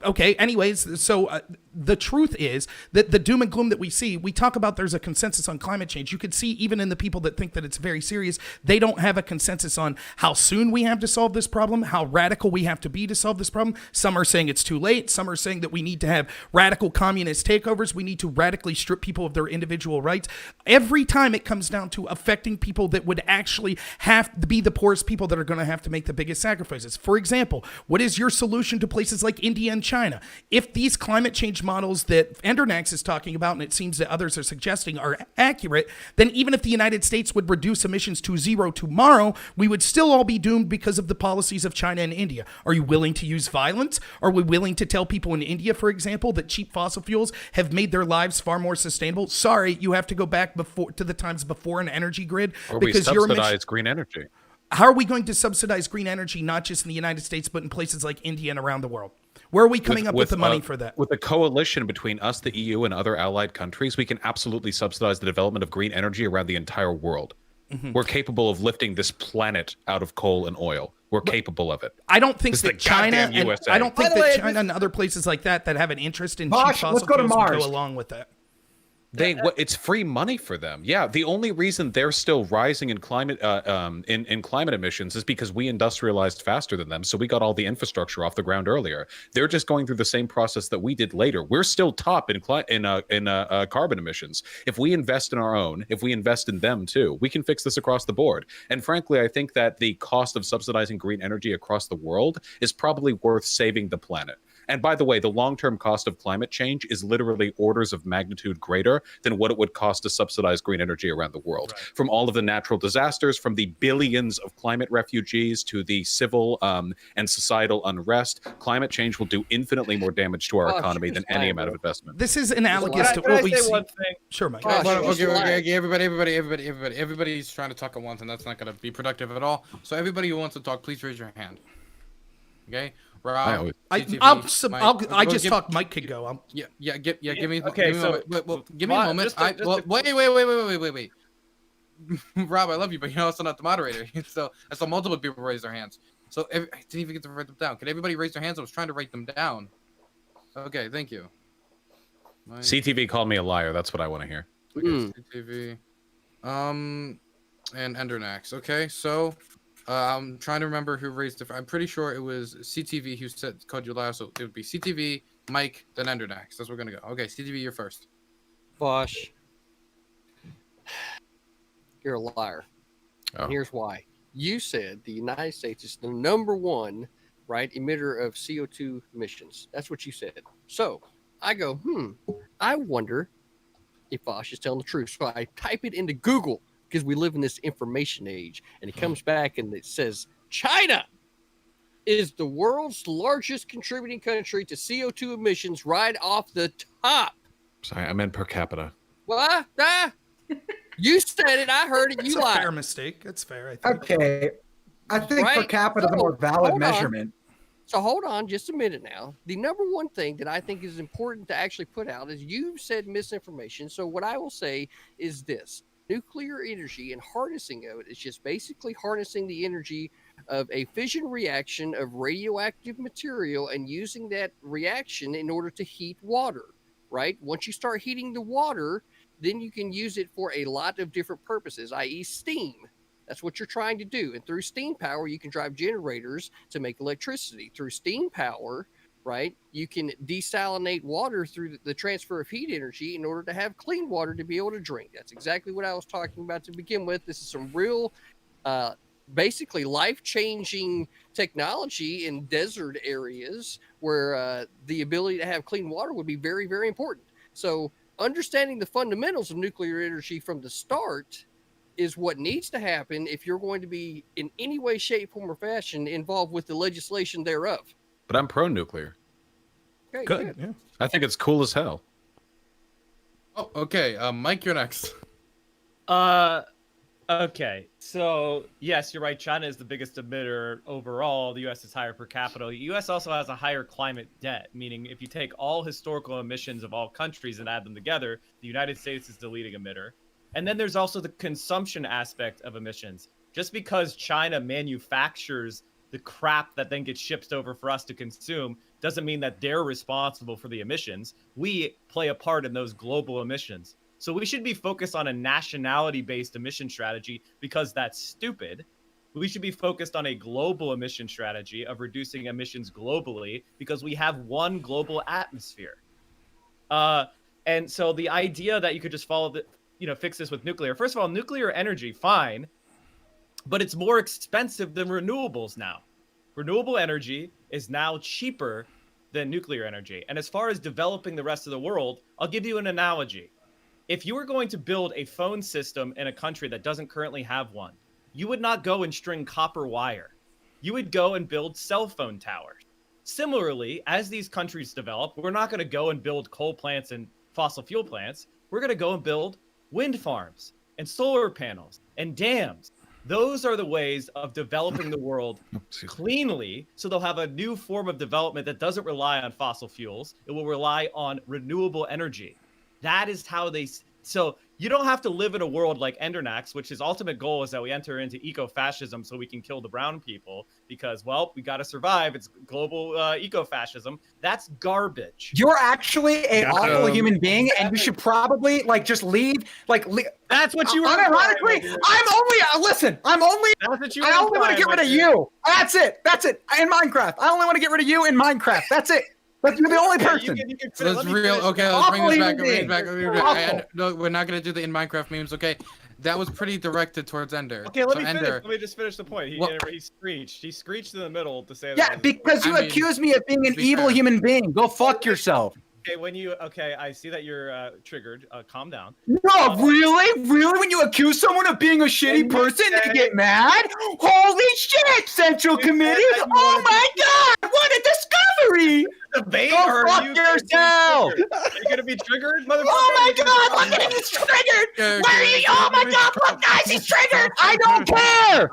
Okay, anyways, so the truth is that the doom and gloom that we see, we talk about there's a consensus on climate change. You could see even in the people that think that it's very serious, they don't have a consensus on how soon we have to solve this problem, how radical we have to be to solve this problem. Some are saying it's too late. Some are saying that we need to have radical communist takeovers. We need to radically strip people of their individual rights. Every time it comes down to affecting people that would actually have to be the poorest people that are going to have to make the biggest sacrifices. For example, what is your solution to places like India and China? If these climate change models that Endernax is talking about, and it seems that others are suggesting, are accurate, then even if the United States would reduce emissions to zero tomorrow, we would still all be doomed because of the policies of China and India. Are you willing to use violence? Are we willing to tell people in India, for example, that cheap fossil fuels have made their lives far more sustainable? Sorry, you have to go back to the times before an energy grid. Or we because subsidize green energy. How are we going to subsidize green energy, not just in the United States, but in places like India and around the world? Where are we coming up with the money for that? With a coalition between us, the EU, and other allied countries, we can absolutely subsidize the development of green energy around the entire world. Mm-hmm. We're capable of lifting this planet out of coal and oil. We're capable of it. I don't think that China and other places like that have an interest in cheap fossil fuels go along with that. It's free money for them. Yeah, the only reason they're still rising in climate in climate emissions is because we industrialized faster than them, so we got all the infrastructure off the ground earlier. They're just going through the same process that we did later. We're still top in carbon emissions. If we invest in our own, if we invest in them too, we can fix this across the board. And frankly, I think that the cost of subsidizing green energy across the world is probably worth saving the planet. And by the way, the long-term cost of climate change is literally orders of magnitude greater than what it would cost to subsidize green energy around the world. Right. From all of the natural disasters, from the billions of climate refugees to the civil and societal unrest, climate change will do infinitely more damage to our economy than any amount of investment. This is analogous to what we see. One thing? Sure, Mike. Okay, everybody's trying to talk at once, and that's not going to be productive at all. So everybody who wants to talk, please raise your hand. Okay. Rob, I just thought Mike could go. Give me. Okay, give me a moment. Wait. Rob, I love you, but you're also not the moderator. So I saw multiple people raise their hands. So I didn't even get to write them down. Could everybody raise their hands? I was trying to write them down. Okay, thank you. CTV called me a liar. That's what I want to hear. Okay, CTV. And Endernax. Okay, so. I'm trying to remember who raised it. I'm pretty sure it was CTV who called you liar, so it would be CTV, Mike, then Endernax. That's where we're gonna go. Okay, CTV, you're first. Vaush, you're a liar. Oh. And here's why. You said the United States is the #1, right, emitter of CO2 emissions. That's what you said. So I go, I wonder if Vaush is telling the truth. So I type it into Google, because we live in this information age, and it comes back and it says China is the world's largest contributing country to CO2 emissions right off the top. Sorry, I meant per capita. What? You said it. I heard it. You lied. That's a fair mistake. That's fair, I think. Okay. I think per capita is a more valid measurement. So hold on just a minute now. The #1 thing that I think is important to actually put out is you've said misinformation. So what I will say is this. Nuclear energy and harnessing of it is just basically harnessing the energy of a fission reaction of radioactive material and using that reaction in order to heat water, right? Once you start heating the water, then you can use it for a lot of different purposes, i.e. steam. That's what you're trying to do. And through steam power, you can drive generators to make electricity. Through steam power, right, you can desalinate water through the transfer of heat energy in order to have clean water to be able to drink. That's exactly what I was talking about to begin with. This is some real, basically life-changing technology in desert areas where the ability to have clean water would be very, very important. So understanding the fundamentals of nuclear energy from the start is what needs to happen if you're going to be in any way, shape, form, or fashion involved with the legislation thereof. But I'm pro-nuclear. Okay, good. Yeah. I think it's cool as hell. Oh, okay. Mike, you're next. Okay. So, yes, you're right. China is the biggest emitter overall. The U.S. is higher per capita. The U.S. also has a higher climate debt, meaning if you take all historical emissions of all countries and add them together, the United States is the leading emitter. And then there's also the consumption aspect of emissions. Just because China manufactures the crap that then gets shipped over for us to consume doesn't mean that they're responsible for the emissions. We play a part in those global emissions. So we should be focused on a nationality-based emission strategy because that's stupid. We should be focused on a global emission strategy of reducing emissions globally because we have one global atmosphere. And so the idea that you could just fix this with nuclear. First of all, nuclear energy, fine. But it's more expensive than renewables now. Renewable energy is now cheaper than nuclear energy. And as far as developing the rest of the world, I'll give you an analogy. If you were going to build a phone system in a country that doesn't currently have one, you would not go and string copper wire. You would go and build cell phone towers. Similarly, as these countries develop, we're not going to go and build coal plants and fossil fuel plants. We're going to go and build wind farms and solar panels and dams. Those are the ways of developing the world cleanly, so they'll have a new form of development that doesn't rely on fossil fuels. It will rely on renewable energy. That is how so You don't have to live in a world like Endernax, which his ultimate goal is that we enter into eco-fascism so we can kill the brown people because, well, we got to survive. It's global eco-fascism. That's garbage. You're actually an awful human being, and you should probably just leave. That's what you were. Unironically, I only want to get rid of you. That's it. In Minecraft, I only want to get rid of you in Minecraft. That's it. But you're the only person. So let's bring this back. No, we're not gonna do the in Minecraft memes. Okay, that was pretty directed towards Ender. Okay, let me just finish the point. He screeched. He screeched in the middle to say that. Yeah, because you accused me of being an evil human being. Go fuck yourself. Okay, I see that you're triggered. Calm down. No, really? When you accuse someone of being a shitty person, they get mad? Holy shit, Central Committee! Oh my god, what a discovery! Debate Go fuck yourself! Are you gonna be triggered, motherfucker? Oh my god, look at him, he's triggered! Where are you? Oh my god, look guys, he's triggered! I don't care!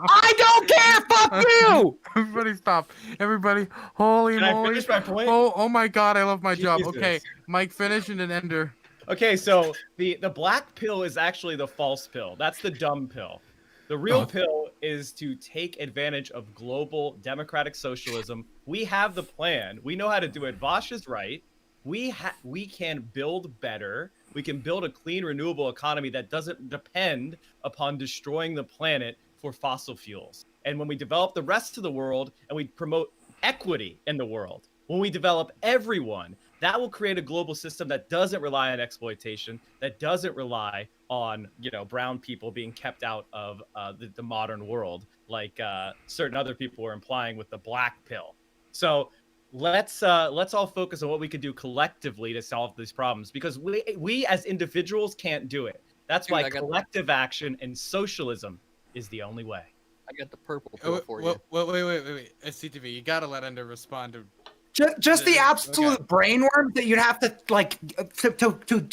Fuck you! Everybody stop. Everybody, holy moly. Can I finish my point? Oh my god, I love my job. Okay, Mike, finish and then Ender. Okay, so the black pill is actually the false pill. That's the dumb pill. The real pill is to take advantage of global democratic socialism. We have the plan. We know how to do it. Vaush is right. We can build better. We can build a clean, renewable economy that doesn't depend upon destroying the planet for fossil fuels. And when we develop the rest of the world and we promote equity in the world, when we develop everyone, that will create a global system that doesn't rely on exploitation, that doesn't rely on, brown people being kept out of the modern world, like certain other people were implying with the black pill. So let's all focus on what we could do collectively to solve these problems, because we as individuals can't do it. That's why collective action and socialism is the only way. I got the purple pill for you. Wait. CTV, you gotta let Ender respond to. Just the absolute brainworm that you'd have to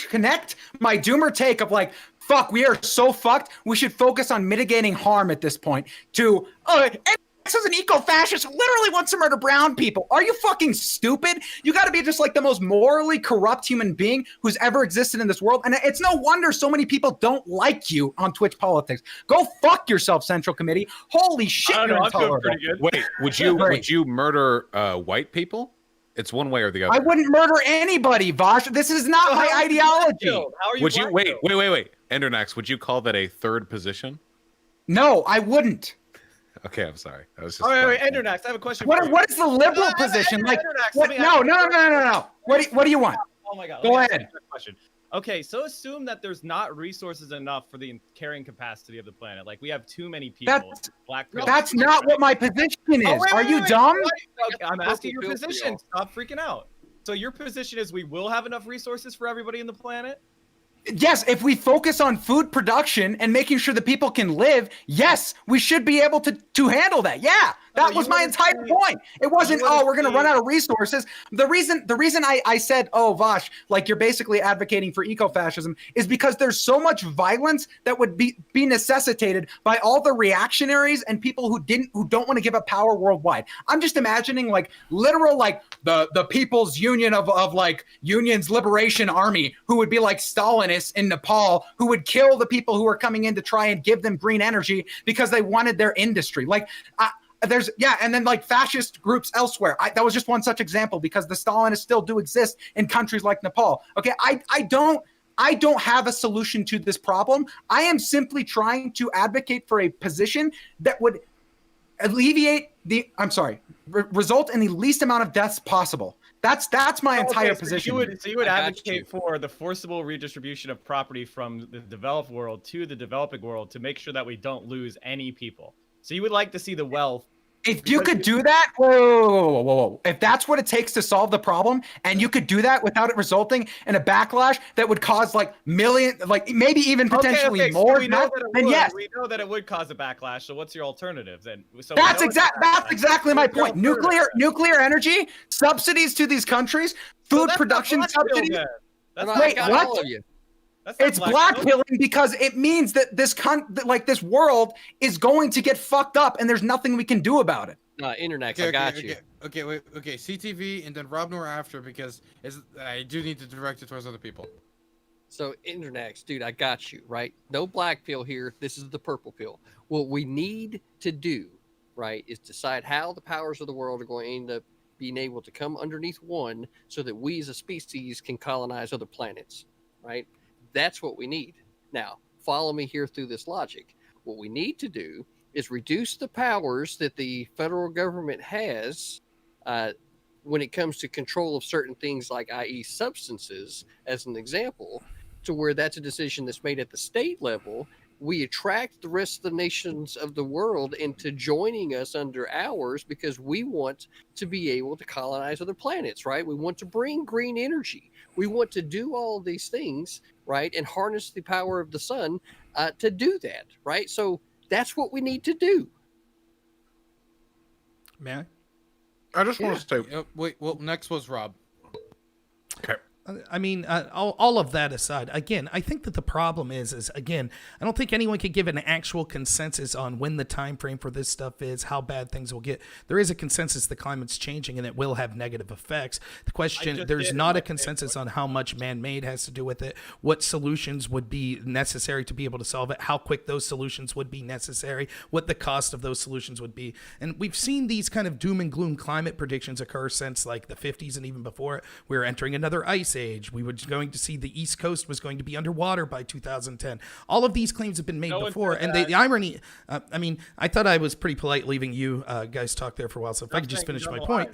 connect my doomer take of fuck, we are so fucked. We should focus on mitigating harm at this point. This is an eco-fascist who literally wants to murder brown people. Are you fucking stupid? You got to be just the most morally corrupt human being who's ever existed in this world. And it's no wonder so many people don't like you on Twitch politics. Go fuck yourself, Central Committee. Holy shit, you're intolerable. Wait, would you murder white people? It's one way or the other. I wouldn't murder anybody, Vaush. This is not my ideology. How are you? Would you wait? Endernax, would you call that a third position? No, I wouldn't. Okay, I'm sorry. I was just. Wait, Endernax, I have a question. What is the liberal position? No. What do you want? Oh my god. Go ahead. Question. Okay, so assume that there's not reases enough for the carrying capacity of the planet. We have too many people. That's not what my position is. Are you dumb? Okay, I'm asking your position. Stop freaking out. So your position is we will have enough resources for everybody in the planet? Yes, if we focus on food production and making sure that people can live, yes, we should be able to handle that. Yeah, that was my entire point. It wasn't, we're going to run out of resources. The reason I said, Vaush, you're basically advocating for eco-fascism is because there's so much violence that would be necessitated by all the reactionaries and people who don't want to give up power worldwide. I'm just imagining literal the People's Union of Union's Liberation Army who would be like Stalinists in Nepal, who would kill the people who are coming in to try and give them green energy because they wanted their industry. And then fascist groups elsewhere. That was just one such example because the Stalinists still do exist in countries like Nepal. Okay, I don't have a solution to this problem. I am simply trying to advocate for a position that would alleviate result in the least amount of deaths possible. That's my entire position. So you would advocate for the forcible redistribution of property from the developed world to the developing world to make sure that we don't lose any people. So you would like to see the wealth. If you could do that, whoa. If that's what it takes to solve the problem, and you could do that without it resulting in a backlash that would cause millions, maybe even potentially more, then yes. We know that it would cause a backlash. So what's your alternative then? So that's exactly my point. Nuclear energy, subsidies to these countries, food production subsidies. Wait, what? It's blackpilling because it means that this world is going to get fucked up and there's nothing we can do about it. Endernax, I got you. Okay, CTV and then Rob Noor after because I do need to direct it towards other people. So Endernax, dude, I got you, right? No black pill here. This is the purple pill. What we need to do, right, is decide how the powers of the world are going to end up being able to come underneath one so that we as a species can colonize other planets, right? That's what we need. Now, follow me here through this logic. What we need to do is reduce the powers that the federal government has when it comes to control of certain things like, i.e. substances, as an example, to where that's a decision that's made at the state level. We attract the rest of the nations of the world into joining us under ours because we want to be able to colonize other planets, right? We want to bring green energy. We want to do all of these things, right? And harness the power of the sun to do that, right? So that's what we need to do. May I? I just want to say. Wait, well, next was Rob. Okay. I mean, all of that aside, again, I think that the problem is again, I don't think anyone could give an actual consensus on when the time frame for this stuff is, how bad things will get. There is a consensus the climate's changing and it will have negative effects. The question, there's not a consensus on how much man-made has to do with it, what solutions would be necessary to be able to solve it, how quick those solutions would be necessary, what the cost of those solutions would be. And we've seen these kind of doom and gloom climate predictions occur since like the 50s and even before it. We were entering another ice age. We were going to see the East Coast was going to be underwater by 2010. All of these claims have been made before. And the irony, I mean, I thought I was pretty polite leaving you guys talk there for a while. So if I could just finish my point.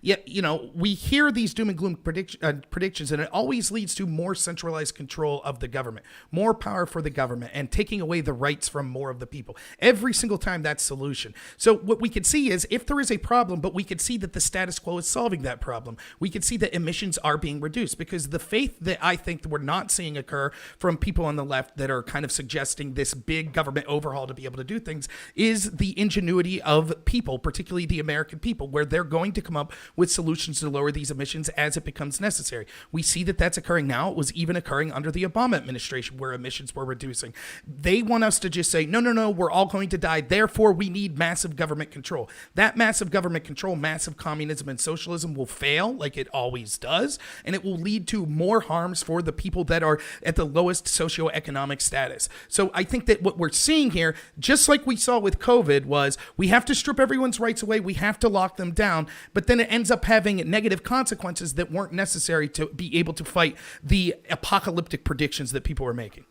You know, we hear these doom and gloom predictions, and it always leads to more centralized control of the government, more power for the government, and taking away the rights from more of the people. Every single time that's solution. So what we could see is if there is a problem, but we could see that the status quo is solving that problem. We could see that emissions are being reduced, because the faith that I think that we're not seeing occur from people on the left that are kind of suggesting this big government overhaul to be able to do things is the ingenuity of people, particularly the American people, where they're going to come up with solutions to lower these emissions as it becomes necessary. We see that that's occurring now. It was even occurring under the Obama administration where emissions were reducing. They want us to just say, no, we're all going to die. Therefore, we need massive government control. That massive government control, massive communism and socialism will fail like it always does, and it will lead to more harms for the people that are at the lowest socioeconomic status. So I think that what we're seeing here, just like we saw with COVID, was we have to strip everyone's rights away, we have to lock them down, but then it ends up having negative consequences that weren't necessary to be able to fight the apocalyptic predictions that people were making.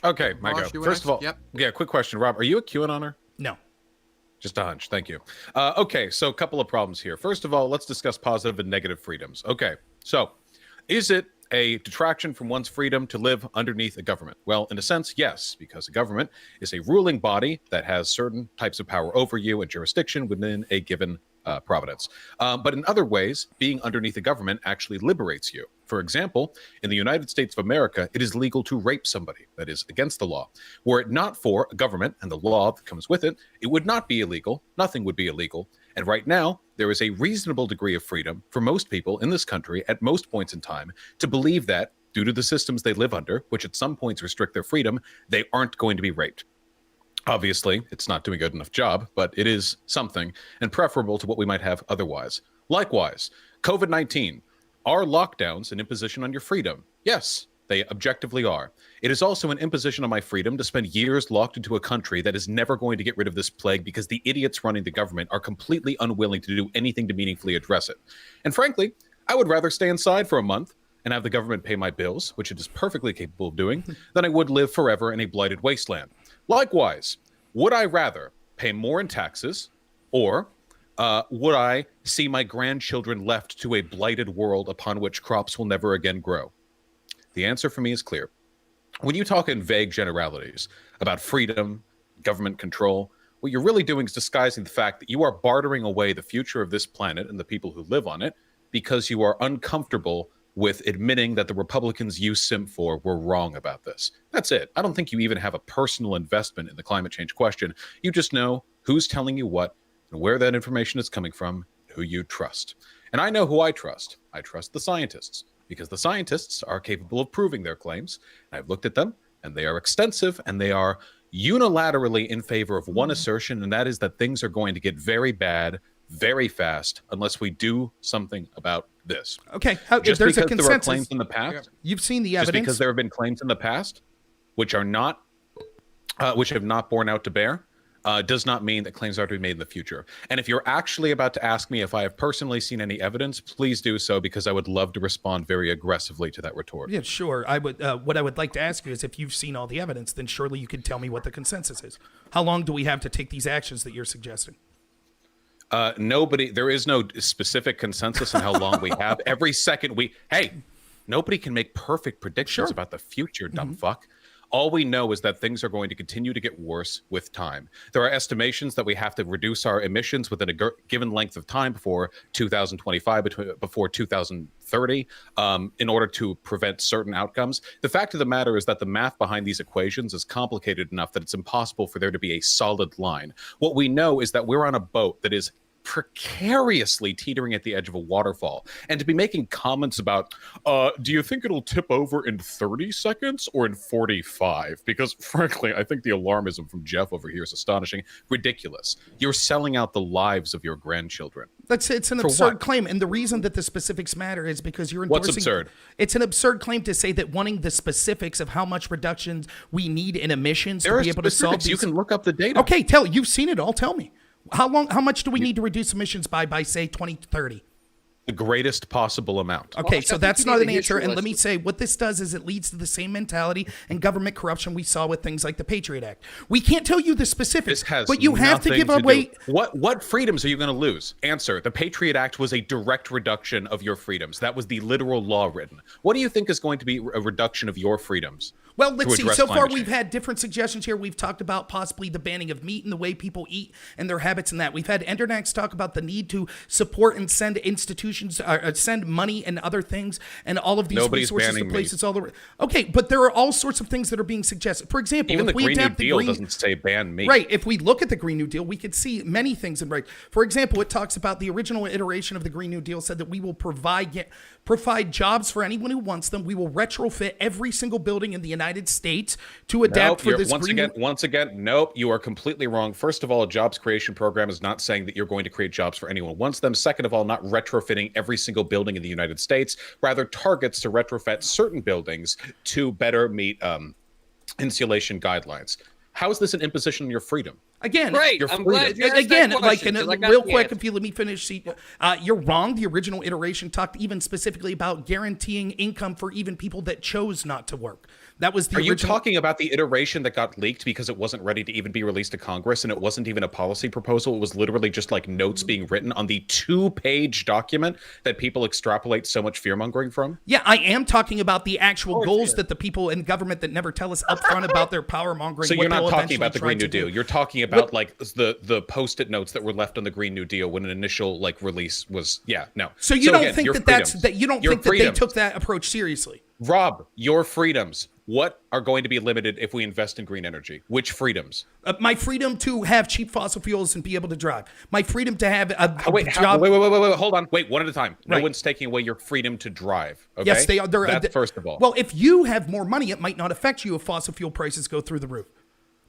Okay, Mike. First of all, yeah, quick question, Rob. Are you a QAnoner? No. Just a hunch. Thank you. Okay, so a couple of problems here. First of all, let's discuss positive and negative freedoms. Okay, so is it a detraction from one's freedom to live underneath a government? Well, in a sense, yes, because a government is a ruling body that has certain types of power over you and jurisdiction within a given providence. But in other ways, being underneath a government actually liberates you. For example, in the United States of America, it is legal to rape somebody. That is against the law. Were it not for a government and the law that comes with it, it would not be illegal. Nothing would be illegal. And right now, there is a reasonable degree of freedom for most people in this country at most points in time to believe that, due to the systems they live under, which at some points restrict their freedom, they aren't going to be raped. Obviously, it's not doing a good enough job, but it is something, and preferable to what we might have otherwise. Likewise, COVID-19. Are lockdowns an imposition on your freedom? Yes, they objectively are. It is also an imposition on my freedom to spend years locked into a country that is never going to get rid of this plague because the idiots running the government are completely unwilling to do anything to meaningfully address it. And frankly, I would rather stay inside for a month and have the government pay my bills, which it is perfectly capable of doing, than I would live forever in a blighted wasteland. Likewise, would I rather pay more in taxes, or would I see my grandchildren left to a blighted world upon which crops will never again grow? The answer for me is clear. When you talk in vague generalities about freedom, government control, what you're really doing is disguising the fact that you are bartering away the future of this planet and the people who live on it because you are uncomfortable with admitting that the Republicans you simp for were wrong about this. That's it. I don't think you even have a personal investment in the climate change question. You just know who's telling you what and where that information is coming from, who you trust. And I know who I trust. I trust the scientists, because the scientists are capable of proving their claims. I've looked at them, and they are extensive, and they are unilaterally in favor of one assertion, and that is that things are going to get very bad very fast unless we do something about this. Okay, Just there's a because there are consensus. claims in the past, You've seen the just evidence. because there have been claims in the past which are not, which have not borne out to bear, does not mean that claims are to be made in the future. And if you're actually about to ask me if I have personally seen any evidence, please do so, because I would love to respond very aggressively to that retort. Yeah, sure. I would. What I would like to ask you is, if you've seen all the evidence, then surely you can tell me what the consensus is. How long do we have to take these actions that you're suggesting? Nobody, there is no specific consensus on how long we have. Every second nobody can make perfect predictions about the future, dumb fuck. All we know is that things are going to continue to get worse with time. There are estimations that we have to reduce our emissions within a given length of time before 2025, before 2030, in order to prevent certain outcomes. The fact of the matter is that the math behind these equations is complicated enough that it's impossible for there to be a solid line. What we know is that we're on a boat that is precariously teetering at the edge of a waterfall, and to be making comments about do you think it'll tip over in 30 seconds or in 45, because frankly I think the alarmism from Jeff over here is astonishing, ridiculous. You're selling out the lives of your grandchildren. It's an absurd claim, and the reason that the specifics matter is because you're endorsing. What's absurd? It's an absurd claim to say that wanting the specifics of how much reductions we need in emissions There to be able to solve these. You can look up the data. Okay, you've seen it all. Tell me. How much do we need to reduce emissions by say 2030? The greatest possible amount. Okay, so that's not an answer. And let me say, what this does is it leads to the same mentality and government corruption we saw with things like the Patriot Act. We can't tell you the specifics, but you have to give away. What freedoms are you going to lose? Answer. The Patriot Act was a direct reduction of your freedoms. That was the literal law written. What do you think is going to be a reduction of your freedoms? Well, let's see. So far, we've had different suggestions here. We've talked about possibly the banning of meat and the way people eat and their habits and that. We've had Endernax talk about the need to support and send institutions, send money and other things and all of these resources to places all over. Okay, but there are all sorts of things that are being suggested. For example, even if the Green New Deal Green, doesn't say ban meat. Right. If we look at the Green New Deal, we could see many things in right. For example, it talks about the original iteration of the Green New Deal said that we will provide jobs for anyone who wants them. We will retrofit every single building in the United States to adapt for this once again, nope, you are completely wrong. First of all, a jobs creation program is not saying that you're going to create jobs for anyone who wants them. Second of all, not retrofitting every single building in the United States, rather targets to retrofit certain buildings to better meet insulation guidelines. How is this an imposition on your freedom? Again, Great. I'm glad you asked that question, 'cause I got real the quick, answer. if you let me finish, you're wrong. The original iteration talked even specifically about guaranteeing income for even people that chose not to work. That was the Are original. you talking about the iteration that got leaked because it wasn't ready to even be released to Congress, and it wasn't even a policy proposal? It was literally just like notes being written on the 2-page document that people extrapolate so much fear-mongering from? Yeah, I am talking about the actual goals that the people in government that never tell us upfront about their power-mongering. So you're not talking about the Green New Deal. You're talking about like the post-it notes that were left on the Green New Deal when an initial like release was. Yeah, no. So you don't think that you don't think that they took that approach seriously? Rob, your freedoms. What are going to be limited if we invest in green energy? Which freedoms? My freedom to have cheap fossil fuels and be able to drive. My freedom to have a job. Wait, hold on. Wait, one at a time. No Right. one's taking away your freedom to drive. Okay? Yes, they are. That's first of all. Well, if you have more money, it might not affect you if fossil fuel prices go through the roof.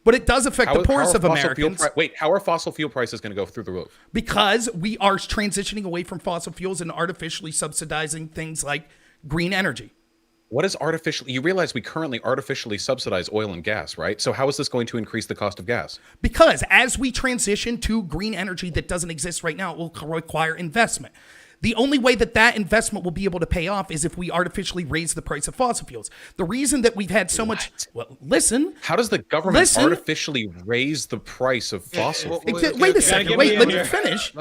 But it does affect the poorest of Americans. How are fossil fuel prices going to go through the roof? Because we are transitioning away from fossil fuels and artificially subsidizing things like green energy. What is artificially? You realize we currently artificially subsidize oil and gas, right? So how is this going to increase the cost of gas? Because as we transition to green energy that doesn't exist right now, it will require investment. The only way that investment will be able to pay off is if we artificially raise the price of fossil fuels. The reason that we've had so much... Well, listen. How does the government artificially raise the price of fossil fuels? Wait a second. Wait, let me finish.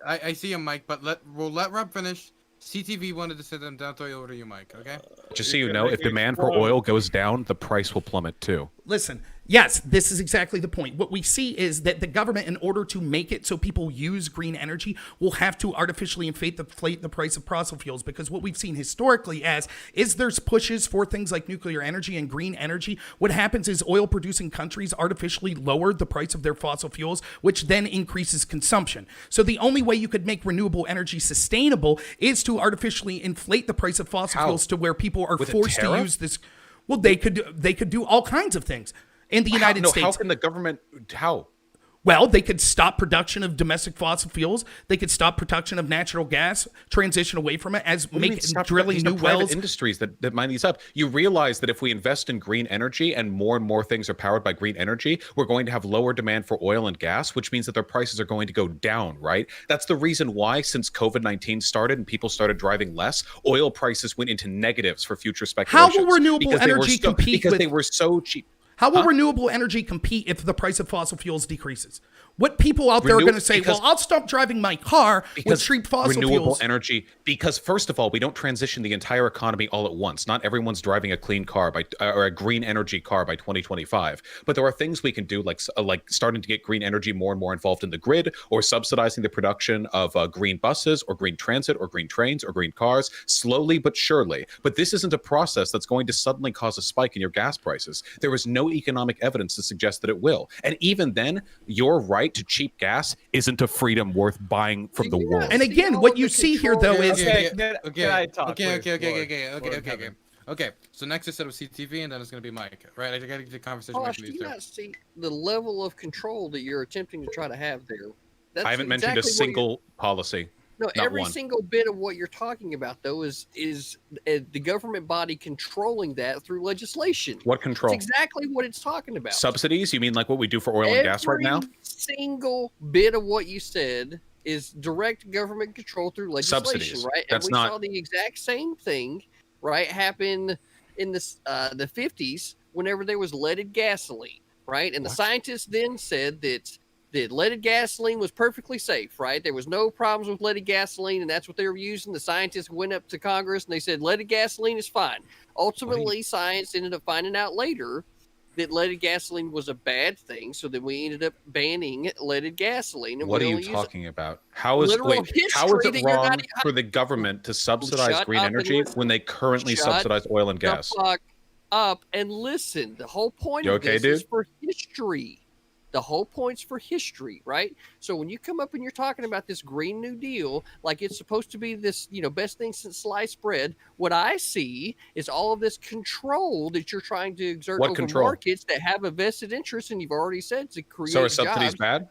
I see him, Mike, but we'll let Rob finish. CTV wanted to sit them down, throw you over to you, Mike, okay? Just so you know, if demand for oil goes down, the price will plummet too. Listen, yes, this is exactly the point. What we see is that the government, in order to make it so people use green energy, will have to artificially inflate the price of fossil fuels, because what we've seen historically is there's pushes for things like nuclear energy and green energy. What happens is oil-producing countries artificially lower the price of their fossil fuels, which then increases consumption. So the only way you could make renewable energy sustainable is to artificially inflate the price of fossil fuels to where people are forced to use this. Well, they could do all kinds of things in the United States. How can the government? How? Well, they could stop production of domestic fossil fuels. They could stop production of natural gas, transition away from it, drilling new wells. Industries that mine these up. You realize that if we invest in green energy and more things are powered by green energy, we're going to have lower demand for oil and gas, which means that their prices are going to go down, right? That's the reason why, since COVID-19 started and people started driving less, oil prices went into negatives for future speculations. How will renewable energy compete because they were so cheap? How will renewable energy compete if the price of fossil fuels decreases? What people out there are going to say, well, I'll stop driving my car with cheap fossil renewable fuels. energy, because first of all, we don't transition the entire economy all at once. Not everyone's driving a clean car or a green energy car by 2025. But there are things we can do, like starting to get green energy more and more involved in the grid, or subsidizing the production of green buses or green transit or green trains or green cars, slowly but surely. But this isn't a process that's going to suddenly cause a spike in your gas prices. There is no economic evidence to suggest that it will. And even then, your right to cheap gas isn't a freedom worth buying from the world. And again, what you see here, though, is Okay. So next I said it was CTV, and then it's going to be Mike, right? I got to get the conversation. Gosh, do you not see the level of control that you're attempting to try to have there? That's I haven't mentioned a single policy. No, Not every one. single bit of what you're talking about, though, is the government body controlling that through legislation. What control? That's exactly what it's talking about. Subsidies? You mean like what we do for oil and gas right now? Every single bit of what you said is direct government control through legislation, Subsidies. right? That's and we not... saw the exact same thing, right, happen in the 50s whenever there was leaded gasoline, right? And the scientists then said that leaded gasoline was perfectly safe, right? There was no problems with leaded gasoline, and that's what they were using. The scientists went up to Congress, and they said leaded gasoline is fine. Ultimately, science ended up finding out later that leaded gasoline was a bad thing, so then we ended up banning leaded gasoline. And what are you talking about? How is it wrong for the government to subsidize green energy when they currently subsidize oil and gas? Fuck up and listen. The whole point of this is for history. The whole point's for history, right? So when you come up and you're talking about this Green New Deal, like it's supposed to be this, best thing since sliced bread, what I see is all of this control that you're trying to exert over markets that have a vested interest, and you've already said to create So are subsidies jobs. bad?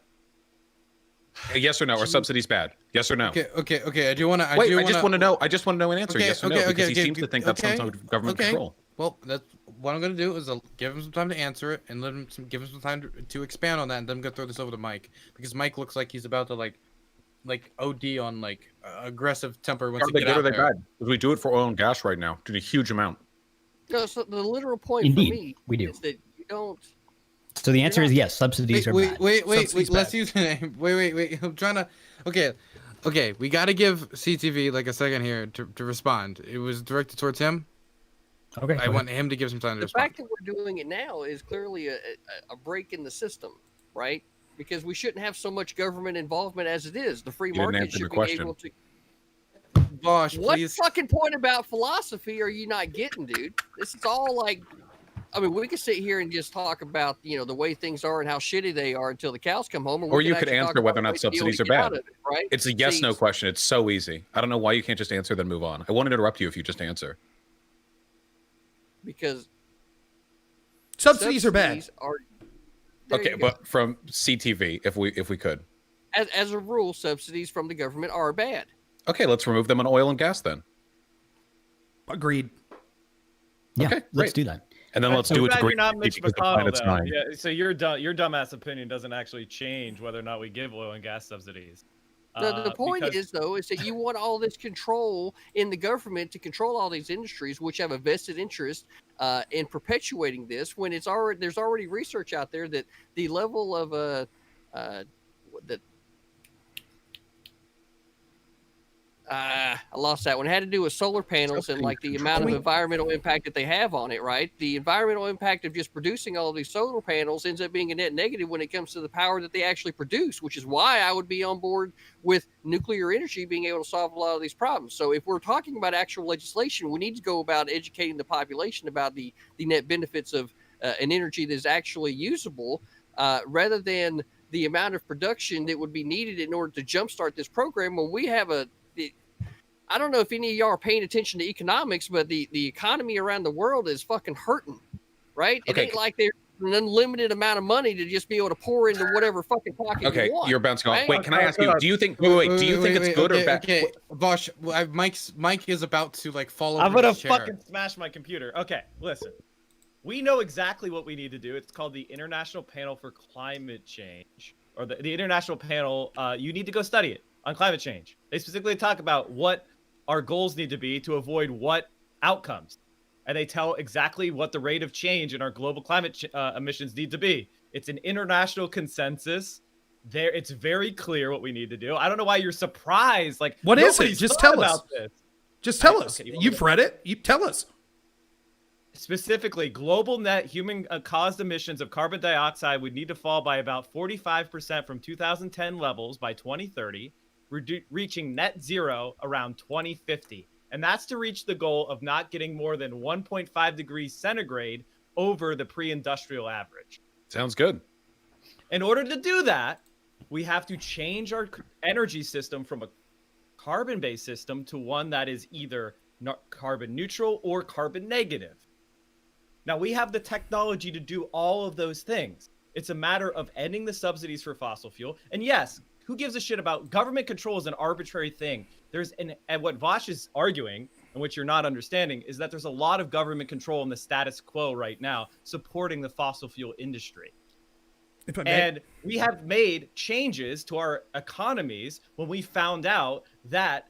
Yes or no? Are subsidies bad? Yes or no? Okay. I do want to. I just want to know. I just want to know an answer. Yes or no? Because he seems to think that's some sort of government control. Well, that's what I'm going to do is I'll give him some time to answer it, and give him some time to expand on that, and then I'm going to throw this over to Mike, because Mike looks like he's about to like OD on aggressive temper once he gets out there. Bad? We do it for oil and gas right now, doing a huge amount. No, so the literal point Indeed, for me we do. is that you don't. So the answer is yes. Subsidies are bad. Wait. Let's use the name. Wait. I'm trying to. Okay. We got to give CTV like a second here to respond. It was directed towards him. Okay. I want him to give some time to respond. The fact that we're doing it now is clearly a break in the system, right? Because we shouldn't have so much government involvement as it is. The free market should be able to. Vaush, what please. fucking point about philosophy are you not getting, dude? This is all like. I mean, we could sit here and just talk about, the way things are and how shitty they are until the cows come home. Or you could answer whether or not subsidies are bad. Right? It's a yes/no question. It's so easy. I don't know why you can't just answer then move on. I won't interrupt you if you just answer. Because subsidies are bad. Okay, but from CTV, if we could. As a rule, subsidies from the government are bad. Okay, let's remove them on oil and gas then. Agreed. Yeah, okay, let's do that. And then let's do it to green. You're not Mitch McConnell, though. Yeah, so your dumbass opinion doesn't actually change whether or not we give oil and gas subsidies. The point is that you want all this control in the government to control all these industries, which have a vested interest in perpetuating this. When there's already research out there that the level of I lost that one. It had to do with solar panels and like the amount of environmental impact that they have on it, right? The environmental impact of just producing all of these solar panels ends up being a net negative when it comes to the power that they actually produce, which is why I would be on board with nuclear energy being able to solve a lot of these problems. So if we're talking about actual legislation, we need to go about educating the population about the net benefits of an energy that is actually usable, rather than the amount of production that would be needed in order to jumpstart this program when we have I don't know if any of y'all are paying attention to economics, but the economy around the world is fucking hurting, right? It ain't like an unlimited amount of money to just be able to pour into whatever fucking pocket Okay, you want. you're bouncing off. right? Wait, can I ask you? Do you think? Wait. Do you think it's good or bad? Okay, Vaush, Mike is about to like fall over I'm gonna his chair. fucking smash my computer. Okay, listen. We know exactly what we need to do. It's called the International Panel for Climate Change, or the International Panel. You need to go study it on climate change. They specifically talk about what our goals need to be to avoid what outcomes. And they tell exactly what the rate of change in our global climate emissions need to be. It's an international consensus. There, it's very clear what we need to do. I don't know why you're surprised. Like, What is it? nobody's Just thought tell us. about this. Just tell us. Okay, You've read it. You tell us. Specifically, global net human caused emissions of carbon dioxide would need to fall by about 45% from 2010 levels by 2030, reaching net zero around 2050. And that's to reach the goal of not getting more than 1.5 degrees centigrade over the pre-industrial average. Sounds good. In order to do that, we have to change our energy system from a carbon-based system to one that is either carbon neutral or carbon negative. Now, we have the technology to do all of those things. It's a matter of ending the subsidies for fossil fuel. And yes, who gives a shit about government control is an arbitrary thing. And what Vaush is arguing, and what you're not understanding, is that there's a lot of government control in the status quo right now supporting the fossil fuel industry. And we have made changes to our economies when we found out that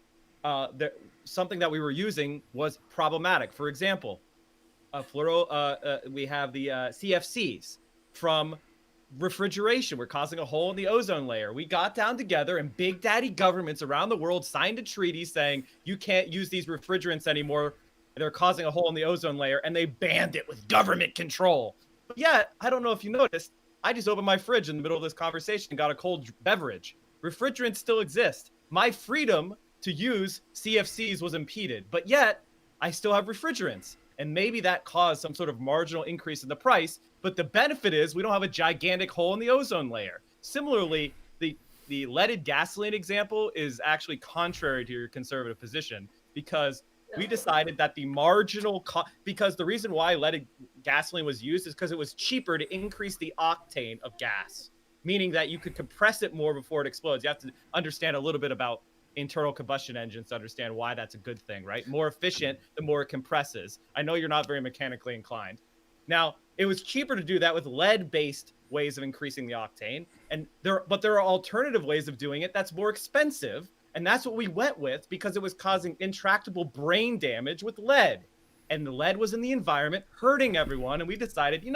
something that we were using was problematic. For example, we have the CFCs from refrigeration. We're causing a hole in the ozone layer. We got down together and big daddy governments around the world signed a treaty saying you can't use these refrigerants anymore. They're causing a hole in the ozone layer, and they banned it with government control. But yet, I don't know if you noticed, I just opened my fridge in the middle of this conversation and got a cold beverage. Refrigerants still exist. My freedom to use CFCs was impeded, but yet I still have refrigerants. And maybe that caused some sort of marginal increase in the price, but the benefit is we don't have a gigantic hole in the ozone layer. Similarly, the leaded gasoline example is actually contrary to your conservative position, because we decided that the marginal because the reason why leaded gasoline was used is because it was cheaper to increase the octane of gas, meaning that you could compress it more before it explodes. You have to understand a little bit about internal combustion engines to understand why that's a good thing, right? More efficient, the more it compresses. I know you're not very mechanically inclined. Now, it was cheaper to do that with lead-based ways of increasing the octane, but there are alternative ways of doing it that's more expensive, and that's what we went with because it was causing intractable brain damage with lead. And the lead was in the environment, hurting everyone, and we decided,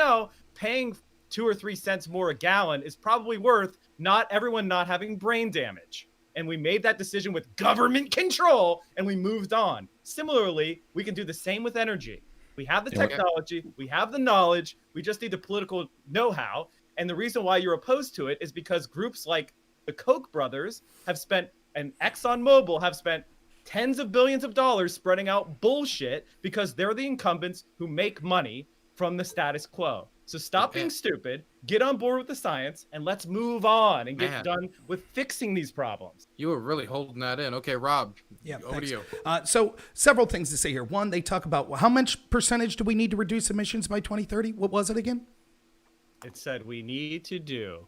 paying 2 or 3 cents more a gallon is probably worth not everyone not having brain damage. And we made that decision with government control, and we moved on. Similarly, we can do the same with energy. We have the technology, we have the knowledge, we just need the political know-how. And the reason why you're opposed to it is because groups like the Koch brothers have spent, and ExxonMobil have spent tens of billions of dollars spreading out bullshit because they're the incumbents who make money from the status quo. So stop being stupid, get on board with the science, and let's move on and get done with fixing these problems. You were really holding that in. Okay, Rob, over to you. So several things to say here. One, they talk about how much percentage do we need to reduce emissions by 2030? What was it again? It said we need to do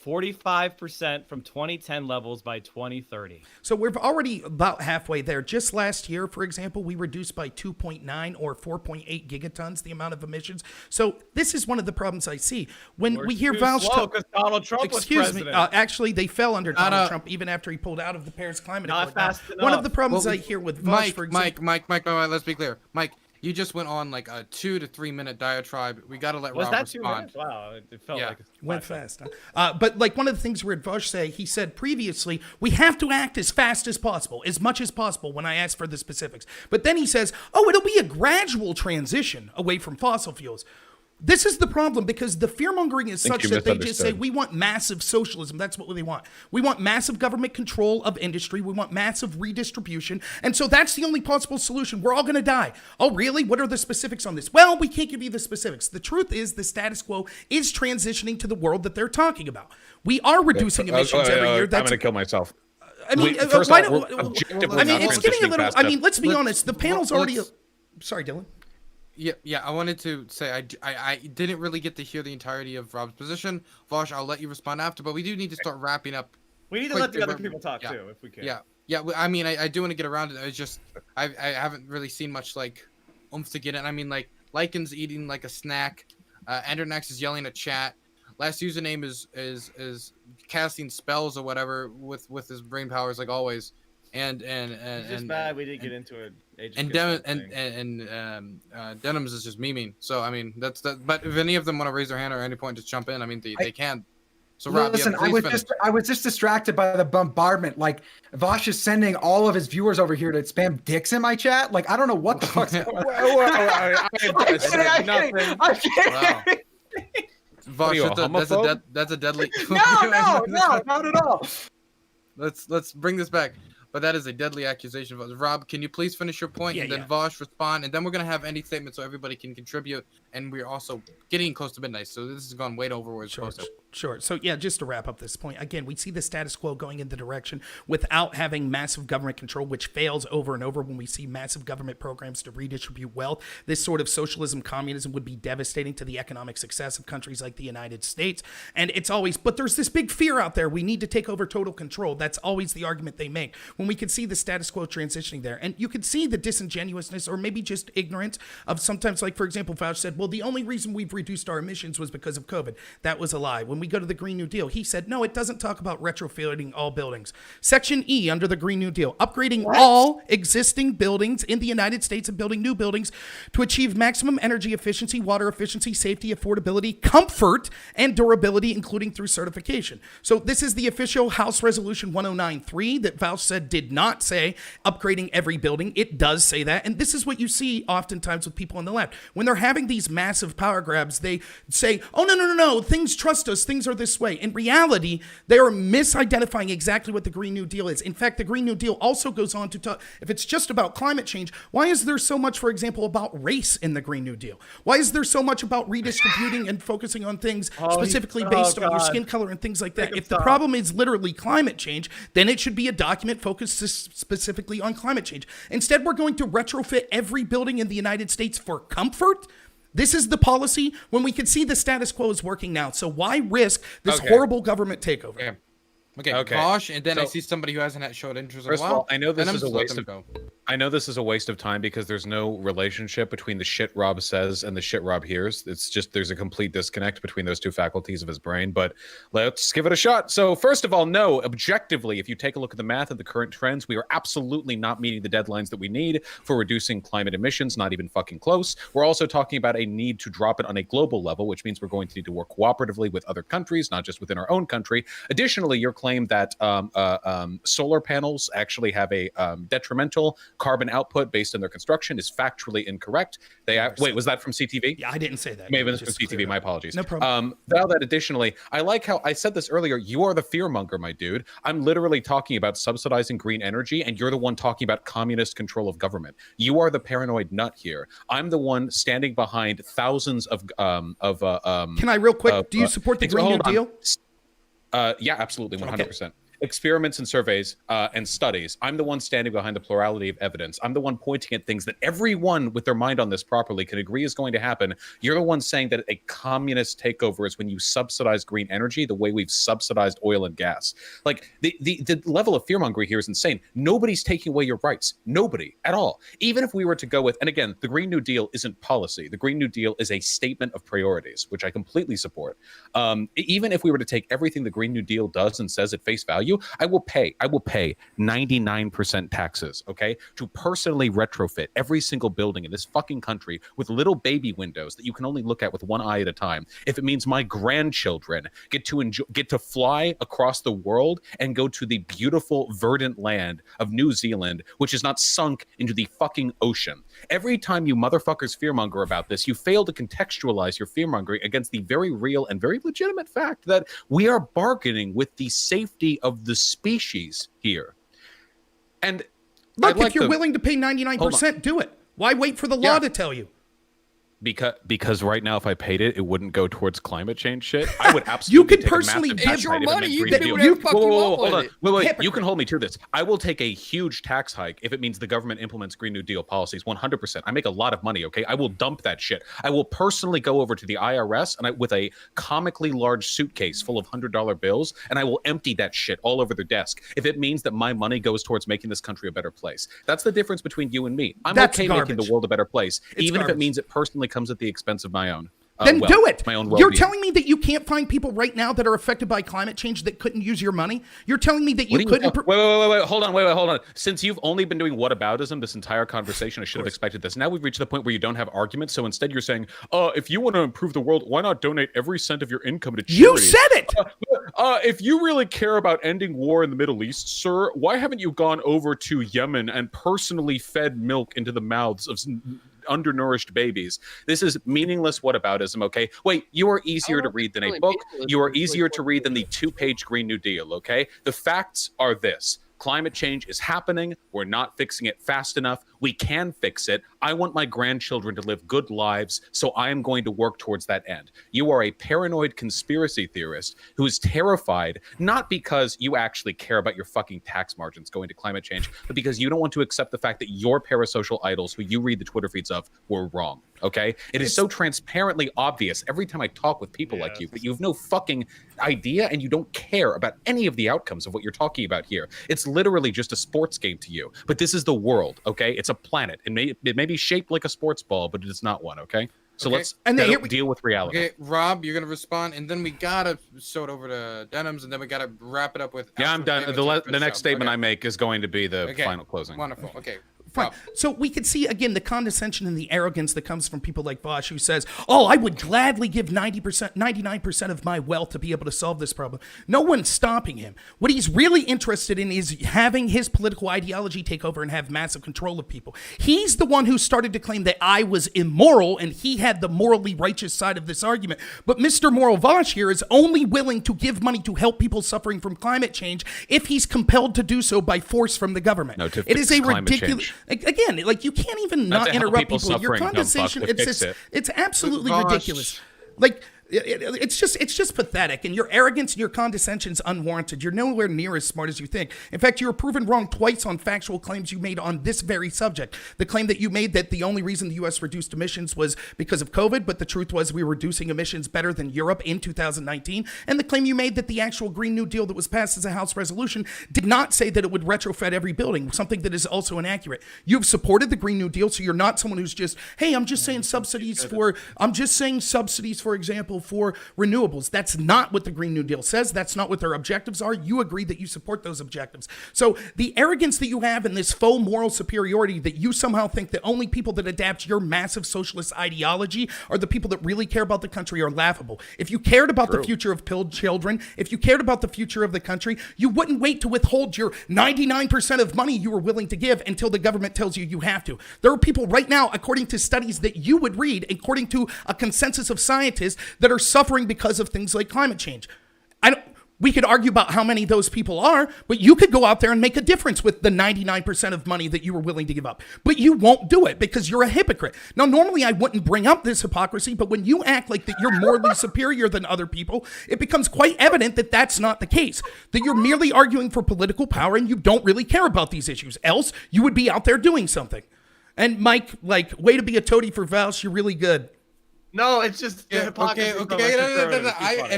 45% from 2010 levels by 2030. So we're already about halfway there. Just last year, for example, we reduced by 2.9 or 4.8 gigatons the amount of emissions. So this is one of the problems I see when we hear Vaush talk. Because Donald Trump was president. Actually, they fell under Donald Trump even after he pulled out of the Paris Climate Accord. One of the problems I hear with Vaush, for example, Mike, let's be clear, Mike. You just went on like a 2 to 3 minute diatribe. We got to let Rob respond. 2 minutes? Wow, it felt like it went fast. But like one of the things we heard Vaush say, he said previously, we have to act as fast as possible, as much as possible when I ask for the specifics. But then he says, it'll be a gradual transition away from fossil fuels. This is the problem because the fear-mongering is such that they just say, we want massive socialism. That's what they want. We want massive government control of industry. We want massive redistribution. And so that's the only possible solution. We're all going to die. Oh, really? What are the specifics on this? Well, we can't give you the specifics. The truth is the status quo is transitioning to the world that they're talking about. We are reducing emissions every year. I'm going to kill myself. I mean, first why off, don't, I mean, it's getting a little, I mean, let's be honest. The panel's already, sorry, Dylan. Yeah. I wanted to say I didn't really get to hear the entirety of Rob's position. Vaush, I'll let you respond after, but we do need to start wrapping up. We need to quick let the other bit- people talk yeah. too, if we can. Yeah. I mean, I do want to get around it. It's just I haven't really seen much like oomph to get in. I mean, like Lichen's eating like a snack. Endernax is yelling at chat. Last username is casting spells or whatever with his brain powers like always. And It's just bad we didn't get into it. Denims is just memeing. So I mean that's that. But if any of them want to raise their hand or at any point just jump in, I mean they can. So Rob, listen, yeah, I was just distracted by the bombardment. Like Vaush is sending all of his viewers over here to spam dicks in my chat. Like I don't know what the fuck's going on. I'm kidding. Vaush, that's a deadly. No, not at all. Let's bring this back. But that is a deadly accusation. Rob, can you please finish your point and then Vaush respond, and then we're gonna have any statements so everybody can contribute. And we're also getting close to midnight, so this has gone way over where it's supposed to. Sure. So yeah, just to wrap up this point, again, we see the status quo going in the direction without having massive government control, which fails over and over when we see massive government programs to redistribute wealth. This sort of socialism, communism would be devastating to the economic success of countries like the United States. And it's always, but there's this big fear out there. We need to take over total control. That's always the argument they make when we can see the status quo transitioning there. And you can see the disingenuousness or maybe just ignorance of sometimes, like, for example, Vaush said, well, the only reason we've reduced our emissions was because of COVID. That was a lie. When we go to the Green New Deal, he said, no, it doesn't talk about retrofitting all buildings. Section E under the Green New Deal, upgrading all existing buildings in the United States and building new buildings to achieve maximum energy efficiency, water efficiency, safety, affordability, comfort, and durability, including through certification. So this is the official House Resolution 1093 that Vaush said did not say upgrading every building. It does say that. And this is what you see oftentimes with people on the left. When they're having these massive power grabs, they say, oh, no, things trust us, things are this way. In reality, they are misidentifying exactly what the Green New Deal is. In fact, the Green New Deal also goes on to talk, if it's just about climate change, why is there so much, for example, about race in the Green New Deal? Why is there so much about redistributing and focusing on things specifically based on your skin color and things like that? If the problem is literally climate change, then it should be a document focused specifically on climate change. Instead, we're going to retrofit every building in the United States for comfort. This is the policy when we can see the status quo is working now. So why risk this horrible government takeover? Okay. Vaush, and then I see somebody who hasn't showed interest in a while. First of all, I know this is a waste of I know this is a waste of time because there's no relationship between the shit Rob says and the shit Rob hears. It's just there's a complete disconnect between those two faculties of his brain, but let's give it a shot. So first of all, no, objectively, if you take a look at the math of the current trends, we are absolutely not meeting the deadlines that we need for reducing climate emissions, not even fucking close. We're also talking about a need to drop it on a global level, which means we're going to need to work cooperatively with other countries, not just within our own country. Additionally, your claim that solar panels actually have a detrimental carbon output based on their construction is factually incorrect. Wait, was that from CTV? Yeah, I didn't say that. Maybe it was from CTV. My apologies. No problem. Now that additionally, I like how I said this earlier. You are the fearmonger, my dude. I'm literally talking about subsidizing green energy, and you're the one talking about communist control of government. You are the paranoid nut here. I'm the one standing behind thousands of Can I real quick? Do you support the Green New Deal? Yeah, absolutely, 100%. Experiments and surveys and studies. I'm the one standing behind the plurality of evidence. I'm the one pointing at things that everyone with their mind on this properly can agree is going to happen. You're the one saying that a communist takeover is when you subsidize green energy the way we've subsidized oil and gas. Like the level of fearmongering here is insane. Nobody's taking away your rights. Nobody at all. Even if we were to go with, and again, the Green New Deal isn't policy. The Green New Deal is a statement of priorities, which I completely support. Even if we were to take everything the Green New Deal does and says at face value, I will pay 99% taxes, okay, to personally retrofit every single building in this fucking country with little baby windows that you can only look at with one eye at a time. If it means my grandchildren get to fly across the world and go to the beautiful verdant land of New Zealand, which is not sunk into the fucking ocean. Every time you motherfuckers fearmonger about this, you fail to contextualize your fearmongering against the very real and very legitimate fact that we are bargaining with the safety of the species here. And look, if you're willing to pay 99%, do it. Why wait for the law to tell you? Because right now, if I paid it, it wouldn't go towards climate change shit. I would absolutely. You could personally take a give massive your tax hike if it money, meant you Green can do Deal. whatever the fuck you want Hold with on. it. Wait. You can hold me to this. I will take a huge tax hike if it means the government implements Green New Deal policies. 100%. I make a lot of money. Okay, I will dump that shit. I will personally go over to the IRS and with a comically large suitcase full of $100 bills, and I will empty that shit all over their desk if it means that my money goes towards making this country a better place. That's the difference between you and me. I'm That's okay garbage. making the world a better place, It's even if garbage. it means it personally comes at the expense of my own. Then do it. My own You're well-being. telling me that you can't find people right now that are affected by climate change that couldn't use your money? You're telling me that you couldn't... Wait, hold on. Since you've only been doing whataboutism this entire conversation, I should have expected this. Now we've reached the point where you don't have arguments, so instead you're saying, if you want to improve the world, why not donate every cent of your income to charity? You said it! If you really care about ending war in the Middle East, sir, why haven't you gone over to Yemen and personally fed milk into the mouths of undernourished babies? This is meaningless whataboutism, okay? Wait, you are easier to read than a book. You are easier to read than the 2-page Green New Deal, okay? The facts are this. Climate change is happening. We're not fixing it fast enough. We can fix it. I want my grandchildren to live good lives, so I am going to work towards that end. You are a paranoid conspiracy theorist who is terrified, not because you actually care about your fucking tax margins going to climate change, but because you don't want to accept the fact that your parasocial idols, who you read the Twitter feeds of, were wrong. Okay? It is so transparently obvious every time I talk with people like you, but you have no fucking idea and you don't care about any of the outcomes of what you're talking about here. It's literally just a sports game to you. But this is the world, okay? It's a planet. It may be shaped like a sports ball, but it is not one, okay? So let's deal with reality. Okay, Rob, you're gonna respond, and then we gotta show it over to Denims, and then we gotta wrap it up with. Yeah, I'm done. The next statement I make is going to be the final closing. Wonderful. Okay. Fine. So we could see, again, the condescension and the arrogance that comes from people like Vaush, who says, I would gladly give 90%, 99% of my wealth to be able to solve this problem. No one's stopping him. What he's really interested in is having his political ideology take over and have massive control of people. He's the one who started to claim that I was immoral, and he had the morally righteous side of this argument. But Mr. Moral Vaush here is only willing to give money to help people suffering from climate change if he's compelled to do so by force from the government. No, to it is fix a climate ridiculous... change. Again, like, you can't even Not not to help interrupt people people. Your suffering, condescension, dumb fuck, but it's fix it's absolutely Vaush. ridiculous. Like, it's just pathetic, and your arrogance and your condescension is unwarranted. You're nowhere near as smart as you think. In fact, you were proven wrong twice on factual claims you made on this very subject. The claim that you made that the only reason the U.S. reduced emissions was because of COVID, but the truth was we were reducing emissions better than Europe in 2019. And the claim you made that the actual Green New Deal that was passed as a House resolution did not say that it would retrofit every building, something that is also inaccurate. You've supported the Green New Deal, so you're not someone who's just, hey, I'm just saying subsidies, for example, for renewables. That's not what the Green New Deal says. That's not what their objectives are. You agree that you support those objectives. So the arrogance that you have and this faux moral superiority that you somehow think that only people that adapt your massive socialist ideology are the people that really care about the country are laughable. If you cared about the future of pilled children, if you cared about the future of the country, you wouldn't wait to withhold your 99% of money you were willing to give until the government tells you you have to. There are people right now, according to studies that you would read, according to a consensus of scientists, that are suffering because of things like climate change. We could argue about how many those people are, but you could go out there and make a difference with the 99% of money that you were willing to give up. But you won't do it because you're a hypocrite. Now, normally I wouldn't bring up this hypocrisy, but when you act like that you're morally superior than other people, it becomes quite evident that that's not the case, that you're merely arguing for political power and you don't really care about these issues. Else, you would be out there doing something. And Mike, way to be a toady for Vaush. You're really good. No, it's just the hypocrisy. Okay.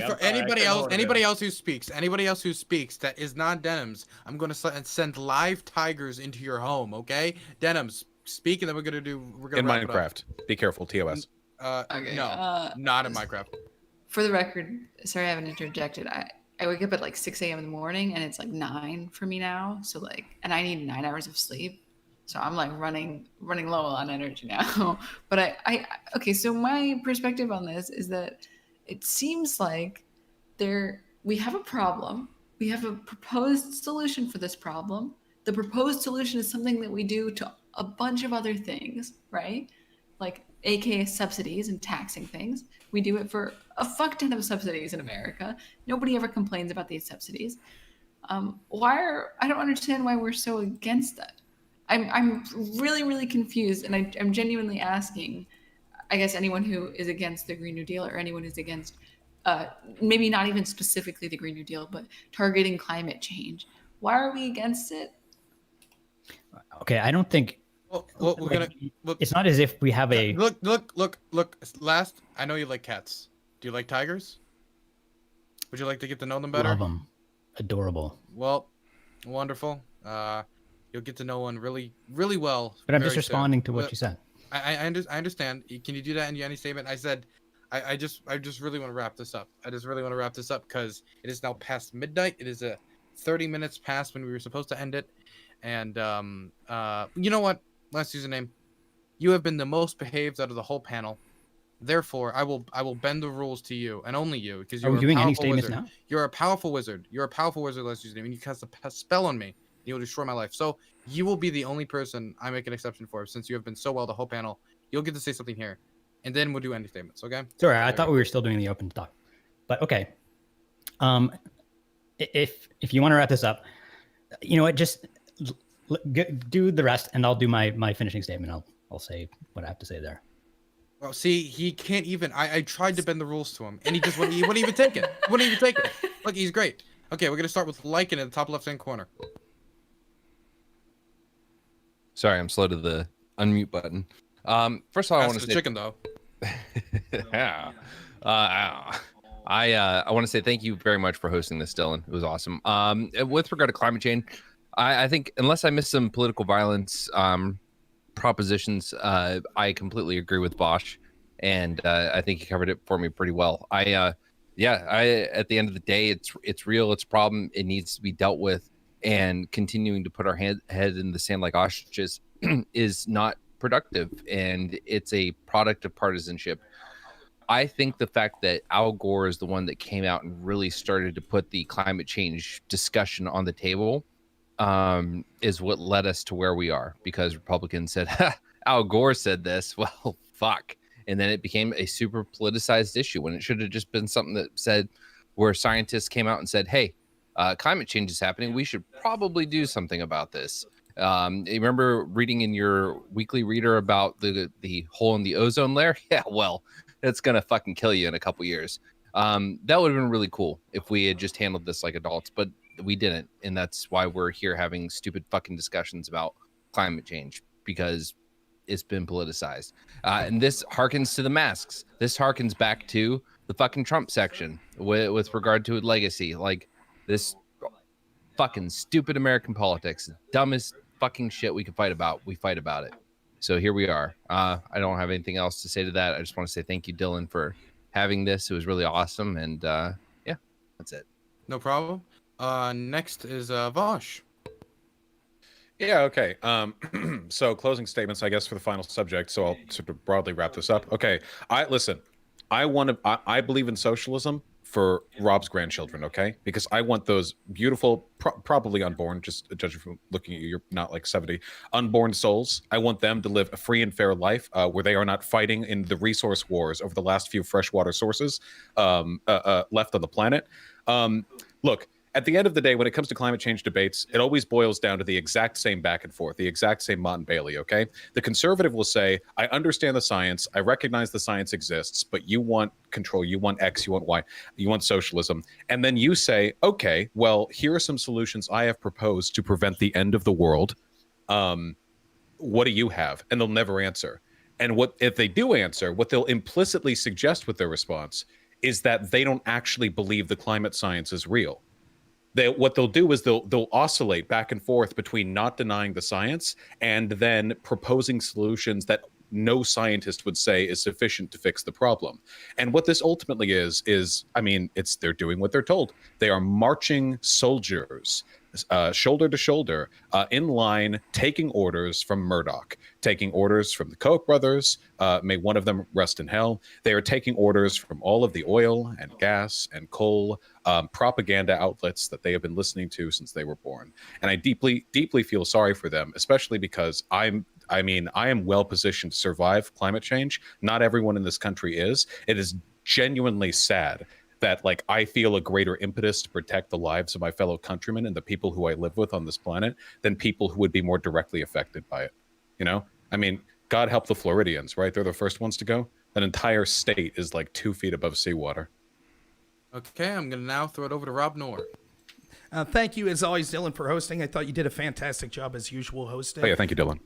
For anybody else who speaks that is not Denims, I'm gonna send live tigers into your home. Okay, Denims, speak, and then we're gonna in Minecraft. Be careful, TOS. Okay, no, not in Minecraft. For the record, sorry I haven't interjected. I wake up at like 6 a.m. in the morning, and it's like 9 for me now. So and I need 9 hours of sleep. So I'm like running low on energy now. But okay, so my perspective on this is that it seems like we have a problem. We have a proposed solution for this problem. The proposed solution is something that we do to a bunch of other things, right? Like aka subsidies and taxing things. We do it for a fuck ton of subsidies in America. Nobody ever complains about these subsidies. I don't understand why we're so against that. I'm really, really confused, and I'm genuinely asking, I guess anyone who is against the Green New Deal or anyone who's against maybe not even specifically the Green New Deal, but targeting climate change. Why are we against it? Okay, I don't think Well, we're gonna look. it's not as if we have a Look. Last, I know you like cats. Do you like tigers? Would you like to get to know them better? love them, adorable. Well, wonderful. You'll get to know one really, really well. But I'm very just soon. responding to what you said. I understand. Can you do that in any statement? I said, I just really want to wrap this up. I just really want to wrap this up because it is now past midnight. It is 30 minutes past when we were supposed to end it. And you know what? Last username, you have been the most behaved out of the whole panel. Therefore, I will bend the rules to you and only you because you're Are we doing a any powerful statements wizard. now? You're a powerful wizard. You're a powerful wizard, last username, and you cast a spell on me. You'll destroy my life. So you will be the only person I make an exception for since you have been so well the whole panel. You'll get to say something here, and then we'll do any statements. Okay? Sorry, I thought we were still doing the open talk, but okay. If you want to wrap this up, you know what? Just do the rest, and I'll do my finishing statement. I'll say what I have to say there. Well, see, he can't even. I tried to bend the rules to him, and he just wouldn't even take it. Wouldn't even take it. Look, he's great. Okay, we're gonna start with Lichen in the top left-hand corner. Sorry, I'm slow to the unmute button. First of all, I Ask want to the say chicken though. yeah. I want to say thank you very much for hosting this, Dylan. It was awesome. With regard to climate change, I think unless I missed some political violence propositions, I completely agree with Vaush, and I think he covered it for me pretty well. At the end of the day, it's real. It's a problem. It needs to be dealt with, and continuing to put our head in the sand like ostriches is not productive, and it's a product of partisanship. I think the fact that Al Gore is the one that came out and really started to put the climate change discussion on the table is what led us to where we are, because Republicans said, Al Gore said this, well, fuck. And then it became a super politicized issue when it should have just been something that said, where scientists came out and said, hey, climate change is happening. We should probably do something about this. You remember reading in your weekly reader about the hole in the ozone layer? Yeah, well, it's going to fucking kill you in a couple years. That would have been really cool if we had just handled this like adults, but we didn't. And that's why we're here having stupid fucking discussions about climate change, because it's been politicized. And this harkens to the masks. This harkens back to the fucking Trump section with regard to legacy. Like this fucking stupid American politics, dumbest fucking shit we can fight about. We fight about it. So here we are. I don't have anything else to say to that. I just want to say thank you, Dylan, for having this. It was really awesome. And yeah, that's it. No problem. Next is Vaush. Yeah, okay. So closing statements, I guess, for the final subject. So I'll sort of broadly wrap this up. Okay. I believe in socialism for Rob's grandchildren, okay? Because I want those beautiful, probably unborn, just judging from looking at you, you're not like 70, unborn souls. I want them to live a free and fair life where they are not fighting in the resource wars over the last few freshwater sources left on the planet. Look, at the end of the day, when it comes to climate change debates, it always boils down to the exact same back and forth, the exact same Mott and Bailey, okay? The conservative will say, I understand the science, I recognize the science exists, but you want control, you want X, you want Y, you want socialism. And then you say, okay, well, here are some solutions I have proposed to prevent the end of the world. What do you have? And they'll never answer. And what if they do answer, what they'll implicitly suggest with their response is that they don't actually believe the climate science is real. What they'll do is they'll oscillate back and forth between not denying the science and then proposing solutions that no scientist would say is sufficient to fix the problem. And what this ultimately is I mean, they're doing what they're told. They are marching soldiers shoulder to shoulder in line, taking orders from Murdoch, taking orders from the Koch brothers. May one of them rest in hell. They are taking orders from all of the oil and gas and coal propaganda outlets that they have been listening to since they were born. And I deeply, deeply feel sorry for them, especially because I am well positioned to survive climate change. Not everyone in this country is. It is genuinely sad that I feel a greater impetus to protect the lives of my fellow countrymen and the people who I live with on this planet than people who would be more directly affected by it. You know, I mean, God help the Floridians, right? They're the first ones to go. An entire state is like 2 feet above seawater. Okay, I'm gonna now throw it over to Rob Noor. Thank you, as always, Dylan, for hosting. I thought you did a fantastic job as usual hosting. Oh yeah, thank you, Dylan.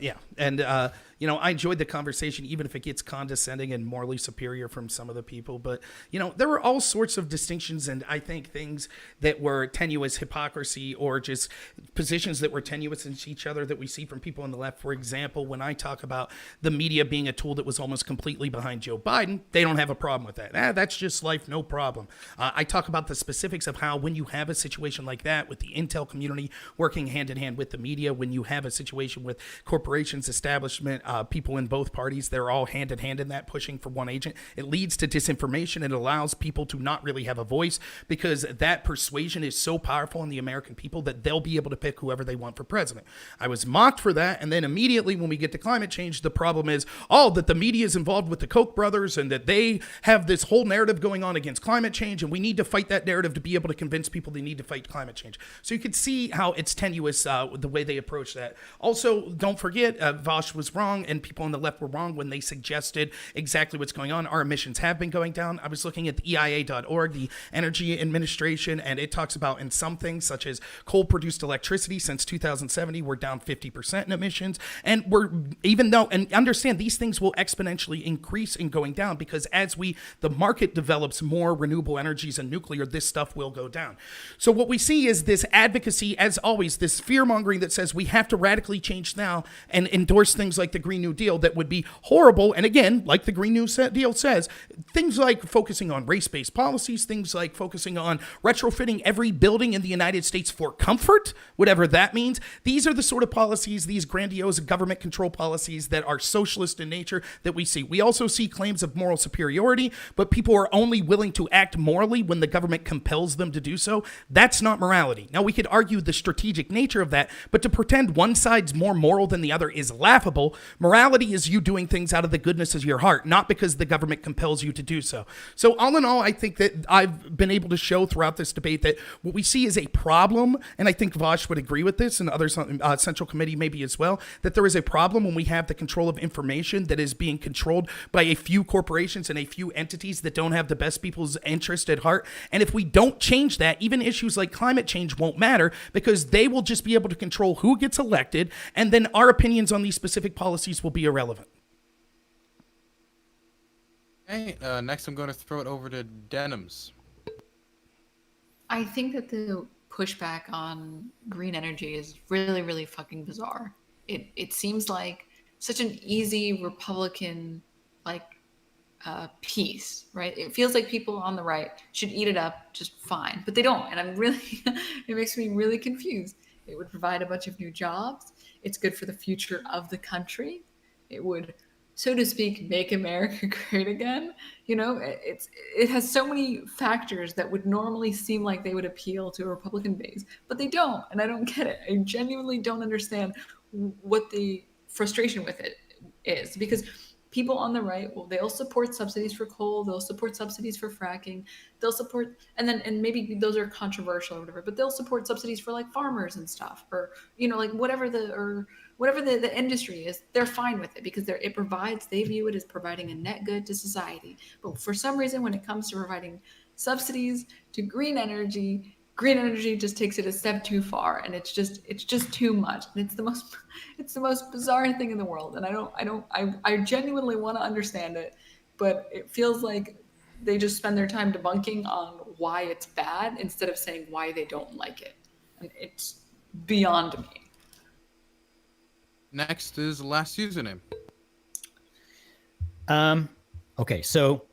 Yeah, and I enjoyed the conversation, even if it gets condescending and morally superior from some of the people. But there were all sorts of distinctions, and I think things that were tenuous hypocrisy or just positions that were tenuous in each other that we see from people on the left. For example, when I talk about the media being a tool that was almost completely behind Joe Biden, they don't have a problem with that. That's just life, no problem. I talk about the specifics of how when you have a situation like that with the intel community working hand in hand with the media, when you have a situation with corporations, establishment, people in both parties, they're all hand in hand in that, pushing for one agent. It leads to disinformation. It allows people to not really have a voice because that persuasion is so powerful in the American people that they'll be able to pick whoever they want for president. I was mocked for that. And then immediately when we get to climate change, the problem is, that the media is involved with the Koch brothers and that they have this whole narrative going on against climate change. And we need to fight that narrative to be able to convince people they need to fight climate change. So you could see how it's tenuous the way they approach that. Also, don't forget, Vaush was wrong and people on the left were wrong when they suggested exactly what's going on. Our emissions have been going down. I was looking at the EIA.org, the Energy Administration, and it talks about in some things such as coal-produced electricity since 2070, we're down 50% in emissions. And and understand these things will exponentially increase in going down because as the market develops more renewable energies and nuclear, this stuff will go down. So what we see is this advocacy, as always, this fear-mongering that says we have to radically change now and endorse things like the Green New Deal that would be horrible. And again, like the Green New Deal says, things like focusing on race-based policies, things like focusing on retrofitting every building in the United States for comfort, whatever that means. These are the sort of policies, these grandiose government control policies that are socialist in nature that we see. We also see claims of moral superiority, but people are only willing to act morally when the government compels them to do so. That's not morality. Now, we could argue the strategic nature of that, but to pretend one side's more moral than the other is laughable. Morality is you doing things out of the goodness of your heart, not because the government compels you to do so. So all in all, I think that I've been able to show throughout this debate that what we see is a problem, and I think Vaush would agree with this, and others on Central Committee maybe as well, that there is a problem when we have the control of information that is being controlled by a few corporations and a few entities that don't have the best people's interest at heart. And if we don't change that, even issues like climate change won't matter because they will just be able to control who gets elected, and then our opinions on these specific policies will be irrelevant. Okay, next I'm going to throw it over to Denims. I think that the pushback on green energy is really, really fucking bizarre. It seems like such an easy Republican piece, right? It feels like people on the right should eat it up just fine, but they don't. And it makes me really confused. It would provide a bunch of new jobs. It's good for the future of the country. It would, so to speak, make America great again. It has so many factors that would normally seem like they would appeal to a Republican base, but they don't. And I don't get it. I genuinely don't understand what the frustration with it is, because people on the right, they'll support subsidies for coal, they'll support subsidies for fracking, they'll support, and maybe those are controversial or whatever, but they'll support subsidies for farmers and stuff, or whatever the industry is, they're fine with it because they view it as providing a net good to society. But for some reason, when it comes to providing subsidies to green energy just takes it a step too far, and it's just too much, and it's the most bizarre thing in the world. And I genuinely want to understand it, but it feels like they just spend their time debunking on why it's bad instead of saying why they don't like it, and it's beyond me. Next is the last username. Okay, so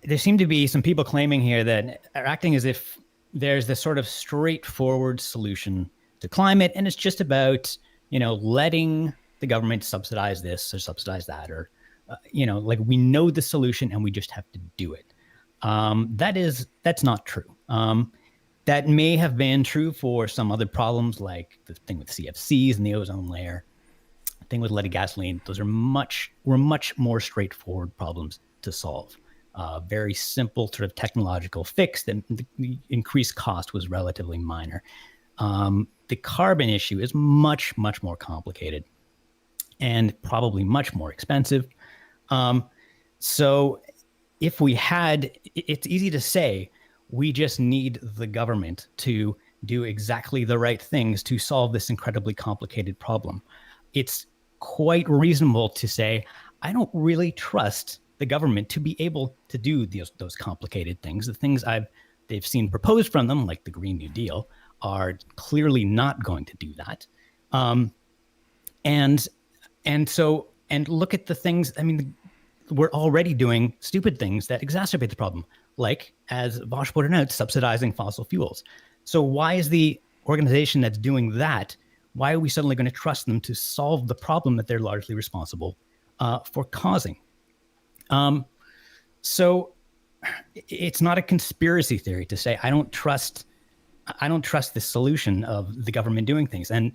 there seem to be some people claiming here that are acting as if there's this sort of straightforward solution to climate, and it's just about, letting the government subsidize this or subsidize that, or, we know the solution and we just have to do it. That's not true. That may have been true for some other problems, like the thing with CFCs and the ozone layer, the thing with leaded gasoline. Those were much more straightforward problems to solve. Very simple sort of technological fix that the increased cost was relatively minor. The carbon issue is much more complicated and probably much more expensive. So if we had, it's easy to say, we just need the government to do exactly the right things to solve this incredibly complicated problem. It's quite reasonable to say, I don't really trust the government to be able to do those complicated things. The things they've seen proposed from them, like the Green New Deal, are clearly not going to do that. And look at the things. I mean, we're already doing stupid things that exacerbate the problem, like, as Vaush pointed out, subsidizing fossil fuels. So why is the organization that's doing that, why are we suddenly going to trust them to solve the problem that they're largely responsible for causing? So it's not a conspiracy theory to say I don't trust the solution of the government doing things. And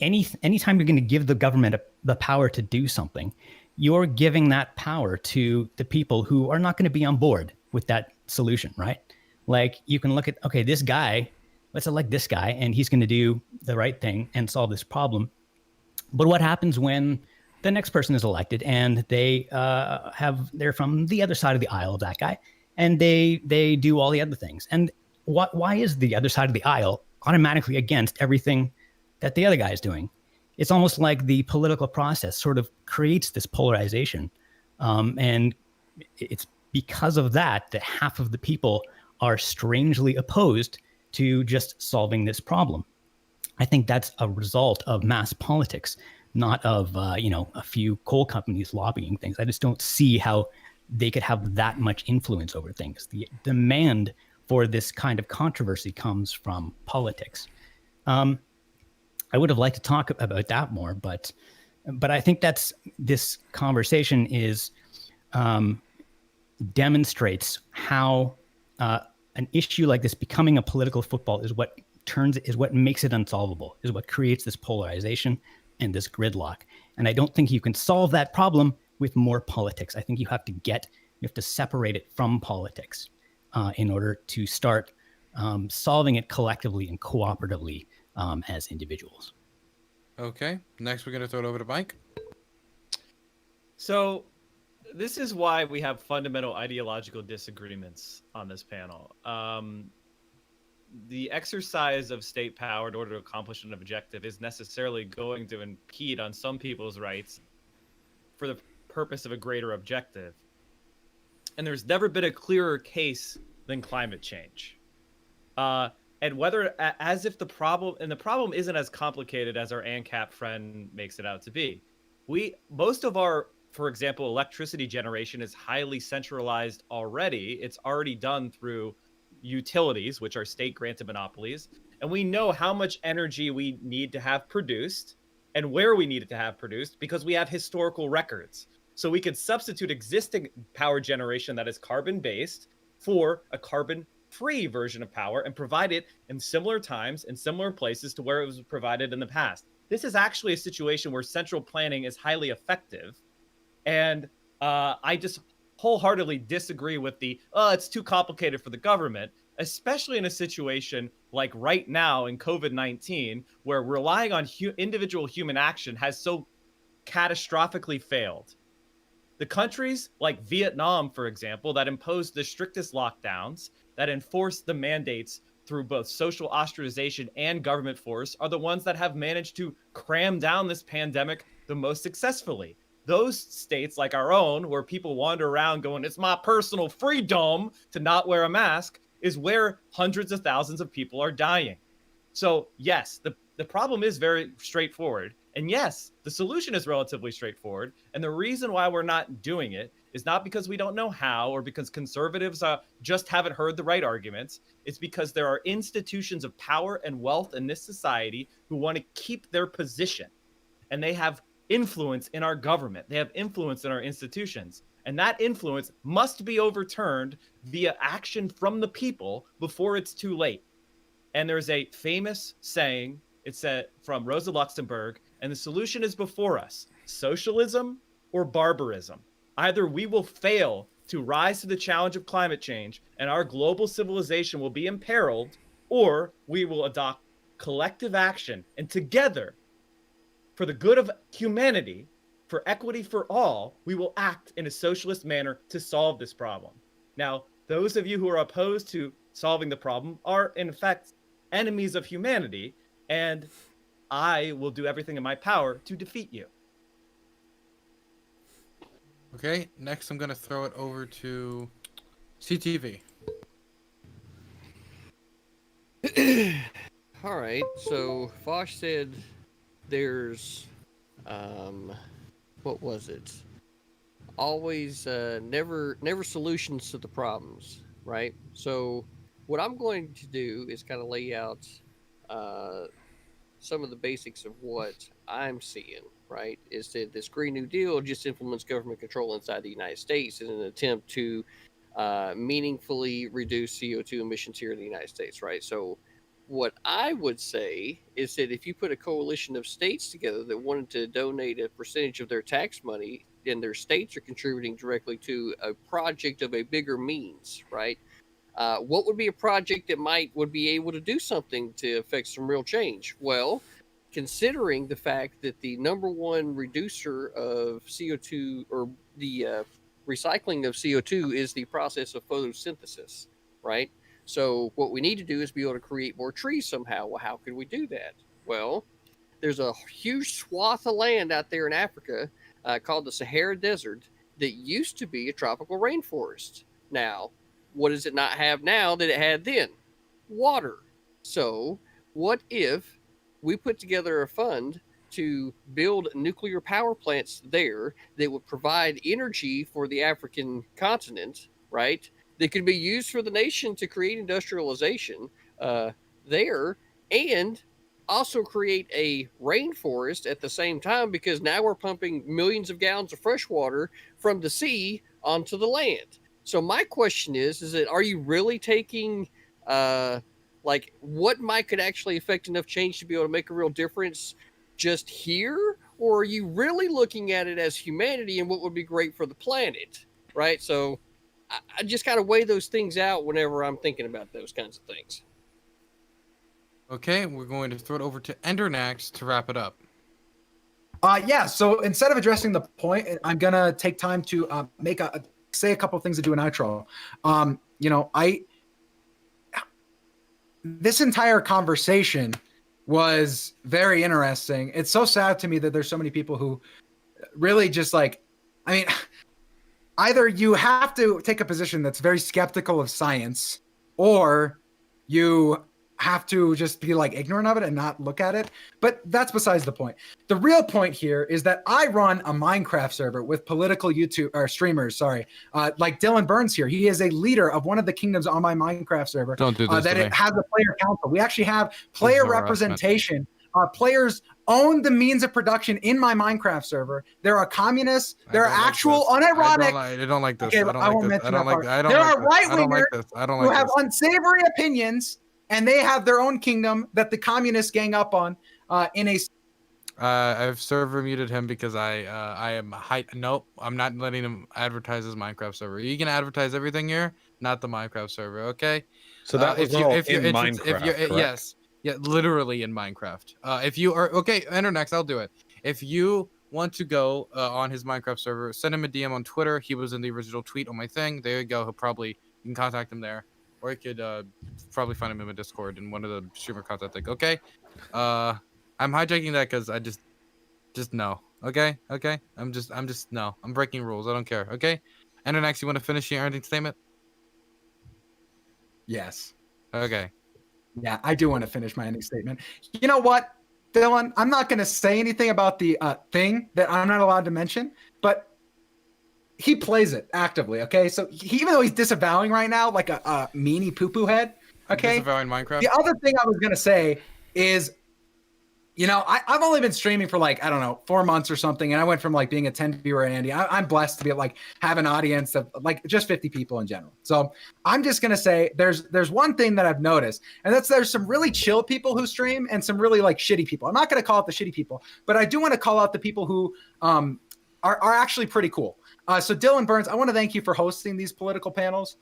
anytime you're going to give the government the power to do something, you're giving that power to the people who are not going to be on board with that solution, right? Like, you can look at, okay, this guy, let's elect this guy, and he's going to do the right thing and solve this problem. But what happens when the next person is elected and they're from the other side of the aisle of that guy, and they do all the other things? And why is the other side of the aisle automatically against everything that the other guy is doing? It's almost like the political process sort of creates this polarization. And it's because of that half of the people are strangely opposed to just solving this problem. I think that's a result of mass politics, not of a few coal companies lobbying things. I just don't see how they could have that much influence over things. The demand for this kind of controversy comes from politics. I would have liked to talk about that more, but I think this conversation demonstrates how an issue like this becoming a political football is what makes it unsolvable, is what creates this polarization and this gridlock. And I don't think you can solve that problem with more politics. I think you have to separate it from politics in order to start solving it collectively and cooperatively as individuals. Okay, next we're going to throw it over to Mike. So this is why we have fundamental ideological disagreements on this panel. The exercise of state power in order to accomplish an objective is necessarily going to impede on some people's rights for the purpose of a greater objective. And there's never been a clearer case than climate change. And whether, as if the problem isn't as complicated as our ANCAP friend makes it out to be. Most of our, for example, electricity generation is highly centralized already. It's already done through utilities, which are state-granted monopolies. And we know how much energy we need to have produced and where we need it to have produced because we have historical records. So we could substitute existing power generation that is carbon-based for a carbon-free version of power and provide it in similar times in similar places to where it was provided in the past. This is actually a situation where central planning is highly effective. And I just wholeheartily disagree with it's too complicated for the government, especially in a situation like right now in COVID-19, where relying on individual human action has so catastrophically failed. The countries like Vietnam, for example, that imposed the strictest lockdowns, that enforced the mandates through both social ostracization and government force, are the ones that have managed to cram down this pandemic the most successfully. Those states like our own, where people wander around going, it's my personal freedom to not wear a mask, is where hundreds of thousands of people are dying. So yes, the problem is very straightforward. And yes, the solution is relatively straightforward. And the reason why we're not doing it is not because we don't know how or because conservatives just haven't heard the right arguments. It's because there are institutions of power and wealth in this society who want to keep their position. And they have influence in our government. They have influence in our institutions. And that influence must be overturned via action from the people before it's too late. And there's a famous saying, it's from Rosa Luxemburg, and the solution is before us: socialism or barbarism. Either we will fail to rise to the challenge of climate change and our global civilization will be imperiled, or we will adopt collective action and together, for the good of humanity, for equity for all, we will act in a socialist manner to solve this problem. Now, those of you who are opposed to solving the problem are, in fact, enemies of humanity, and I will do everything in my power to defeat you. Okay, next I'm going to throw it over to CTV. All right, so Vaush said there's, what was it? Always, never solutions to the problems, right? So what I'm going to do is kind of lay out some of the basics of what I'm seeing, right? Is that this Green New Deal just implements government control inside the United States in an attempt to meaningfully reduce CO2 emissions here in the United States, right? So what I would say is that if you put a coalition of states together that wanted to donate a percentage of their tax money, and their states are contributing directly to a project of a bigger means, right? What would be a project that would be able to do something to affect some real change? Well, considering the fact that the number one reducer of CO2 or the recycling of CO2 is the process of photosynthesis, right? So what we need to do is be able to create more trees somehow. Well, how can we do that? Well, there's a huge swath of land out there in Africa called the Sahara Desert that used to be a tropical rainforest. Now, what does it not have now that it had then? Water. So what if we put together a fund to build nuclear power plants there that would provide energy for the African continent, right? That could be used for the nation to create industrialization there, and also create a rainforest at the same time, because now we're pumping millions of gallons of fresh water from the sea onto the land. So my question is that are you really taking like what might could actually affect enough change to be able to make a real difference just here? Or are you really looking at it as humanity and what would be great for the planet, right? So I just kind of weigh those things out whenever I'm thinking about those kinds of things. Okay, we're going to throw it over to Endernax to wrap it up. Yeah. So instead of addressing the point, I'm gonna take time to say a couple of things to do an outro. This entire conversation was very interesting. It's so sad to me that there's so many people who really just either you have to take a position that's very skeptical of science, or you have to just be like ignorant of it and not look at it. But that's besides the point. The real point here is that I run a Minecraft server with political YouTube or streamers, like Dylan Burns here. He is a leader of one of the kingdoms on my Minecraft server. Don't do this. It has a player council. We actually have player representation. Players own the means of production in my Minecraft server. There are communists. There are actual unironic. I don't like this. Okay, I don't like this. I don't like this. There are right wingers who have this. unsavory opinions, and they have their own kingdom that the communists gang up on in a. I've server muted him because I am nope, I'm not letting him advertise his Minecraft server. You can advertise everything here, not the Minecraft server, okay? So that was all in Minecraft, yes. Yeah, literally in Minecraft. If you are okay, Endernax, I'll do it. If you want to go on his Minecraft server, send him a DM on Twitter. He was in the original tweet on my thing. There you go. You can contact him there, or you could probably find him in my Discord in one of the streamer contact thing. Okay, I'm hijacking that because I just no. Okay. I'm just no. I'm breaking rules. I don't care. Okay, Endernax, you want to finish your ending statement? Yes. Okay. Yeah, I do want to finish my ending statement. You know what, Dylan? I'm not going to say anything about the thing that I'm not allowed to mention, but he plays it actively, okay? So even though he's disavowing right now like a meanie poo-poo head, okay? Disavowing Minecraft? The other thing I was going to say is, I've only been streaming for 4 months or something, and I went from being a 10 viewer and Andy. I'm blessed to be have an audience of just 50 people in general. So I'm just gonna say there's one thing that I've noticed, and that's there's some really chill people who stream and some really shitty people. I'm not gonna call it the shitty people, but I do want to call out the people who are actually pretty cool. So Dylan Burns, I want to thank you for hosting these political panels.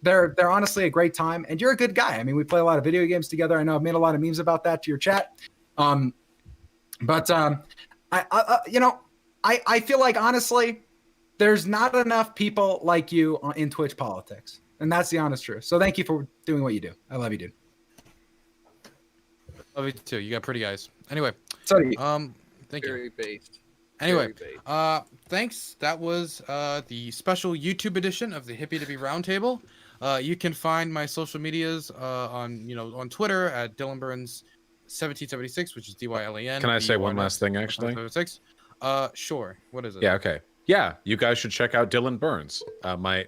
They're honestly a great time, and you're a good guy. I mean, we play a lot of video games together. I know I've made a lot of memes about that to your chat. I feel like, honestly, there's not enough people like you in Twitch politics. And that's the honest truth. So thank you for doing what you do. I love you, dude. Love you too. You got pretty eyes. Anyway, So do you. thank you. Very based. Anyway, Very based. thanks. That was the special YouTube edition of the Hippie Dippy Roundtable. You can find my social medias on Twitter at Dylan Burns 1776, which is DYLAN. Can I say one last thing, actually? 1776. Sure. What is it? Yeah, okay. Yeah, you guys should check out Dylan Burns, my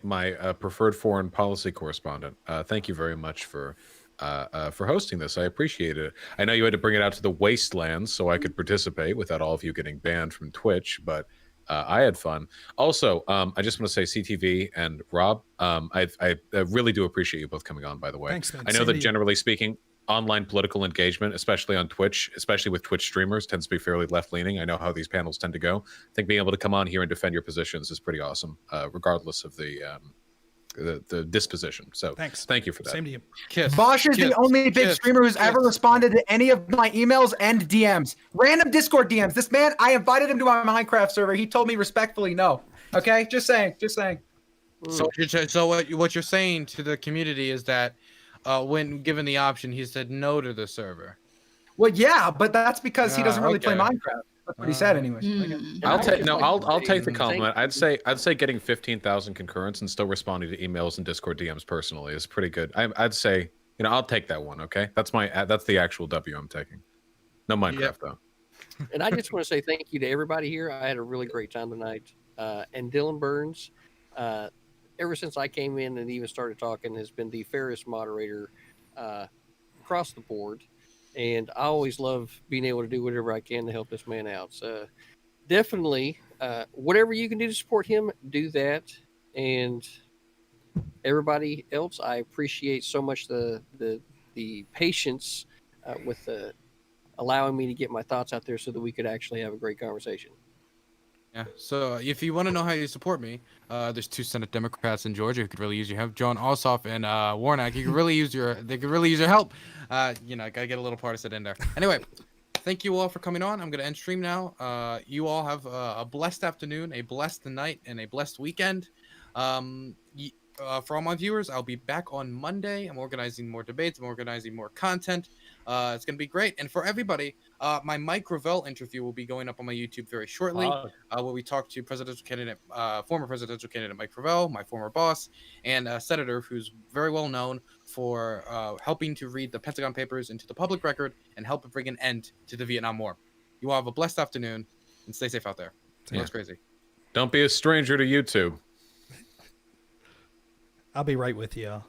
preferred foreign policy correspondent. Thank you very much for hosting this. I appreciate it. I know you had to bring it out to the wastelands so I could participate without all of you getting banned from Twitch, but I had fun. Also, I just want to say CTV and Rob, I really do appreciate you both coming on, by the way. Thanks, man. I know Same that to you. generally speaking, online political engagement, especially on Twitch, especially with Twitch streamers, tends to be fairly left-leaning. I know how these panels tend to go. I think being able to come on here and defend your positions is pretty awesome, regardless of the disposition. So Thanks. thank you for that. Same to you. Kiss. Vaush is Kiss. the only big Kiss. streamer who's ever Kiss. responded to any of my emails and DMs. Random Discord DMs. This man, I invited him to my Minecraft server. He told me respectfully no. Okay? Just saying. So what you're saying to the community is that when given the option, he said no to the server. Well, yeah, but that's because he doesn't really play okay. Minecraft. That's what he said anyway. I'll take the Thank compliment. you. I'd say getting 15,000 concurrents and still responding to emails and Discord DMs personally is pretty good. I'd say, I'll take that one. Okay, that's the actual W I'm taking. No Minecraft though. And I just want to say thank you to everybody here. I had a really great time tonight. And Dylan Burns, ever since I came in and even started talking, has been the fairest moderator across the board. And I always love being able to do whatever I can to help this man out. So definitely, whatever you can do to support him, do that. And everybody else, I appreciate so much the patience with allowing me to get my thoughts out there so that we could actually have a great conversation. Yeah. So if you want to know how you support me, there's 2 Senate Democrats in Georgia who could really use your help. John Ossoff and Warnock. They could really use your help. Gotta get a little partisan in there. Anyway, thank you all for coming on. I'm gonna end stream now. You all have a blessed afternoon, a blessed night, and a blessed weekend. For all my viewers, I'll be back on Monday. I'm organizing more debates. I'm organizing more content. It's going to be great. And for everybody, my Mike Gravel interview will be going up on my YouTube very shortly, where we talk to former presidential candidate Mike Gravel, my former boss, and a senator who's very well known for helping to read the Pentagon Papers into the public record and help bring an end to the Vietnam War. You all have a blessed afternoon, and stay safe out there. That's crazy. Don't be a stranger to YouTube. I'll be right with you.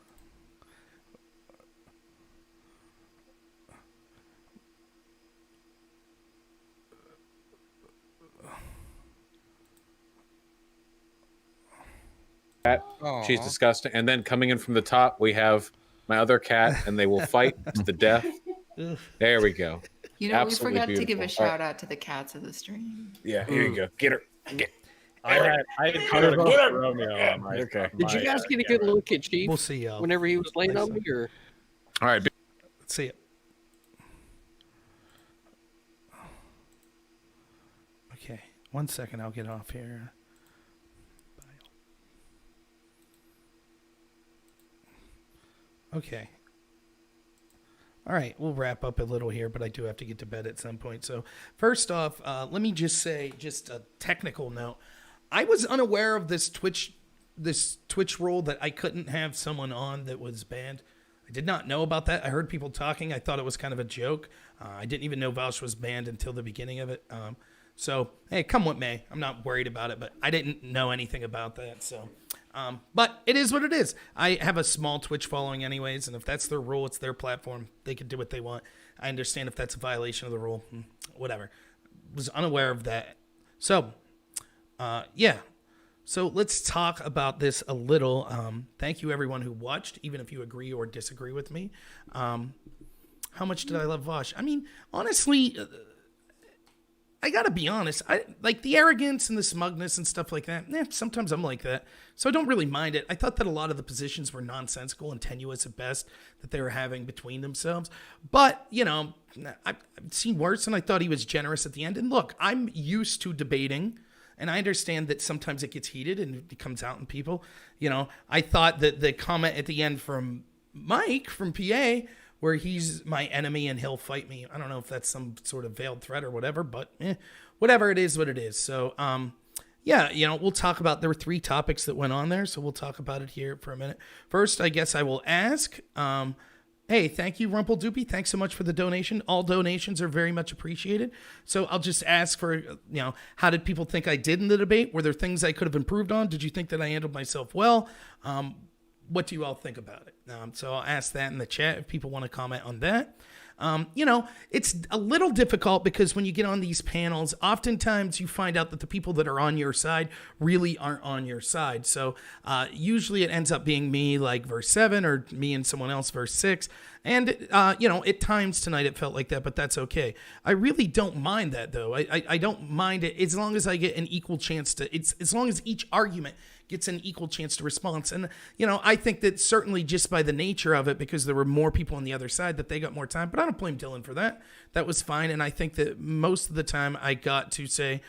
She's disgusting. And then coming in from the top, we have my other cat, and they will fight to the death. There we go. We forgot to give a shout out to the cats of the stream. Yeah, here you go. Get her. I had Romeo on my. Okay. Did you guys get a good look at Chief? We'll see y'all. Whenever he was laying on me, or All right. Let's see it. Okay, 1 second. I'll get off here. Okay. All right, we'll wrap up a little here, but I do have to get to bed at some point. So first off, let me just say, just a technical note. I was unaware of this Twitch rule that I couldn't have someone on that was banned. I did not know about that. I heard people talking. I thought it was kind of a joke. I didn't even know Vaush was banned until the beginning of it. So, hey, come what may. I'm not worried about it, but I didn't know anything about that. So, but it is what it is. I have a small Twitch following anyways, and if that's their rule, it's their platform. They can do what they want. I understand if that's a violation of the rule. Whatever. Was unaware of that. So, yeah. So let's talk about this a little. Thank you, everyone who watched, even if you agree or disagree with me. How much did I love Vaush? I mean, honestly, I gotta be honest. I like the arrogance and the smugness and stuff like that. Sometimes I'm like that, so I don't really mind it. I thought that a lot of the positions were nonsensical and tenuous at best that they were having between themselves. But you know, I've seen worse, and I thought he was generous at the end. And look, I'm used to debating. And I understand that sometimes it gets heated and it comes out in people. You know, I thought that the comment at the end from Mike from PA, where he's my enemy and he'll fight me. I don't know if that's some sort of veiled threat or whatever, but whatever it is, what it is. So, yeah, you know, we'll talk about, there were 3 topics that went on there, so we'll talk about it here for a minute. First, I guess I will ask, hey, thank you, Rumple Doopy. Thanks so much for the donation. All donations are very much appreciated. So I'll just ask for, you know, how did people think I did in the debate? Were there things I could have improved on? Did you think that I handled myself well? What do you all think about it? So I'll ask that in the chat if people want to comment on that. You know, it's a little difficult because when you get on these panels, oftentimes you find out that the people that are on your side really aren't on your side. So usually it ends up being me like verse 7 or me and someone else verse 6. And, you know, at times tonight it felt like that, but that's okay. I really don't mind that, though. I don't mind it as long as I get an equal chance to, as long as each argument gets an equal chance to response. And, you know, I think that certainly just by the nature of it, because there were more people on the other side, that they got more time. But I don't blame Dylan for that. That was fine. And I think that most of the time I got to say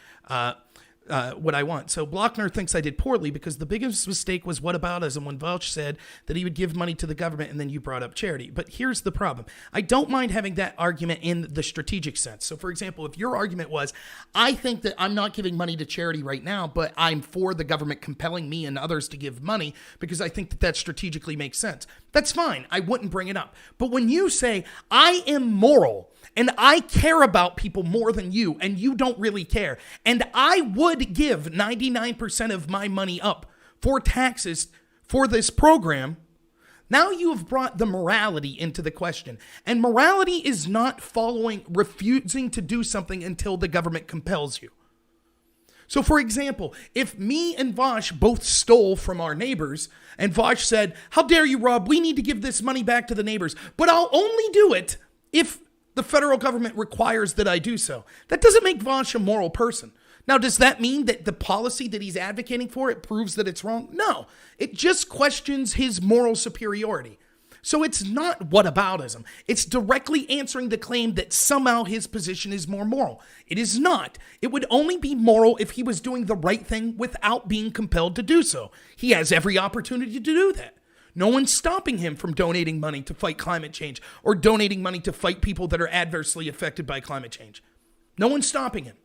what I want. So Blockner thinks I did poorly because the biggest mistake was whataboutism when Vaush said that he would give money to the government and then you brought up charity. But here's the problem. I don't mind having that argument in the strategic sense. So for example, if your argument was, I think that I'm not giving money to charity right now, but I'm for the government compelling me and others to give money because I think that that strategically makes sense. That's fine. I wouldn't bring it up. But when you say, I am moral and I care about people more than you, and you don't really care, and I would give 99% of my money up for taxes for this program, now you have brought the morality into the question. And morality is not refusing to do something until the government compels you. So for example, if me and Vaush both stole from our neighbors, and Vaush said, how dare you, Rob, we need to give this money back to the neighbors, but I'll only do it if the federal government requires that I do so. That doesn't make Vaush a moral person. Now, does that mean that the policy that he's advocating for, it proves that it's wrong? No, it just questions his moral superiority. So it's not whataboutism. It's directly answering the claim that somehow his position is more moral. It is not. It would only be moral if he was doing the right thing without being compelled to do so. He has every opportunity to do that. No one's stopping him from donating money to fight climate change or donating money to fight people that are adversely affected by climate change. No one's stopping him.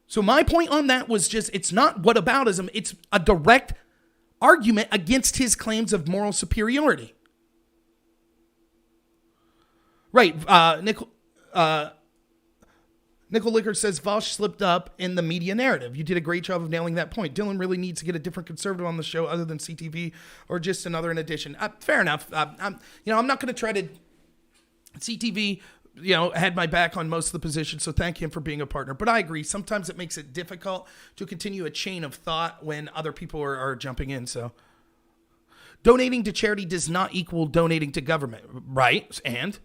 So my point on that was just, it's not whataboutism. It's a direct argument against his claims of moral superiority. Right. Nickel Liquor says Vaush slipped up in the media narrative. You did a great job of nailing that point. Dylan really needs to get a different conservative on the show other than CTV or just another in addition. Fair enough. I'm not going to try to. CTV, had my back on most of the positions, so thank him for being a partner. But I agree. Sometimes it makes it difficult to continue a chain of thought when other people are jumping in. So donating to charity does not equal donating to government, right? And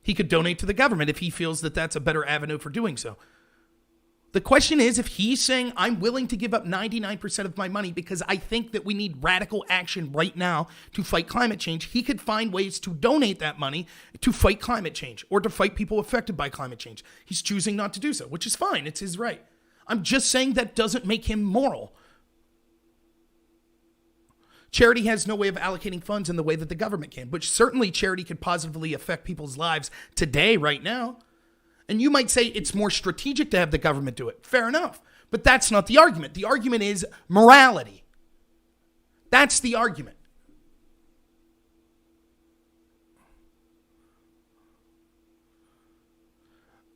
he could donate to the government if he feels that that's a better avenue for doing so. The question is, if he's saying, I'm willing to give up 99% of my money because I think that we need radical action right now to fight climate change, he could find ways to donate that money to fight climate change or to fight people affected by climate change. He's choosing not to do so, which is fine. It's his right. I'm just saying that doesn't make him moral. Charity has no way of allocating funds in the way that the government can, which certainly charity could positively affect people's lives today, right now. And you might say it's more strategic to have the government do it. Fair enough. But that's not the argument. The argument is morality. That's the argument.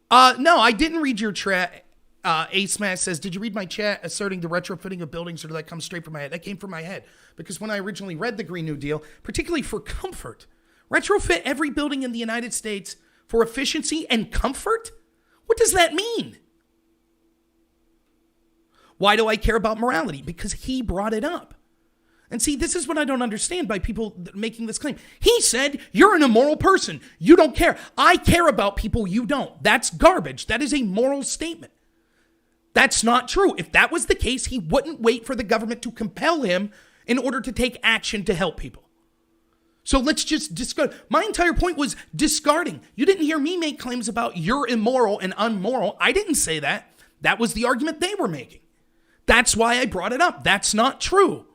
No, I didn't read your chat. Ace Mass says, did you read my chat asserting the retrofitting of buildings, or did that come straight from my head? That came from my head. Because when I originally read the Green New Deal, particularly for comfort, retrofit every building in the United States for efficiency and comfort? What does that mean? Why do I care about morality? Because he brought it up. And see, this is what I don't understand by people making this claim. He said, you're an immoral person. You don't care. I care about people, you don't. That's garbage. That is a moral statement. That's not true. If that was the case, he wouldn't wait for the government to compel him in order to take action to help people. So let's just discard. My entire point was discarding. You didn't hear me make claims about you're immoral and unmoral. I didn't say that. That was the argument they were making. That's why I brought it up. That's not true.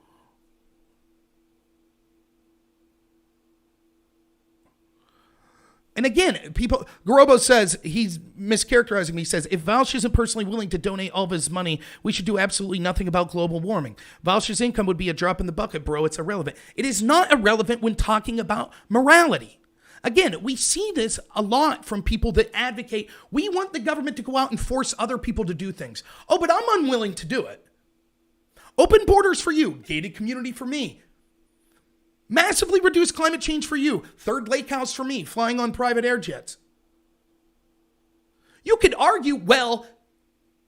And again, Garobo says, he's mischaracterizing me. He says, if Vaush isn't personally willing to donate all of his money, we should do absolutely nothing about global warming. Vaush's income would be a drop in the bucket, bro. It's irrelevant. It is not irrelevant when talking about morality. Again, we see this a lot from people that advocate, we want the government to go out and force other people to do things. Oh, but I'm unwilling to do it. Open borders for you. Gated community for me. Massively reduce climate change for you. Third lake house for me, flying on private air jets. You could argue, well,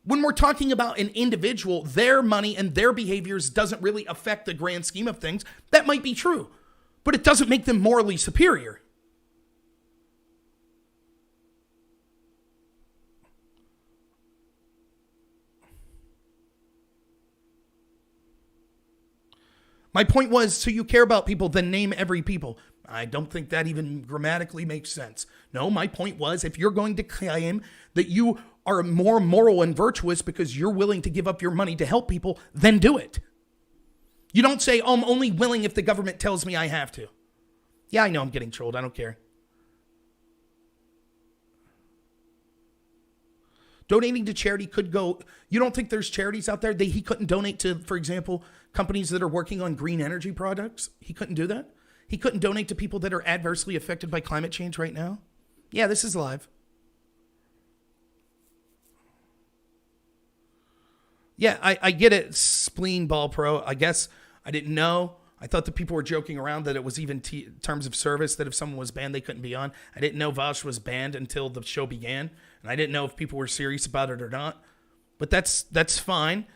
when we're talking about an individual, their money and their behaviors doesn't really affect the grand scheme of things. That might be true, but it doesn't make them morally superior. My point was, so you care about people, then name every people. I don't think that even grammatically makes sense. No, my point was, if you're going to claim that you are more moral and virtuous because you're willing to give up your money to help people, then do it. You don't say, oh, I'm only willing if the government tells me I have to. Yeah, I know I'm getting trolled. I don't care. Donating to charity could go. You don't think there's charities out there that he couldn't donate to, for example, companies that are working on green energy products? He couldn't do that? He couldn't donate to people that are adversely affected by climate change right now? Yeah, this is live. Yeah, I get it, Spleen Ball Pro. I guess I didn't know. I thought the people were joking around that it was even terms of service, that if someone was banned, they couldn't be on. I didn't know Vaush was banned until the show began, and I didn't know if people were serious about it or not. But that's fine.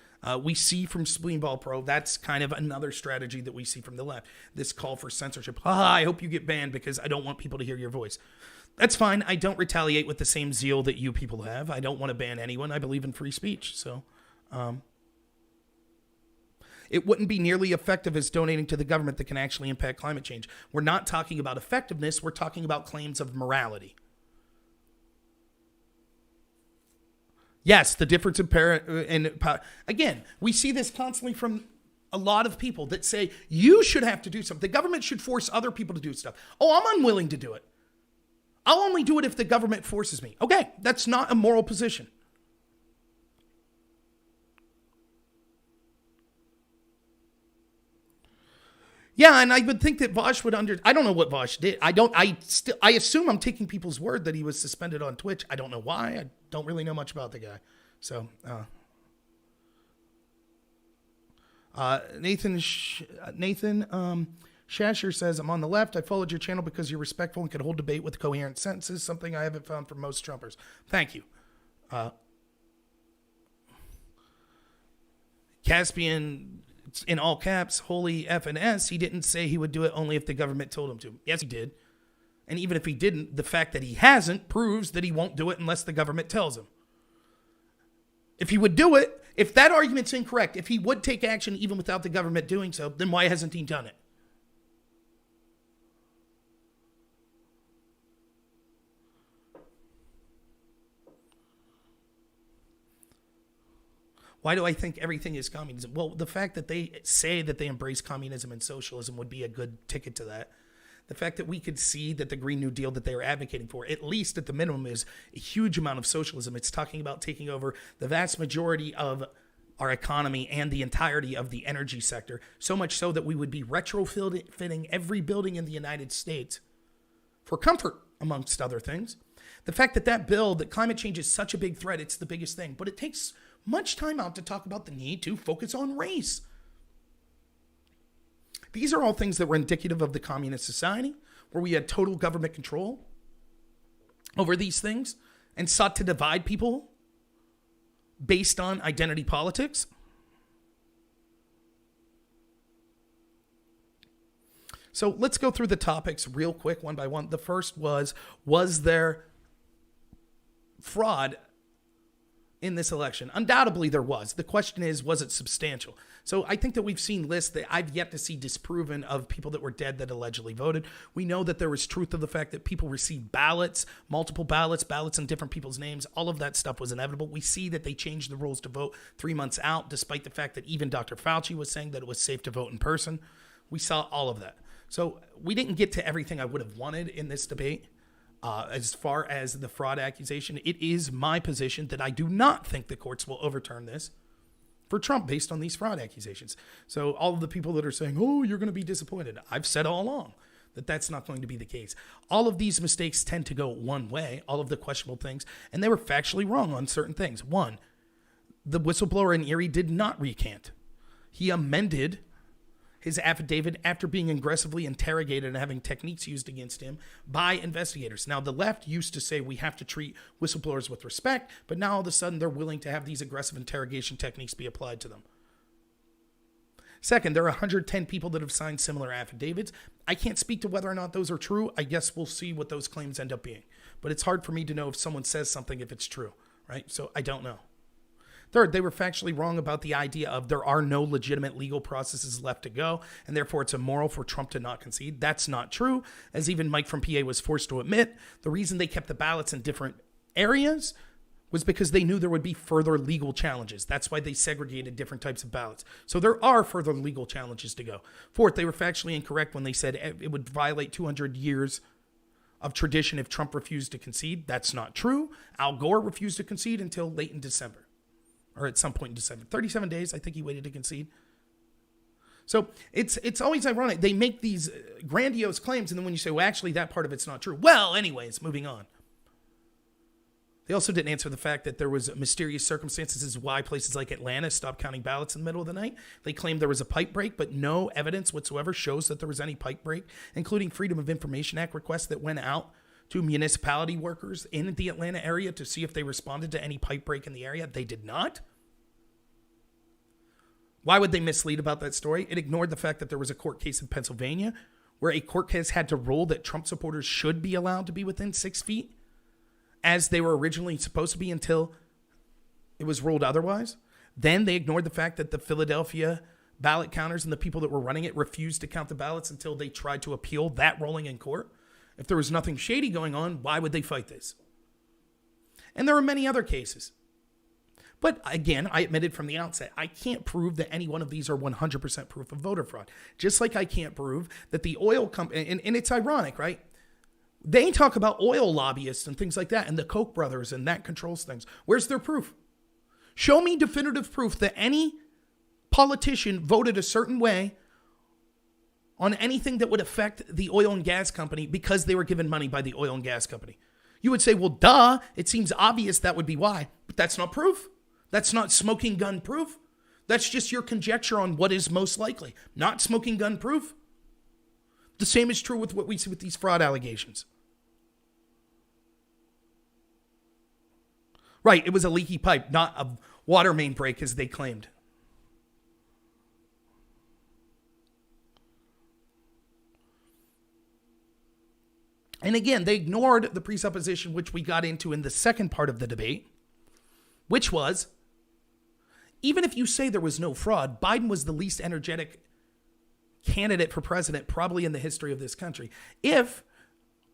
We see from Spleen Ball Pro, that's kind of another strategy that we see from the left. This call for censorship. I hope you get banned because I don't want people to hear your voice. That's fine. I don't retaliate with the same zeal that you people have. I don't want to ban anyone. I believe in free speech. So it wouldn't be nearly effective as donating to the government that can actually impact climate change. We're not talking about effectiveness. We're talking about claims of morality. Yes, the difference in again, we see this constantly from a lot of people that say you should have to do something. The government should force other people to do stuff. Oh, I'm unwilling to do it. I'll only do it if the government forces me. Okay, that's not a moral position. Yeah, and I would think that Vaush would I don't know what Vaush did. I assume I'm taking people's word that he was suspended on Twitch. I don't know why. I don't really know much about the guy. So, Nathan Shasher says, I'm on the left. I followed your channel because you're respectful and can hold debate with coherent sentences, something I haven't found from most Trumpers. Thank you. Caspian, in all caps, holy F and S, he didn't say he would do it only if the government told him to. Yes, he did. And even if he didn't, the fact that he hasn't proves that he won't do it unless the government tells him. If he would do it, if that argument's incorrect, if he would take action even without the government doing so, then why hasn't he done it? Why do I think everything is communism? Well, the fact that they say that they embrace communism and socialism would be a good ticket to that. The fact that we could see that the Green New Deal that they are advocating for, at least at the minimum, is a huge amount of socialism. It's talking about taking over the vast majority of our economy and the entirety of the energy sector, so much so that we would be retrofitting every building in the United States for comfort, amongst other things. The fact that bill, that climate change is such a big threat, it's the biggest thing, but it takes much time out to talk about the need to focus on race. These are all things that were indicative of the communist society, where we had total government control over these things and sought to divide people based on identity politics. So let's go through the topics real quick, one by one. The first was there fraud in this election. Undoubtedly there was. The question is, was it substantial? So I think that we've seen lists that I've yet to see disproven of people that were dead that allegedly voted. We know that there was truth of the fact that people received ballots, multiple ballots in different people's names. All of that stuff was inevitable. We see that they changed the rules to vote 3 months out, despite the fact that even Dr. Fauci was saying that it was safe to vote in person. We saw all of that. So we didn't get to everything I would have wanted in this debate. As far as the fraud accusation, it is my position that I do not think the courts will overturn this for Trump based on these fraud accusations. So all of the people that are saying, oh, you're going to be disappointed, I've said all along that that's not going to be the case. All of these mistakes tend to go one way, all of the questionable things, and they were factually wrong on certain things. One, the whistleblower in Erie did not recant. He amended his affidavit after being aggressively interrogated and having techniques used against him by investigators. Now, the left used to say we have to treat whistleblowers with respect, but now all of a sudden they're willing to have these aggressive interrogation techniques be applied to them. Second, there are 110 people that have signed similar affidavits. I can't speak to whether or not those are true. I guess we'll see what those claims end up being. But it's hard for me to know if someone says something if it's true, right? So I don't know. Third, they were factually wrong about the idea of there are no legitimate legal processes left to go, and therefore it's immoral for Trump to not concede. That's not true. As even Mike from PA was forced to admit, the reason they kept the ballots in different areas was because they knew there would be further legal challenges. That's why they segregated different types of ballots. So there are further legal challenges to go. Fourth, they were factually incorrect when they said it would violate 200 years of tradition if Trump refused to concede. That's not true. Al Gore refused to concede until late in December. Or at some point in December. 37 days, I think he waited to concede. So it's always ironic. They make these grandiose claims, and then when you say, well, actually, that part of it's not true. Well, anyways, moving on. They also didn't answer the fact that there was mysterious circumstances as why places like Atlanta stopped counting ballots in the middle of the night. They claimed there was a pipe break, but no evidence whatsoever shows that there was any pipe break, including Freedom of Information Act requests that went out to municipality workers in the Atlanta area to see if they responded to any pipe break in the area. They did not. Why would they mislead about that story? It ignored the fact that there was a court case in Pennsylvania where a court case had to rule that Trump supporters should be allowed to be within 6 feet as they were originally supposed to be until it was ruled otherwise. Then they ignored the fact that the Philadelphia ballot counters and the people that were running it refused to count the ballots until they tried to appeal that ruling in court. If there was nothing shady going on, why would they fight this? And there are many other cases. But again, I admitted from the outset, I can't prove that any one of these are 100% proof of voter fraud. Just like I can't prove that the oil company, and it's ironic, right? They talk about oil lobbyists and things like that, and the Koch brothers, and that controls things. Where's their proof? Show me definitive proof that any politician voted a certain way on anything that would affect the oil and gas company because they were given money by the oil and gas company. You would say, well, duh, it seems obvious that would be why. But that's not proof. That's not smoking gun proof. That's just your conjecture on what is most likely. Not smoking gun proof. The same is true with what we see with these fraud allegations. Right, it was a leaky pipe, not a water main break as they claimed. And again, they ignored the presupposition which we got into in the second part of the debate, which was, even if you say there was no fraud, Biden was the least energetic candidate for president probably in the history of this country. If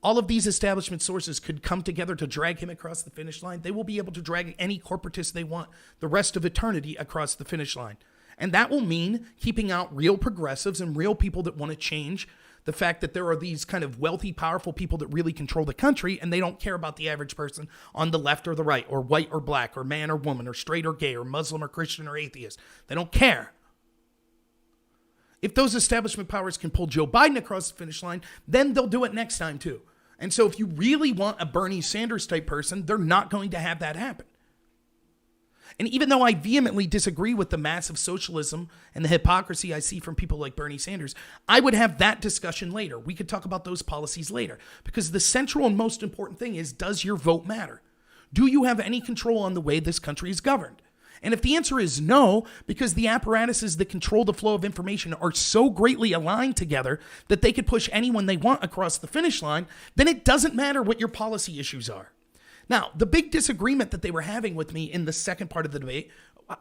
all of these establishment sources could come together to drag him across the finish line, they will be able to drag any corporatist they want the rest of eternity across the finish line. And that will mean keeping out real progressives and real people that want to change the fact that there are these kind of wealthy, powerful people that really control the country, and they don't care about the average person on the left or the right, or white or black, or man or woman, or straight or gay, or Muslim or Christian or atheist. They don't care. If those establishment powers can pull Joe Biden across the finish line, then they'll do it next time too. And so if you really want a Bernie Sanders type person, they're not going to have that happen. And even though I vehemently disagree with the massive socialism and the hypocrisy I see from people like Bernie Sanders, I would have that discussion later. We could talk about those policies later, because the central and most important thing is, does your vote matter? Do you have any control on the way this country is governed? And if the answer is no, because the apparatuses that control the flow of information are so greatly aligned together that they could push anyone they want across the finish line, then it doesn't matter what your policy issues are. Now, the big disagreement that they were having with me in the second part of the debate,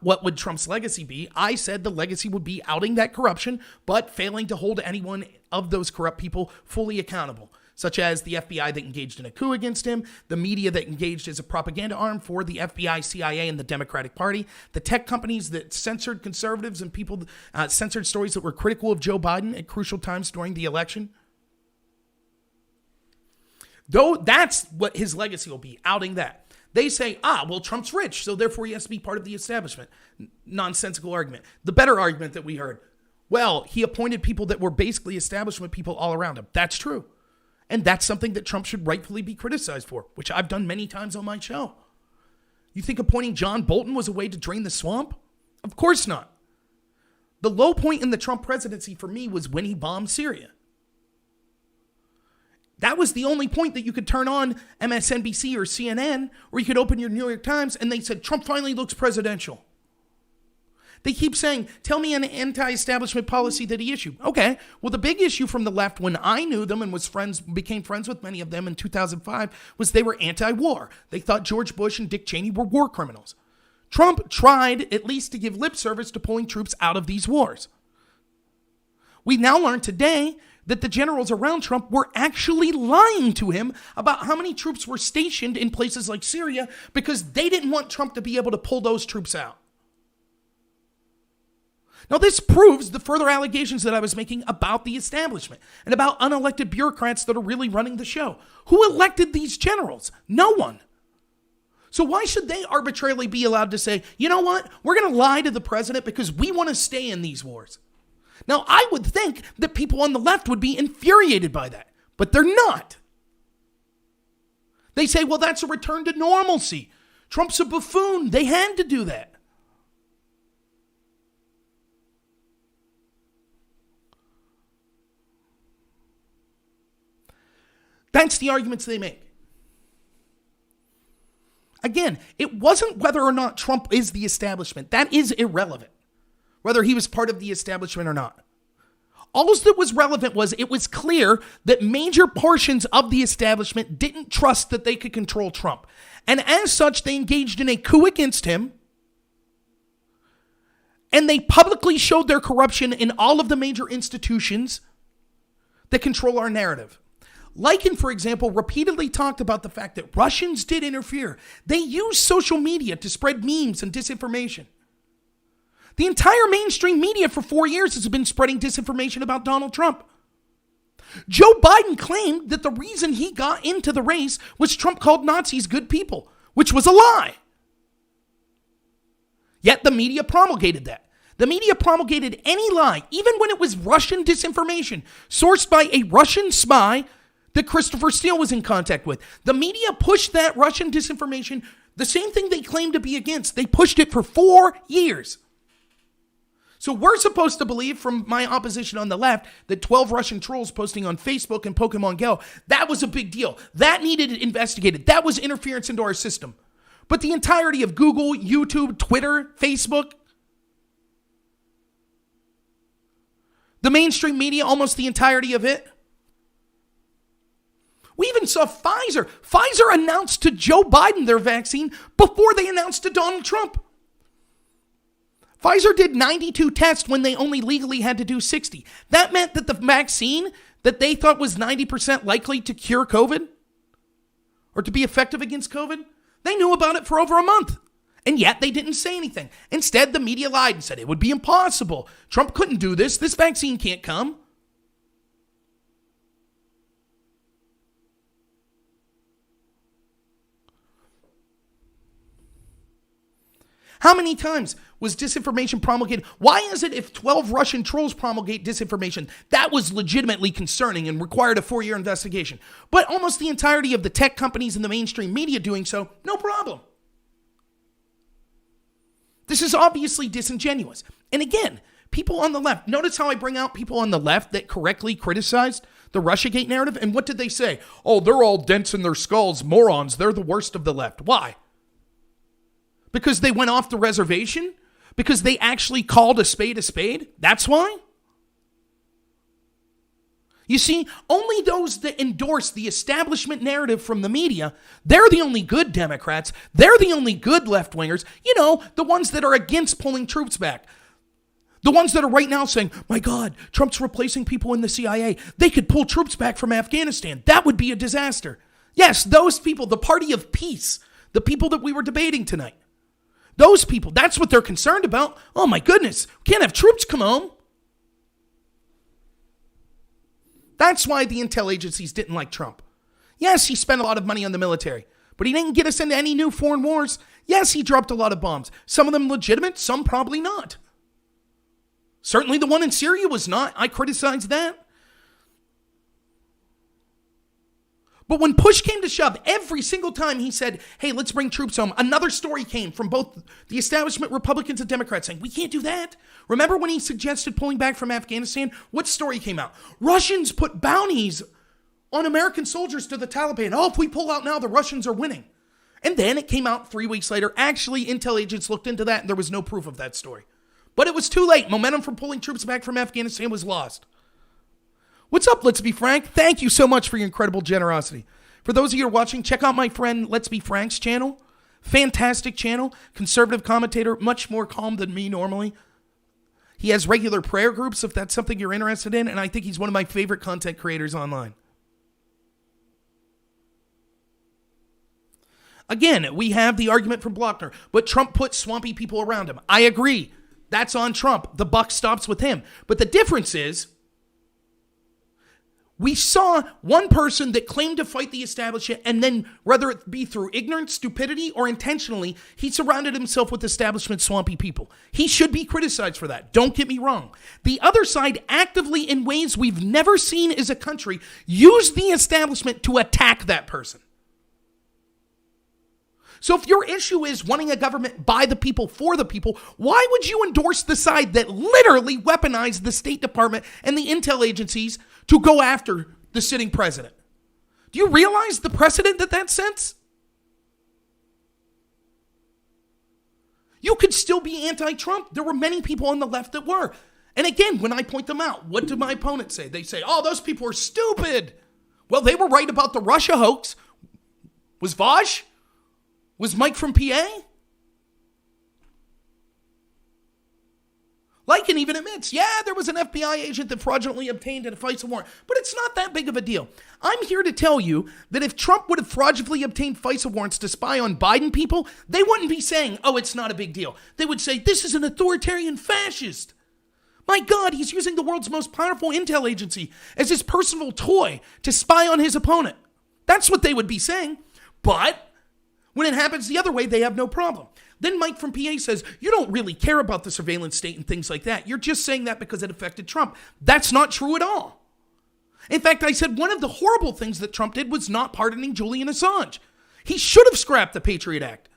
what would Trump's legacy be? I said the legacy would be outing that corruption, but failing to hold anyone of those corrupt people fully accountable, such as the FBI that engaged in a coup against him, the media that engaged as a propaganda arm for the FBI, CIA, and the Democratic Party, the tech companies that censored conservatives and people censored stories that were critical of Joe Biden at crucial times during the election. Though that's what his legacy will be, outing that. They say, well, Trump's rich, so therefore he has to be part of the establishment. Nonsensical argument. The better argument that we heard, well, he appointed people that were basically establishment people all around him. That's true. And that's something that Trump should rightfully be criticized for, which I've done many times on my show. You think appointing John Bolton was a way to drain the swamp? Of course not. The low point in the Trump presidency for me was when he bombed Syria. That was the only point that you could turn on MSNBC or CNN, or you could open your New York Times and they said, Trump finally looks presidential. They keep saying, tell me an anti-establishment policy that he issued. Okay, well, the big issue from the left when I knew them and became friends with many of them in 2005 was they were anti-war. They thought George Bush and Dick Cheney were war criminals. Trump tried at least to give lip service to pulling troops out of these wars. We now learn today that the generals around Trump were actually lying to him about how many troops were stationed in places like Syria because they didn't want Trump to be able to pull those troops out. Now, this proves the further allegations that I was making about the establishment and about unelected bureaucrats that are really running the show. Who elected these generals? No one. So why should they arbitrarily be allowed to say, you know what, we're going to lie to the president because we want to stay in these wars? Now, I would think that people on the left would be infuriated by that, but they're not. They say, well, that's a return to normalcy. Trump's a buffoon. They had to do that. That's the arguments they make. Again, it wasn't whether or not Trump is the establishment. That is irrelevant, whether he was part of the establishment or not. All that was relevant was it was clear that major portions of the establishment didn't trust that they could control Trump. And as such, they engaged in a coup against him. And they publicly showed their corruption in all of the major institutions that control our narrative. Lichen, for example, repeatedly talked about the fact that Russians did interfere. They used social media to spread memes and disinformation. The entire mainstream media for 4 years has been spreading disinformation about Donald Trump. Joe Biden claimed that the reason he got into the race was Trump called Nazis good people, which was a lie. Yet the media promulgated that. The media promulgated any lie, even when it was Russian disinformation, sourced by a Russian spy that Christopher Steele was in contact with. The media pushed that Russian disinformation, the same thing they claimed to be against. They pushed it for 4 years. So we're supposed to believe, from my opposition on the left, that 12 Russian trolls posting on Facebook and Pokemon Go, that was a big deal. That needed investigated. That was interference into our system. But the entirety of Google, YouTube, Twitter, Facebook, the mainstream media, almost the entirety of it. We even saw Pfizer. Pfizer announced to Joe Biden their vaccine before they announced to Donald Trump. Pfizer did 92 tests when they only legally had to do 60. That meant that the vaccine that they thought was 90% likely to cure COVID or to be effective against COVID, they knew about it for over a month. And yet they didn't say anything. Instead, the media lied and said it would be impossible. Trump couldn't do this. This vaccine can't come. How many times was disinformation promulgated? Why is it if 12 Russian trolls promulgate disinformation, that was legitimately concerning and required a 4-year investigation? But almost the entirety of the tech companies and the mainstream media doing so, no problem. This is obviously disingenuous. And again, people on the left, notice how I bring out people on the left that correctly criticized the Russiagate narrative. And what did they say? Oh, they're all dense in their skulls, morons. They're the worst of the left. Why? Because they went off the reservation? Because they actually called a spade a spade? That's why? You see, only those that endorse the establishment narrative from the media, they're the only good Democrats. They're the only good left-wingers. You know, the ones that are against pulling troops back. The ones that are right now saying, my God, Trump's replacing people in the CIA. They could pull troops back from Afghanistan. That would be a disaster. Yes, those people, the party of peace, the people that we were debating tonight. Those people, that's what they're concerned about. Oh my goodness, we can't have troops come home. That's why the intel agencies didn't like Trump. Yes, he spent a lot of money on the military, but he didn't get us into any new foreign wars. Yes, he dropped a lot of bombs. Some of them legitimate, some probably not. Certainly the one in Syria was not. I criticized that. But when push came to shove, every single time he said, hey, let's bring troops home, another story came from both the establishment Republicans and Democrats saying, we can't do that. Remember when he suggested pulling back from Afghanistan? What story came out? Russians put bounties on American soldiers to the Taliban. Oh, if we pull out now, the Russians are winning. And then it came out 3 weeks later. Actually, intel agents looked into that and there was no proof of that story. But it was too late. Momentum for pulling troops back from Afghanistan was lost. What's up, Let's Be Frank? Thank you so much for your incredible generosity. For those of you who are watching, check out my friend Let's Be Frank's channel. Fantastic channel. Conservative commentator, much more calm than me normally. He has regular prayer groups if that's something you're interested in, and I think he's one of my favorite content creators online. Again, we have the argument from Blockner, but Trump put swampy people around him. I agree. That's on Trump. The buck stops with him. But the difference is, we saw one person that claimed to fight the establishment, and then, whether it be through ignorance, stupidity, or intentionally, he surrounded himself with establishment swampy people. He should be criticized for that. Don't get me wrong. The other side actively, in ways we've never seen as a country, used the establishment to attack that person. So if your issue is wanting a government by the people, for the people, why would you endorse the side that literally weaponized the State Department and the intel agencies to go after the sitting president? Do you realize the precedent that sets? You could still be anti-Trump. There were many people on the left that were. And again, when I point them out, what do my opponents say? They say, oh, those people are stupid. Well, they were right about the Russia hoax. Was Vaush? Was Mike from PA? Lichen even admits, yeah, there was an FBI agent that fraudulently obtained a FISA warrant, but it's not that big of a deal. I'm here to tell you that if Trump would have fraudulently obtained FISA warrants to spy on Biden people, they wouldn't be saying, oh, it's not a big deal. They would say, this is an authoritarian fascist. My God, he's using the world's most powerful intel agency as his personal toy to spy on his opponent. That's what they would be saying. But when it happens the other way, they have no problem. Then Mike from PA says, you don't really care about the surveillance state and things like that. You're just saying that because it affected Trump. That's not true at all. In fact, I said one of the horrible things that Trump did was not pardoning Julian Assange. He should have scrapped the Patriot Act.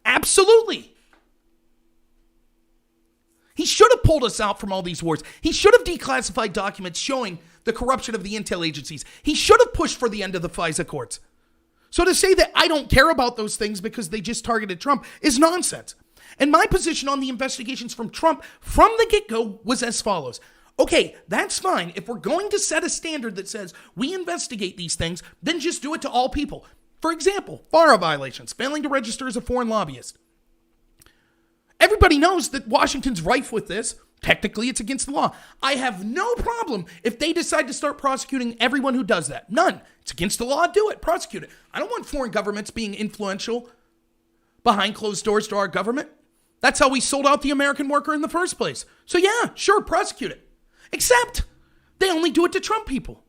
Absolutely. He should have pulled us out from all these wars. He should have declassified documents showing the corruption of the intel agencies. He should have pushed for the end of the FISA courts. So to say that I don't care about those things because they just targeted Trump is nonsense. And my position on the investigations from Trump from the get-go was as follows. Okay, that's fine. If we're going to set a standard that says we investigate these things, then just do it to all people. For example, FARA violations, failing to register as a foreign lobbyist. Everybody knows that Washington's rife with this. Technically, it's against the law. I have no problem if they decide to start prosecuting everyone who does that. None. It's against the law. Do it. Prosecute it. I don't want foreign governments being influential behind closed doors to our government. That's how we sold out the American worker in the first place. So yeah, sure, prosecute it. Except they only do it to Trump people.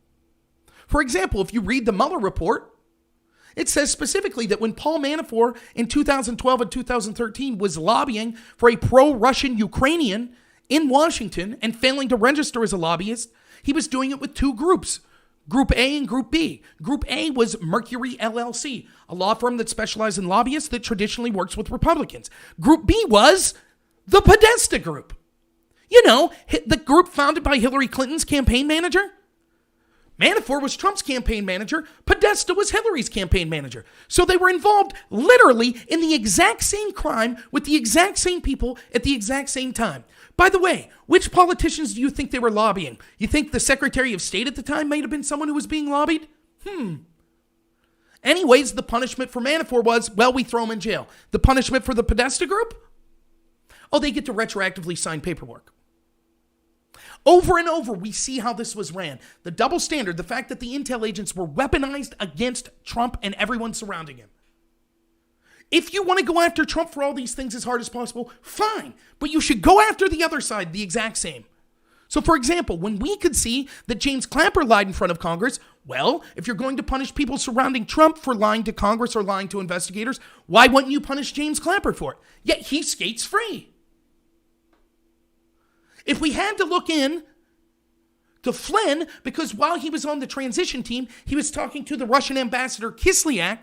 For example, if you read the Mueller report, it says specifically that when Paul Manafort in 2012 and 2013 was lobbying for a pro-Russian Ukrainian in Washington and failing to register as a lobbyist, he was doing it with two groups, Group A and Group B. Group A was Mercury LLC, a law firm that specialized in lobbyists that traditionally works with Republicans. Group B was the Podesta Group. You know, the group founded by Hillary Clinton's campaign manager. Manafort was Trump's campaign manager. Podesta was Hillary's campaign manager. So they were involved literally in the exact same crime with the exact same people at the exact same time. By the way, which politicians do you think they were lobbying? You think the Secretary of State at the time might have been someone who was being lobbied? Anyways, the punishment for Manafort was, well, we throw him in jail. The punishment for the Podesta group? Oh, they get to retroactively sign paperwork. Over and over, we see how this was ran. The double standard, the fact that the intel agents were weaponized against Trump and everyone surrounding him. If you want to go after Trump for all these things as hard as possible, fine. But you should go after the other side the exact same. So, for example, when we could see that James Clapper lied in front of Congress, well, if you're going to punish people surrounding Trump for lying to Congress or lying to investigators, why wouldn't you punish James Clapper for it? Yet he skates free. If we had to look in to Flynn, because while he was on the transition team, he was talking to the Russian ambassador Kislyak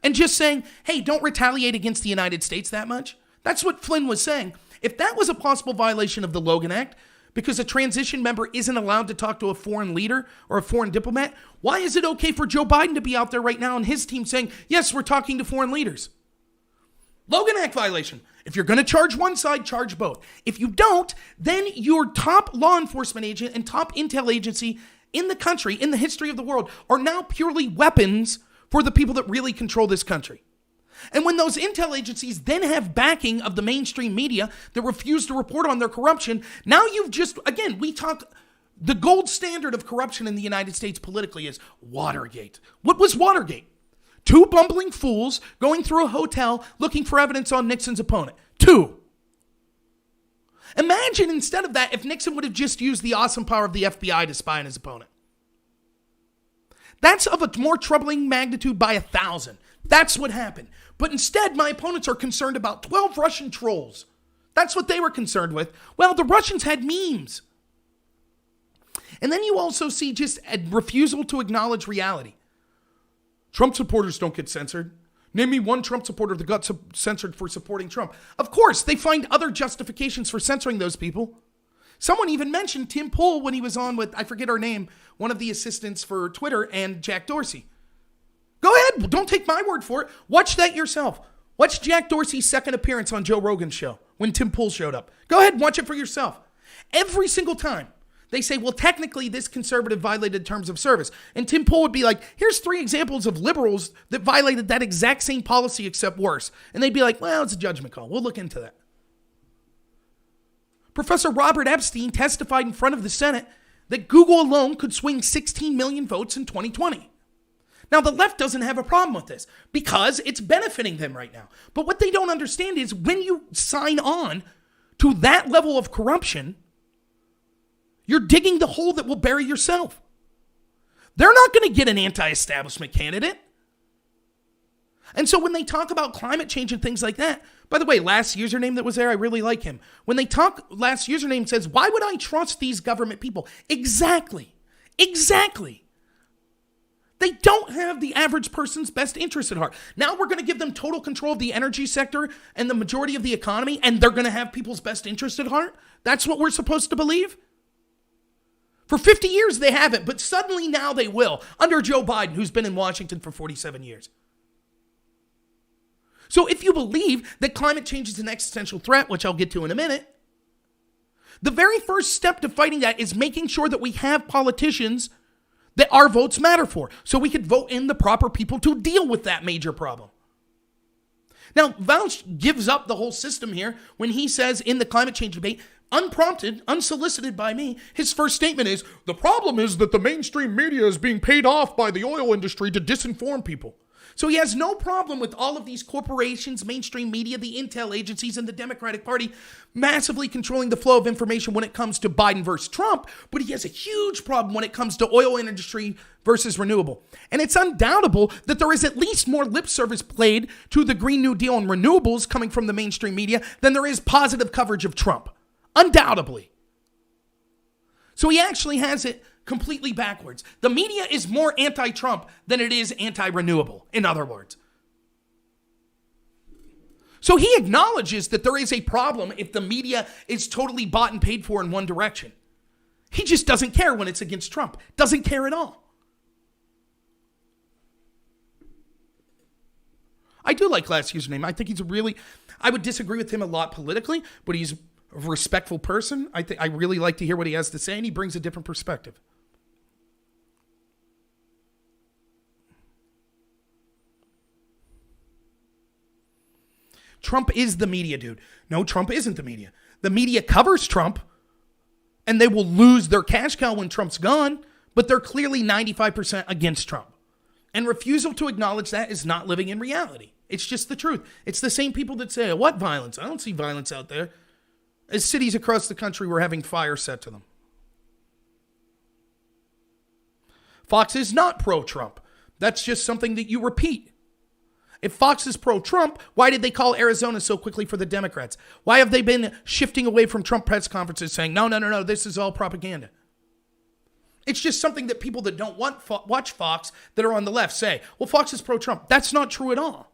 and just saying, hey, don't retaliate against the United States that much. That's what Flynn was saying. If that was a possible violation of the Logan Act, because a transition member isn't allowed to talk to a foreign leader or a foreign diplomat, why is it okay for Joe Biden to be out there right now and his team saying, yes, we're talking to foreign leaders? Logan Act violation. If you're going to charge one side, charge both. If you don't, then your top law enforcement agent and top intel agency in the country, in the history of the world, are now purely weapons for the people that really control this country. And when those intel agencies then have backing of the mainstream media that refuse to report on their corruption, now you've just, again, we talked, the gold standard of corruption in the United States politically is Watergate. What was Watergate? Two bumbling fools going through a hotel looking for evidence on Nixon's opponent. Two. Imagine instead of that if Nixon would have just used the awesome power of the FBI to spy on his opponent. That's of a more troubling magnitude by 1,000. That's what happened. But instead, my opponents are concerned about 12 Russian trolls. That's what they were concerned with. Well, the Russians had memes. And then you also see just a refusal to acknowledge reality. Trump supporters don't get censored. Name me one Trump supporter that got censored for supporting Trump. Of course, they find other justifications for censoring those people. Someone even mentioned Tim Pool when he was on with, I forget her name, one of the assistants for Twitter, and Jack Dorsey. Go ahead. Don't take my word for it. Watch that yourself. Watch Jack Dorsey's second appearance on Joe Rogan's show when Tim Pool showed up. Go ahead and watch it for yourself. Every single time they say, well, technically this conservative violated terms of service. And Tim Pool would be like, here's 3 examples of liberals that violated that exact same policy except worse. And they'd be like, well, it's a judgment call. We'll look into that. Professor Robert Epstein testified in front of the Senate that Google alone could swing 16 million votes in 2020. Now, the left doesn't have a problem with this because it's benefiting them right now. But what they don't understand is when you sign on to that level of corruption, you're digging the hole that will bury yourself. They're not going to get an anti-establishment candidate. And so when they talk about climate change and things like that, by the way, last username that was there, I really like him. When they talk, last username says, why would I trust these government people? Exactly. They don't have the average person's best interest at heart. Now we're going to give them total control of the energy sector and the majority of the economy, and they're going to have people's best interest at heart? That's what we're supposed to believe? For 50 years they haven't, but suddenly now they will, under Joe Biden, who's been in Washington for 47 years. So if you believe that climate change is an existential threat, which I'll get to in a minute, the very first step to fighting that is making sure that we have politicians that our votes matter for, so we could vote in the proper people to deal with that major problem. Now, Vaush gives up the whole system here when he says in the climate change debate, unprompted, unsolicited by me, his first statement is, the problem is that the mainstream media is being paid off by the oil industry to disinform people. So he has no problem with all of these corporations, mainstream media, the intel agencies, and the Democratic Party massively controlling the flow of information when it comes to Biden versus Trump, but he has a huge problem when it comes to oil industry versus renewable. And it's undoubtable that there is at least more lip service played to the Green New Deal and renewables coming from the mainstream media than there is positive coverage of Trump. Undoubtedly. So he actually has it completely backwards. The media is more anti-Trump than it is anti-renewable, in other words. So he acknowledges that there is a problem if the media is totally bought and paid for in one direction. He just doesn't care when it's against Trump. Doesn't care at all. I do like last username. I think he's I would disagree with him a lot politically, but he's a respectful person. I really like to hear what he has to say, and he brings a different perspective. Trump is the media, dude. No, Trump isn't the media. The media covers Trump, and they will lose their cash cow when Trump's gone, but they're clearly 95% against Trump. And refusal to acknowledge that is not living in reality. It's just the truth. It's the same people that say, what violence? I don't see violence out there. As cities across the country were having fire set to them. Fox is not pro-Trump. That's just something that you repeat. If Fox is pro-Trump, why did they call Arizona so quickly for the Democrats? Why have they been shifting away from Trump press conferences saying, no, this is all propaganda? It's just something that people that don't watch Fox that are on the left say, well, Fox is pro-Trump. That's not true at all.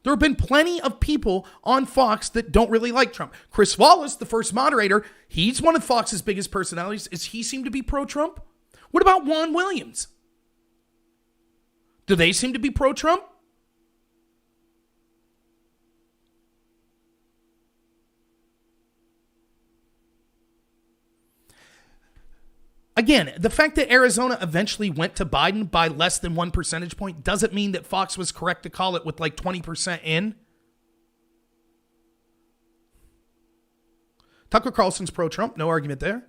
There have been plenty of people on Fox that don't really like Trump. Chris Wallace, the first moderator, he's one of Fox's biggest personalities. Does he seem to be pro-Trump? What about Juan Williams? Do they seem to be pro-Trump? Again, the fact that Arizona eventually went to Biden by less than 1 percentage point doesn't mean that Fox was correct to call it with like 20% in. Tucker Carlson's pro-Trump, no argument there.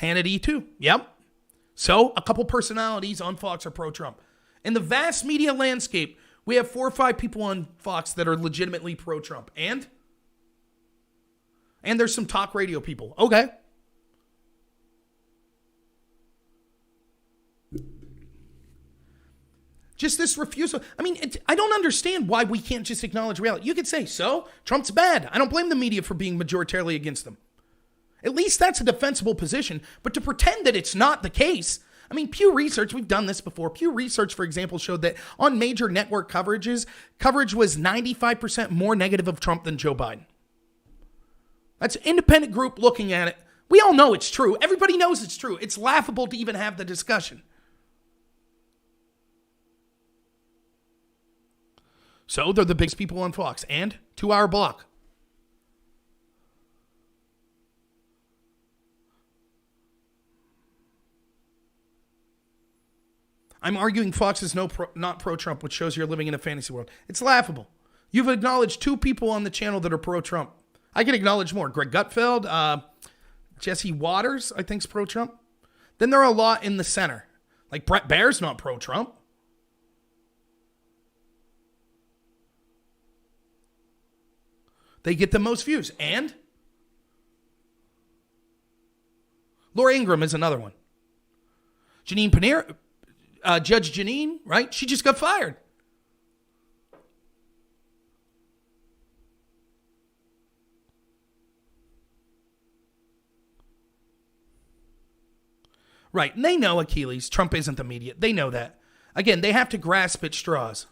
Hannity too, yep. So a couple personalities on Fox are pro-Trump. In the vast media landscape, we have 4 or 5 people on Fox that are legitimately pro-Trump. And there's some talk radio people. Okay. Just this refusal. I mean, I don't understand why we can't just acknowledge reality. You could say, so, Trump's bad. I don't blame the media for being majoritarily against them. At least that's a defensible position. But to pretend that it's not the case, I mean, Pew Research, we've done this before. Pew Research, for example, showed that on major network coverage was 95% more negative of Trump than Joe Biden. That's an independent group looking at it. We all know it's true. Everybody knows it's true. It's laughable to even have the discussion. So they're the biggest people on Fox. And 2-hour block. I'm arguing Fox is not pro-Trump, which shows you're living in a fantasy world. It's laughable. You've acknowledged 2 people on the channel that are pro-Trump. I can acknowledge more. Greg Gutfeld, Jesse Waters, I think, is pro-Trump. Then there are a lot in the center. Like Brett Baer's not pro-Trump. They get the most views. And Laura Ingraham is another one. Janine Panera, Judge Janine, right? She just got fired. Right. And they know, Achilles, Trump isn't the media. They know that. Again, they have to grasp at straws.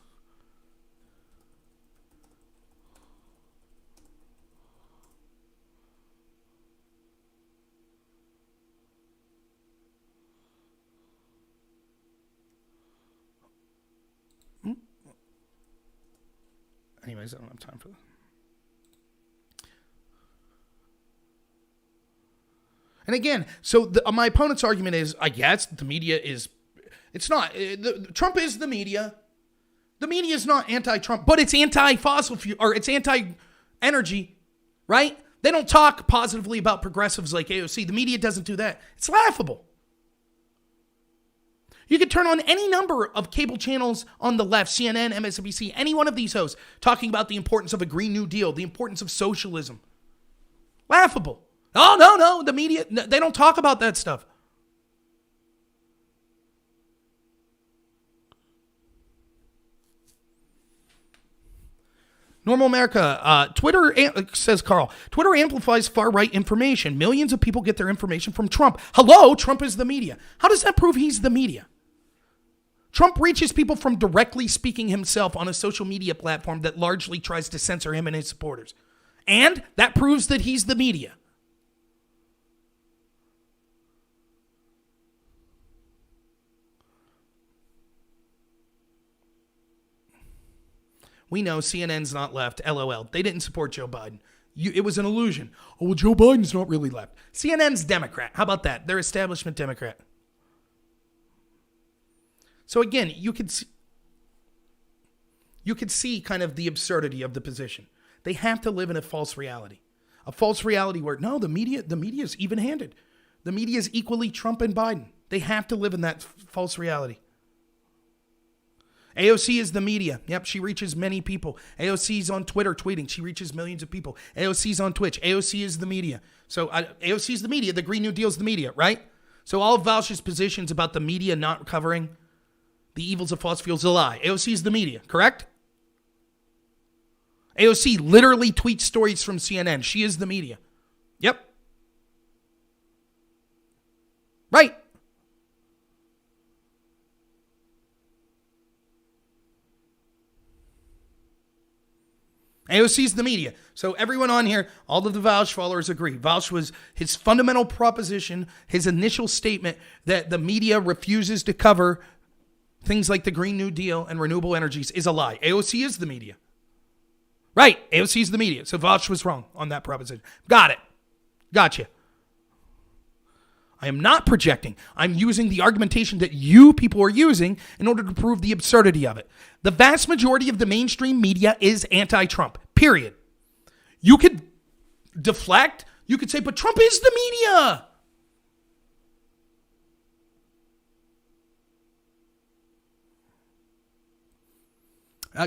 Anyways, I don't have time for that. And again, so my opponent's argument is, I guess, the media is, it's not. Trump is the media. The media is not anti-Trump, but it's anti-fossil fuel, or it's anti-energy, right? They don't talk positively about progressives like AOC. The media doesn't do that. It's laughable. You could turn on any number of cable channels on the left, CNN, MSNBC, any one of these hosts, talking about the importance of a Green New Deal, the importance of socialism. Laughable. Oh, no, the media, they don't talk about that stuff. Normal America, Twitter, says Carl, Twitter amplifies far-right information. Millions of people get their information from Trump. Hello, Trump is the media. How does that prove he's the media? Trump reaches people from directly speaking himself on a social media platform that largely tries to censor him and his supporters. And that proves that he's the media. We know CNN's not left. LOL. They didn't support Joe Biden. It was an illusion. Oh, well, Joe Biden's not really left. CNN's Democrat. How about that? They're establishment Democrat. So again, you could see kind of the absurdity of the position. They have to live in a false reality. A false reality where, no, the media is even-handed. The media is equally Trump and Biden. They have to live in that false reality. AOC is the media. Yep, she reaches many people. AOC's on Twitter tweeting. She reaches millions of people. AOC's on Twitch. AOC is the media. So AOC is the media. The Green New Deal is the media, right? So all of Vaush's positions about the media not covering the evils of fossil fuels is a lie. AOC is the media, correct? AOC literally tweets stories from CNN. She is the media. Yep. Right. AOC is the media. So everyone on here, all of the Vaush followers agree. Vaush was his fundamental proposition, his initial statement that the media refuses to cover things like the Green New Deal and renewable energies is a lie. AOC is the media. Right. AOC is the media. So Vaush was wrong on that proposition. Got it. Gotcha. I am not projecting. I'm using the argumentation that you people are using in order to prove the absurdity of it. The vast majority of the mainstream media is anti-Trump, period. You could deflect. You could say, but Trump is the media.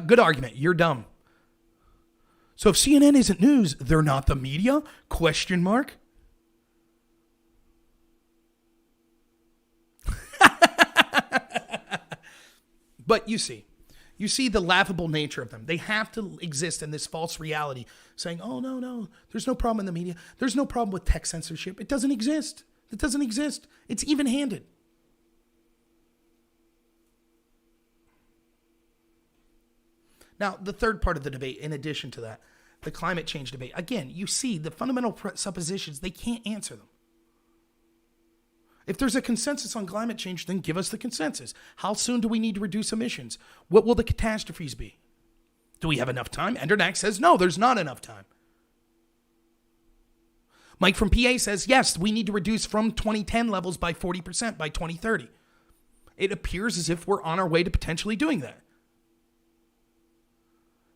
Good argument. You're dumb. So if CNN isn't news, they're not the media? Question mark. But you see the laughable nature of them. They have to exist in this false reality, saying, oh, no, there's no problem in the media. There's no problem with tech censorship. It doesn't exist. It doesn't exist. It's even-handed. Now, the third part of the debate, in addition to that, the climate change debate, again, you see the fundamental suppositions, they can't answer them. If there's a consensus on climate change, then give us the consensus. How soon do we need to reduce emissions? What will the catastrophes be? Do we have enough time? Endernax says, no, there's not enough time. Mike from PA says, yes, we need to reduce from 2010 levels by 40% by 2030. It appears as if we're on our way to potentially doing that.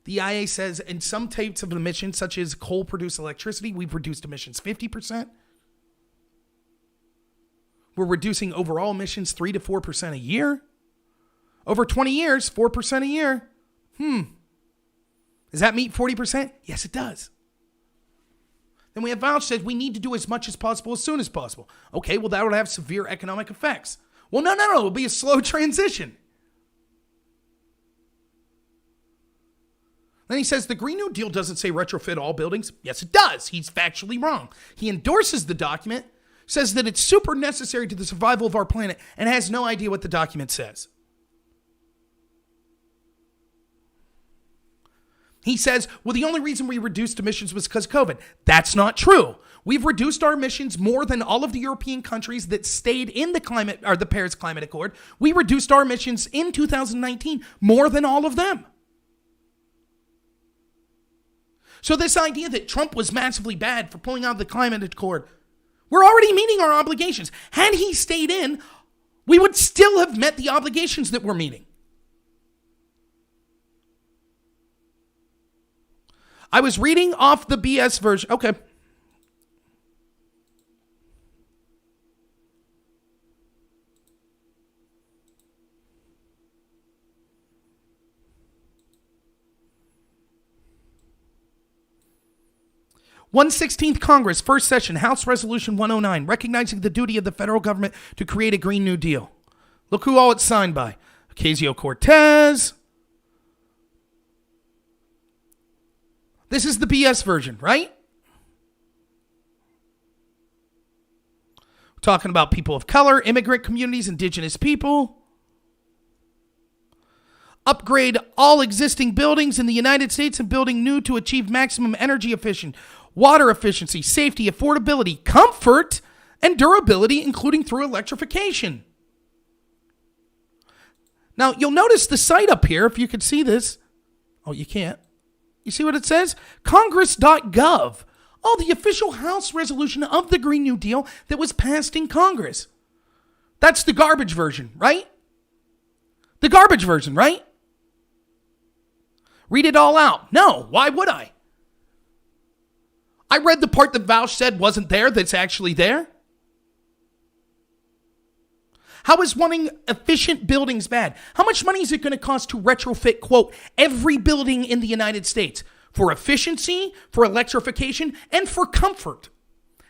The IA says in some types of emissions, such as coal-produced electricity, we've reduced emissions 50%. We're reducing overall emissions 3 to 4% a year. Over 20 years, 4% a year. Does that meet 40%? Yes, it does. Then we have Vaush says we need to do as much as possible as soon as possible. Okay, well, that will have severe economic effects. Well, no. It'll be a slow transition. Then he says the Green New Deal doesn't say retrofit all buildings. Yes, it does. He's factually wrong. He endorses the document, says that it's super necessary to the survival of our planet, and has no idea what the document says. He says, well, the only reason we reduced emissions was because of COVID. That's not true. We've reduced our emissions more than all of the European countries that stayed in the Paris Climate Accord. We reduced our emissions in 2019 more than all of them. So this idea that Trump was massively bad for pulling out of the climate accord, we're already meeting our obligations. Had he stayed in, we would still have met the obligations that we're meeting. I was reading off the BS version. Okay. th Congress, first session, House Resolution 109, recognizing the duty of the federal government to create a Green New Deal. Look who all it's signed by. Ocasio-Cortez. This is the BS version, right? We're talking about people of color, immigrant communities, indigenous people. Upgrade all existing buildings in the United States and building new to achieve maximum energy efficient, water efficiency, safety, affordability, comfort, and durability, including through electrification. Now, you'll notice the site up here, if you could see this. Oh, you can't. You see what it says? Congress.gov. Oh, the official House resolution of the Green New Deal that was passed in Congress. That's the garbage version, right? The garbage version, right? Read it all out. No, why would I? I read the part that Vaush said wasn't there that's actually there. How is wanting efficient buildings bad? How much money is it going to cost to retrofit, quote, every building in the United States for efficiency, for electrification, and for comfort?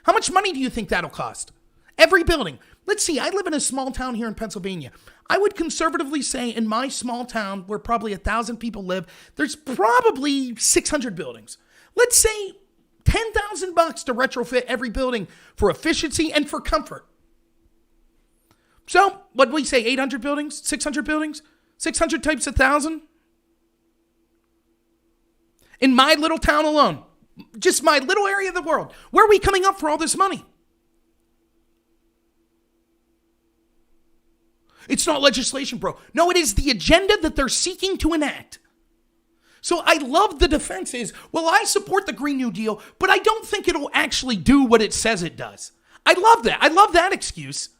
How much money do you think that'll cost? Every building. Let's see, I live in a small town here in Pennsylvania. I would conservatively say in my small town, where probably 1,000 people live, there's probably 600 buildings. Let's say $10,000 to retrofit every building for efficiency and for comfort. So, what do we say, 800 buildings? 600 buildings? 600 times 1,000? In my little town alone, just my little area of the world, where are we coming up for all this money? It's not legislation, bro. No, it is the agenda that they're seeking to enact. So I love the defense is, well, I support the Green New Deal, but I don't think it'll actually do what it says it does. I love that. I love that excuse.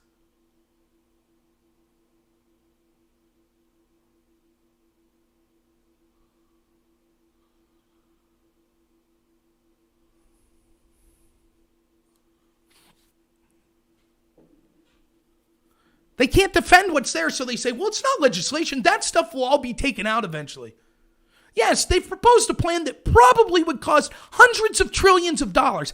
They can't defend what's there, so they say, well, it's not legislation. That stuff will all be taken out eventually. Yes, they've proposed a plan that probably would cost hundreds of trillions of dollars.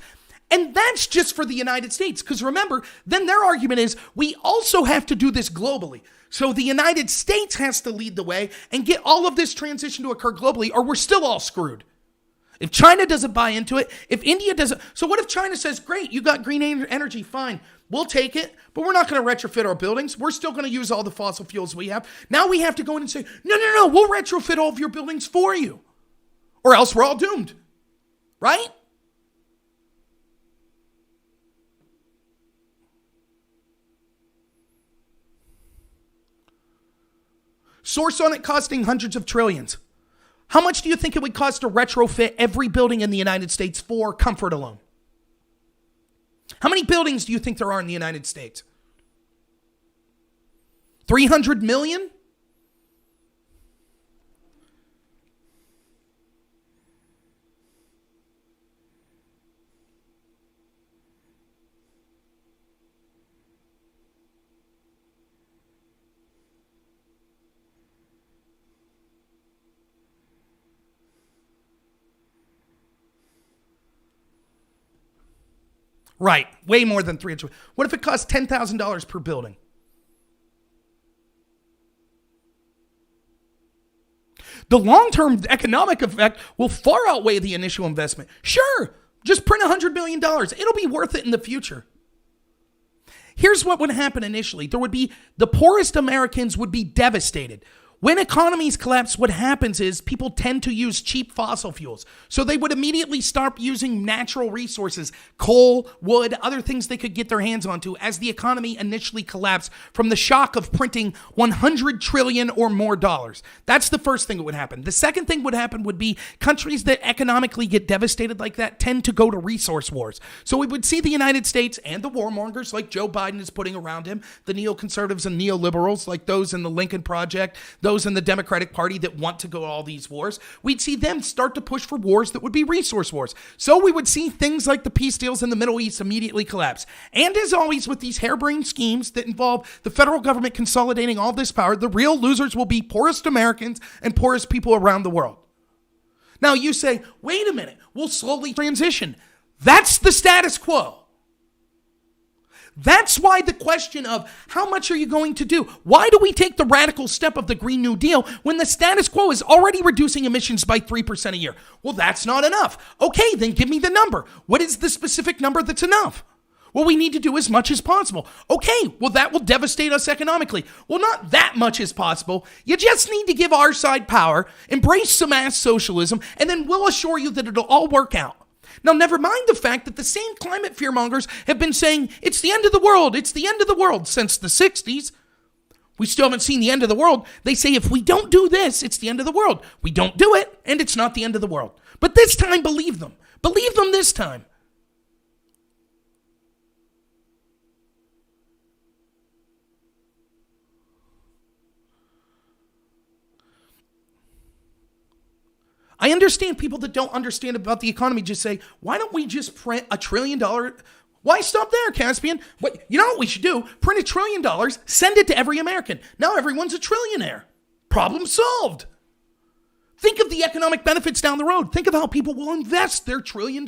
And that's just for the United States. Because remember, then their argument is, we also have to do this globally. So the United States has to lead the way and get all of this transition to occur globally, or we're still all screwed. If China doesn't buy into it, if India doesn't, so what if China says, great, you got green energy, fine, we'll take it, but we're not going to retrofit our buildings. We're still going to use all the fossil fuels we have. Now we have to go in and say, no, we'll retrofit all of your buildings for you, or else we're all doomed, right? Source on it costing hundreds of trillions. How much do you think it would cost to retrofit every building in the United States for comfort alone? How many buildings do you think there are in the United States? 300 million? Right, way more than 300. What if it costs $10,000 per building? The long-term economic effect will far outweigh the initial investment. Sure, just print $100 million. It'll be worth it in the future. Here's what would happen initially. The poorest Americans would be devastated. When economies collapse, what happens is people tend to use cheap fossil fuels. So they would immediately start using natural resources, coal, wood, other things they could get their hands onto as the economy initially collapsed from the shock of printing 100 trillion or more dollars. That's the first thing that would happen. The second thing would happen would be countries that economically get devastated like that tend to go to resource wars. So we would see the United States and the warmongers like Joe Biden is putting around him, the neoconservatives and neoliberals like those in the Lincoln Project, those in the Democratic Party that want to go to all these wars, we'd see them start to push for wars that would be resource wars. So we would see things like the peace deals in the Middle East immediately collapse. And as always with these harebrained schemes that involve the federal government consolidating all this power, the real losers will be poorest Americans and poorest people around the world. Now you say, wait a minute, we'll slowly transition. That's the status quo. That's why the question of how much are you going to do? Why do we take the radical step of the Green New Deal when the status quo is already reducing emissions by 3% a year? Well, that's not enough. Okay, then give me the number. What is the specific number that's enough? Well, we need to do as much as possible. Okay, well, that will devastate us economically. Well, not that much as possible. You just need to give our side power, embrace some ass socialism, and then we'll assure you that it'll all work out. Now, never mind the fact that the same climate fearmongers have been saying, it's the end of the world, it's the end of the world since the 60s. We still haven't seen the end of the world. They say if we don't do this, it's the end of the world. We don't do it, and it's not the end of the world. But this time, believe them. Believe them this time. I understand people that don't understand about the economy just say, why don't we just print $1 trillion? Why stop there, Caspian? What, you know what we should do? Print $1 trillion, send it to every American. Now everyone's a trillionaire. Problem solved. Think of the economic benefits down the road. Think of how people will invest their $1 trillion.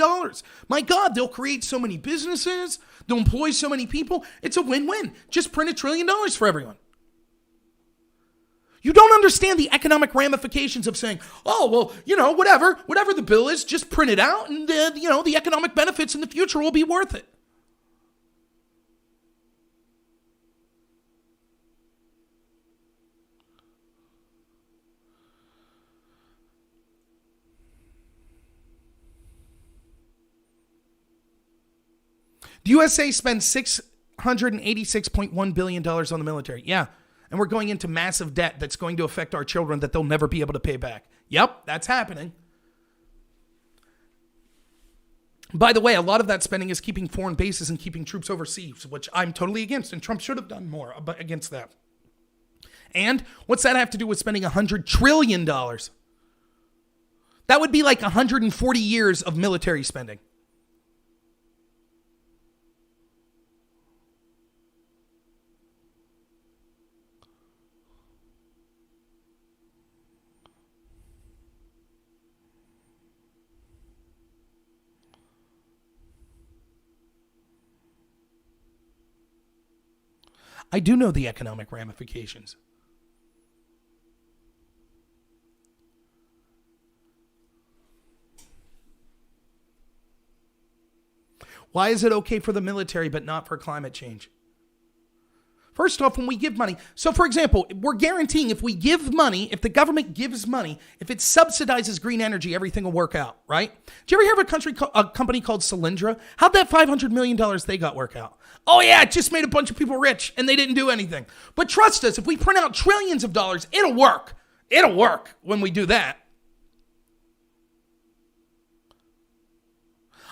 My God, they'll create so many businesses. They'll employ so many people. It's a win-win. Just print $1 trillion for everyone. You don't understand the economic ramifications of saying, oh, well, you know, whatever the bill is, just print it out and, you know, the economic benefits in the future will be worth it. The USA spends $686.1 billion on the military. Yeah. And we're going into massive debt that's going to affect our children that they'll never be able to pay back. Yep, that's happening. By the way, a lot of that spending is keeping foreign bases and keeping troops overseas, which I'm totally against, and Trump should have done more against that. And what's that have to do with spending $100 trillion? That would be like 140 years of military spending. I do know the economic ramifications. Why is it okay for the military but not for climate change? First off, when we give money, so for example, we're guaranteeing if we give money, if the government gives money, if it subsidizes green energy, everything will work out, right? Did you ever hear of a company called Solyndra? How'd that $500 million they got work out? Oh yeah, it just made a bunch of people rich and they didn't do anything. But trust us, if we print out trillions of dollars, it'll work. It'll work when we do that.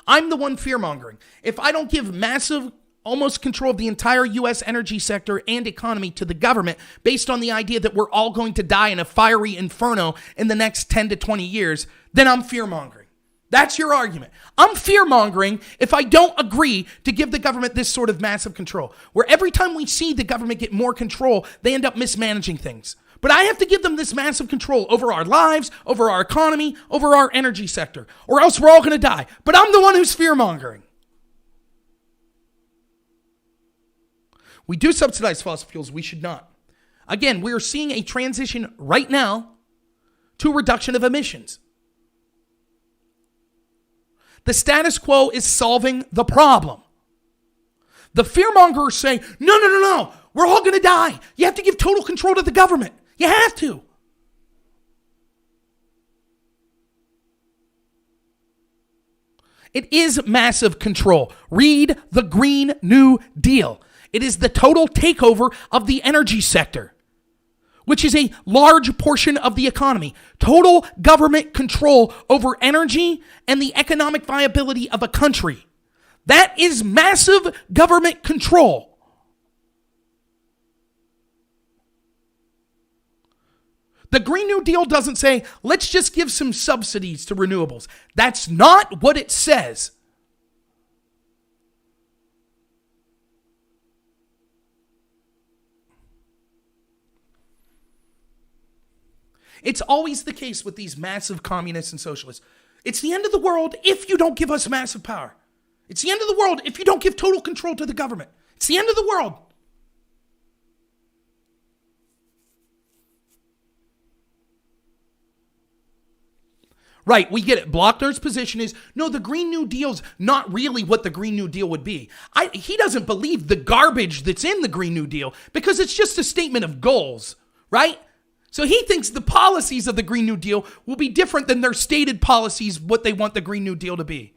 I'm the one fear-mongering. If I don't give massive, almost control of the entire U.S. energy sector and economy to the government based on the idea that we're all going to die in a fiery inferno in the next 10 to 20 years, then I'm fear-mongering. That's your argument. I'm fear-mongering if I don't agree to give the government this sort of massive control, where every time we see the government get more control, they end up mismanaging things. But I have to give them this massive control over our lives, over our economy, over our energy sector, or else we're all going to die. But I'm the one who's fear-mongering. We do subsidize fossil fuels. We should not. Again, we are seeing a transition right now to reduction of emissions. The status quo is solving the problem. The fearmongers say, no, we're all going to die. You have to give total control to the government. You have to. It is massive control. Read the Green New Deal. It is the total takeover of the energy sector, which is a large portion of the economy. Total government control over energy and the economic viability of a country. That is massive government control. The Green New Deal doesn't say, let's just give some subsidies to renewables. That's not what it says. It's always the case with these massive communists and socialists. It's the end of the world if you don't give us massive power. It's the end of the world if you don't give total control to the government. It's the end of the world. Right, we get it. Blockner's position is, no, the Green New Deal's not really what the Green New Deal would be. He doesn't believe the garbage that's in the Green New Deal because it's just a statement of goals, right? So he thinks the policies of the Green New Deal will be different than their stated policies, what they want the Green New Deal to be.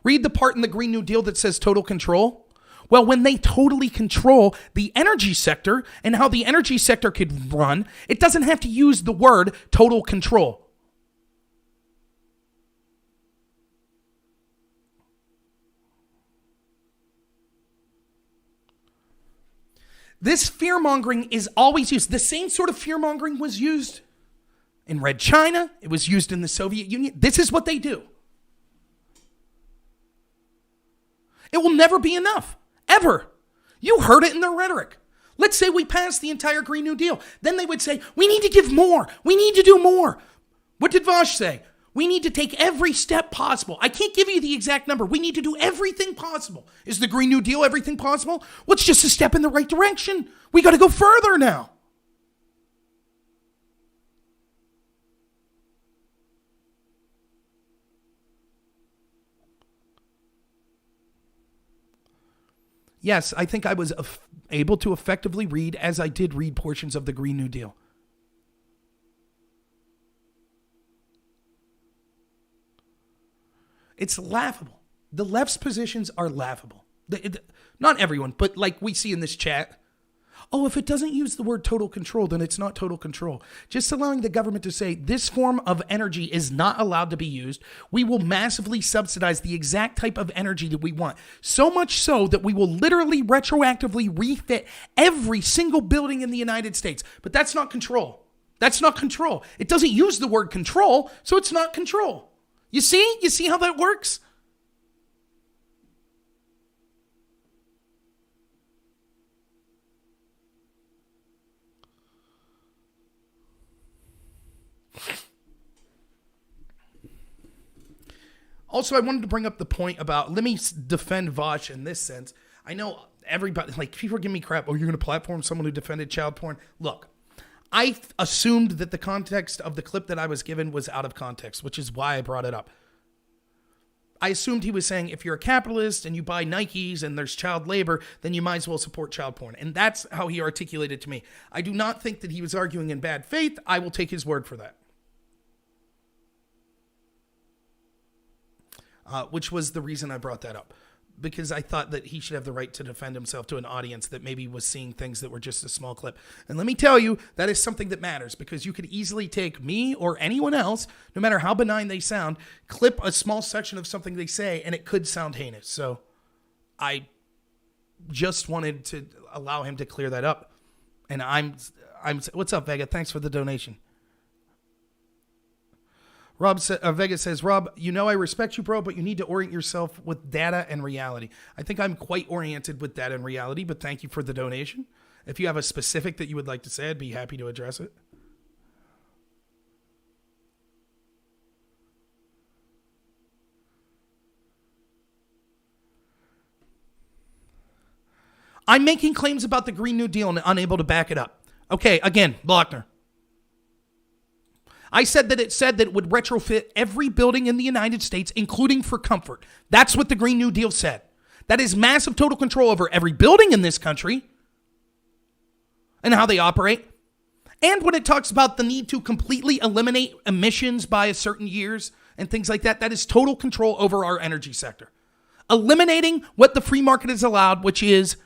Read the part in the Green New Deal that says total control. Well, when they totally control the energy sector and how the energy sector could run, it doesn't have to use the word total control. This fear-mongering is always used. The same sort of fear-mongering was used in Red China. It was used in the Soviet Union. This is what they do. It will never be enough. Ever. You heard it in their rhetoric. Let's say we pass the entire Green New Deal. Then they would say, we need to give more. We need to do more. What did Vaush say? We need to take every step possible. I can't give you the exact number. We need to do everything possible. Is the Green New Deal everything possible? Well, it's just a step in the right direction. We got to go further now. Yes, I think I was able to effectively read, as I did read portions of the Green New Deal. It's laughable. The left's positions are laughable. Not everyone, but like we see in this chat. Oh, if it doesn't use the word total control, then it's not total control. Just allowing the government to say this form of energy is not allowed to be used. We will massively subsidize the exact type of energy that we want. So much so that we will literally retroactively refit every single building in the United States. But that's not control. That's not control. It doesn't use the word control, so it's not control. You see? You see how that works? Also, I wanted to bring up the point about, let me defend Vaush in this sense. I know everybody, like, people are giving me crap. Oh, you're going to platform someone who defended child porn? Look, I assumed that the context of the clip that I was given was out of context, which is why I brought it up. I assumed he was saying, if you're a capitalist and you buy Nikes and there's child labor, then you might as well support child porn. And that's how he articulated to me. I do not think that he was arguing in bad faith. I will take his word for that. Which was the reason I brought that up. Because I thought that he should have the right to defend himself to an audience that maybe was seeing things that were just a small clip. And let me tell you, that is something that matters, because you could easily take me or anyone else, no matter how benign they sound, clip a small section of something they say, and it could sound heinous. So I just wanted to allow him to clear that up. And I'm what's up, Vega? Thanks for the donation. Vega says, Rob, you know I respect you, bro, but you need to orient yourself with data and reality. I think I'm quite oriented with data and reality, but thank you for the donation. If you have a specific that you would like to say, I'd be happy to address it. I'm making claims about the Green New Deal and unable to back it up. Okay, again, Blockner. I said that it would retrofit every building in the United States, including for comfort. That's what the Green New Deal said. That is massive total control over every building in this country and how they operate. And when it talks about the need to completely eliminate emissions by a certain years and things like that, that is total control over our energy sector. Eliminating what the free market has allowed, which is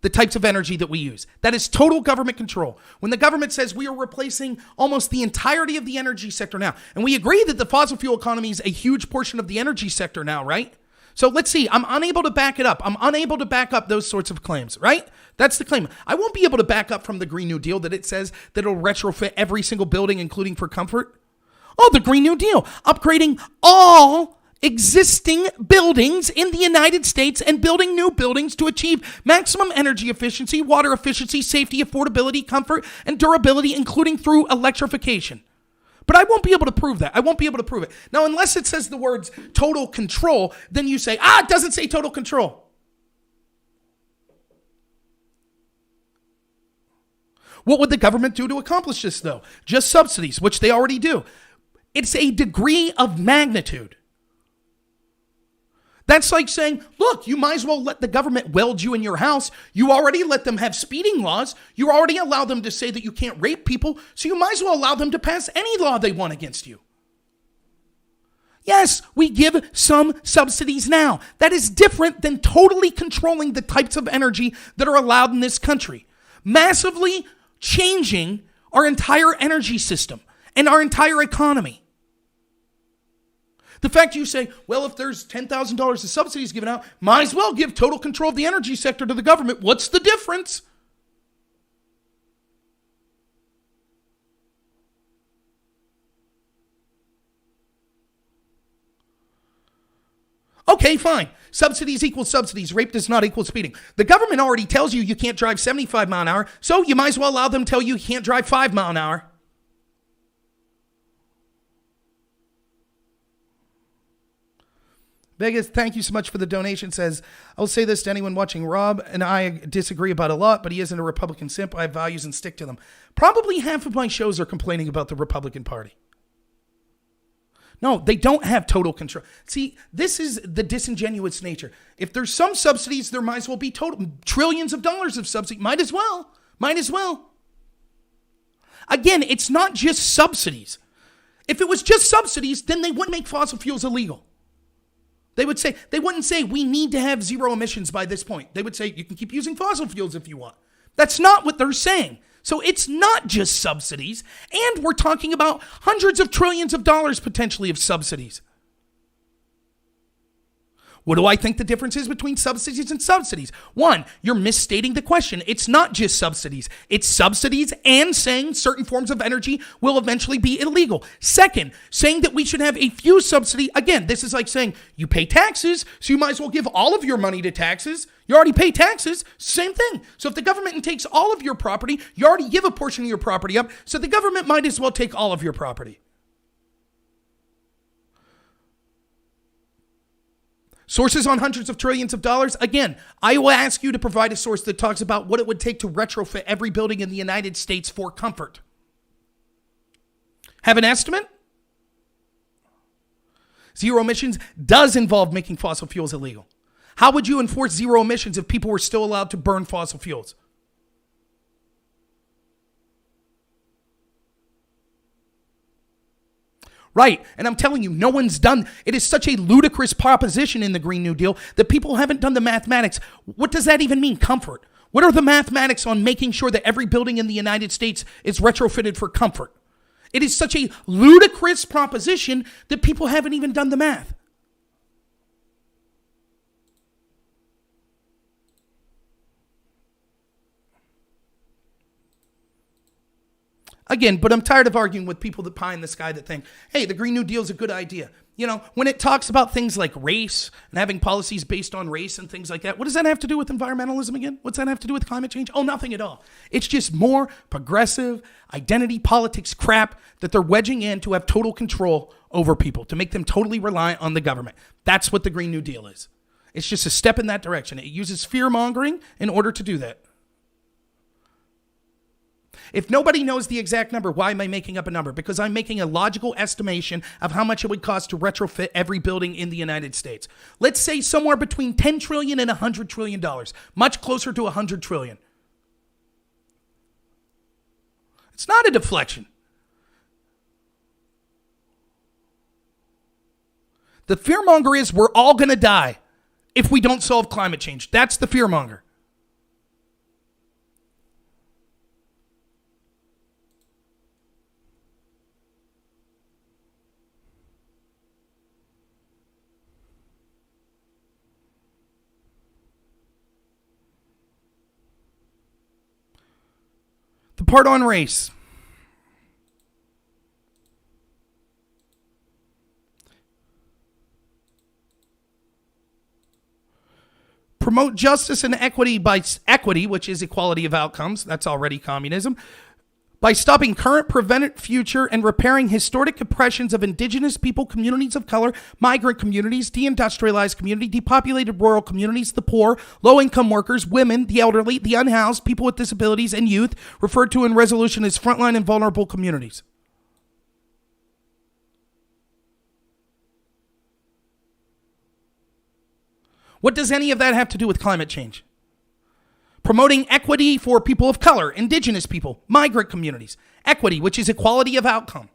the types of energy that we use. That is total government control. When the government says we are replacing almost the entirety of the energy sector now, and we agree that the fossil fuel economy is a huge portion of the energy sector now, right? So let's see, I'm unable to back it up. I'm unable to back up those sorts of claims, right? That's the claim. I won't be able to back up from the Green New Deal that it says that it'll retrofit every single building, including for comfort. Oh, the Green New Deal, upgrading all existing buildings in the United States and building new buildings to achieve maximum energy efficiency, water efficiency, safety, affordability, comfort, and durability, including through electrification. But I won't be able to prove that. I won't be able to prove it. Now, unless it says the words total control, then you say, it doesn't say total control. What would the government do to accomplish this, though? Just subsidies, which they already do. It's a degree of magnitude. That's like saying, look, you might as well let the government weld you in your house. You already let them have speeding laws. You already allow them to say that you can't rape people. So you might as well allow them to pass any law they want against you. Yes, we give some subsidies now. That is different than totally controlling the types of energy that are allowed in this country. Massively changing our entire energy system and our entire economy. The fact you say, well, if there's $10,000 of subsidies given out, might as well give total control of the energy sector to the government. What's the difference? Okay, fine. Subsidies equal subsidies. Rape does not equal speeding. The government already tells you can't drive 75 mile an hour, so you might as well allow them to tell you can't drive 5 mile an hour. Vegas, thank you so much for the donation. Says, I'll say this to anyone watching. Rob and I disagree about a lot, but he isn't a Republican simp. I have values and stick to them. Probably half of my shows are complaining about the Republican Party. No, they don't have total control. See, this is the disingenuous nature. If there's some subsidies, there might as well be total trillions of dollars of subsidy. Might as well. Might as well. Again, it's not just subsidies. If it was just subsidies, then they wouldn't make fossil fuels illegal. They wouldn't say we need to have zero emissions by this point. They would say you can keep using fossil fuels if you want. That's not what they're saying. So it's not just subsidies, and we're talking about hundreds of trillions of dollars potentially of subsidies. What do I think the difference is between subsidies and subsidies? One, you're misstating the question. It's not just subsidies. It's subsidies and saying certain forms of energy will eventually be illegal. Second, saying that we should have a few subsidy. Again, this is like saying you pay taxes, so you might as well give all of your money to taxes. You already pay taxes, same thing. So if the government takes all of your property, you already give a portion of your property up, so the government might as well take all of your property. Sources on hundreds of trillions of dollars. Again, I will ask you to provide a source that talks about what it would take to retrofit every building in the United States for comfort. Have an estimate? Zero emissions does involve making fossil fuels illegal. How would you enforce zero emissions if people were still allowed to burn fossil fuels? Right, and I'm telling you, no one's done. It is such a ludicrous proposition in the Green New Deal that people haven't done the mathematics. What does that even mean, comfort? What are the mathematics on making sure that every building in the United States is retrofitted for comfort? It is such a ludicrous proposition that people haven't even done the math. Again, but I'm tired of arguing with people that pie in the sky that think, hey, the Green New Deal is a good idea. You know, when it talks about things like race and having policies based on race and things like that, what does that have to do with environmentalism again? What's that have to do with climate change? Oh, nothing at all. It's just more progressive identity politics crap that they're wedging in to have total control over people, to make them totally reliant on the government. That's what the Green New Deal is. It's just a step in that direction. It uses fear-mongering in order to do that. If nobody knows the exact number, why am I making up a number? Because I'm making a logical estimation of how much it would cost to retrofit every building in the United States. Let's say somewhere between $10 trillion and $100 trillion, much closer to $100 trillion. It's not a deflection. The fearmonger is we're all going to die if we don't solve climate change. That's the fearmonger. The part on race. Promote justice and equity by equity, which is equality of outcomes. That's already communism. By stopping current, prevent future, and repairing historic oppressions of indigenous people, communities of color, migrant communities, deindustrialized community, depopulated rural communities, the poor, low-income workers, women, the elderly, the unhoused, people with disabilities, and youth, referred to in resolution as frontline and vulnerable communities. What does any of that have to do with climate change? Promoting equity for people of color, indigenous people, migrant communities. Equity, which is equality of outcome.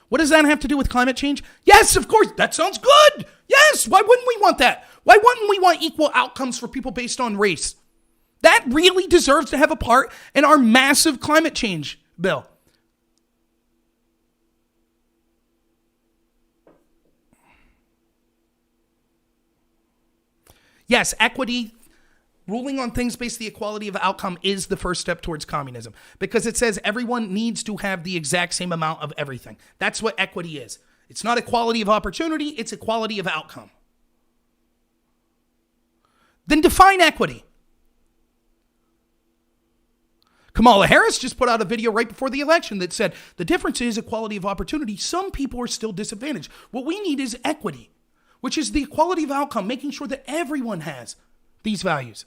What does that have to do with climate change? Yes, of course. That sounds good. Yes. Why wouldn't we want that? Why wouldn't we want equal outcomes for people based on race? That really deserves to have a part in our massive climate change bill. Yes, equity, ruling on things based on the equality of outcome is the first step towards communism because it says everyone needs to have the exact same amount of everything. That's what equity is. It's not equality of opportunity, it's equality of outcome. Then define equity. Kamala Harris just put out a video right before the election that said the difference is equality of opportunity. Some people are still disadvantaged. What we need is equity, which is the equality of outcome, making sure that everyone has these values.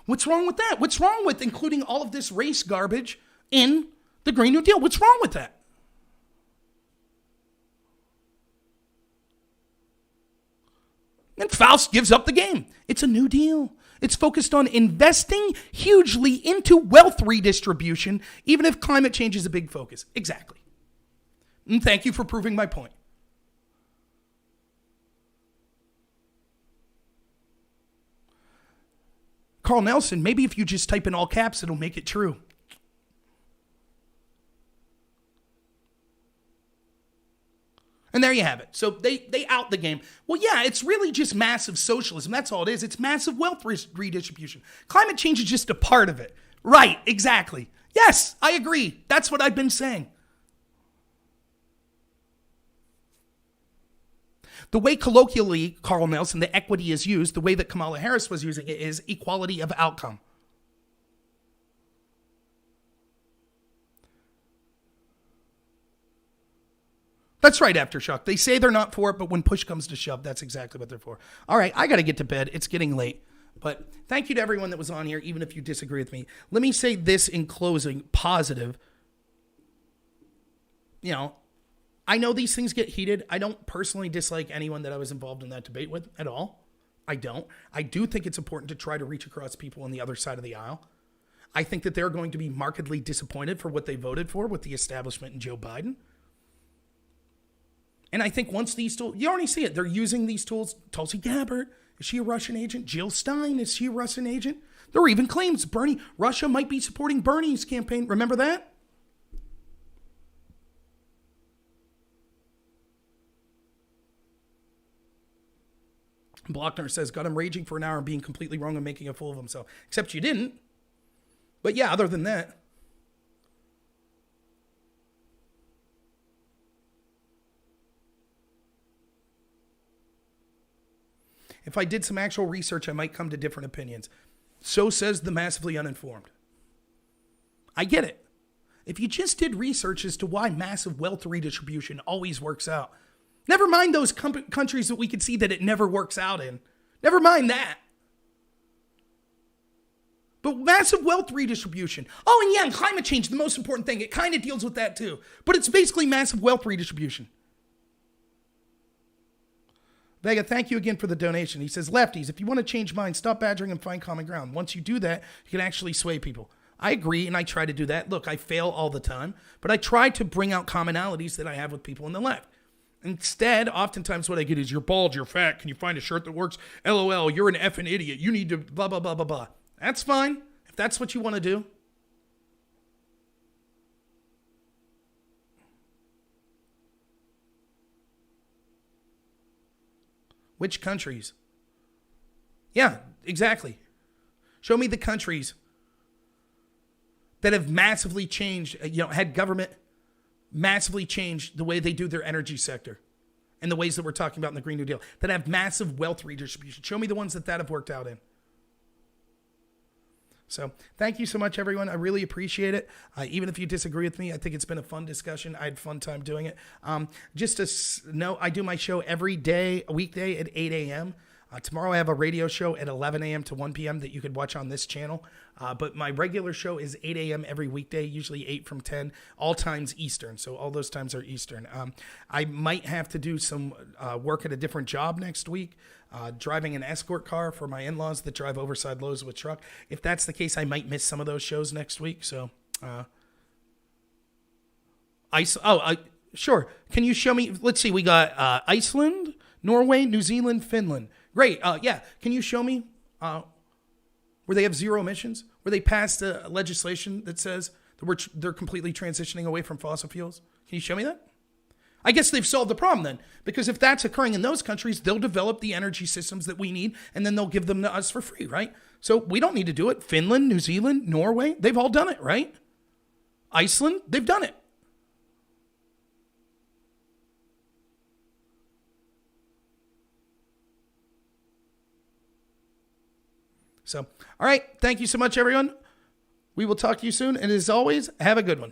What's wrong with that? What's wrong with including all of this race garbage in the Green New Deal? What's wrong with that? And Faust gives up the game. It's a New Deal. It's focused on investing hugely into wealth redistribution, even if climate change is a big focus. Exactly. And thank you for proving my point. Carl Nelson, maybe if you just type in all caps, it'll make it true. And there you have it. So they out the game. Well, yeah, it's really just massive socialism. That's all it is. It's massive wealth redistribution. Climate change is just a part of it. Right, exactly. Yes, I agree. That's what I've been saying. The way colloquially, Carl Nelson, the equity is used, the way that Kamala Harris was using it is equality of outcome. That's right, Aftershock. They say they're not for it, but when push comes to shove, that's exactly what they're for. All right, I got to get to bed. It's getting late. But thank you to everyone that was on here, even if you disagree with me. Let me say this in closing, positive. You know, I know these things get heated. I don't personally dislike anyone that I was involved in that debate with at all. I don't. I do think it's important to try to reach across people on the other side of the aisle. I think that they're going to be markedly disappointed for what they voted for with the establishment and Joe Biden. And I think once these tools, you already see it. They're using these tools. Tulsi Gabbard, is she a Russian agent? Jill Stein, is she a Russian agent? There were even claims Russia might be supporting Bernie's campaign. Remember that? Blockner says, got him raging for an hour and being completely wrong and making a fool of himself. Except you didn't. But yeah, other than that. If I did some actual research, I might come to different opinions. So says the massively uninformed. I get it. If you just did research as to why massive wealth redistribution always works out, never mind those countries that we could see that it never works out in. Never mind that. But massive wealth redistribution. Oh, and yeah, and climate change, the most important thing. It kind of deals with that too. But it's basically massive wealth redistribution. Vega, thank you again for the donation. He says, lefties, if you want to change minds, stop badgering and find common ground. Once you do that, you can actually sway people. I agree, and I try to do that. Look, I fail all the time, but I try to bring out commonalities that I have with people on the left. Instead, oftentimes what I get is, you're bald, you're fat, can you find a shirt that works? LOL, you're an effing idiot. You need to blah, blah, blah, blah, blah. That's fine, if that's what you want to do. Which countries? Yeah, exactly. Show me the countries that have massively changed, had government massively change the way they do their energy sector and the ways that we're talking about in the Green New Deal, that have massive wealth redistribution. Show me the ones that have worked out in. So thank you so much, everyone. I really appreciate it. Even if you disagree with me, I think it's been a fun discussion. I had a fun time doing it. Just to know, I do my show every day, a weekday at 8 a.m. Tomorrow I have a radio show at 11 a.m. to 1 p.m. that you could watch on this channel. But my regular show is 8 a.m. every weekday, usually 8 from 10, all times Eastern. So all those times are Eastern. I might have to do some work at a different job next week, driving an escort car for my in-laws that drive oversized loads with truck. If that's the case, I might miss some of those shows next week. So Sure. Can you show me? Let's see. We got Iceland, Norway, New Zealand, Finland. Great. Yeah. Can you show me where they have zero emissions? Where they passed legislation that says that they're completely transitioning away from fossil fuels? Can you show me that? I guess they've solved the problem then, because if that's occurring in those countries, they'll develop the energy systems that we need, and then they'll give them to us for free, right? So we don't need to do it. Finland, New Zealand, Norway, they've all done it, right? Iceland, they've done it. So, all right. Thank you so much, everyone. We will talk to you soon. And as always, have a good one.